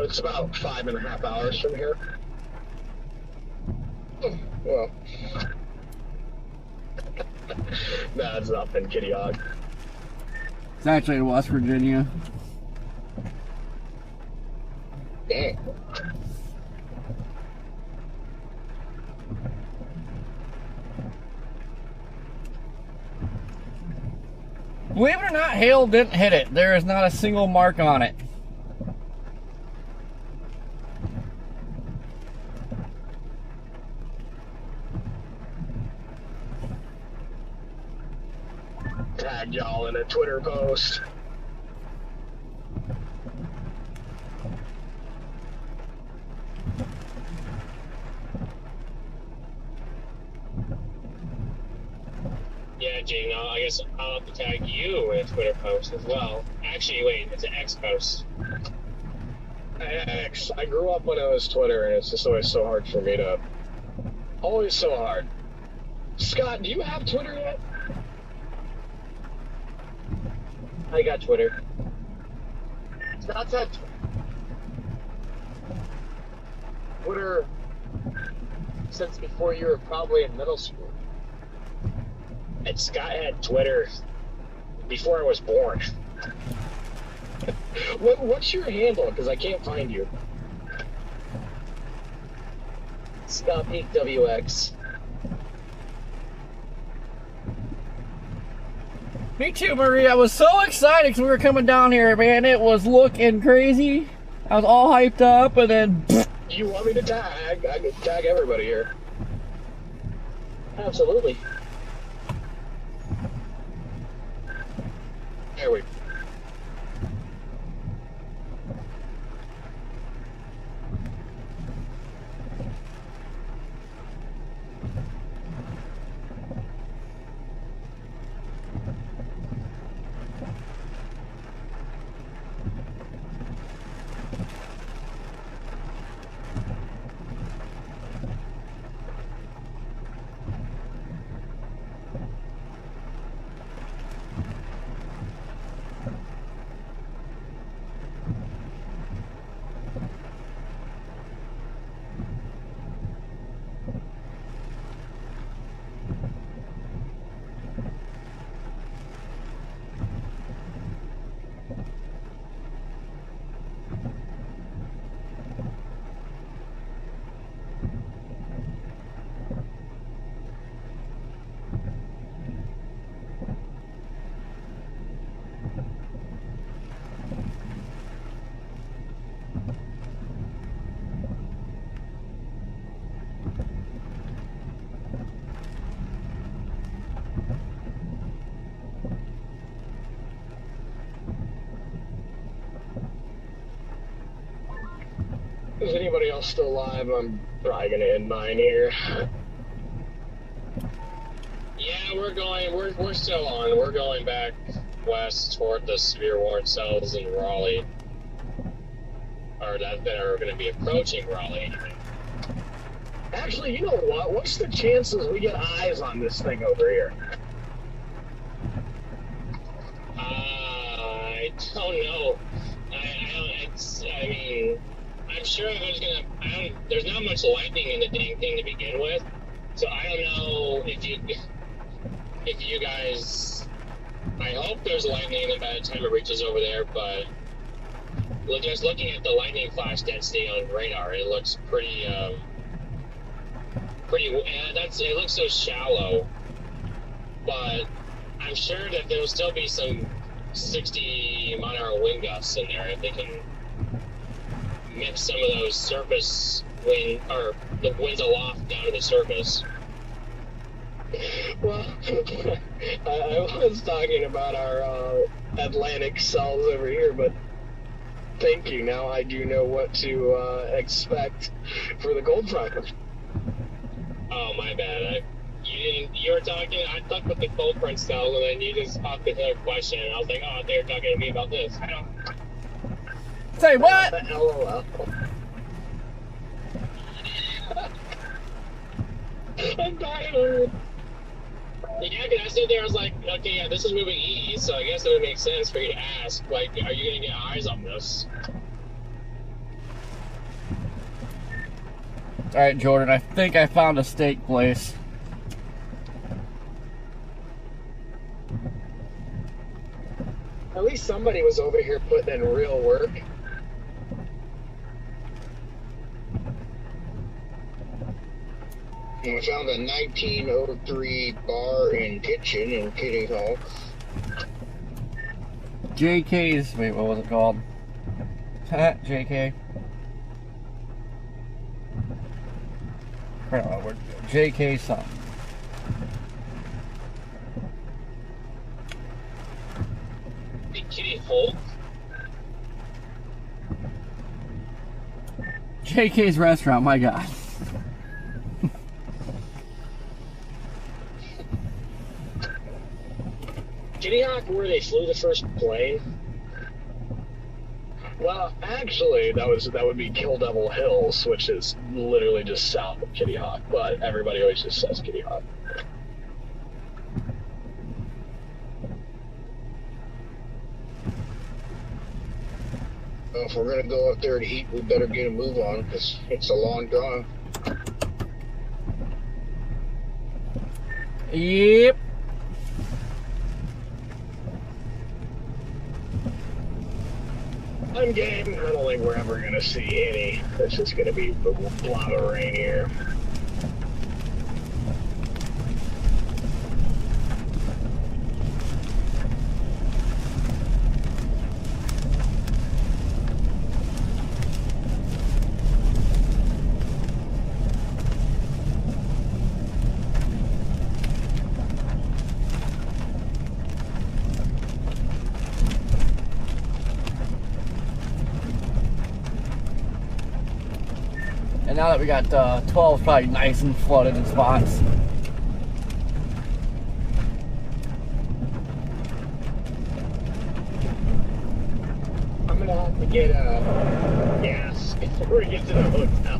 It's about 5.5 hours from here. Well, Nah, it's up in Kitty Hawk. It's actually in West Virginia. dang. Believe it or not, hail didn't hit it. There is not a single mark on it. Tagged y'all in a Twitter post. Yeah, Gene, I guess I'll have to tag you in a Twitter post as well. Actually, wait, it's an X post. I grew up when it was Twitter, and it's just always so hard for me to Always so hard. Scott, do you have Twitter yet? I got Twitter. Scott's had Twitter since before you were probably in middle school. And Scott had Twitter before I was born. What's your handle? Because I can't find you. Scott Peak WX. Me too, Marie. I was so excited because we were coming down here, man. It was looking crazy. I was all hyped up, and then... You want me to tag? I can tag everybody here. Absolutely. There we go. Is anybody else still alive? I'm probably gonna end mine here. Yeah, we're still on. We're going back west toward the severe warrant cells in Raleigh. Or that are going to be approaching Raleigh. Actually, you know what? What's the chances we get eyes on this thing over here? I don't know. I mean, I'm sure there's not much lightning in the dang thing to begin with. So I don't know if you guys, I hope there's lightning in it by the time it reaches over there, but just looking at the lightning flash density on radar, it looks it looks so shallow, but I'm sure that there will still be some 60-mile-an-hour wind gusts in there if they can mix some of those surface wind, or the winds aloft down to the surface. Well, I was talking about our Atlantic cells over here, but thank you. Now I do know what to expect for the gold front. Oh, my bad. You were talking, I thought with the cold front cells, and then you just popped another question, and I was like, oh, they were talking to me about this. I don't... Say what? LOL. I'm dying over it. Yeah, because I stood there, I was like, okay, yeah, this is moving east, so I guess it would make sense for you to ask, like, are you going to get eyes on this? Alright, Jordan, I think I found a steak place. At least somebody was over here putting in real work. We found a 1903 bar and kitchen in Kitty Hawk. JK's, wait, what was it called? JK. I don't know, JK something. Big Kitty Hawk? JK's restaurant, my God. Kitty Hawk, where they flew the first plane? Well, actually, that would be Kill Devil Hills, which is literally just south of Kitty Hawk, but everybody always just says Kitty Hawk. Well, if we're gonna go up there to eat, we better get a move on because it's a long drive. Yep. I'm game. I don't think we're ever gonna see any. It's just gonna be a lot of rain here. And now that we got 12, probably nice and flooded in spots. I'm gonna have to get gas before we get to the hotel.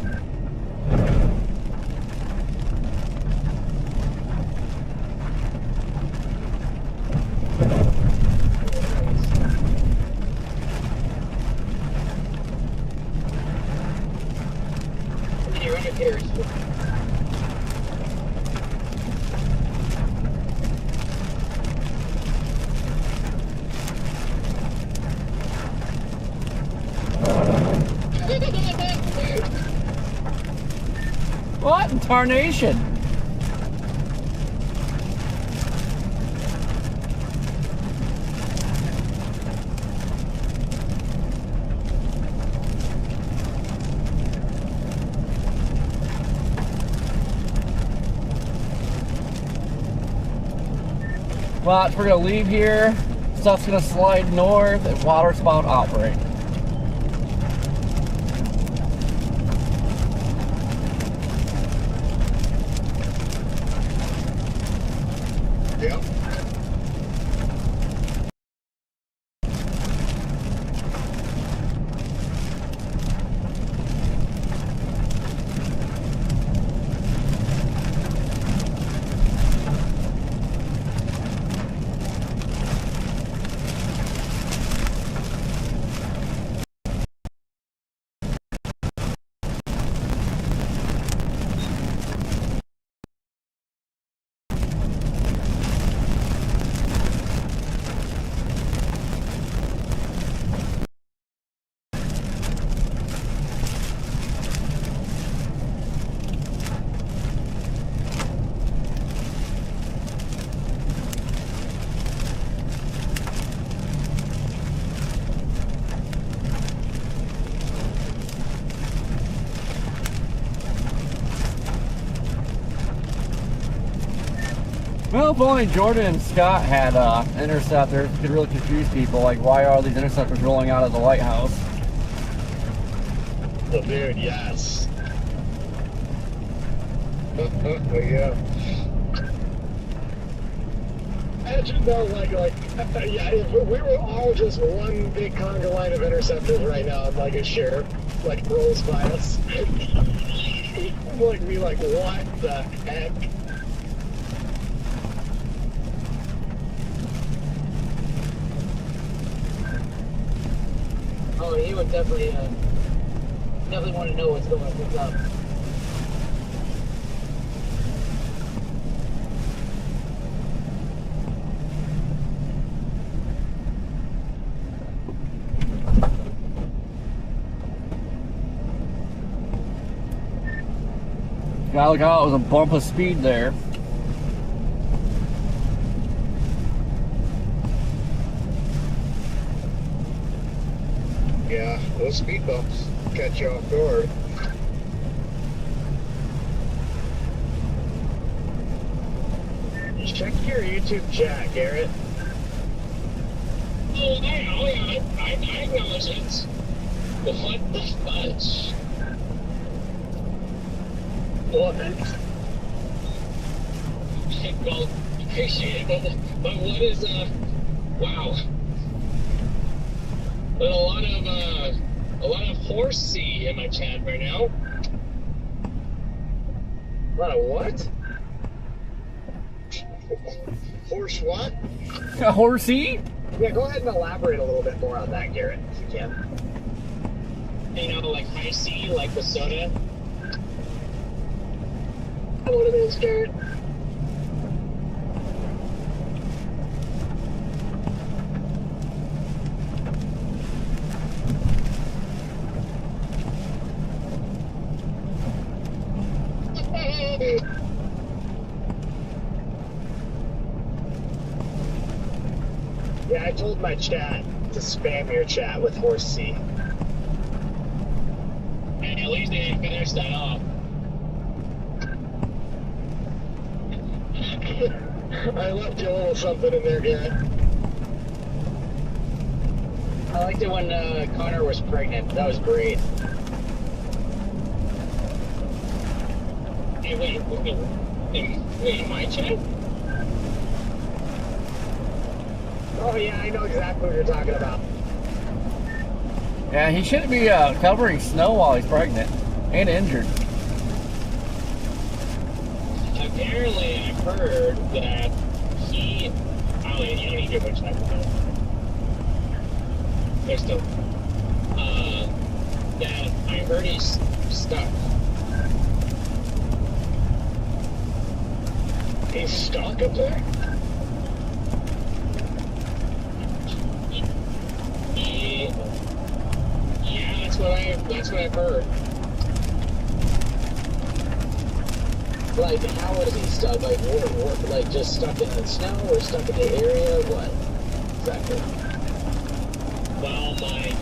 What in tarnation? Watch, we're gonna leave here. Stuff's gonna slide north and water spout operate. Yep. Well, if only Jordan and Scott had interceptors, it could really confuse people. Like, why are these interceptors rolling out of the lighthouse? Well, dude, yes. Yeah. Imagine though, yeah, if we were all just one big conga line of interceptors right now, and like a sheriff like rolls by us, like be like, what the heck? Oh, he would definitely want to know what's going on. Gotta look out, it was a bump of speed there. Yeah, those speed bumps catch you off guard. Check your YouTube chat, Garrett. Oh, I acknowledge it. But what the fudge? What? Well, appreciate it, but what is, wow. There's a lot of horsey in my chat right now. A lot of what? Horse what? A horsey? Yeah, go ahead and elaborate a little bit more on that, Garrett, if you can. You know, like high C, like the soda. What it is, Garrett? Yeah, I told my chat to spam your chat with horse C. Hey, at least they didn't finish that off. I left you a little something in there, Garrett. I liked it when Connor was pregnant. That was great. Hey, wait, my chat? Oh yeah, I know exactly what you're talking about. Yeah, he shouldn't be covering snow while he's pregnant and injured. Apparently, I've heard that he. Oh, you don't need to go check it out. There's still. That I heard he's stuck. He's stuck up there? Yeah, that's what I've heard. Like, how is he stuck? Like, like just stuck in the snow or stuck in the area? What? Exactly. Well, my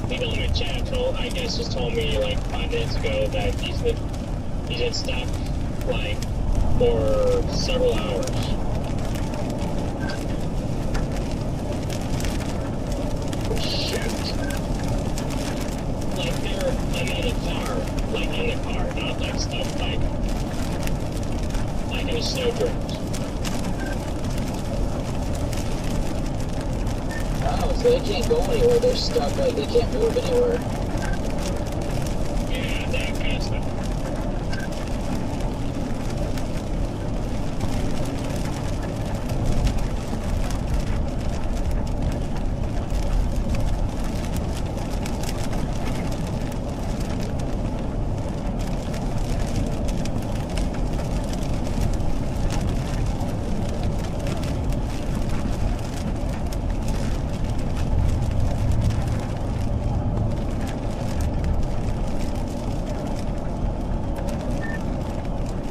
people in my chat I guess just told me like 5 minutes ago that he's been stuck like for several hours. Like I'm in a car, not like stuff like in a snowdrift. Oh, so they can't go anywhere. They're stuck. Like they can't move anywhere. Yeah, that kind of stuff.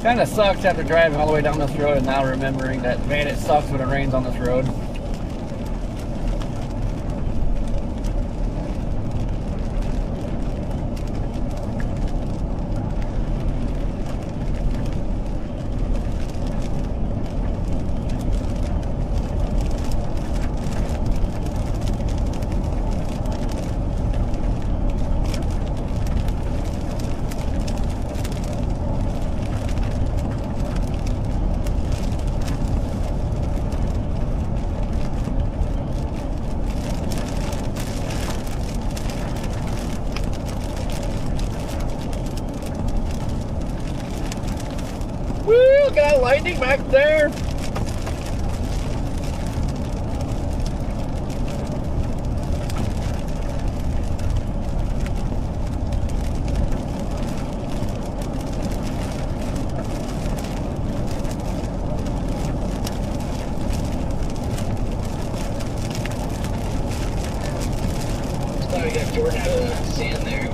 Kind of sucks after driving all the way down this road and now remembering that, man, it sucks when it rains on this road. Woo! Got lightning back there. It's probably got Jordan out of the sand there.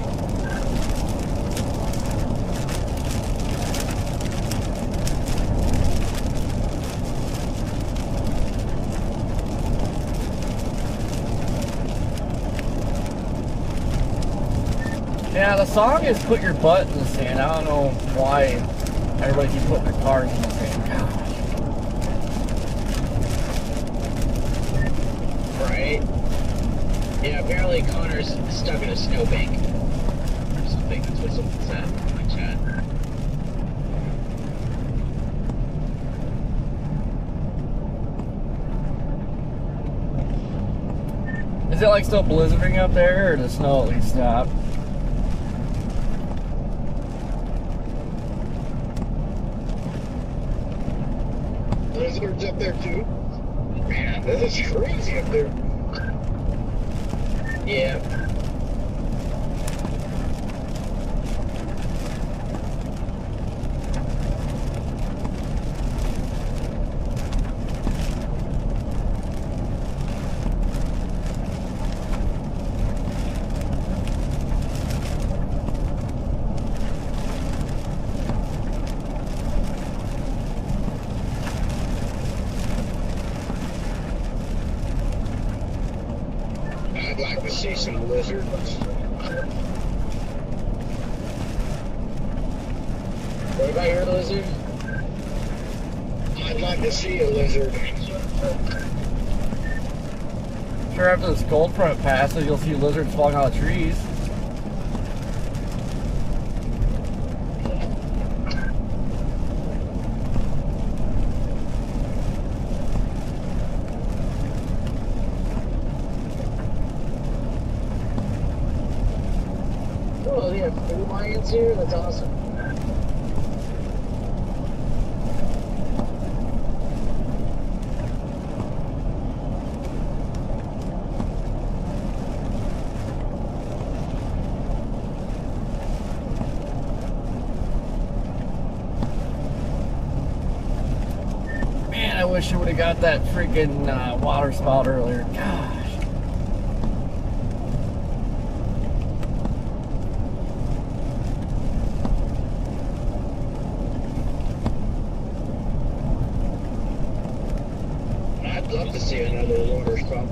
Yeah, the song is "Put Your Butt in the Sand." I don't know why everybody keeps putting their cars in the sand. Gosh. Right? Yeah, apparently Connor's stuck in a snowbank. Or something. That's what someone said in my chat. Is it like still blizzarding up there, or the snow at least stopped? Blizzards up there too? Man, this is crazy up there. Yeah. I'd like to see some lizards. What about your lizard? I'd like to see a lizard. Sure, after this cold front passes, you'll see lizards falling out of trees. Oh, they have food lions here? That's awesome. Man, I wish I would have got that freaking water spout earlier. Gosh. I'd love to see another water spout.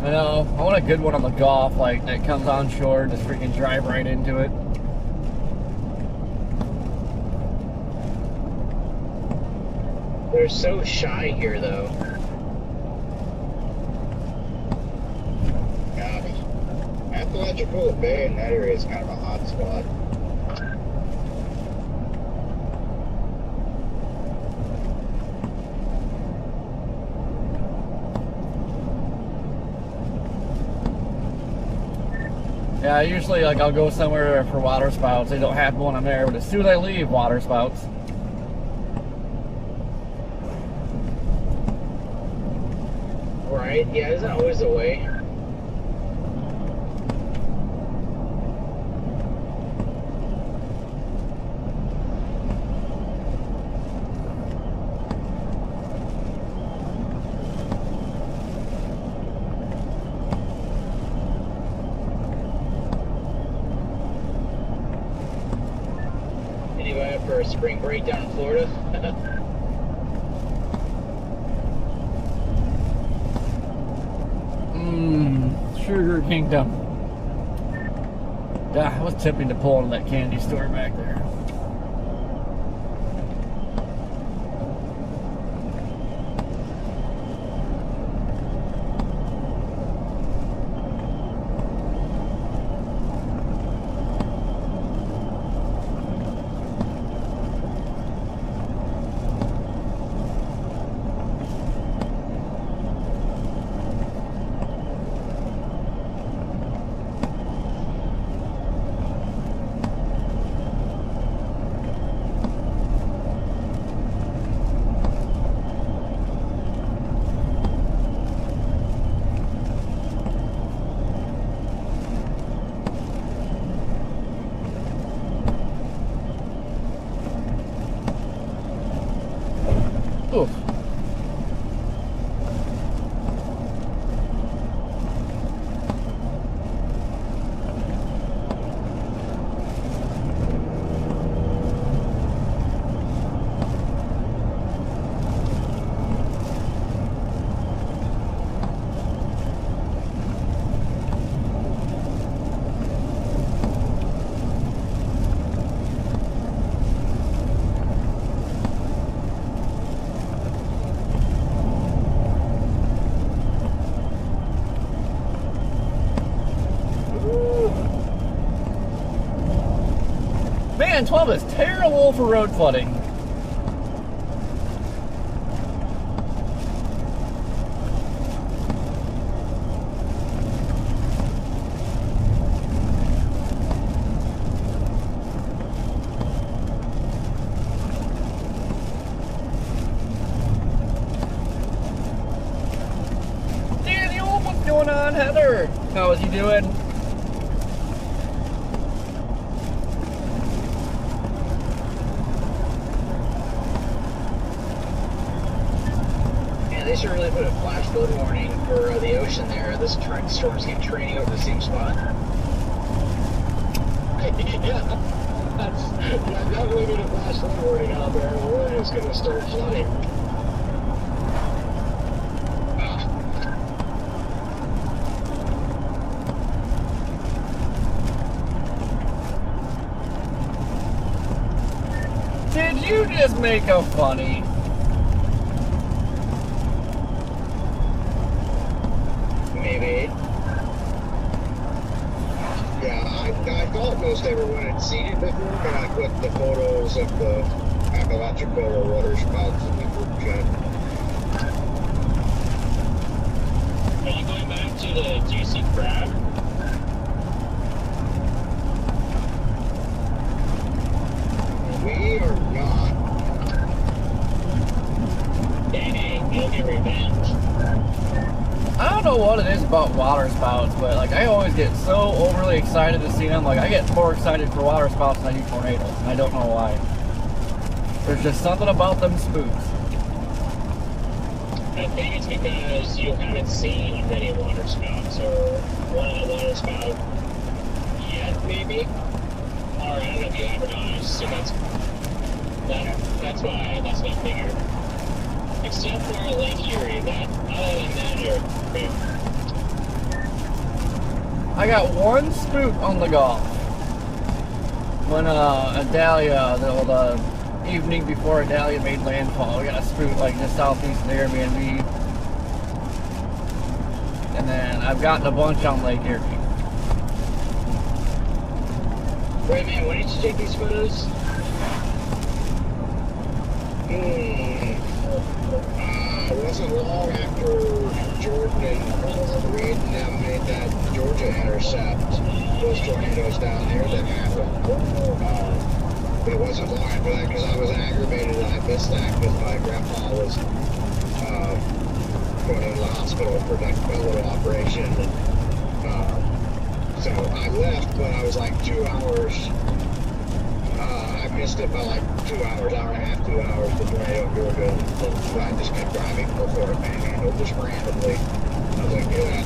I know. I want a good one on the Gulf, like that comes on shore and just freaking drive right into it. They're so shy here, though. God, Apalachicola Bay in that area is kind of a hot spot. Yeah, usually like I'll go somewhere for water spouts. They don't have one on there, but as soon as I leave, water spouts. Right? Yeah, isn't always the way. Anybody up for a spring break down in Florida? Sugar Kingdom. I was tempting to pull into that candy store back there. Oof. Man, 12 is terrible for road flooding. Daniel, what's going on, Heather? How is he doing? They should really put a flash flood warning for the ocean there. This storm's keep training over the same spot. Yeah, definitely need a flash flood warning out there, or it's going to start flooding. Did you just make a funny? Maybe. Yeah, I thought most everyone had seen it before, but I put the photos of the Apalachicola water spouts in the group chat. Are you going back to the juicy crab? We are not. Dang, you'll get revenge. I don't know what it is about water spouts, but like I always get so overly excited to see them. Like I get more excited for water spouts than I do tornadoes, and I don't know why. There's just something about them spooks. I think it's because you haven't seen many water spouts or one water spout yet, maybe. Or I don't know if you have or not. So that's why. That's my figure. Except for Lake Erie, other than that, you're great. I got one spook on the Gulf. When Adalia, the evening before Adalia made landfall, we got a spook like just southeast of the Airbnb. And then I've gotten a bunch on Lake Erie. Wait, man, when did you take these photos? It wasn't long after Jordan and Reed and them made that Georgia intercept. Those tornadoes down there that happened. It wasn't long after that because I was aggravated and I missed that because my grandpa was going to the hospital for that bellow operation. So I left, but I was like 2 hours. I missed it by like 2 hours, hour and a half, 2 hours before I got Georgia. So I just kept driving before it manhandled just randomly. I was like, yeah.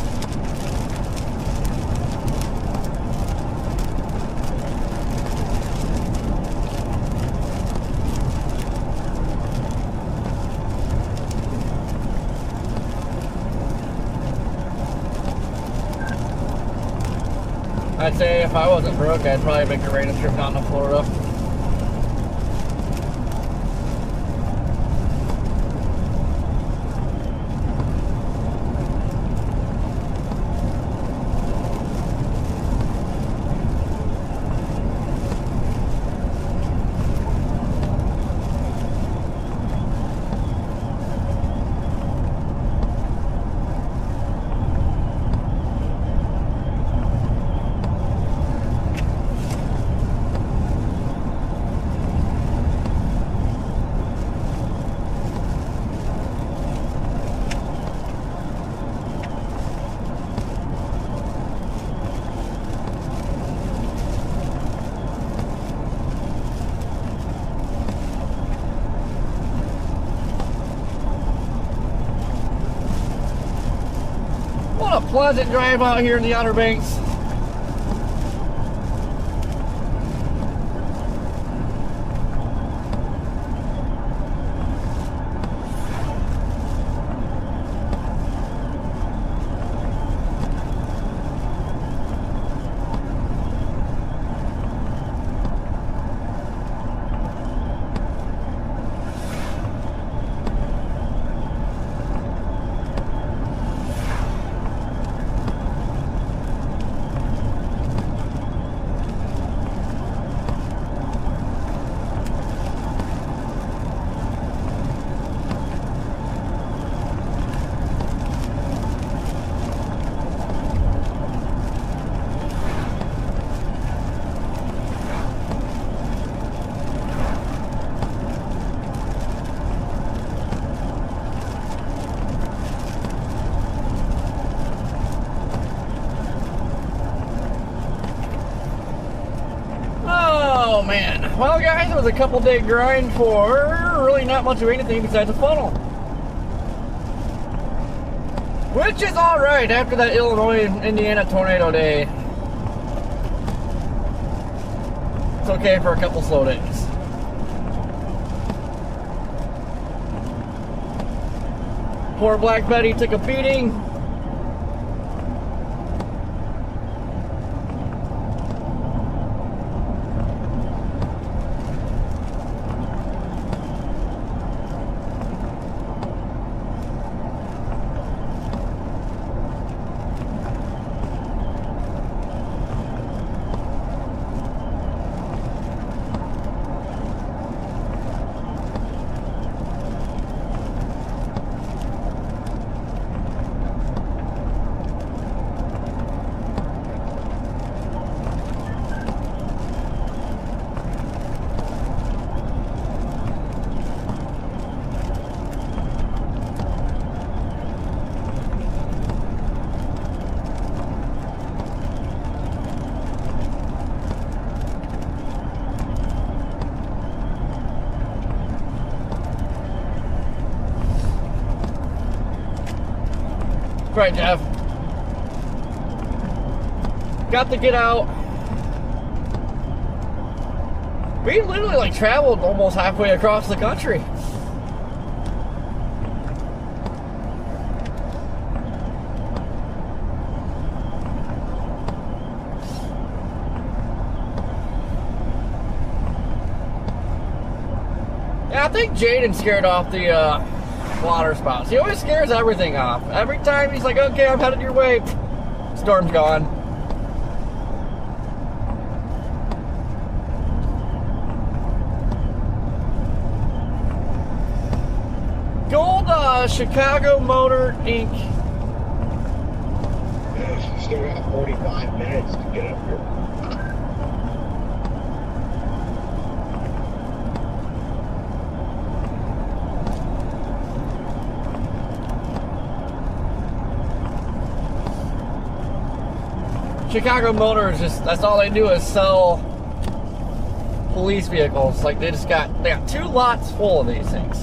I'd say if I wasn't broke, I'd probably make a random trip down to Florida. What a pleasant drive out here in the Outer Banks. Well, guys, it was a couple-day grind for really not much of anything besides a funnel. Which is alright after that Illinois and Indiana tornado day. It's okay for a couple slow days. Poor Black Betty took a beating. Right, Jeff. Got to get out. We literally like traveled almost halfway across the country. Yeah, I think Jaden scared off the water spouts. He always scares everything off. Every time he's like, okay, I'm headed your way. Storm's gone. Gold Chicago Motor Inc. Still got 45 minutes to get up here. Chicago Motor is just, that's all they do is sell police vehicles. Like they got 2 lots full of these things.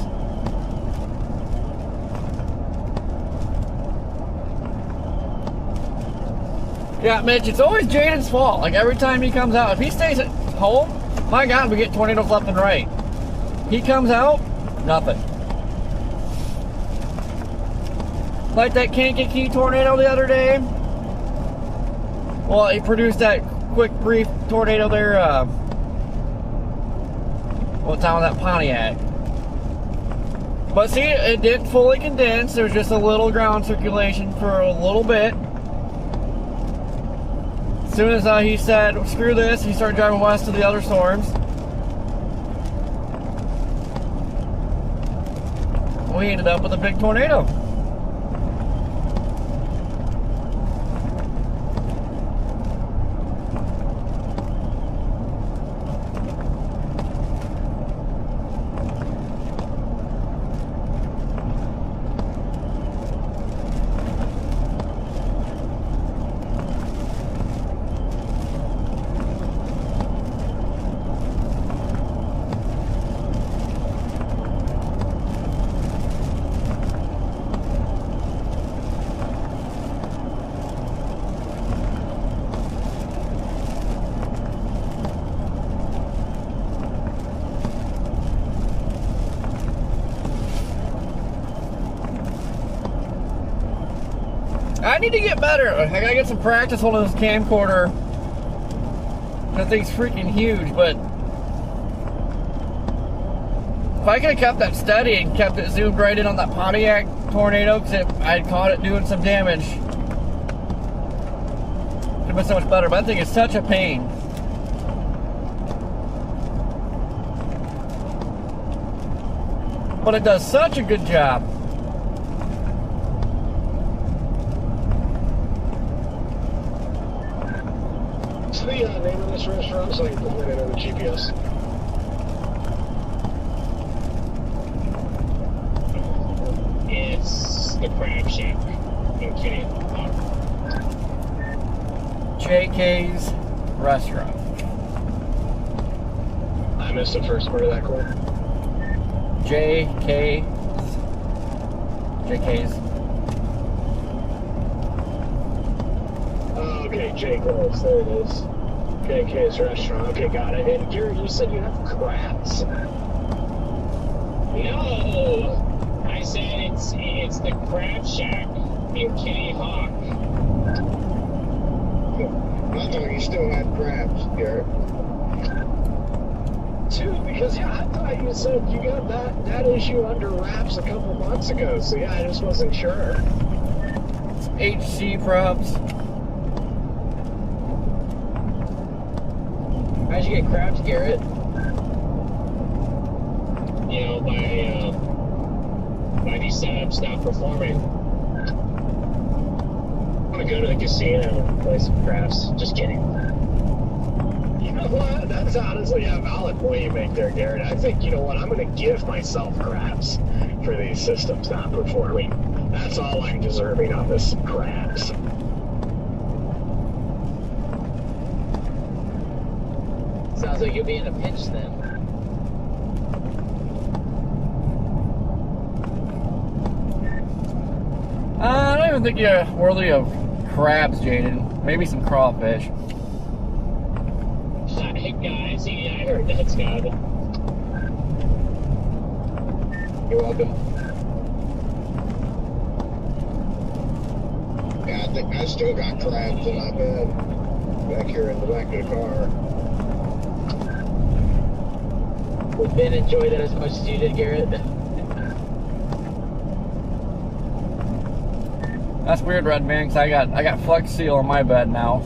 Yeah, Mitch, it's always Jaden's fault. Like every time he comes out, if he stays at home, my God, we get tornadoes left and right. He comes out, nothing. Like that Kankakee tornado the other day. Well, he produced that quick, brief tornado there, what's down that Pontiac. But see, it didn't fully condense. There was just a little ground circulation for a little bit. As soon as he said, screw this, he started driving west to the other storms. We ended up with a big tornado. I need to get better. I gotta get some practice holding this camcorder. That thing's freaking huge, but if I could have kept that steady and kept it zoomed right in on that Pontiac tornado, because I caught it doing some damage, it would have been so much better. But that thing is such a pain. But it does such a good job. What's the name of this restaurant so I can put it in the GPS? It's the Crab Shack in Kitty. JK's Restaurant. I missed the first part of that call. JK's. Oh, okay, JK's. There it is. JK's restaurant. Okay, got it. And Garrett, you said you have crabs. No! I said it's the Crab Shack in Kitty Hawk. I thought you still had crabs, Garrett. Too, because I thought you said you got that issue under wraps a couple months ago. So yeah, I just wasn't sure. HC props. How'd you get crabs, Garrett? You know, by these setups not performing. I'm gonna go to the casino and play some craps. Just kidding. You know what? That's honestly a valid point you make there, Garrett. I think, you know what, I'm going to give myself crabs for these systems not performing. That's all I'm deserving of is some crabs. Sounds like you'll be in a pinch then. I don't even think you're worthy of crabs, Jaden. Maybe some crawfish. Hey guys, yeah, I heard that's good. You're welcome. Yeah, I think I still got crabs in my bed back here in the back of the car. Would Ben enjoy that as much as you did, Garrett? That's weird, Red Man, because I got Flex Seal on my bed now.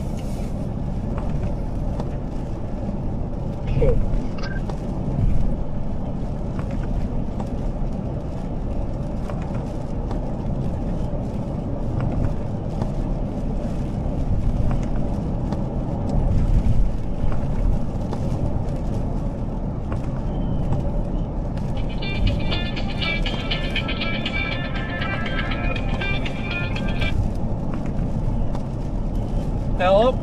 Hello?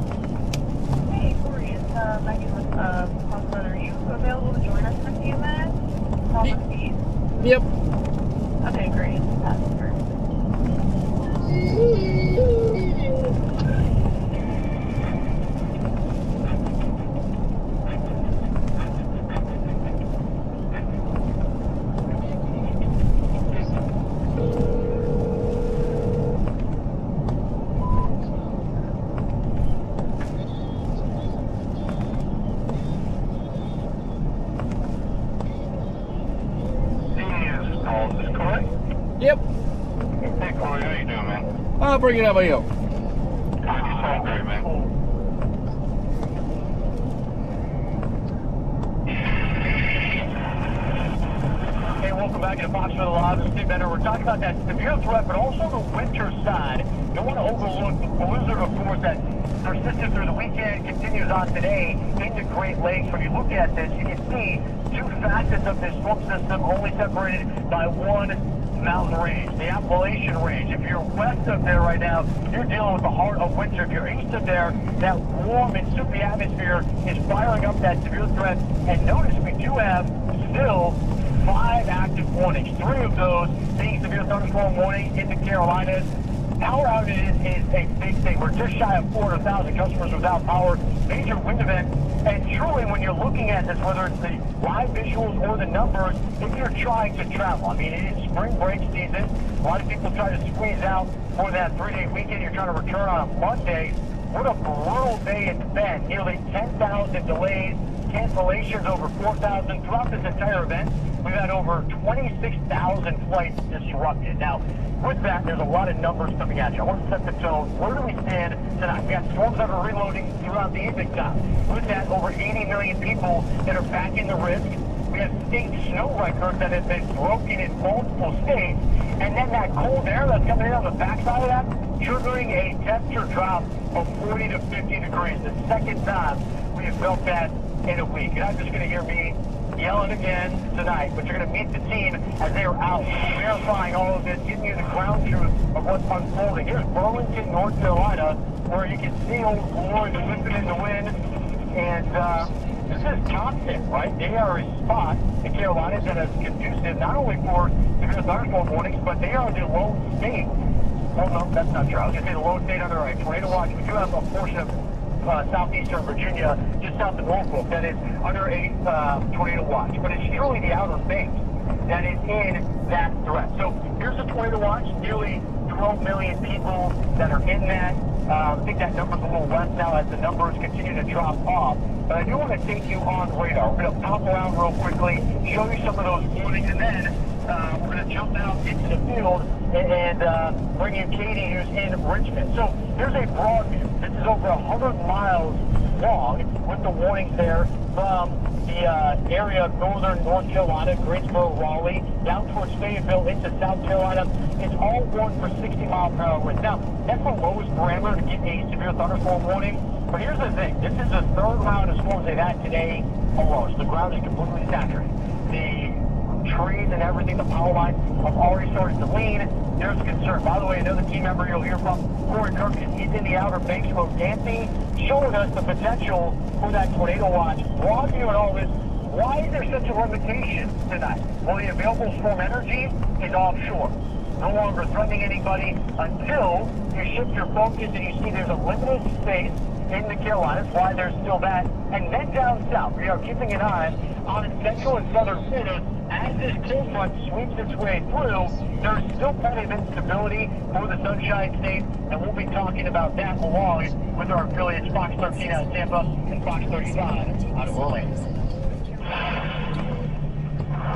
Hey, Corey, it's Megan with Hawthorne. Are you available to join us for a few minutes? Call with Steve. Yep. Okay, great. Pass it first. Yep. Hey, Corey, how you doing, man? I'll bring it up by you. You sound great, man. Hey, welcome back to Foxville Live. This is Steve Bender. We're talking about that severe threat, but also the winter side. You don't want to overlook the blizzard, of course, that persisted through the weekend, continues on today into Great Lakes. When you look at this, you can see two facets of this storm system only separated by one mountain range, the Appalachian range. If you're west of there right now, you're dealing with the heart of winter. If you're east of there, that warm and soupy atmosphere is firing up that severe threat. And notice we do have still 5 active warnings, 3 of those being severe thunderstorm warning in the Carolinas. Power outages is a big thing. We're just shy of 400,000 customers without power. Major wind event. And truly, when you're looking at this, whether it's the live visuals or the numbers, if you're trying to travel, I mean, it is spring break season. A lot of people try to squeeze out for that 3-day weekend. You're trying to return on a Monday. What a brutal day it's been. Nearly 10,000 delays, cancellations over 4,000 throughout this entire event. We've had over 26,000 flights disrupted. Now, with that, there's a lot of numbers coming at you. I want to set the tone. Where do we stand tonight? We got storms that are reloading throughout the evening time. With that, over 80 million people that are backing the risk. We have state snow records that have been broken in multiple states. And then that cold air that's coming in on the backside of that, triggering a temperature drop of 40 to 50 degrees. The second time we have felt that in a week. You're not just going to hear me yelling again tonight, but you're going to meet the team as they are out verifying all of this, giving you the ground truth of what's unfolding. Here's Burlington, North Carolina, where you can see Old Glory whipping in the wind, and this is constant, right? They are a spot in Carolinas that is conducive not only for severe thunderstorm warnings, but they are the lone state. Well, no, that's not true. I was going to say the lone state under a tornado watch. We do have a portion of southeastern Virginia, just south of Norfolk, that is under a tornado watch. But it's truly the Outer Banks that is in that threat. So here's a tornado watch, nearly 12 million people that are in that. I think that number's a little less now as the numbers continue to drop off. But I do want to take you on radar. We're going to pop around real quickly, show you some of those warnings, and then we're going to jump out into the field and bring in Katie, who's in Richmond. So here's a broad view. This is over 100 miles long with the warnings there from the area of northern North Carolina, Greensboro, Raleigh, down towards Fayetteville into South Carolina. It's all warned for 60-mile-per-hour winds. Now, that's the lowest parameter to get a severe thunderstorm warning. But here's the thing. This is the third round of storms they've had today alone. So the ground is completely saturated. The trees and everything, the power lines have already started to lean. There's concern. By the way, another team member you'll hear from, Corey Kirk, he's in the Outer Banks Road dancing, showing us the potential for that tornado watch. Broad view and all this. Why is there such a limitation tonight? Well, the available storm energy is offshore. No longer threatening anybody until you shift your focus and you see there's a limited space in the Carolinas, why there's still that. And then down south, we are keeping an eye on central and southern Florida. As this cold front sweeps its way through, there's still plenty of instability for the Sunshine State, and we'll be talking about that along with our affiliates Fox 13 out of Tampa and Fox 35 out of Orlando.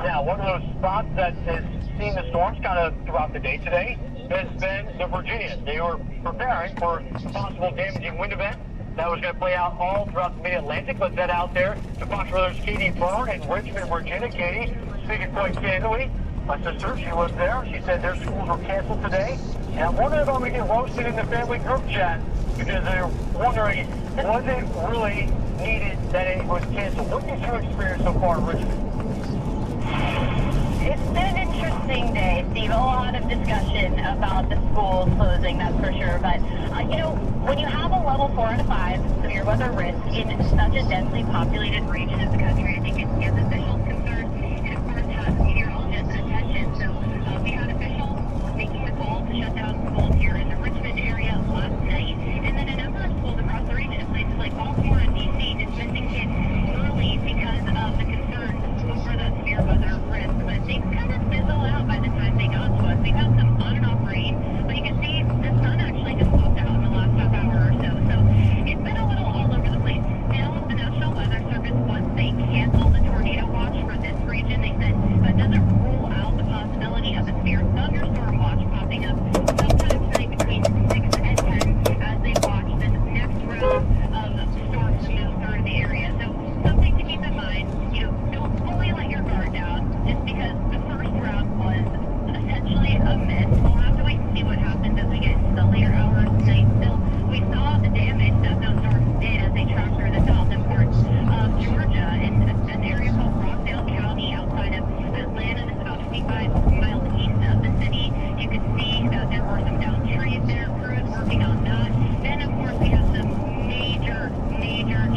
Now, one of those spots that has seen the storms kind of throughout the day today has been the Virginians. They were preparing for a possible damaging wind event that was going to play out all throughout the mid-Atlantic. Let's head out there to Fox Brothers' Katie Byrne in Richmond, Virginia. Katie, speaking quite candidly, my sister, she lives there. She said their schools were canceled today. And I wonder if I'm going to get roasted in the family group chat because they're wondering, was it really needed that it was canceled? What is your experience so far in Richmond? It's been an interesting day, Steve. A lot of discussion about the schools closing, that's for sure. But, you know, when you have a level 4 out of 5 severe weather risk in such a densely populated region of the country, I think it gives officials concern and, of course, has meteorologists' attention. So we had officials making the call to shut down schools here in the Richmond area last night. And then a number of schools across the region, places like Baltimore and D.C., dismissing kids early because of the concern over the severe weather risk. But things kind of fizzle out by the time they got to us. We've had some on and off rain, but you can see the sun actually just popped out in the last half hour or so. So it's been a little all over the place. Now, the National Weather Service, once they canceled the tornado watch for this region, they said that doesn't rule out the possibility of a severe thunderstorm watch popping up sometime tonight between 6 and 10 as they watch this next round of storms move through the area. So something to keep in mind, you know, don't fully let your guard down just because the first round was essentially a miss. We'll have to wait and see what happens as we get into the later hours tonight. Still, we saw the damage that those storms did as they tracked through the southern parts of Georgia in an area called Rockdale County outside of Atlanta. It's about 25 miles east of the city. You could see that there were some downed trees there, crews working on that. Then, of course, we have some major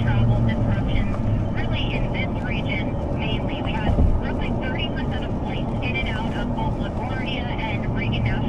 travel disruptions really in this region mainly. We had roughly 30% of flights in and out of both LaGuardia and Reagan National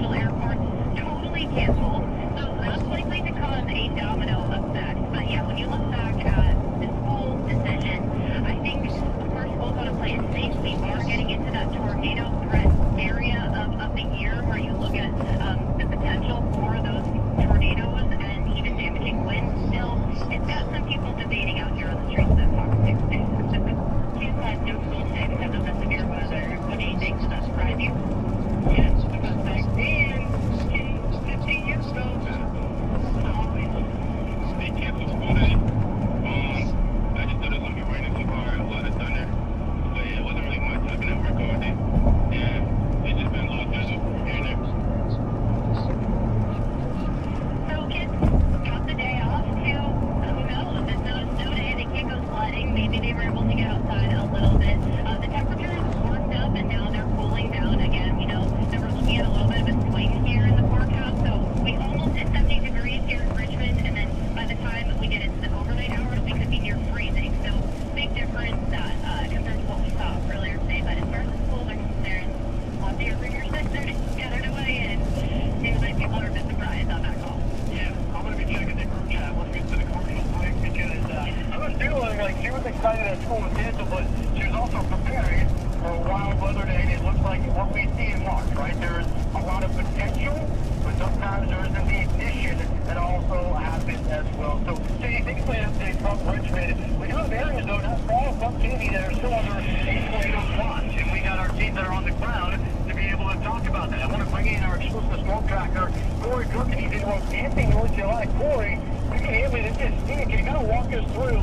that also happened as well. So, Jay, thanks for the update from Richmond. We do have areas, though, not far from Katy that are still under a tornado watch, and we got our teams that are on the ground to be able to talk about that. I want to bring in our exclusive smoke tracker, Corey Cook, and he's in Lansing, North Carolina. Corey, you can hear me. This is Steve. Can you kind of walk us through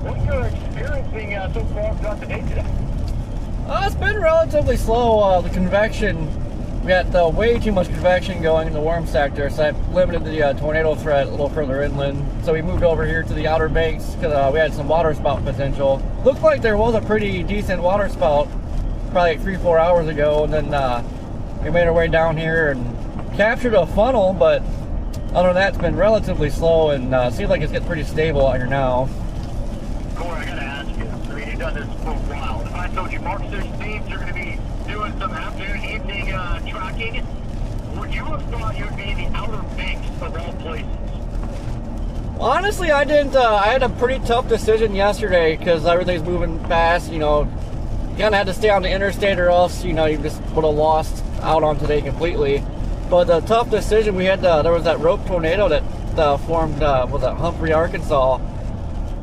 what you're experiencing so far throughout the day today? It's been relatively slow. The convection, we got way too much convection going in the warm sector, so that limited the tornado threat a little further inland. So we moved over here to the Outer Banks because we had some water spout potential. Looked like there was a pretty decent water spout probably like 3-4 hours ago, and then we made our way down here and captured a funnel, but other than that, it's been relatively slow and seems like it's getting pretty stable out here now. Corey, I gotta ask you, I mean, you've done this for a while. If I told you March 16th, you're gonna be doing some afternoon, evening tracking, would you have thought you'd be in the Outer Banks of all places? Honestly, I didn't. I had a pretty tough decision yesterday because everything's moving fast. You know, you kind of had to stay on the interstate or else, you know, you just would have lost out on today completely. But the tough decision we had, there was that rope tornado that formed, was at Humphrey, Arkansas.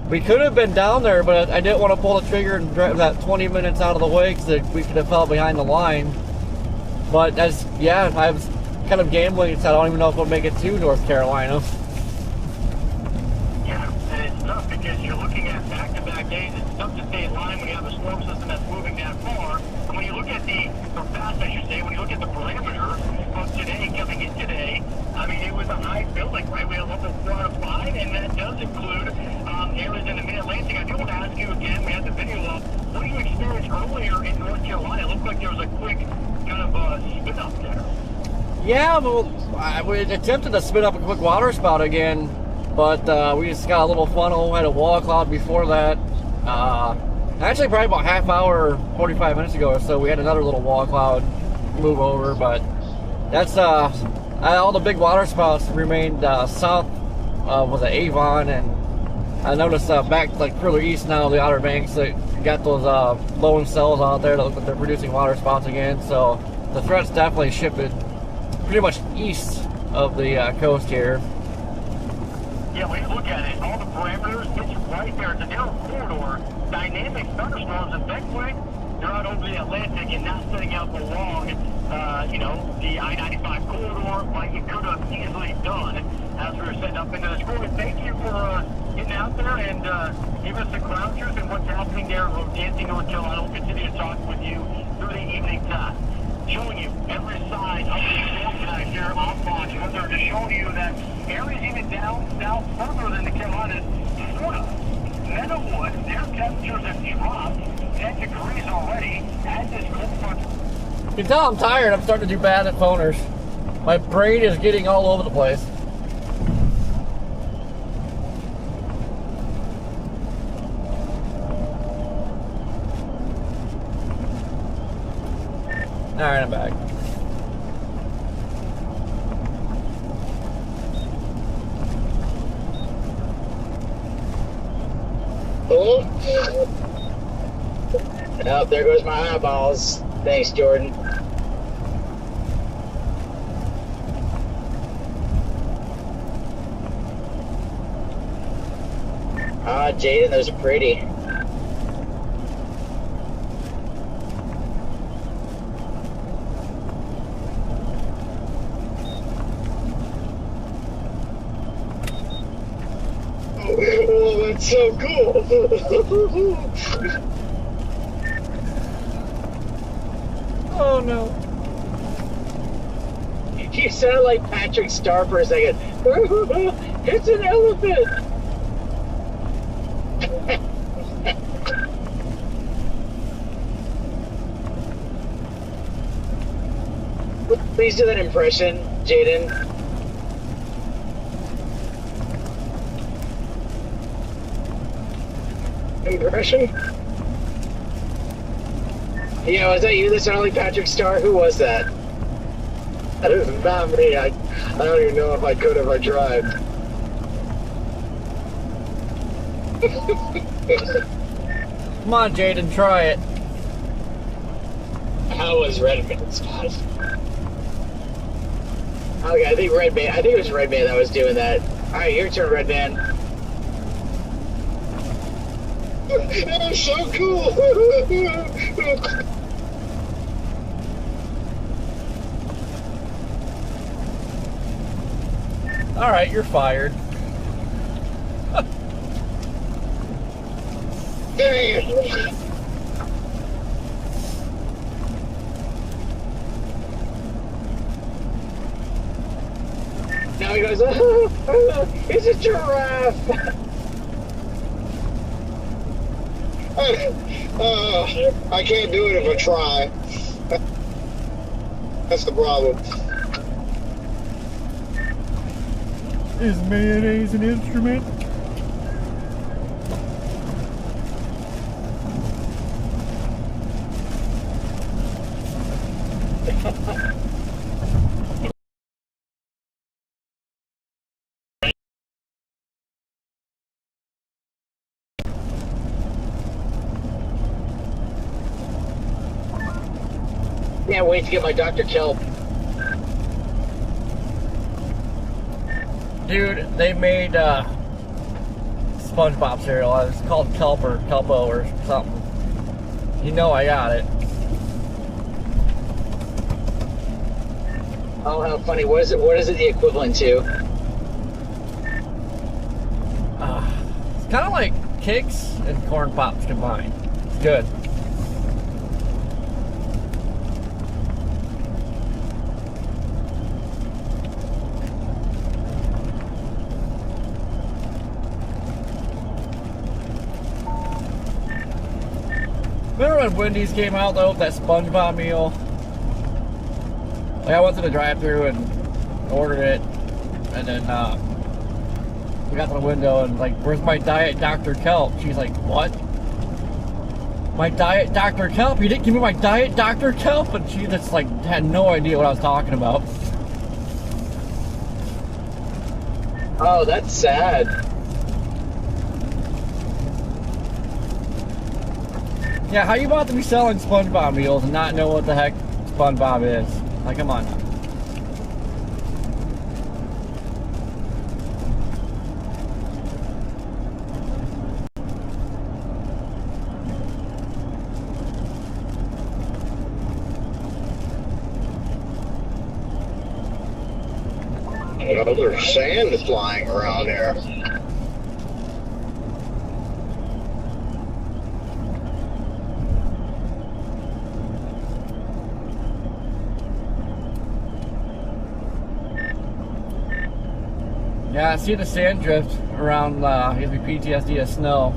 We could have been down there, but I didn't want to pull the trigger and drive that 20 minutes out of the way because we could have fell behind the line. But yeah, I was kind of gambling, so I don't even know if we'll make it to North Carolina. Yeah, and it's tough because you're looking at back-to-back days. It's tough to stay in line when you have a storm system that's moving that far. And when you look at or fast, I should say, when you look at the parameter of today, coming in today, I mean, it was a high building, right? We had a level 4 out of 5, and that does include areas in the Mid-Atlantic. I do want to ask you again, we had the video up, what do you experienced earlier in North Carolina? It looked like there was a quick kind of spin up there. Yeah, well, we attempted to spin up a quick water spout again, but we just got a little funnel, had a wall cloud before that. Actually, probably about half hour, 45 minutes ago or so, we had another little wall cloud move over, but that's, all the big water spouts remained south was at Avon, and I noticed back like further east now, the Outer Banks, they got those lone cells out there that look like they're producing water spouts again, so the threat's definitely shifted pretty much east of the coast here. Yeah, when you look at it, all the parameters, it's right there. It's a narrow corridor. Dynamic thunderstorms, effectively, they're out over the Atlantic and not setting out along, you know, the I-95 corridor like you could have easily done as we were setting up into this corridor. Thank you for getting out there and give us the ground truth and what's happening there in Lansing, North Carolina. We'll continue to talk with you through the evening time. Showing you every side of the storm tonight here on Fox. They're just showing you that areas even down south further than the Carolinas, Florida, Meadowwood, their temperatures have dropped 10 degrees already as this cold front. You can tell I'm tired. I'm starting to do bad at phoners. My brain is getting all over the place. Alright, I'm back. Hello? Oh, there goes my eyeballs. Thanks, Jordan. Jaden, those are pretty. Oh, that's so cool. Oh no. You sound like Patrick Star for a second. It's an elephant. Please do that impression, Jaden. Impression? Yeah, was that you that sounded like Patrick Star? Who was that? That is not me. I don't even know if I could if I tried. Come on, Jaden, try it. How was Redmond, Scott? Okay, I think Red Man. I think it was Red Man that was doing that. All right, your turn, Red Man. That was so cool. All right, you're fired. Dang. Now he goes, it's a giraffe. I can't do it if I try. That's the problem. Is mayonnaise an instrument? Can't wait to get my Dr. Kelp. Dude, they made SpongeBob cereal. It's called Kelp or Kelpo or something. You know I got it. Oh, how funny. What is it the equivalent to? It's kind of like Kix and Corn Pops combined. It's good. Remember when Wendy's came out though with that SpongeBob meal? Like I went to the drive-thru and ordered it, and then we got to the window and like, "Where's my Diet Dr. Kelp?" She's like, "What? My Diet Dr. Kelp? You didn't give me my Diet Dr. Kelp?" And she just like had no idea what I was talking about. Oh, that's sad. Yeah, how you about to be selling SpongeBob meals and not know what the heck SpongeBob is? Like, come on now. You know, there's sand flying around there. Yeah, I see the sand drift around, gives me PTSD of snow.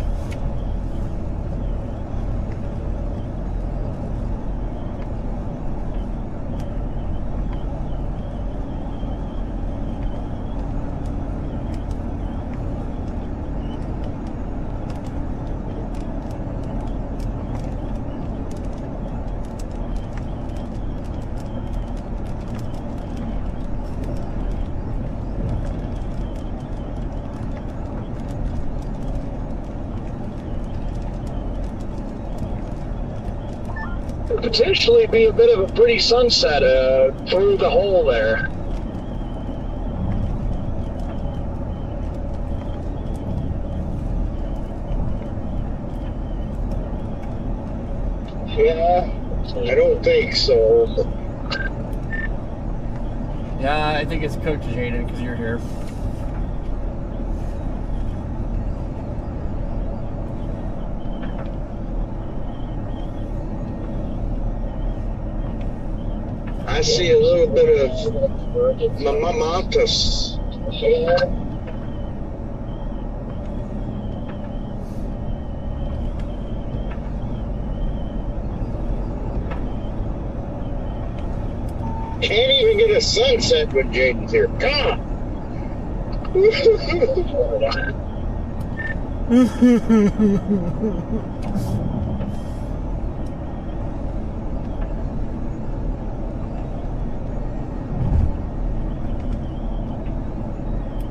Potentially be a bit of a pretty sunset through the hole there. Yeah, I don't think so. Yeah, I think it's cooked, Jaden, because you're here. I see a little bit of mamatas. Can't even get a sunset when Jaden's here. Come on!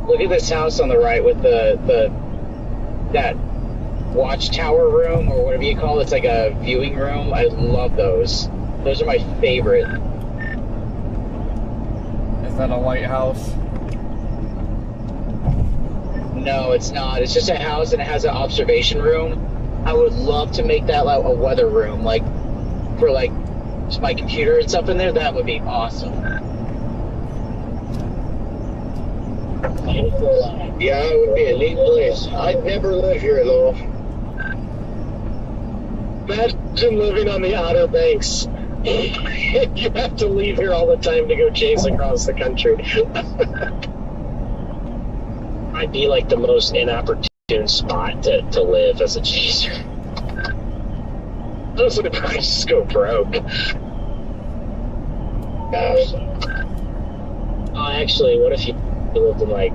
Look at this house on the right with that watchtower room or whatever you call it. It's like a viewing room. I love those. Those are my favorite. It's that a lighthouse? No, it's not. It's just a house and it has an observation room. I would love to make that like a weather room, like for like just my computer and stuff in there. That would be awesome. Yeah, it would be a neat place. I'd never live here though. Imagine living on the Outer Banks. You have to leave here all the time to go chase across the country. I'd be like the most inopportune spot to live as a chaser. Those would probably just go broke. Oh, actually, what if you lived in like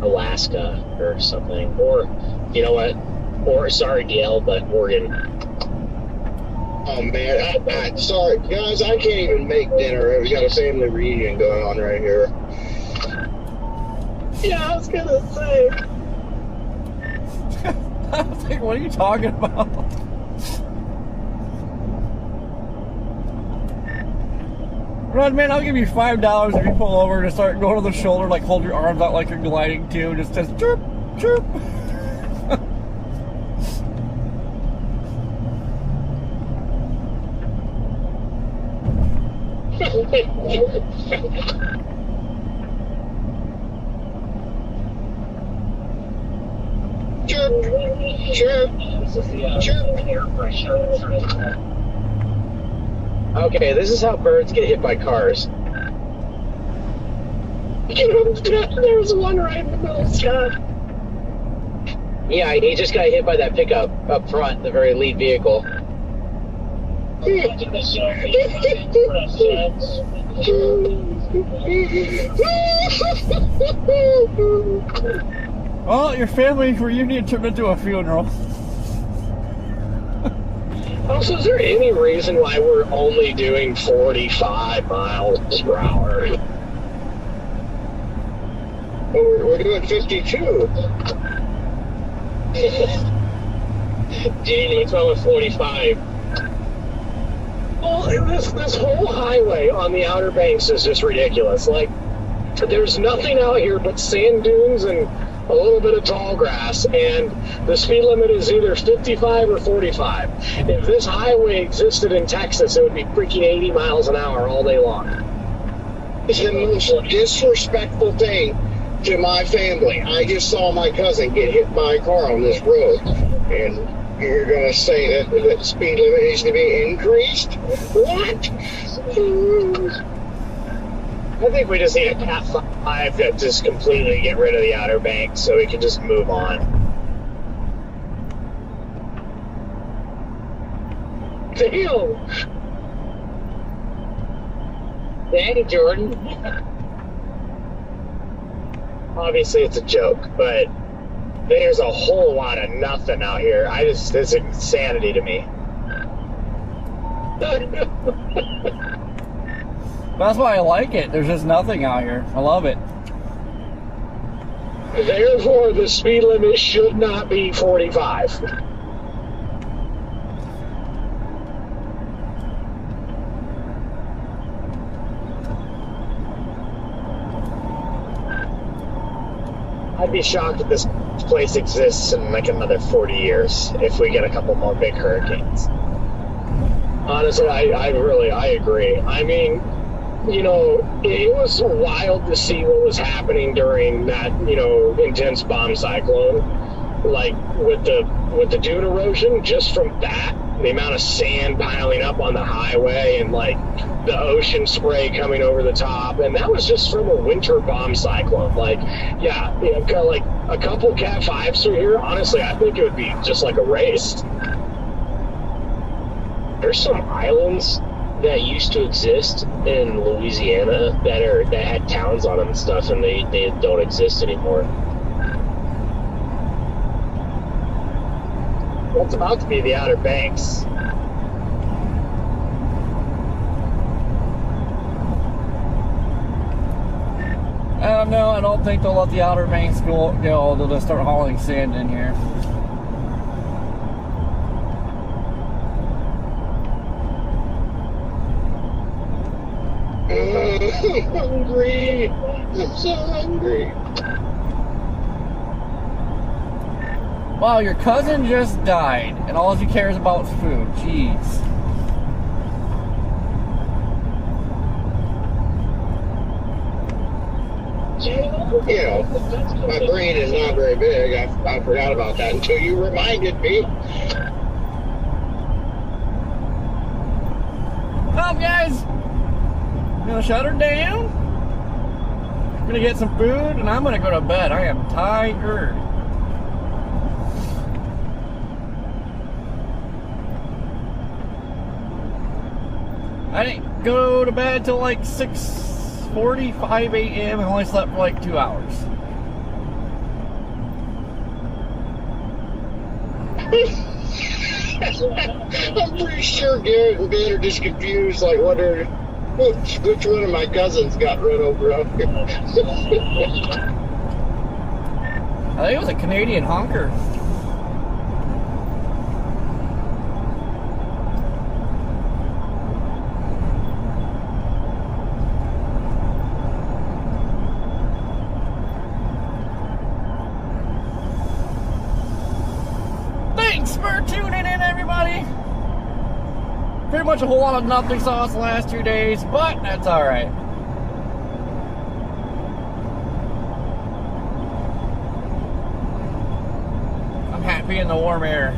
Alaska or something? Or, you know what? Or, sorry, Gail, but Oregon. Oh man, I'm sorry guys, I can't even make dinner. We got a family reunion going on right here. Yeah, I was gonna say. I was like, what are you talking about? Red man, I'll give you $5 if you pull over and start going to the shoulder, like hold your arms out like you're gliding too, and it says chirp, chirp. Chirp, chirp, chirp. Okay, this is how birds get hit by cars. There's one right in the middle, Scott. Yeah, he just got hit by that pickup up front, the very lead vehicle. Well, your family reunion turned into a funeral. Also, is there any reason why we're only doing 45 miles per hour? Well, we're doing 52. Gee, what's wrong with 45? Well, this whole highway on the Outer Banks is just ridiculous. Like, there's nothing out here but sand dunes and a little bit of tall grass, and the speed limit is either 55 or 45. If this highway existed in Texas, it would be freaking 80 miles an hour all day long. It's the most disrespectful thing to my family. I just saw my cousin get hit by a car on this road, and you're going to say that the speed limit needs to be increased? What? I think we just need a Cat 5 to just completely get rid of the Outer Banks so we can just move on. Damn! Dang, Jordan. Obviously it's a joke, but there's a whole lot of nothing out here. It's insanity to me. That's why I like it. There's just nothing out here. I love it. Therefore, the speed limit should not be 45. I'd be shocked if this place exists in like another 40 years if we get a couple more big hurricanes. Honestly, I agree. I mean, you know, it was wild to see what was happening during that, you know, intense bomb cyclone. Like with the dune erosion, just from that, the amount of sand piling up on the highway and like the ocean spray coming over the top, and that was just from a winter bomb cyclone. Like, yeah, you know, kind of like a couple Cat 5s through here. Honestly, I think it would be just like erased. There's some islands that used to exist in Louisiana that had towns on them and stuff, and they don't exist anymore. What's about to be the Outer Banks? No, I don't think they'll let the Outer Banks go. They'll just start hauling sand in here. I'm hungry. I'm so hungry. Wow, your cousin just died, and all he cares about is food. Jeez. You know, my brain is not very big. I forgot about that until you reminded me. Well, guys, I'm gonna shut her down. I'm gonna get some food, and I'm gonna go to bed. I am tired. I didn't go to bed till like 6:45 a.m. I only slept for like 2 hours. I'm pretty sure Garrett and Ben are just confused, like wondering which one of my cousins got run over up here. I think it was a Canadian honker. Thanks for tuning in, everybody. Pretty much a whole lot of nothing sauce the last 2 days, but that's alright. I'm happy in the warm air.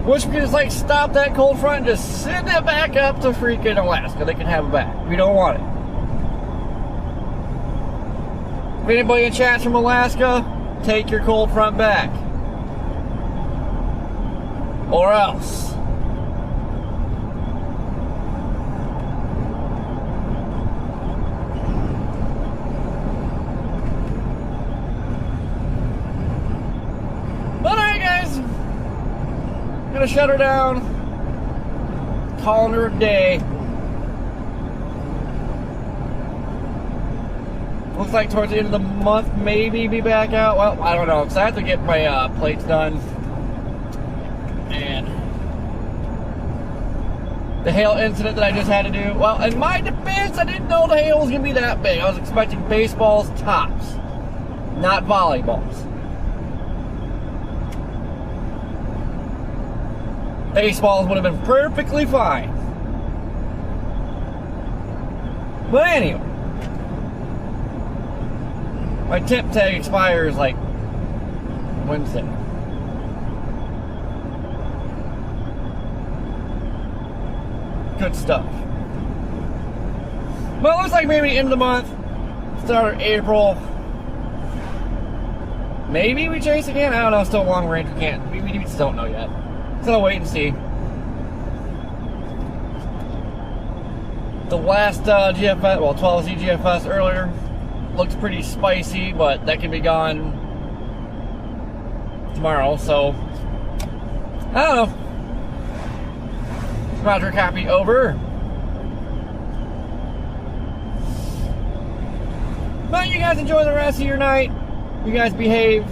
Wish we could just like stop that cold front and just send it back up to freaking Alaska. They can have it back. We don't want it. If anybody in chat's from Alaska, take your cold front back. Or else. But alright, guys. I'm gonna shut her down. Calling her a day. Looks like towards the end of the month, maybe be back out. Well, I don't know, because I have to get my plates done. And the hail incident that I just had to do. Well, in my defense, I didn't know the hail was going to be that big. I was expecting baseballs tops, not volleyballs. Baseballs would have been perfectly fine. But anyway. My tip tag expires like Wednesday. Good stuff. Well, it looks like maybe end of the month, start of April. Maybe we chase again. I don't know. Still long range. We can't. We just don't know yet. So I'll wait and see. The last GFS, well, 12Z GFS earlier. Looks pretty spicy, but that can be gone tomorrow, so I don't know. Roger, copy, over. But you guys enjoy the rest of your night. You guys behave.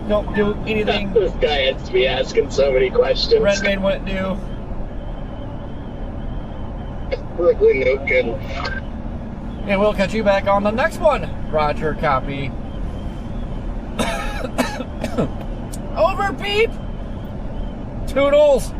Don't do anything This guy has to be asking so many questions. Redmayne wouldn't do. Really no good. And we'll catch you back on the next one. Roger, copy. Over, peep. Toodles.